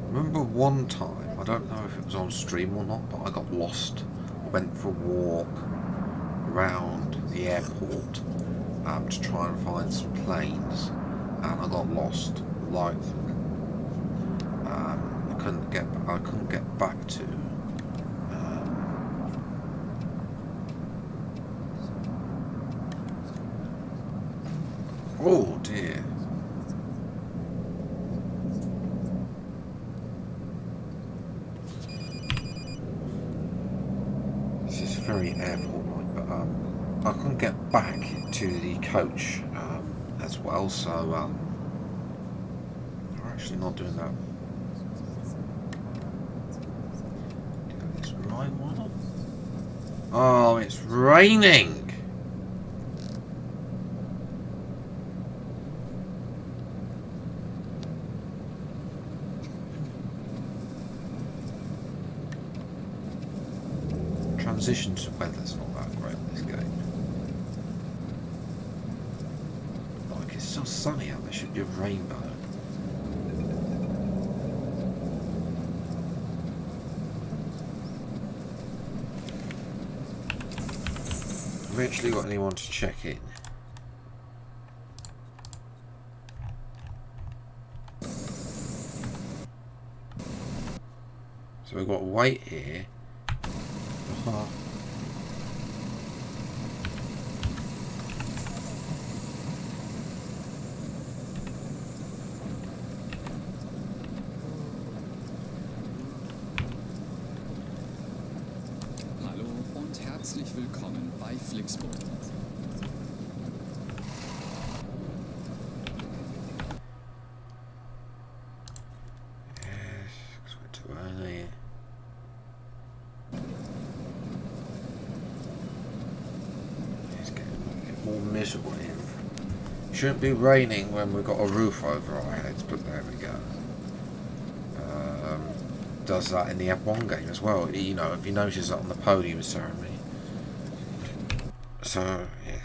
Remember one time, I don't know if it was on stream or not, but I got lost. I went for a walk around the airport to try and find some planes, and I got lost. Like I couldn't get back to. Oh dear. This is very airport-like, but I couldn't get back to the coach as well, so we're actually not doing that. Do this right one. Oh, it's raining. Transition to weather's not that great in this game. Like, it's still sunny out there, should be a rainbow. Have we actually got anyone to check in? So we've got to wait here. herzlich willkommen bei Flixbus. Miserable here. Shouldn't be raining when we've got a roof over our heads, but there we go. Does that in the F1 game as well. You know, if you notice that on the podium ceremony. So, yes.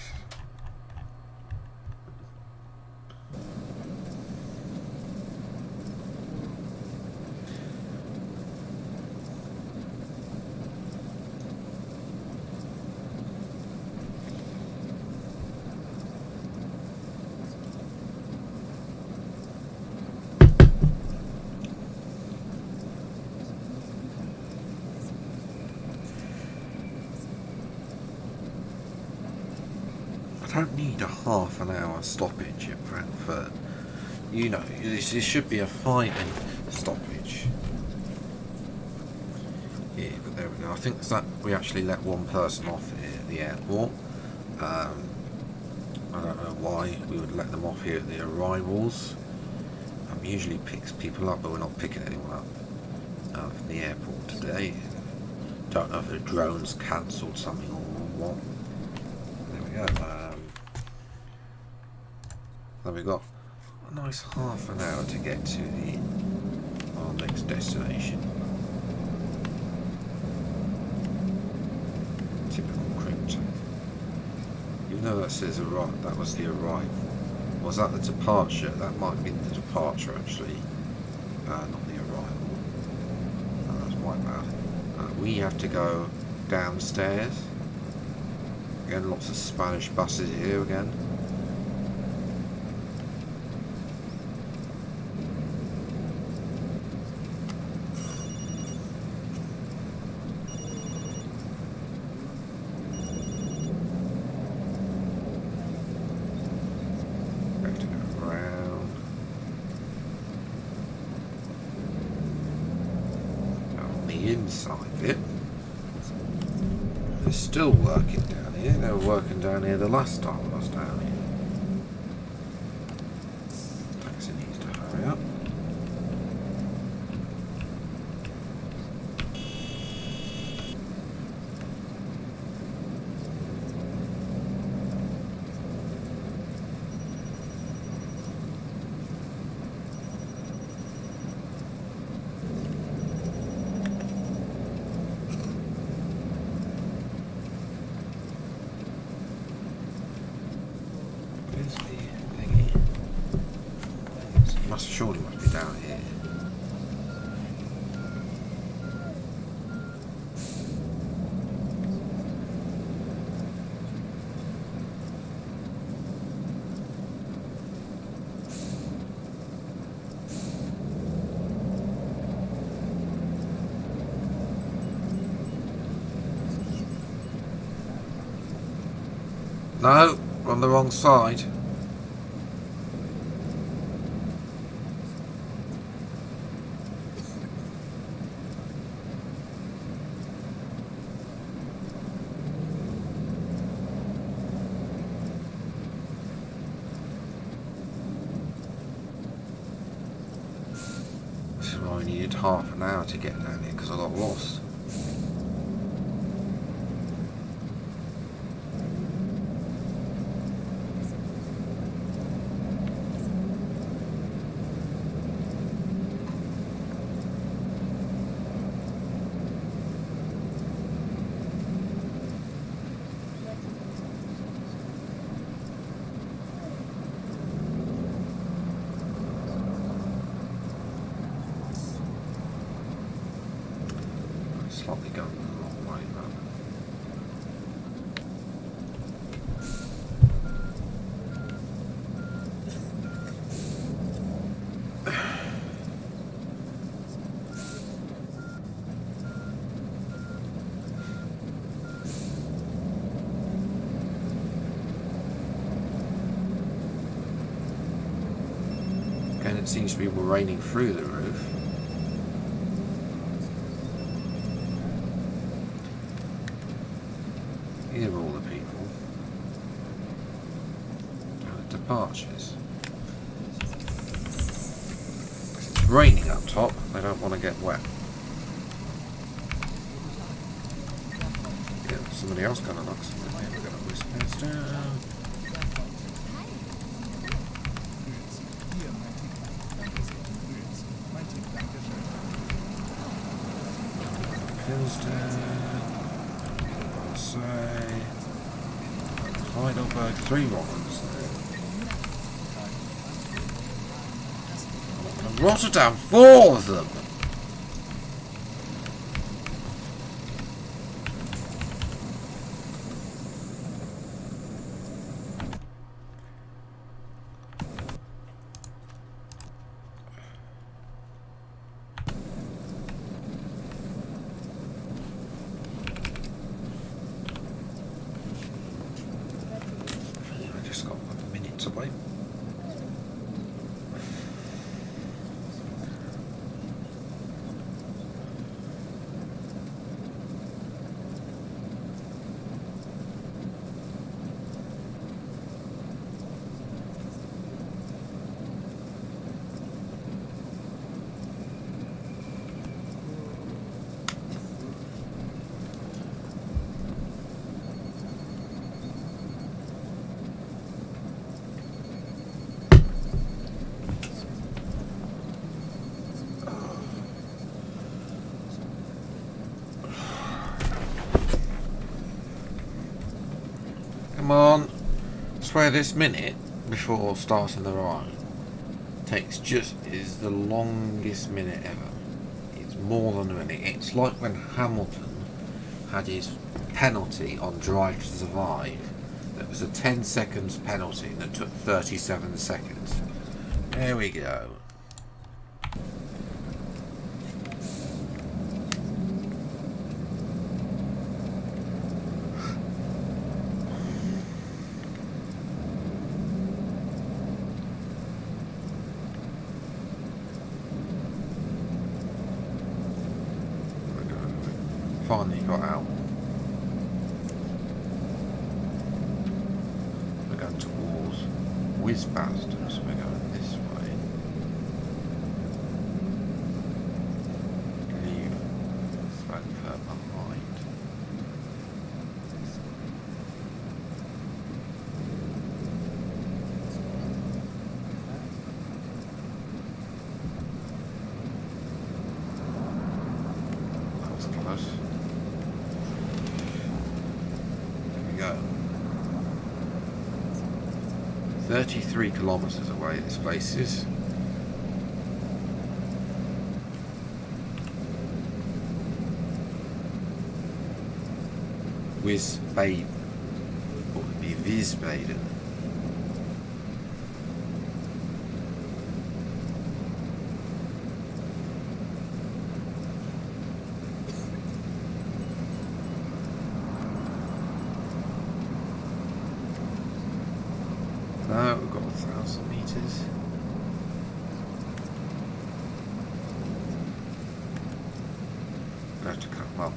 I don't need a half an hour stoppage at Frankfurt. You know, this should be a fighting stoppage. Yeah, but there we go. I think that we actually let one person off here at the airport. I don't know why we would let them off here at the arrivals. Usually picks people up, but we're not picking anyone up from the airport today. Don't know if the drone's cancelled something or what. There we go. Then we've got a nice half an hour to get to our next destination. Typical crypto. Even though that says that was the arrival. Was that the departure? That might have been the departure actually, not the arrival. That was my bad. We have to go downstairs. Again, lots of Spanish buses here again. Inside bit. They're still working down here. They were working down here the last time I was down here. Taxi needs to hurry up. Surely must be down here. No, we're on the wrong side. I needed half an hour to get down here because I got lost. Slightly going the wrong way, Again, it seems to be raining through the roof. Here are all the people. Departures. It's raining up top. I don't want to get wet. Yeah, somebody else gonna knock something here. We're gonna whisper this down. Hillsden, Marseille, Heidelberg, 3 ones. Rotterdam, 4 of them! I just got 1 minute to wait. Come on, I swear this minute before starting the ride is the longest minute ever. It's more than a minute. It's like when Hamilton had his penalty on Drive to Survive. That was a 10 seconds penalty that took 37 seconds. There we go. Finally got out. We're going towards Wisbaston, so we're going this way. Leave Frankfurt behind. That was close. 33 kilometres away this place is. Wiesbaden. What would be Wiesbaden? No, we've got 1,000 metres. We have to come up.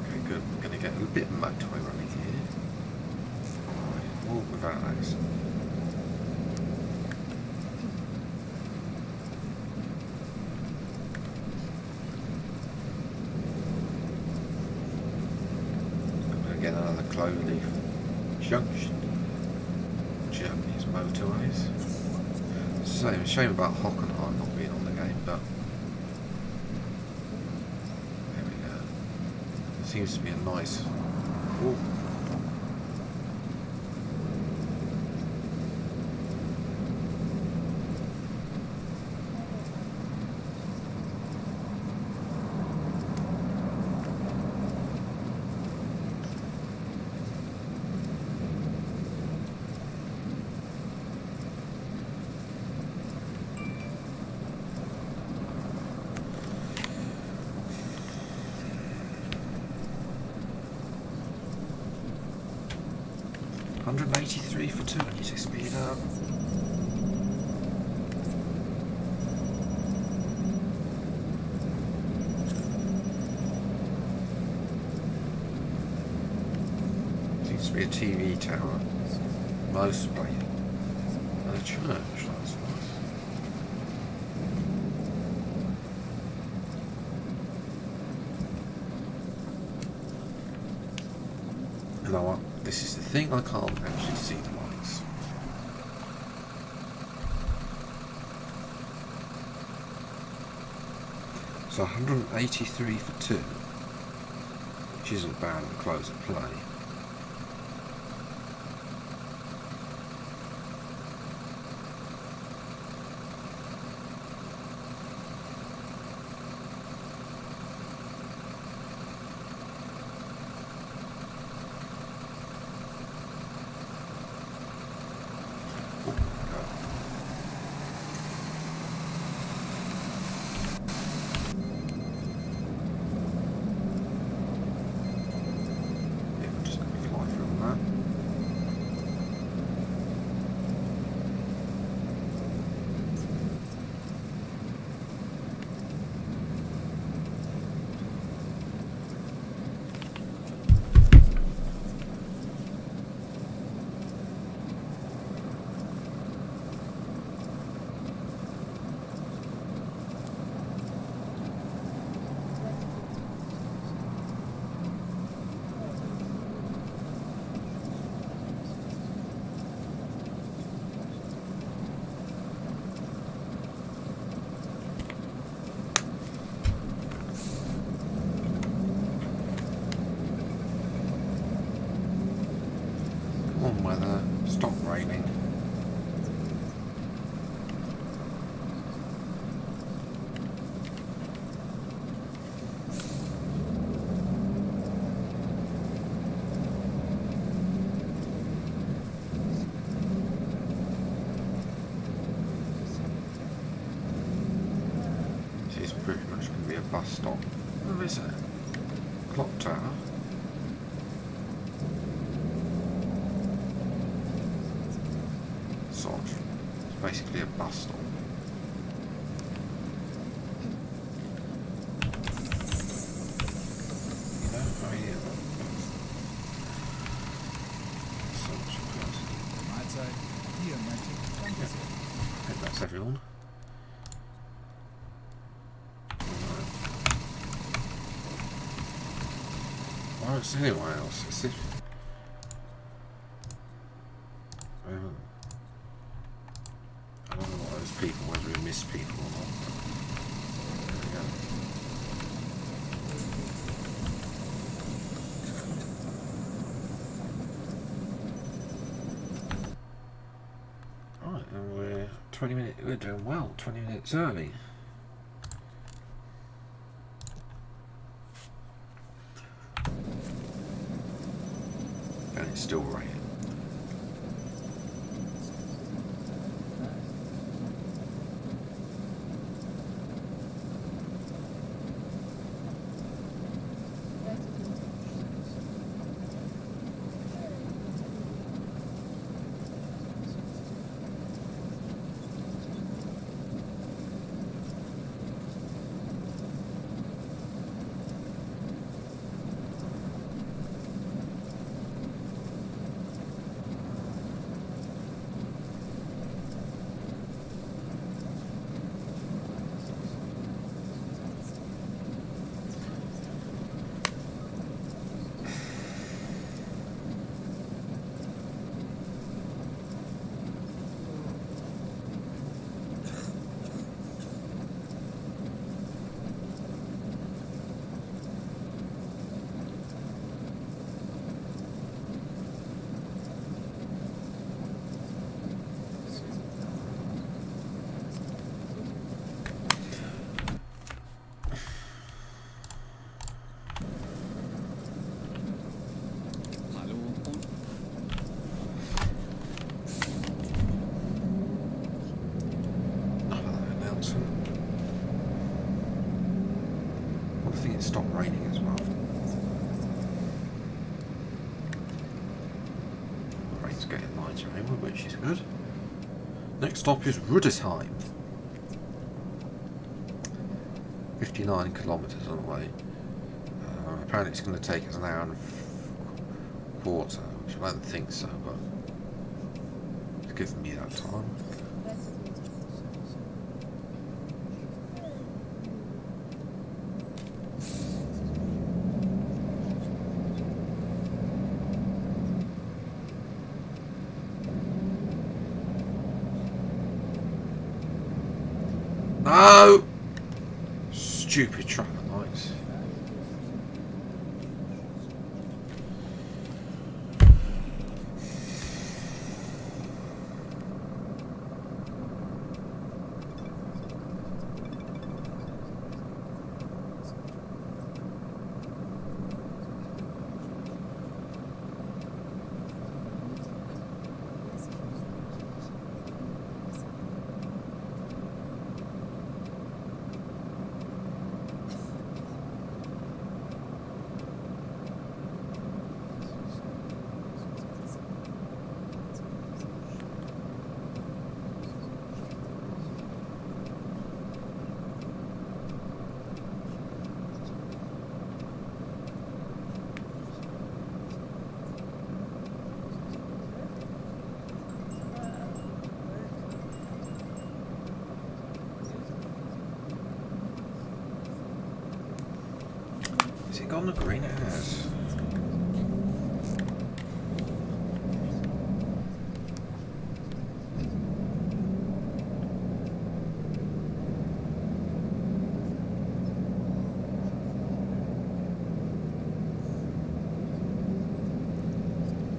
Okay, good. We're going to get a bit of motorway running here. Walk without accident. I'm going to get another cloverleaf junction. Germany's motorways. Shame about Hockenheim not being on the game, but there we go. It seems to be a nice. Ooh. 183 for 2. I need to speed up. Seems to be a TV tower. Mostly. And a church, that's nice. You know what? This is the thing, I can't actually see the lights. So 183 for 2, which isn't bad at close of play. Weather, stop raining. This is pretty much going to be a bus stop. Where is it? Clock tower. It's basically a bus stop. You know, I mean, so much capacity. Mahlzeit. Hier, mein Tipp. Danke sehr. I think that's everyone. Why don't see anyone else? It's if I don't know what those people, whether we miss people or not. There we go. Alright, and we're 20 minutes, we're doing well, 20 minutes early. And it's still raining. Stop raining as well. The rain's Germany, which is good. Next stop is Rudesheim. 59 kilometres on the way. Apparently it's going to take us an hour and a quarter, which I don't think so, but it's given me that time. No! Stupid traffic lights. Has it gone the green? It has.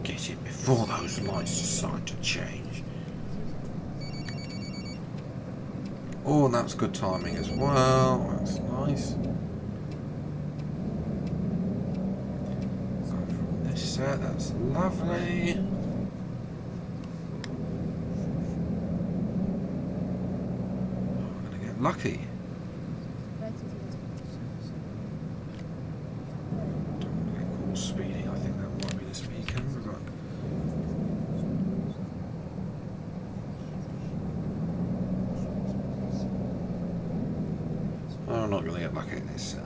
Get it before those lights decide to change. Oh, and that's good timing as well. That's nice. That's lovely. I'm gonna get lucky. Don't want to get caught speeding. I think that might be this weekend, but I'm not gonna get lucky in this set.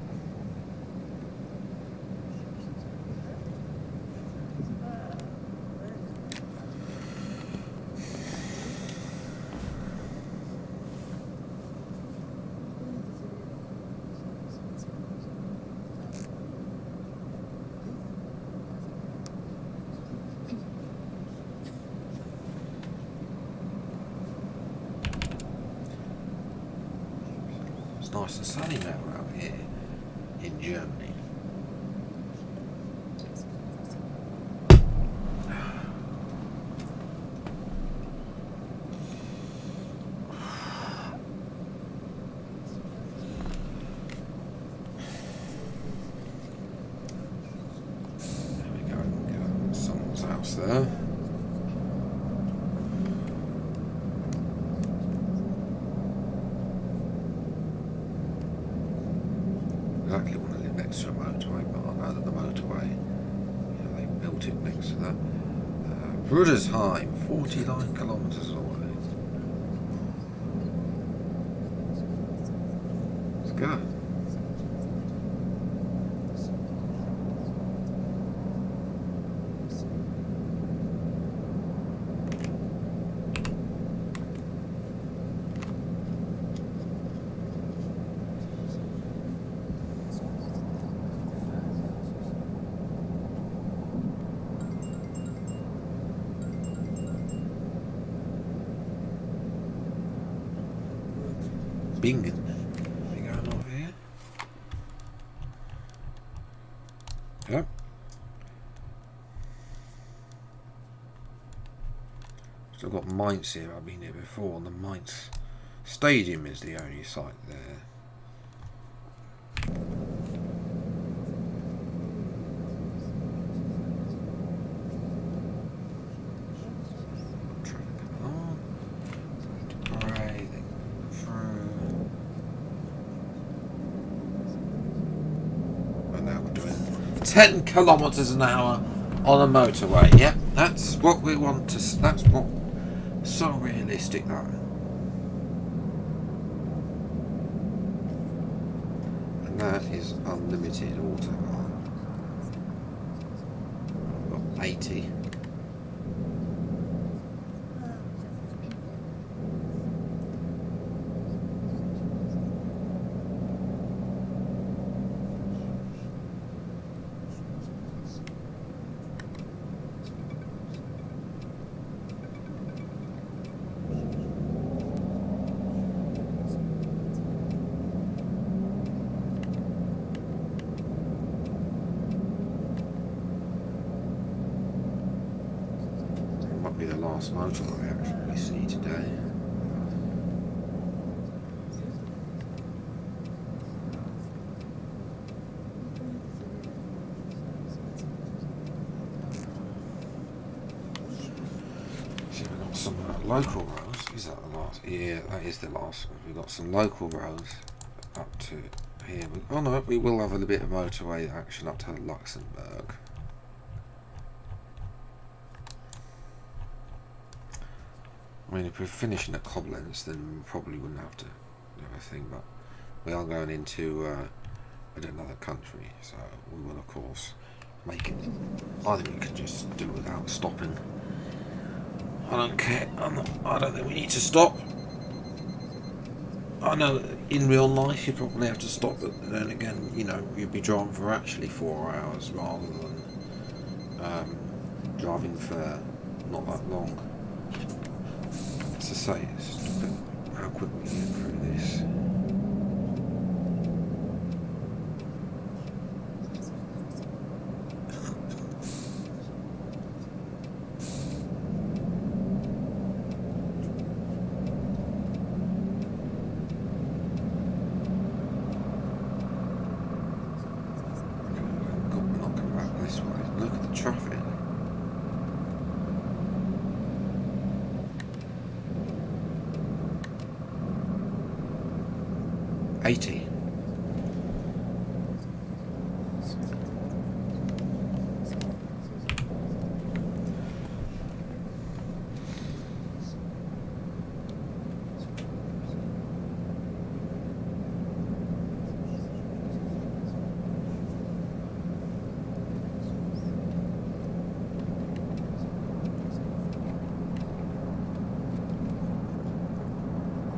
Nice and sunny now out here in Germany. There we go. Someone's house there. Exactly want to live next to a motorway, but I know that the motorway, you know, they built it next to that. Rudesheim, 49 kilometres away. Let's go. Bingen. Are we going over here? Yep. Still got Mainz here. I've been here before, and the Mainz Stadium is the only site there. Traffic on. Parade. 10 kilometres an hour on a motorway, yep. That's what we want to. That's what. So realistic that. And that is unlimited auto. I've got 80. Be the last motorway actually we see today. See, we've got some local roads. Is that the last? Yeah, that is the last one. We've got some local roads up to here. Oh no, we will have a bit of motorway action up to Luxembourg. I mean, if we're finishing at Koblenz, then we probably wouldn't have to do a thing, but we are going into another country, so we will, of course, make it. I think we can just do without stopping. I don't care. I don't think we need to stop. I know in real life you probably have to stop, but then again, you know, you'd be driving for actually 4 hours rather than driving for not that long. To say it's just how quick we get through this. We're not going back this way. Look at the traffic. 80.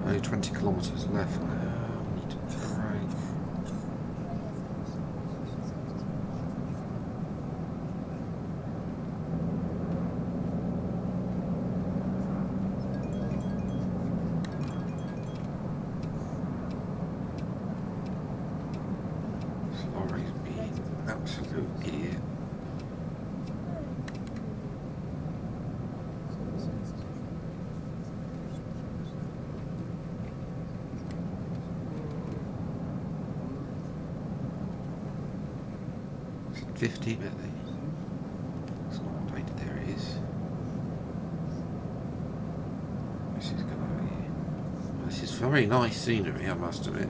Only 20 kilometres left now. Absolute idiot. Is it 50, but it's not updated. There it is. This is gonna be. This is very nice scenery, I must admit.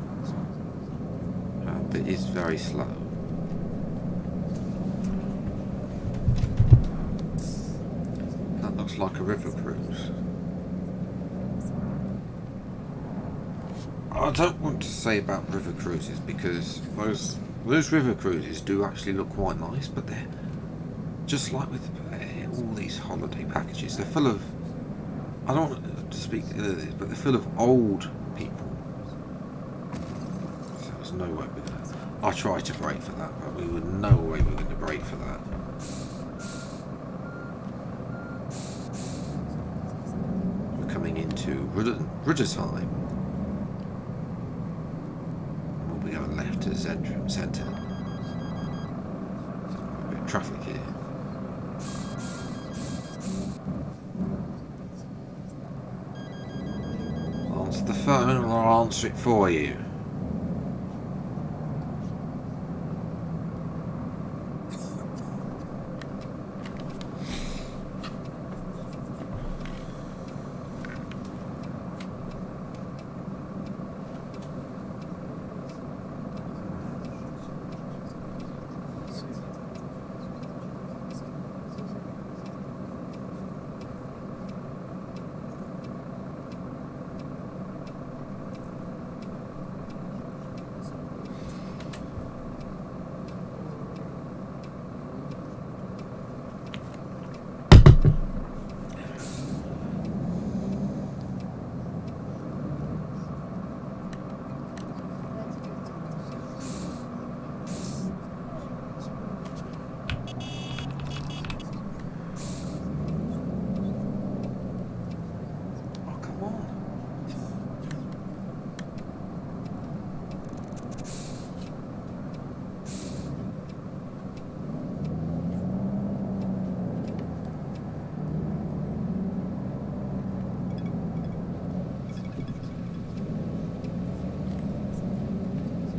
But it is very slow. Looks like a river cruise. I don't want to say about river cruises because those river cruises do actually look quite nice, but they're just like with all these holiday packages. They're full of. I don't want to speak to this, but they're full of old people. So there's no way. I tried to brake for that, but we were no way we were going to brake for that. Into Ruddersheim. We'll be going left to the centre. A bit of traffic here. Answer the phone or I'll answer it for you.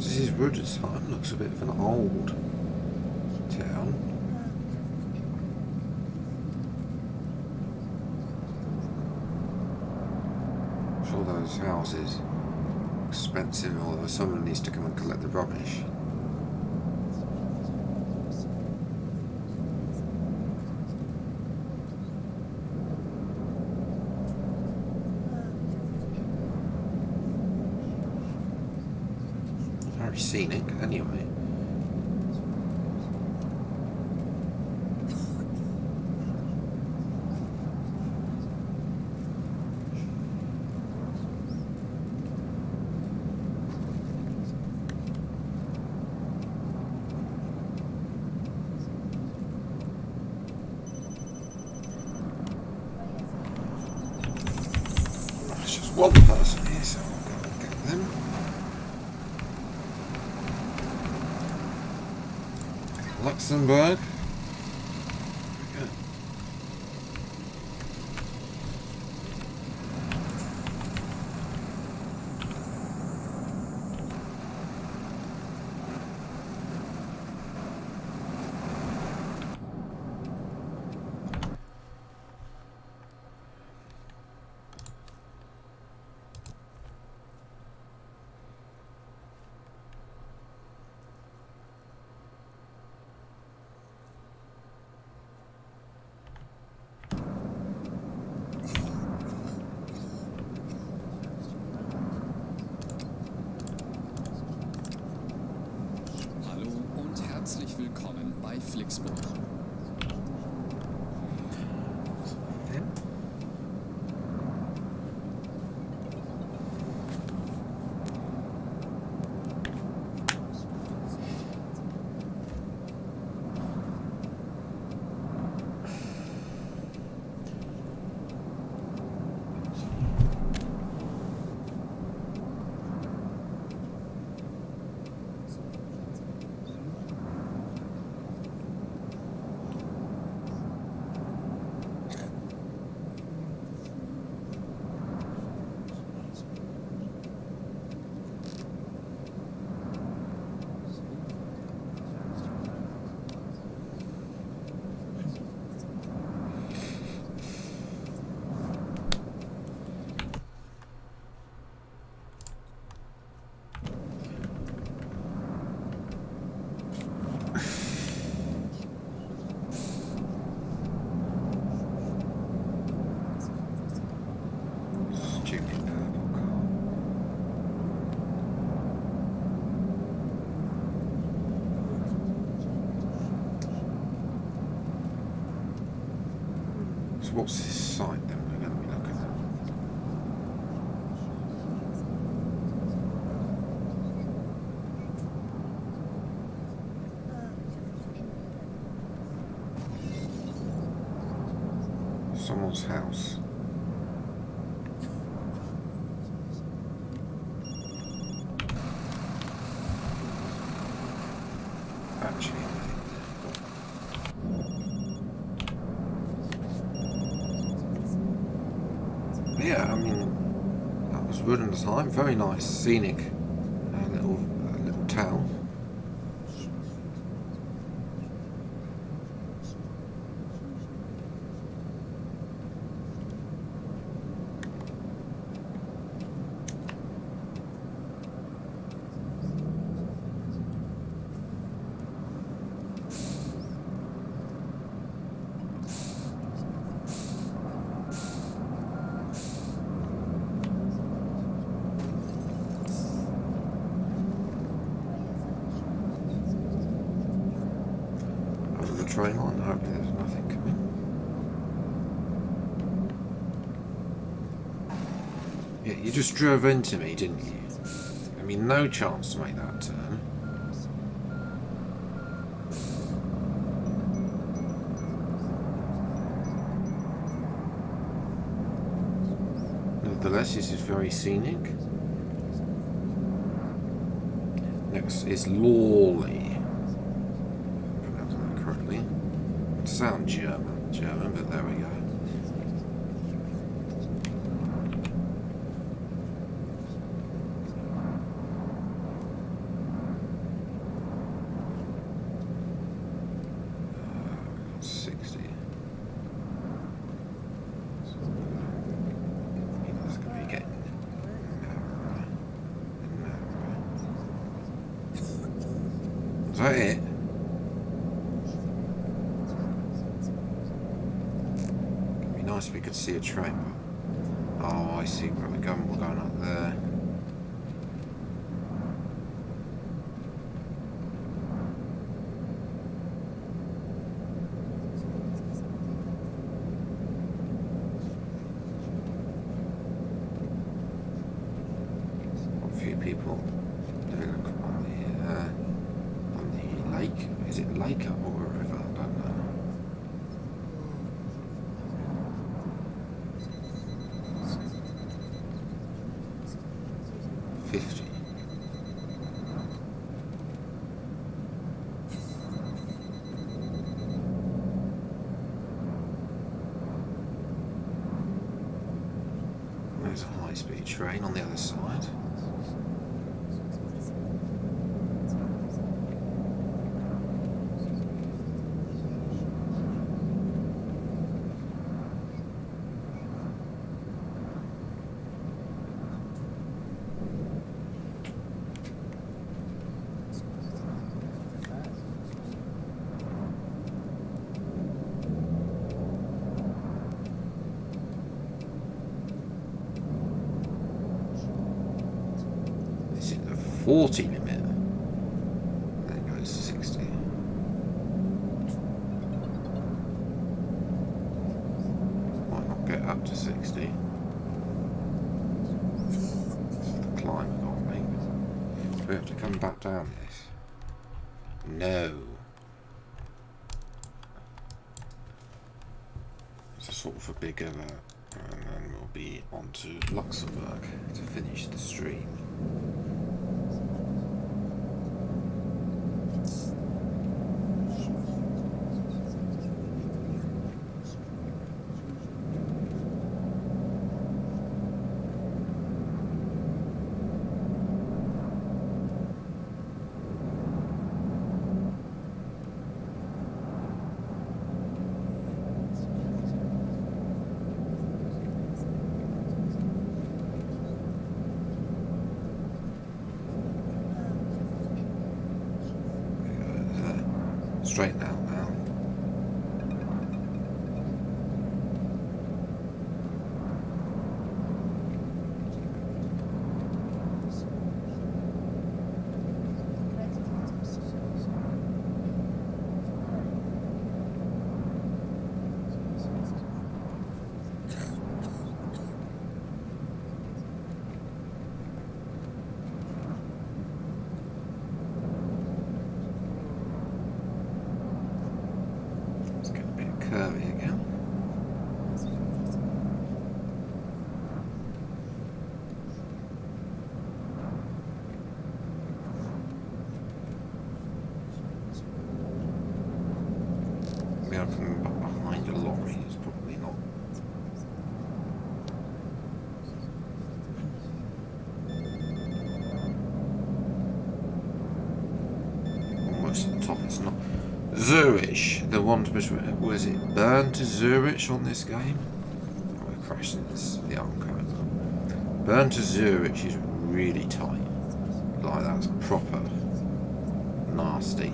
This is Rudolph. Looks a bit of an old town. I'm sure those houses are expensive, although someone needs to come and collect the rubbish. Very scenic, anyway. There's just one person here, so I'll go and get them. Luxembourg. Good. Hallo und herzlich willkommen bei Flixbus. Stupid purple car. So what's this site then we're going to be looking at? Someone's house. Actually, yeah, I mean, that was good in the time. Very nice, scenic, little town. Train line, hopefully there's nothing coming. Yeah, you just drove into me, didn't you? I mean, no chance to make that turn. Nevertheless, this is very scenic. Next is Lawley. Correctly. Sound German, but there we go. Is that it? It'd be nice if we could see a train. But... oh, I see where we're going. We're going up there. People look on the lake. Is it lake or a river? I don't know. $50. There's a high-speed train on the other side. Is it the 40 limit? Then it goes to 60. Might not get up to 60. The climb we've got to make. Do we have to come back down this? No. It's a sort of a bigger, and then we'll be on to Luxembourg to finish the stream. Straighten out now. Curvy again. Maybe I'm coming back behind a lorry. It's probably not. Almost at the top. It's not. Zurich, the one to was it Bern to Zurich on this game? Oh, we're crashing this, the Anchor. Bern to Zurich is really tight. Like that's proper nasty.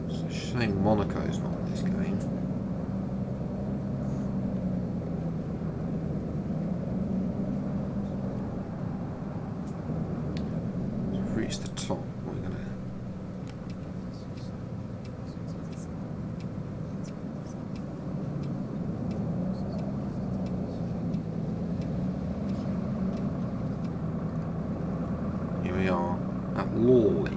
It's a shame Monaco's not in this game. We've reached the top. We are at Lawley.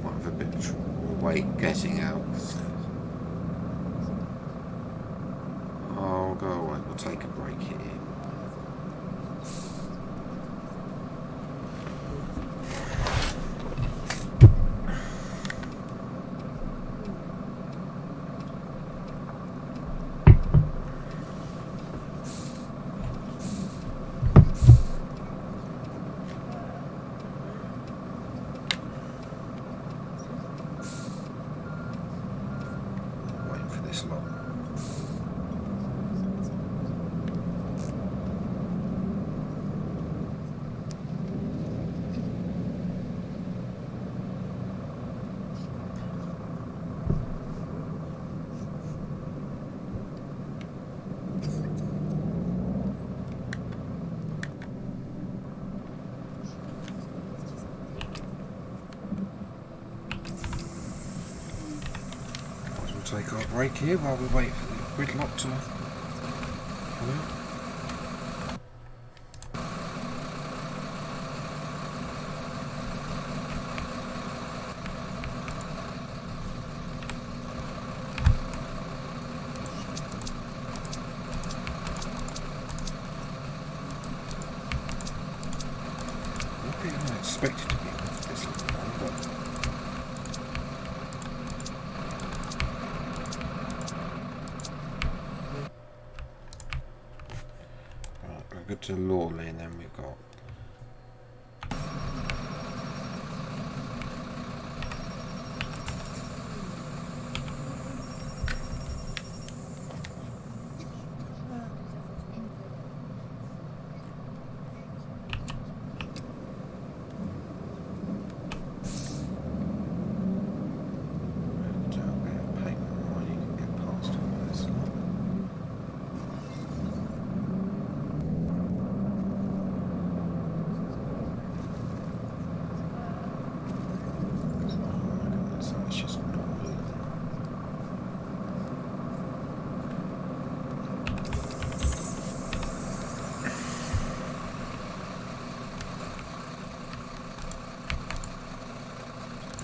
Might have a bit of weight getting out. Oh, go away. We'll take a break here. take our break here while we wait for the gridlock to come out. I expected to be this long, but right, we'll go to Lawley and then we've got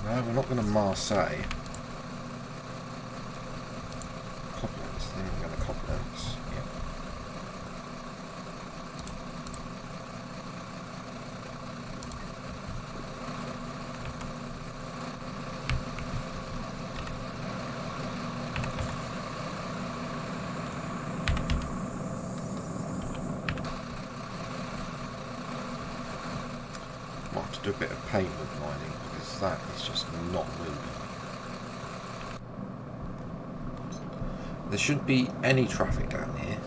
no, we're not going to Marseille. Coblenz, then we're going to Coblenz. Yeah. Might have to do a bit of pavement mining because that is just not moving. There shouldn't be any traffic down here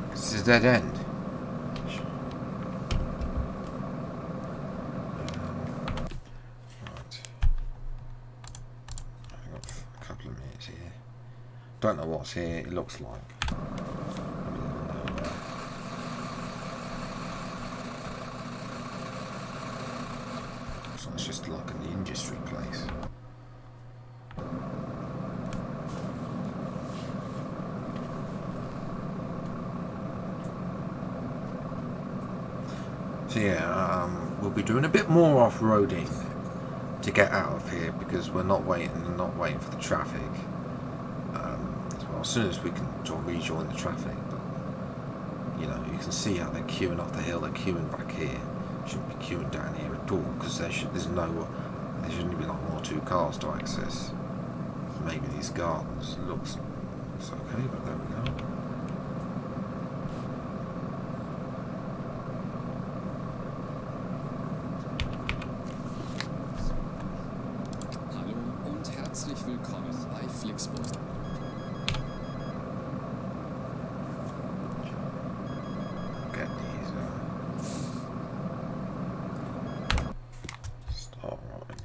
because it's a dead end. Right. I've got a couple of minutes here. Don't know what's here, it looks like. So it's just like an industry place. So yeah, we'll be doing a bit more off-roading to get out of here because we're not waiting for the traffic. Well, as soon as we can rejoin the traffic, but you know, you can see how they're queuing up the hill, they're queuing back here. Shouldn't be queuing down here at all because there shouldn't be like more 2 cars to access. Maybe these gardens looks okay, but there we go. Hallo und herzlich willkommen bei Flixbus. Get these. Start rolling.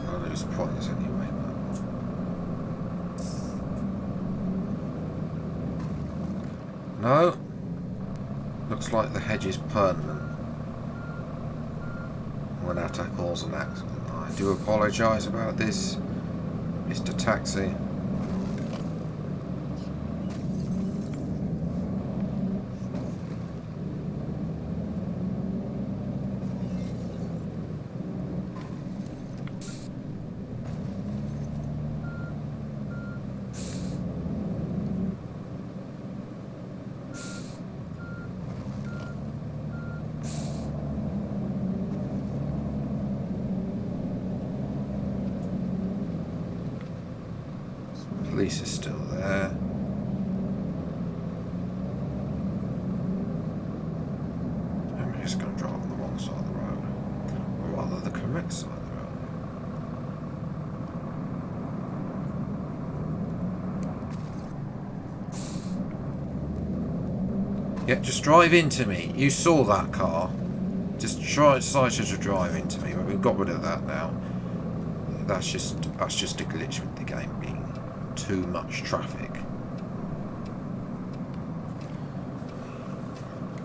I'll lose points anyway, but no. Looks like the hedge is permanent. When that cause an accident. I do apologise about this, Mr. Taxi. Police is still there. I'm just going to drive on the wrong side of the road, or rather the correct side of the road. Yeah, just drive into me. You saw that car. Just decided to drive into me, but we've got rid of that now. That's just a glitch with the game being too much traffic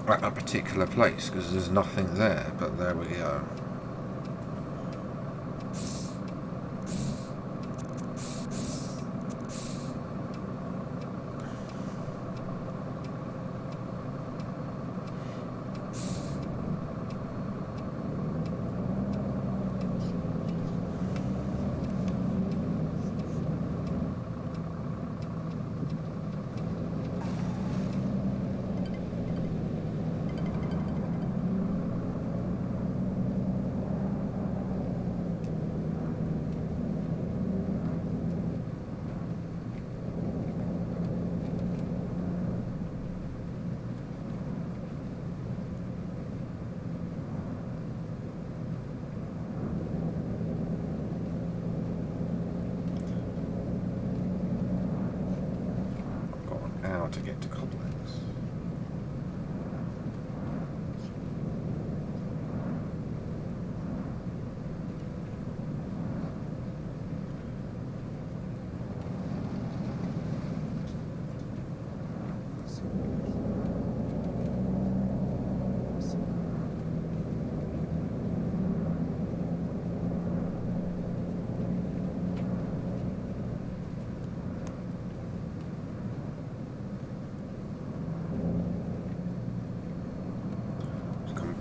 at a particular place because there's nothing there, but there we go. how to get to Koblenz.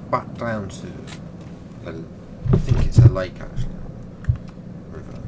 Back down to, I think it's a lake actually, river.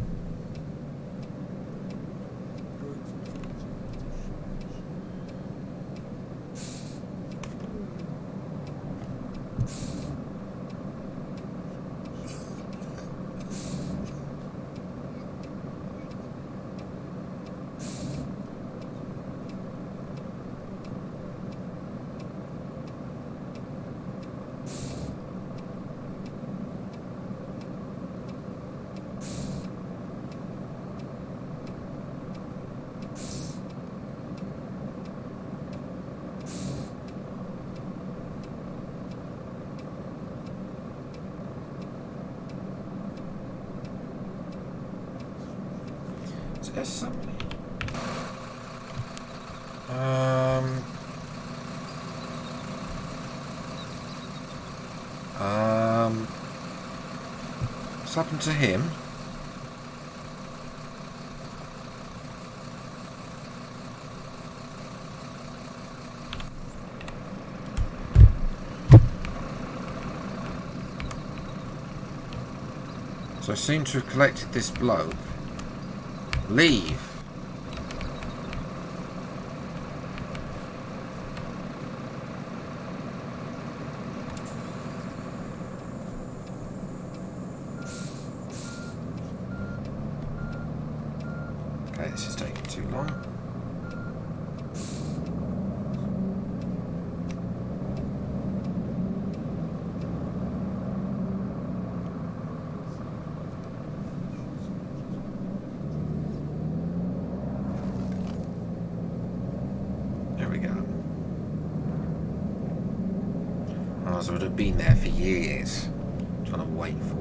There's somebody. What's happened to him? So I seem to have collected this bloke. Leave. Okay, this is taking too long. I would have been there for years, trying to wait for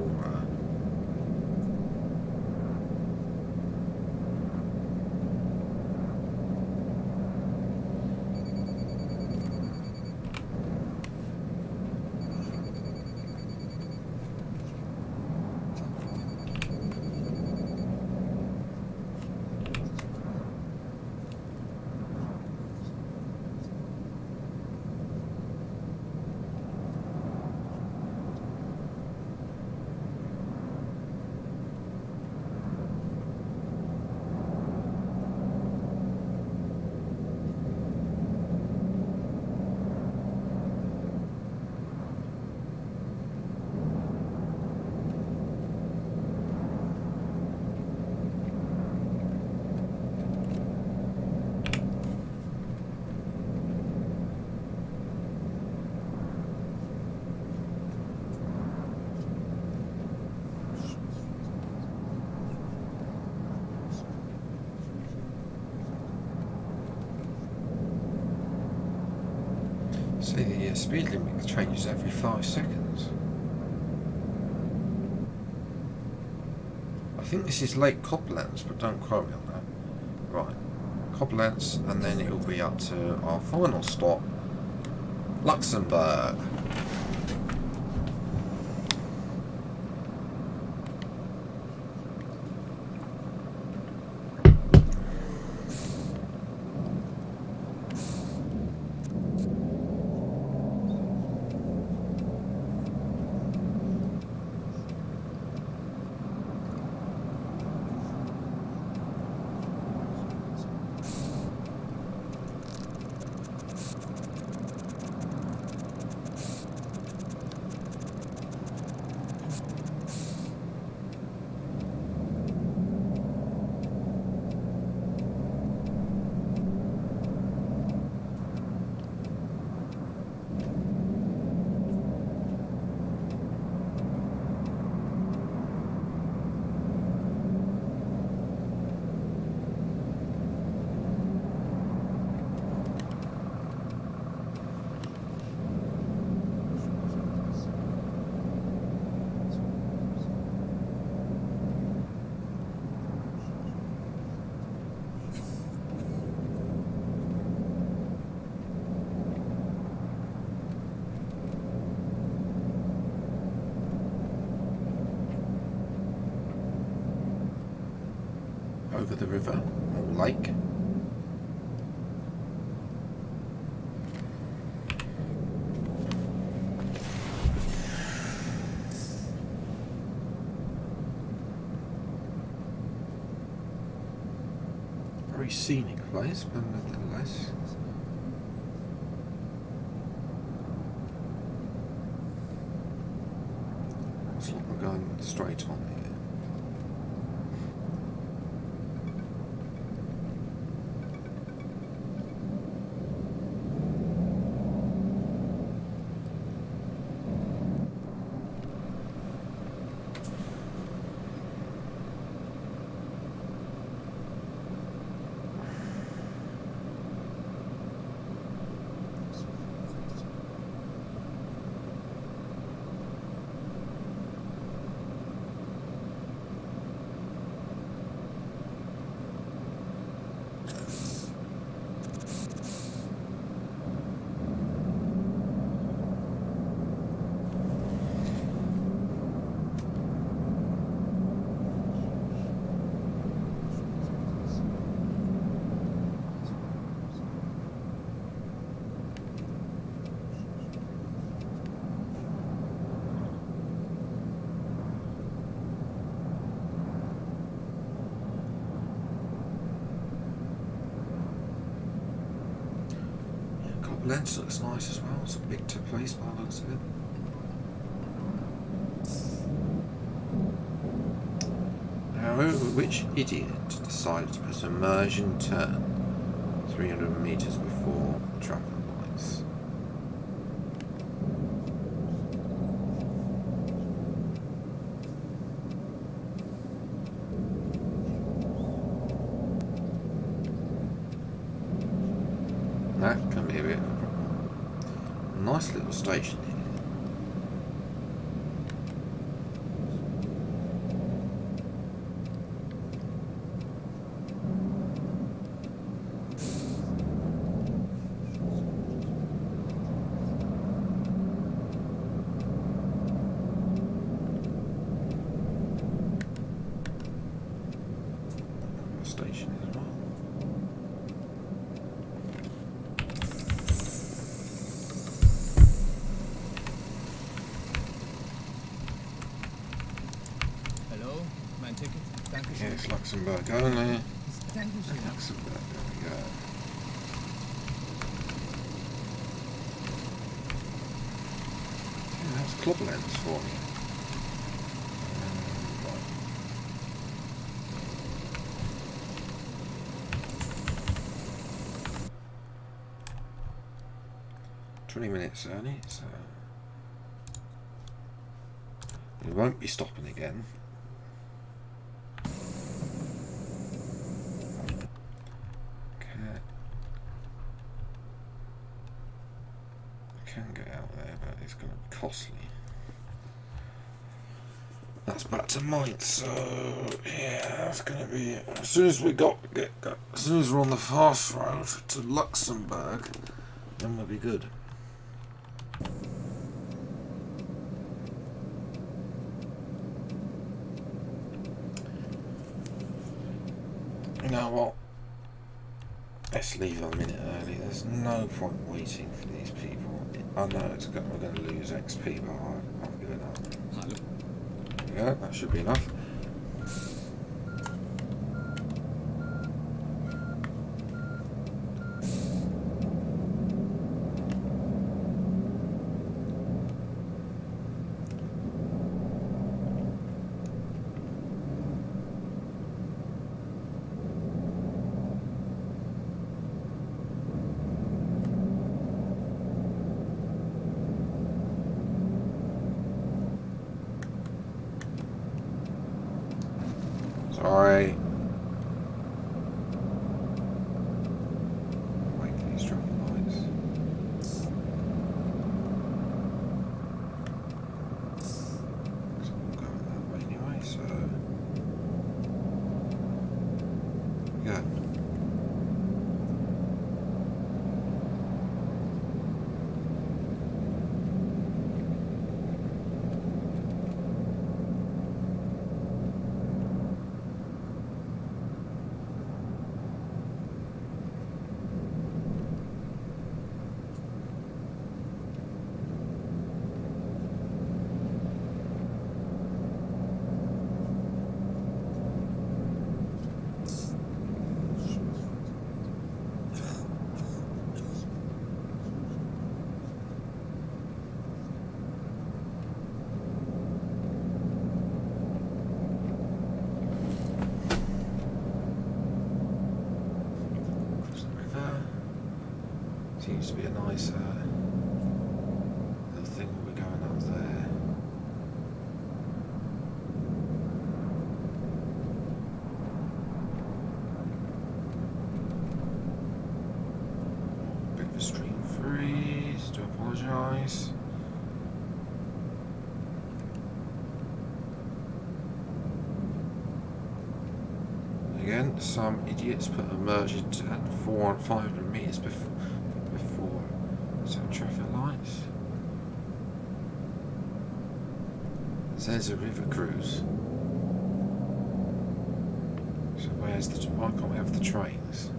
see the speed limit changes every 5 seconds. I think this is Lake Koblenz, but don't quote me on that. Right, Koblenz, and then it will be up to our final stop, Luxembourg. over the river or lake. Very scenic place, but nevertheless. Looks like we're going straight on here. Lens looks nice as well. It's a big place by the looks of it. However, which idiot decided to put a immersion turn 300 meters before the traffic lights? That can be a bit of a problem. Nice little station here. Station as well. Hallo, mein Ticket. Dankeschön. Yeah, it's Luxembourg only. Dankeschön. Luxembourg, there we go. Yeah, that's club lens for me. Right. 20 minutes early, so we won't be stopping again. Can get out there, but it's going to be costly. That's back to Mainz, so yeah, that's going to be it. As soon as as soon as we're on the fast road to Luxembourg, then we'll be good. You know what? Let's leave a minute early. There's no point waiting for these people. I know we're going to lose XP, but I've given up. Hallo. There we go. That should be enough. Sorry. Wait for these traffic lights. So I'm going that way anyway, so yeah. seems to be a nice little thing we're going up there. Bit of a stream freeze, do apologise. Again, some idiots put a merger at 400 and 500 metres before some traffic lights. There's a river cruise. So where's the? Why can't we have the trains?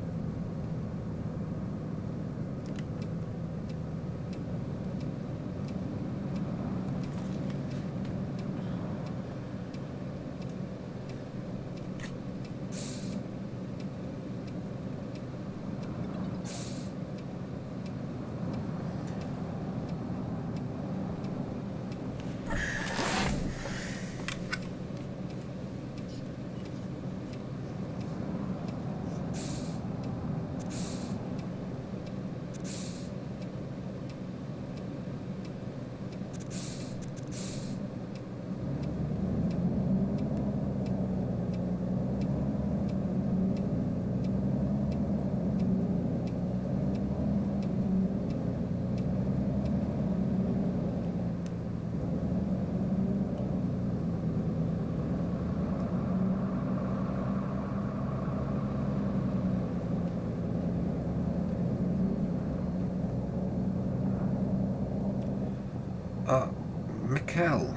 Mikkel,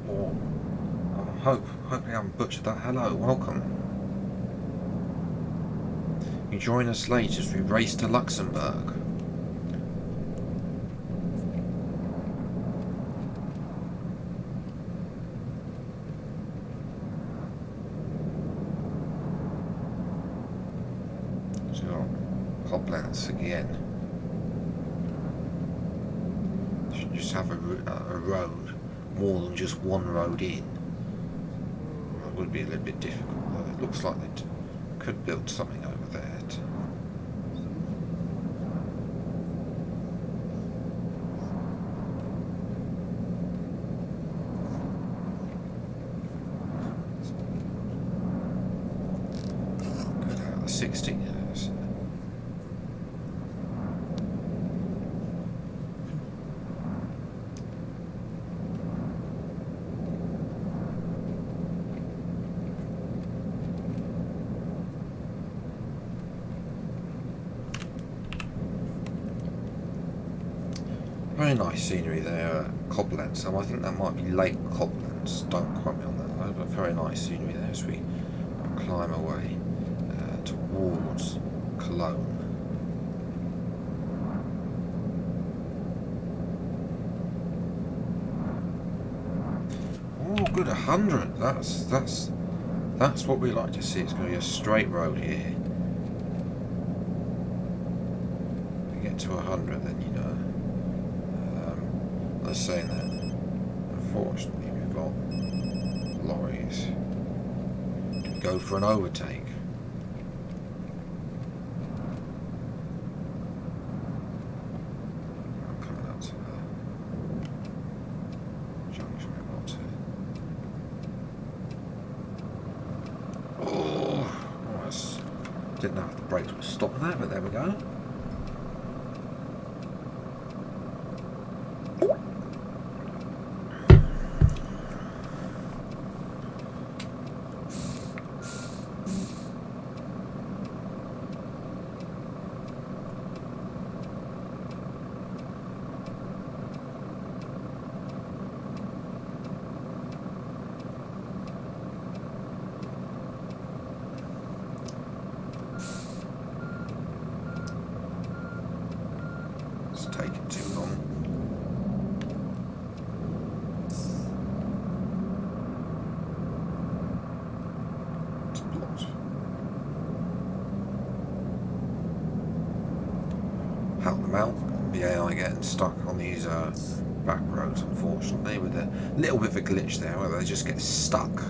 or hopefully I haven't butchered that. Hello, welcome. You join us later as we race to Luxembourg. So, Koblenz again. Just have a road, more than just one road in. It would be a little bit difficult, though. It looks like they could build something over there. Good out of the 60 years. Very nice scenery there, Koblenz. I think that might be Lake Koblenz. Don't quote me on that though, but very nice scenery there as we climb away towards Cologne. Oh, good 100. That's what we like to see. It's going to be a straight road here. If we get to 100, then you know. Let's say that. Unfortunately, we've got lorries. Go for an overtake. I'm coming up to the junction we've got to. Oh, almost didn't know if the brakes would stop that, but there we go. Taking too long. It's blocked. Help them out. The AI getting stuck on these back roads, unfortunately, with a little bit of a glitch there where they just get stuck.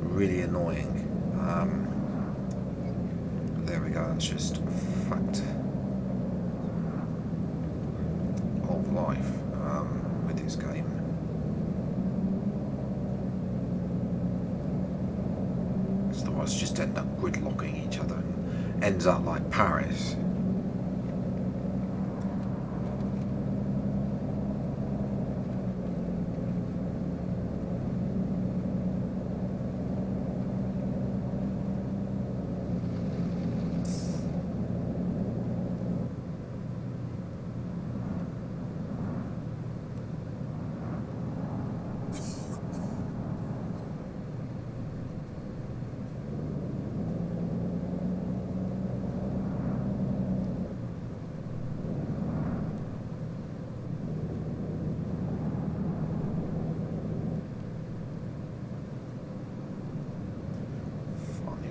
Really annoying. There we go. It's just fact of life with this game. Otherwise, just end up gridlocking each other and ends up like Paris.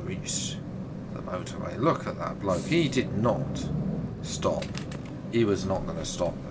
Reach the motorway. Look at that bloke. He did not stop. He was not going to stop there.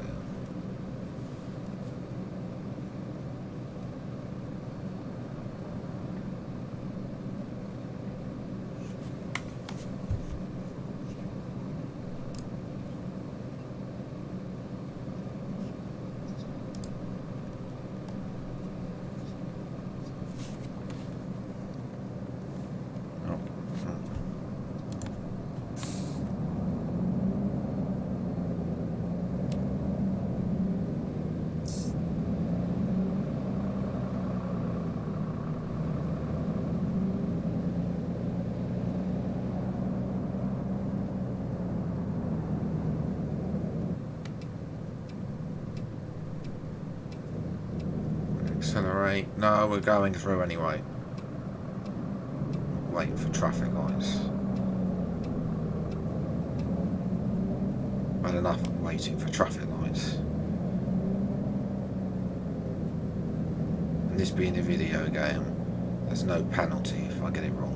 Accelerate. No, we're going through anyway. Waiting for traffic lights. Well, enough of waiting for traffic lights. And this being a video game, there's no penalty if I get it wrong.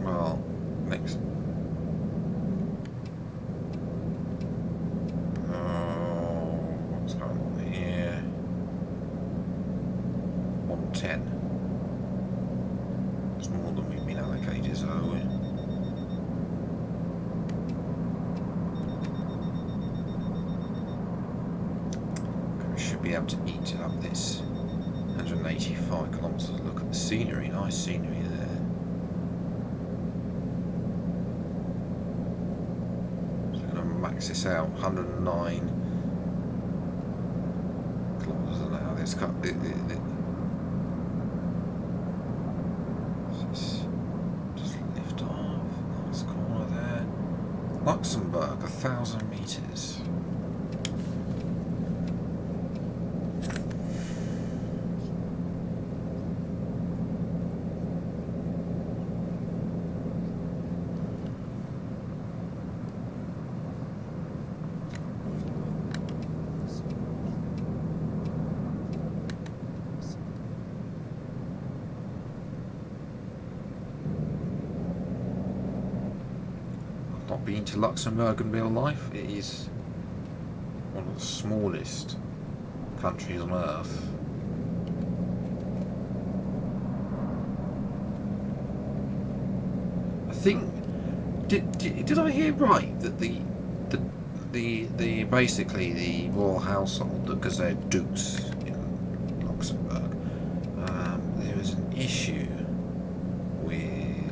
Well, next. What's going on here? 110. It's more than we've been allocated, so we should be able to eat up this 185 kilometers. Look at the scenery, nice scenery there. Max this out, 109 kilometers an hour. Let's cut it. Just lift off. Nice corner there. Luxembourg, 1,000 meters. Not been to Luxembourg in real life. It is one of the smallest countries on earth. I think did I hear right that the basically the royal household, because they're dukes in Luxembourg, there was an issue with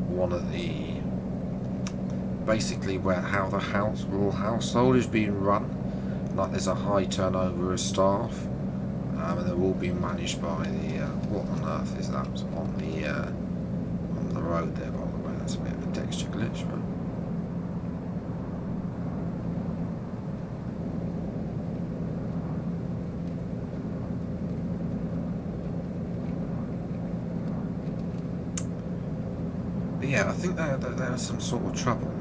one of the basically how the royal household is being run. Like there's a high turnover of staff, and they're all being managed by the what on earth is that on the road there? By the way, that's a bit of a texture glitch, but yeah, I think there was some sort of trouble.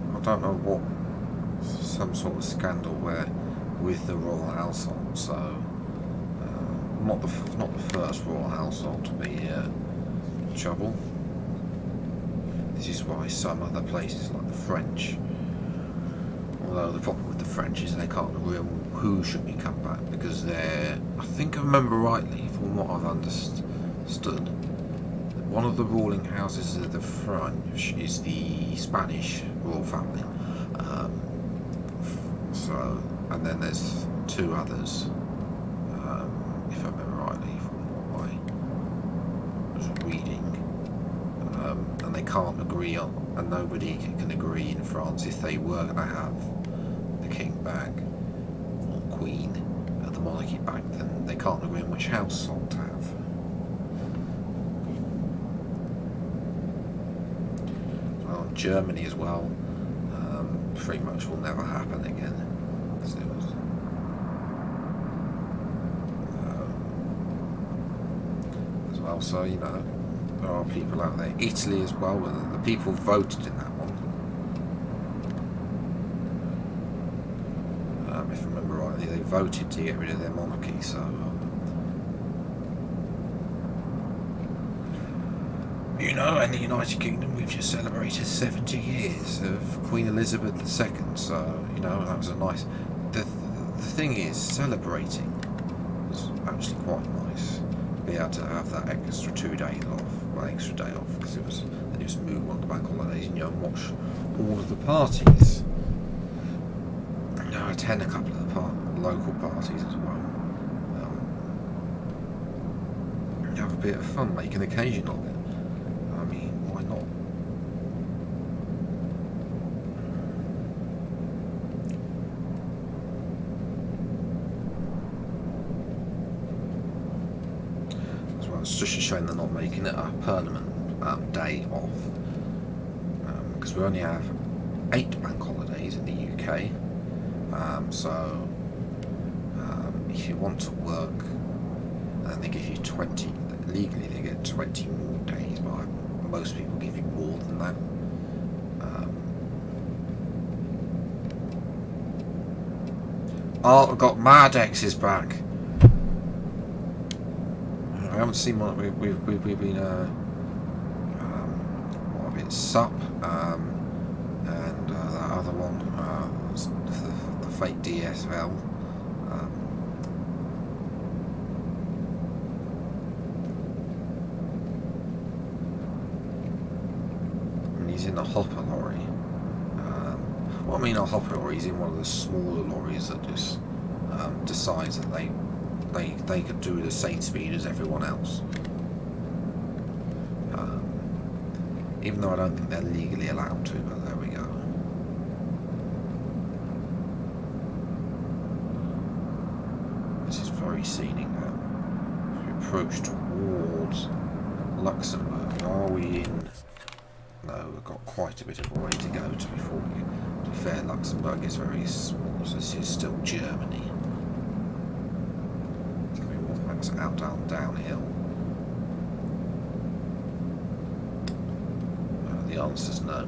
I don't know what, some sort of scandal with the royal household. So not the first royal household to be in trouble. This is why some other places like the French Although the problem with the French is they can't agree on who should be come back, because they're, I think I remember rightly from what I've understood, one of the ruling houses of the French is the Spanish royal family. So, and then there's two others, if I remember rightly from what I was reading, and they can't agree on, and nobody can agree in France if they were going to have the king back or queen, the monarchy back, then they can't agree on which household to have. Well, Germany as well, pretty much will never happen again. So it was, as well, so you know, there are people out there. Italy as well, the people voted in that one. If I remember rightly, they voted to get rid of their monarchy, so you know, in the United Kingdom we've just celebrated 70 years of Queen Elizabeth II, so you know, that was a nice, the thing is, celebrating was actually quite nice. Be able to have that extra 2 days off, well, extra day off, because it was, they just move on the bank holidays, and you know, watch all of the parties. You know, attend a couple of the local parties as well. You have a bit of fun, make an occasion of it. I mean, why not? It's just a shame they're not making it a permanent day off, because we only have 8 bank holidays in the UK, so if you want to work, then they give you 20, legally they get 20 more days, but most people give you more than that. Oh, I've got Mad X's back. I haven't seen one. We've been what have it, Sup, and that other one, the fake DSL. And he's in a hopper lorry. Well, I mean, a hopper lorry. He's in one of the smaller lorries that just decides that they could do the same speed as everyone else. Even though I don't think they're legally allowed to, but there we go. This is very scenic now. We approach towards Luxembourg. Are we in? No, we've got quite a bit of a way to go to before we get. To be fair, Luxembourg is very small, so this is still Germany. Out downhill. The answer's no.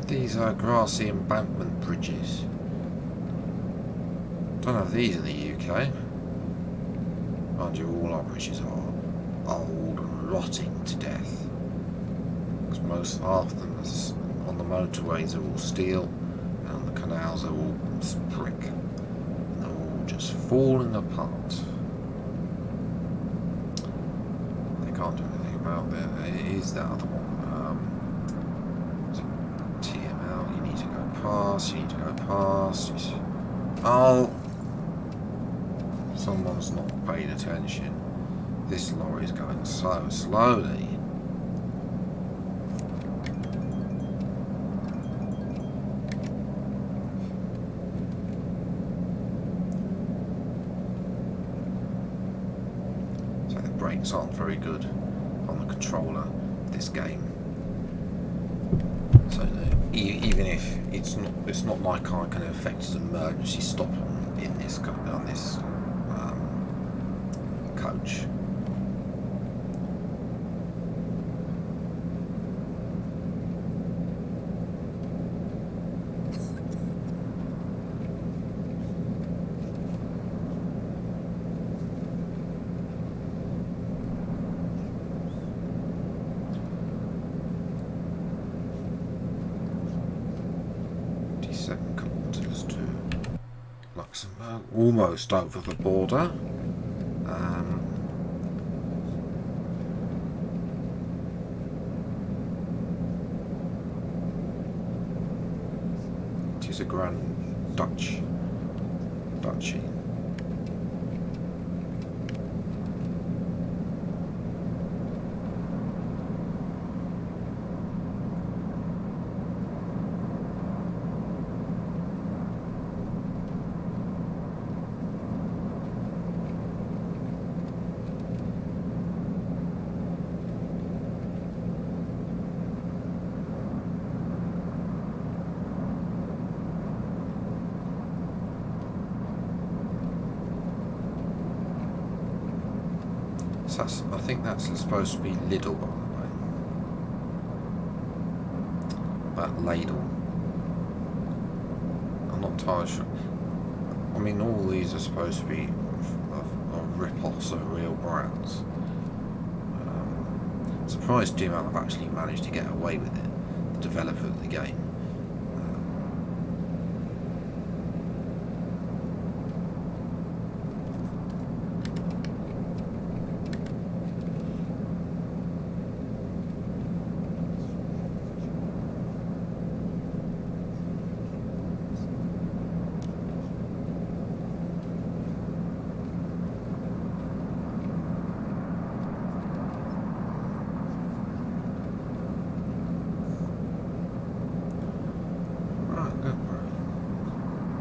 These are grassy embankment bridges. Don't have these in the UK. Mind you, all our bridges are old and rotting to death. Because half of them on the motorways are all steel, and on the canals are all brick. And they're all just falling apart. They can't do anything about it. It is that other one. You need to go past. Oh! Someone's not paid attention. This lorry is going so slowly. graphics aren't very good on the controller of this game. So even if it's not like I can effect an emergency stop in this coach. Kilometers to Luxembourg, almost over the border. It is a Grand Duchy. I think that's supposed to be Lidl, by the way. That Ladle. I'm not entirely sure. I mean, all these are supposed to be rip-offs of real brands. Surprised the amount I've actually managed to get away with it, the developer of the game.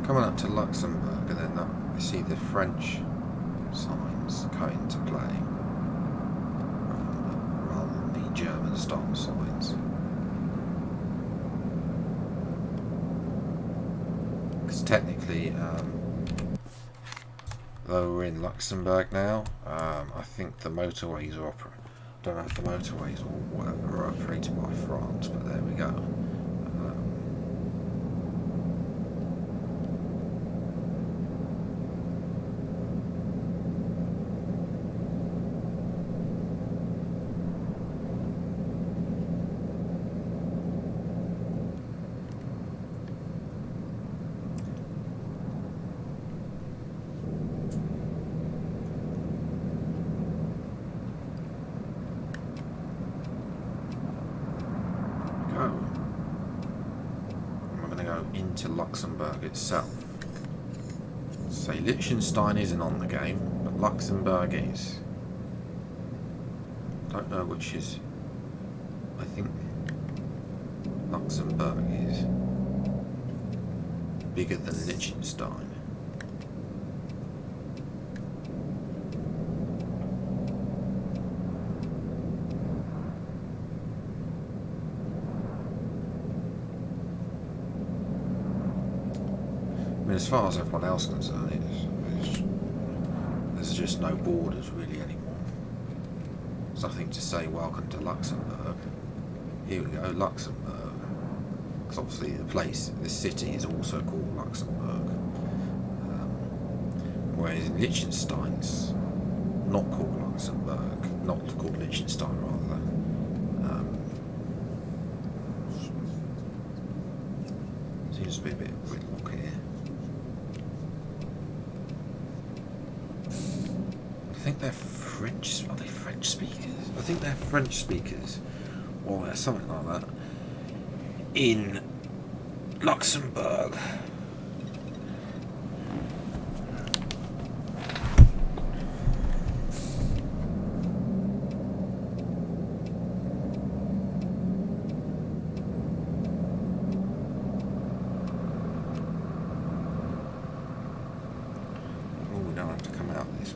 Coming up to Luxembourg, and then we see the French signs come into play rather than the German style signs. Because technically, though we're in Luxembourg now, I think the motorways are don't know if the motorways or whatever are operated by France, but there we go. Into Luxembourg itself. Say Liechtenstein isn't on the game, but Luxembourg is. Don't know which is. I think Luxembourg is bigger than Liechtenstein. As far as everyone else is concerned, there's just no borders really anymore. There's nothing to say welcome to Luxembourg. Here we go, Luxembourg. Because obviously the city is also called Luxembourg. Whereas in Liechtenstein it's not called Luxembourg, not called Liechtenstein rather. Seems to be a bit of gridlock here. I think they're French. Are they French speakers? I think they're French speakers, or something like that. In Luxembourg.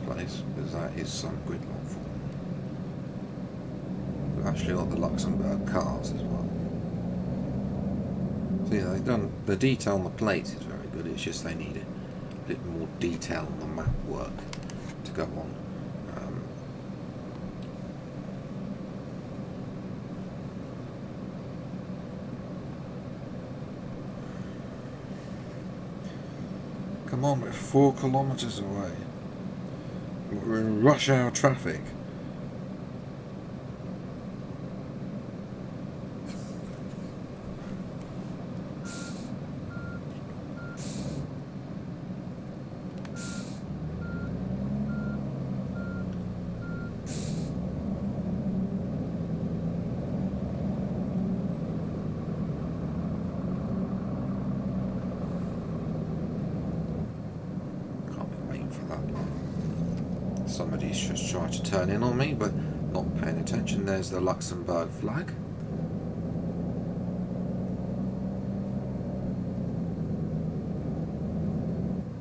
Place because that is some gridlock for me. I've actually got the Luxembourg cars as well. So yeah, they've done the detail on the plates is very good. It's just they need a bit more detail on the map work to go on. Come on, we're 4 kilometres away. We're in rush hour traffic. Somebody's just tried to turn in on me, but not paying attention. There's the Luxembourg flag.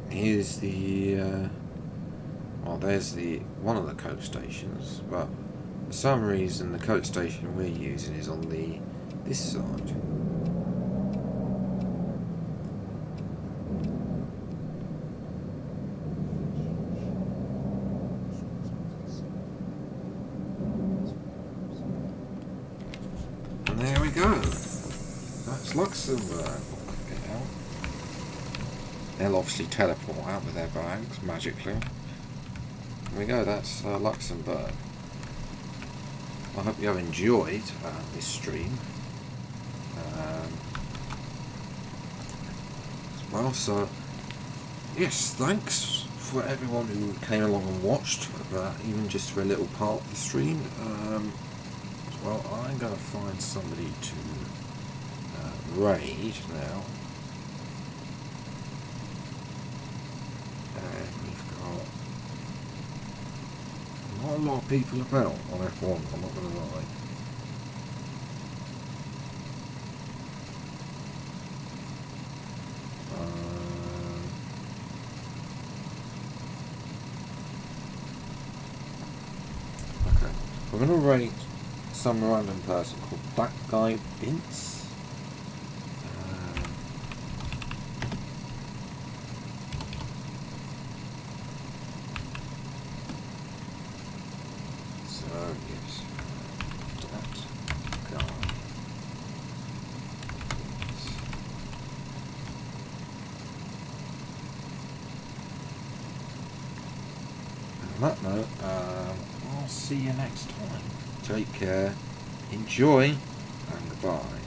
Here's the well, there's the one of the coast stations, but for some reason the coast station we're using is on this side. There we go. That's Luxembourg. They'll obviously teleport out with their bags magically. There we go. That's Luxembourg. I hope you have enjoyed this stream. Well, so yes, thanks for everyone who came along and watched, even just for a little part of the stream. Well, I'm going to find somebody to raid now. And we've got not a lot of people about on F1, I'm not going to lie. Okay, we're going to raid some random person called That Guy Vince. So yes, that guy. On that note, I'll see you next time. Take care, enjoy, and goodbye.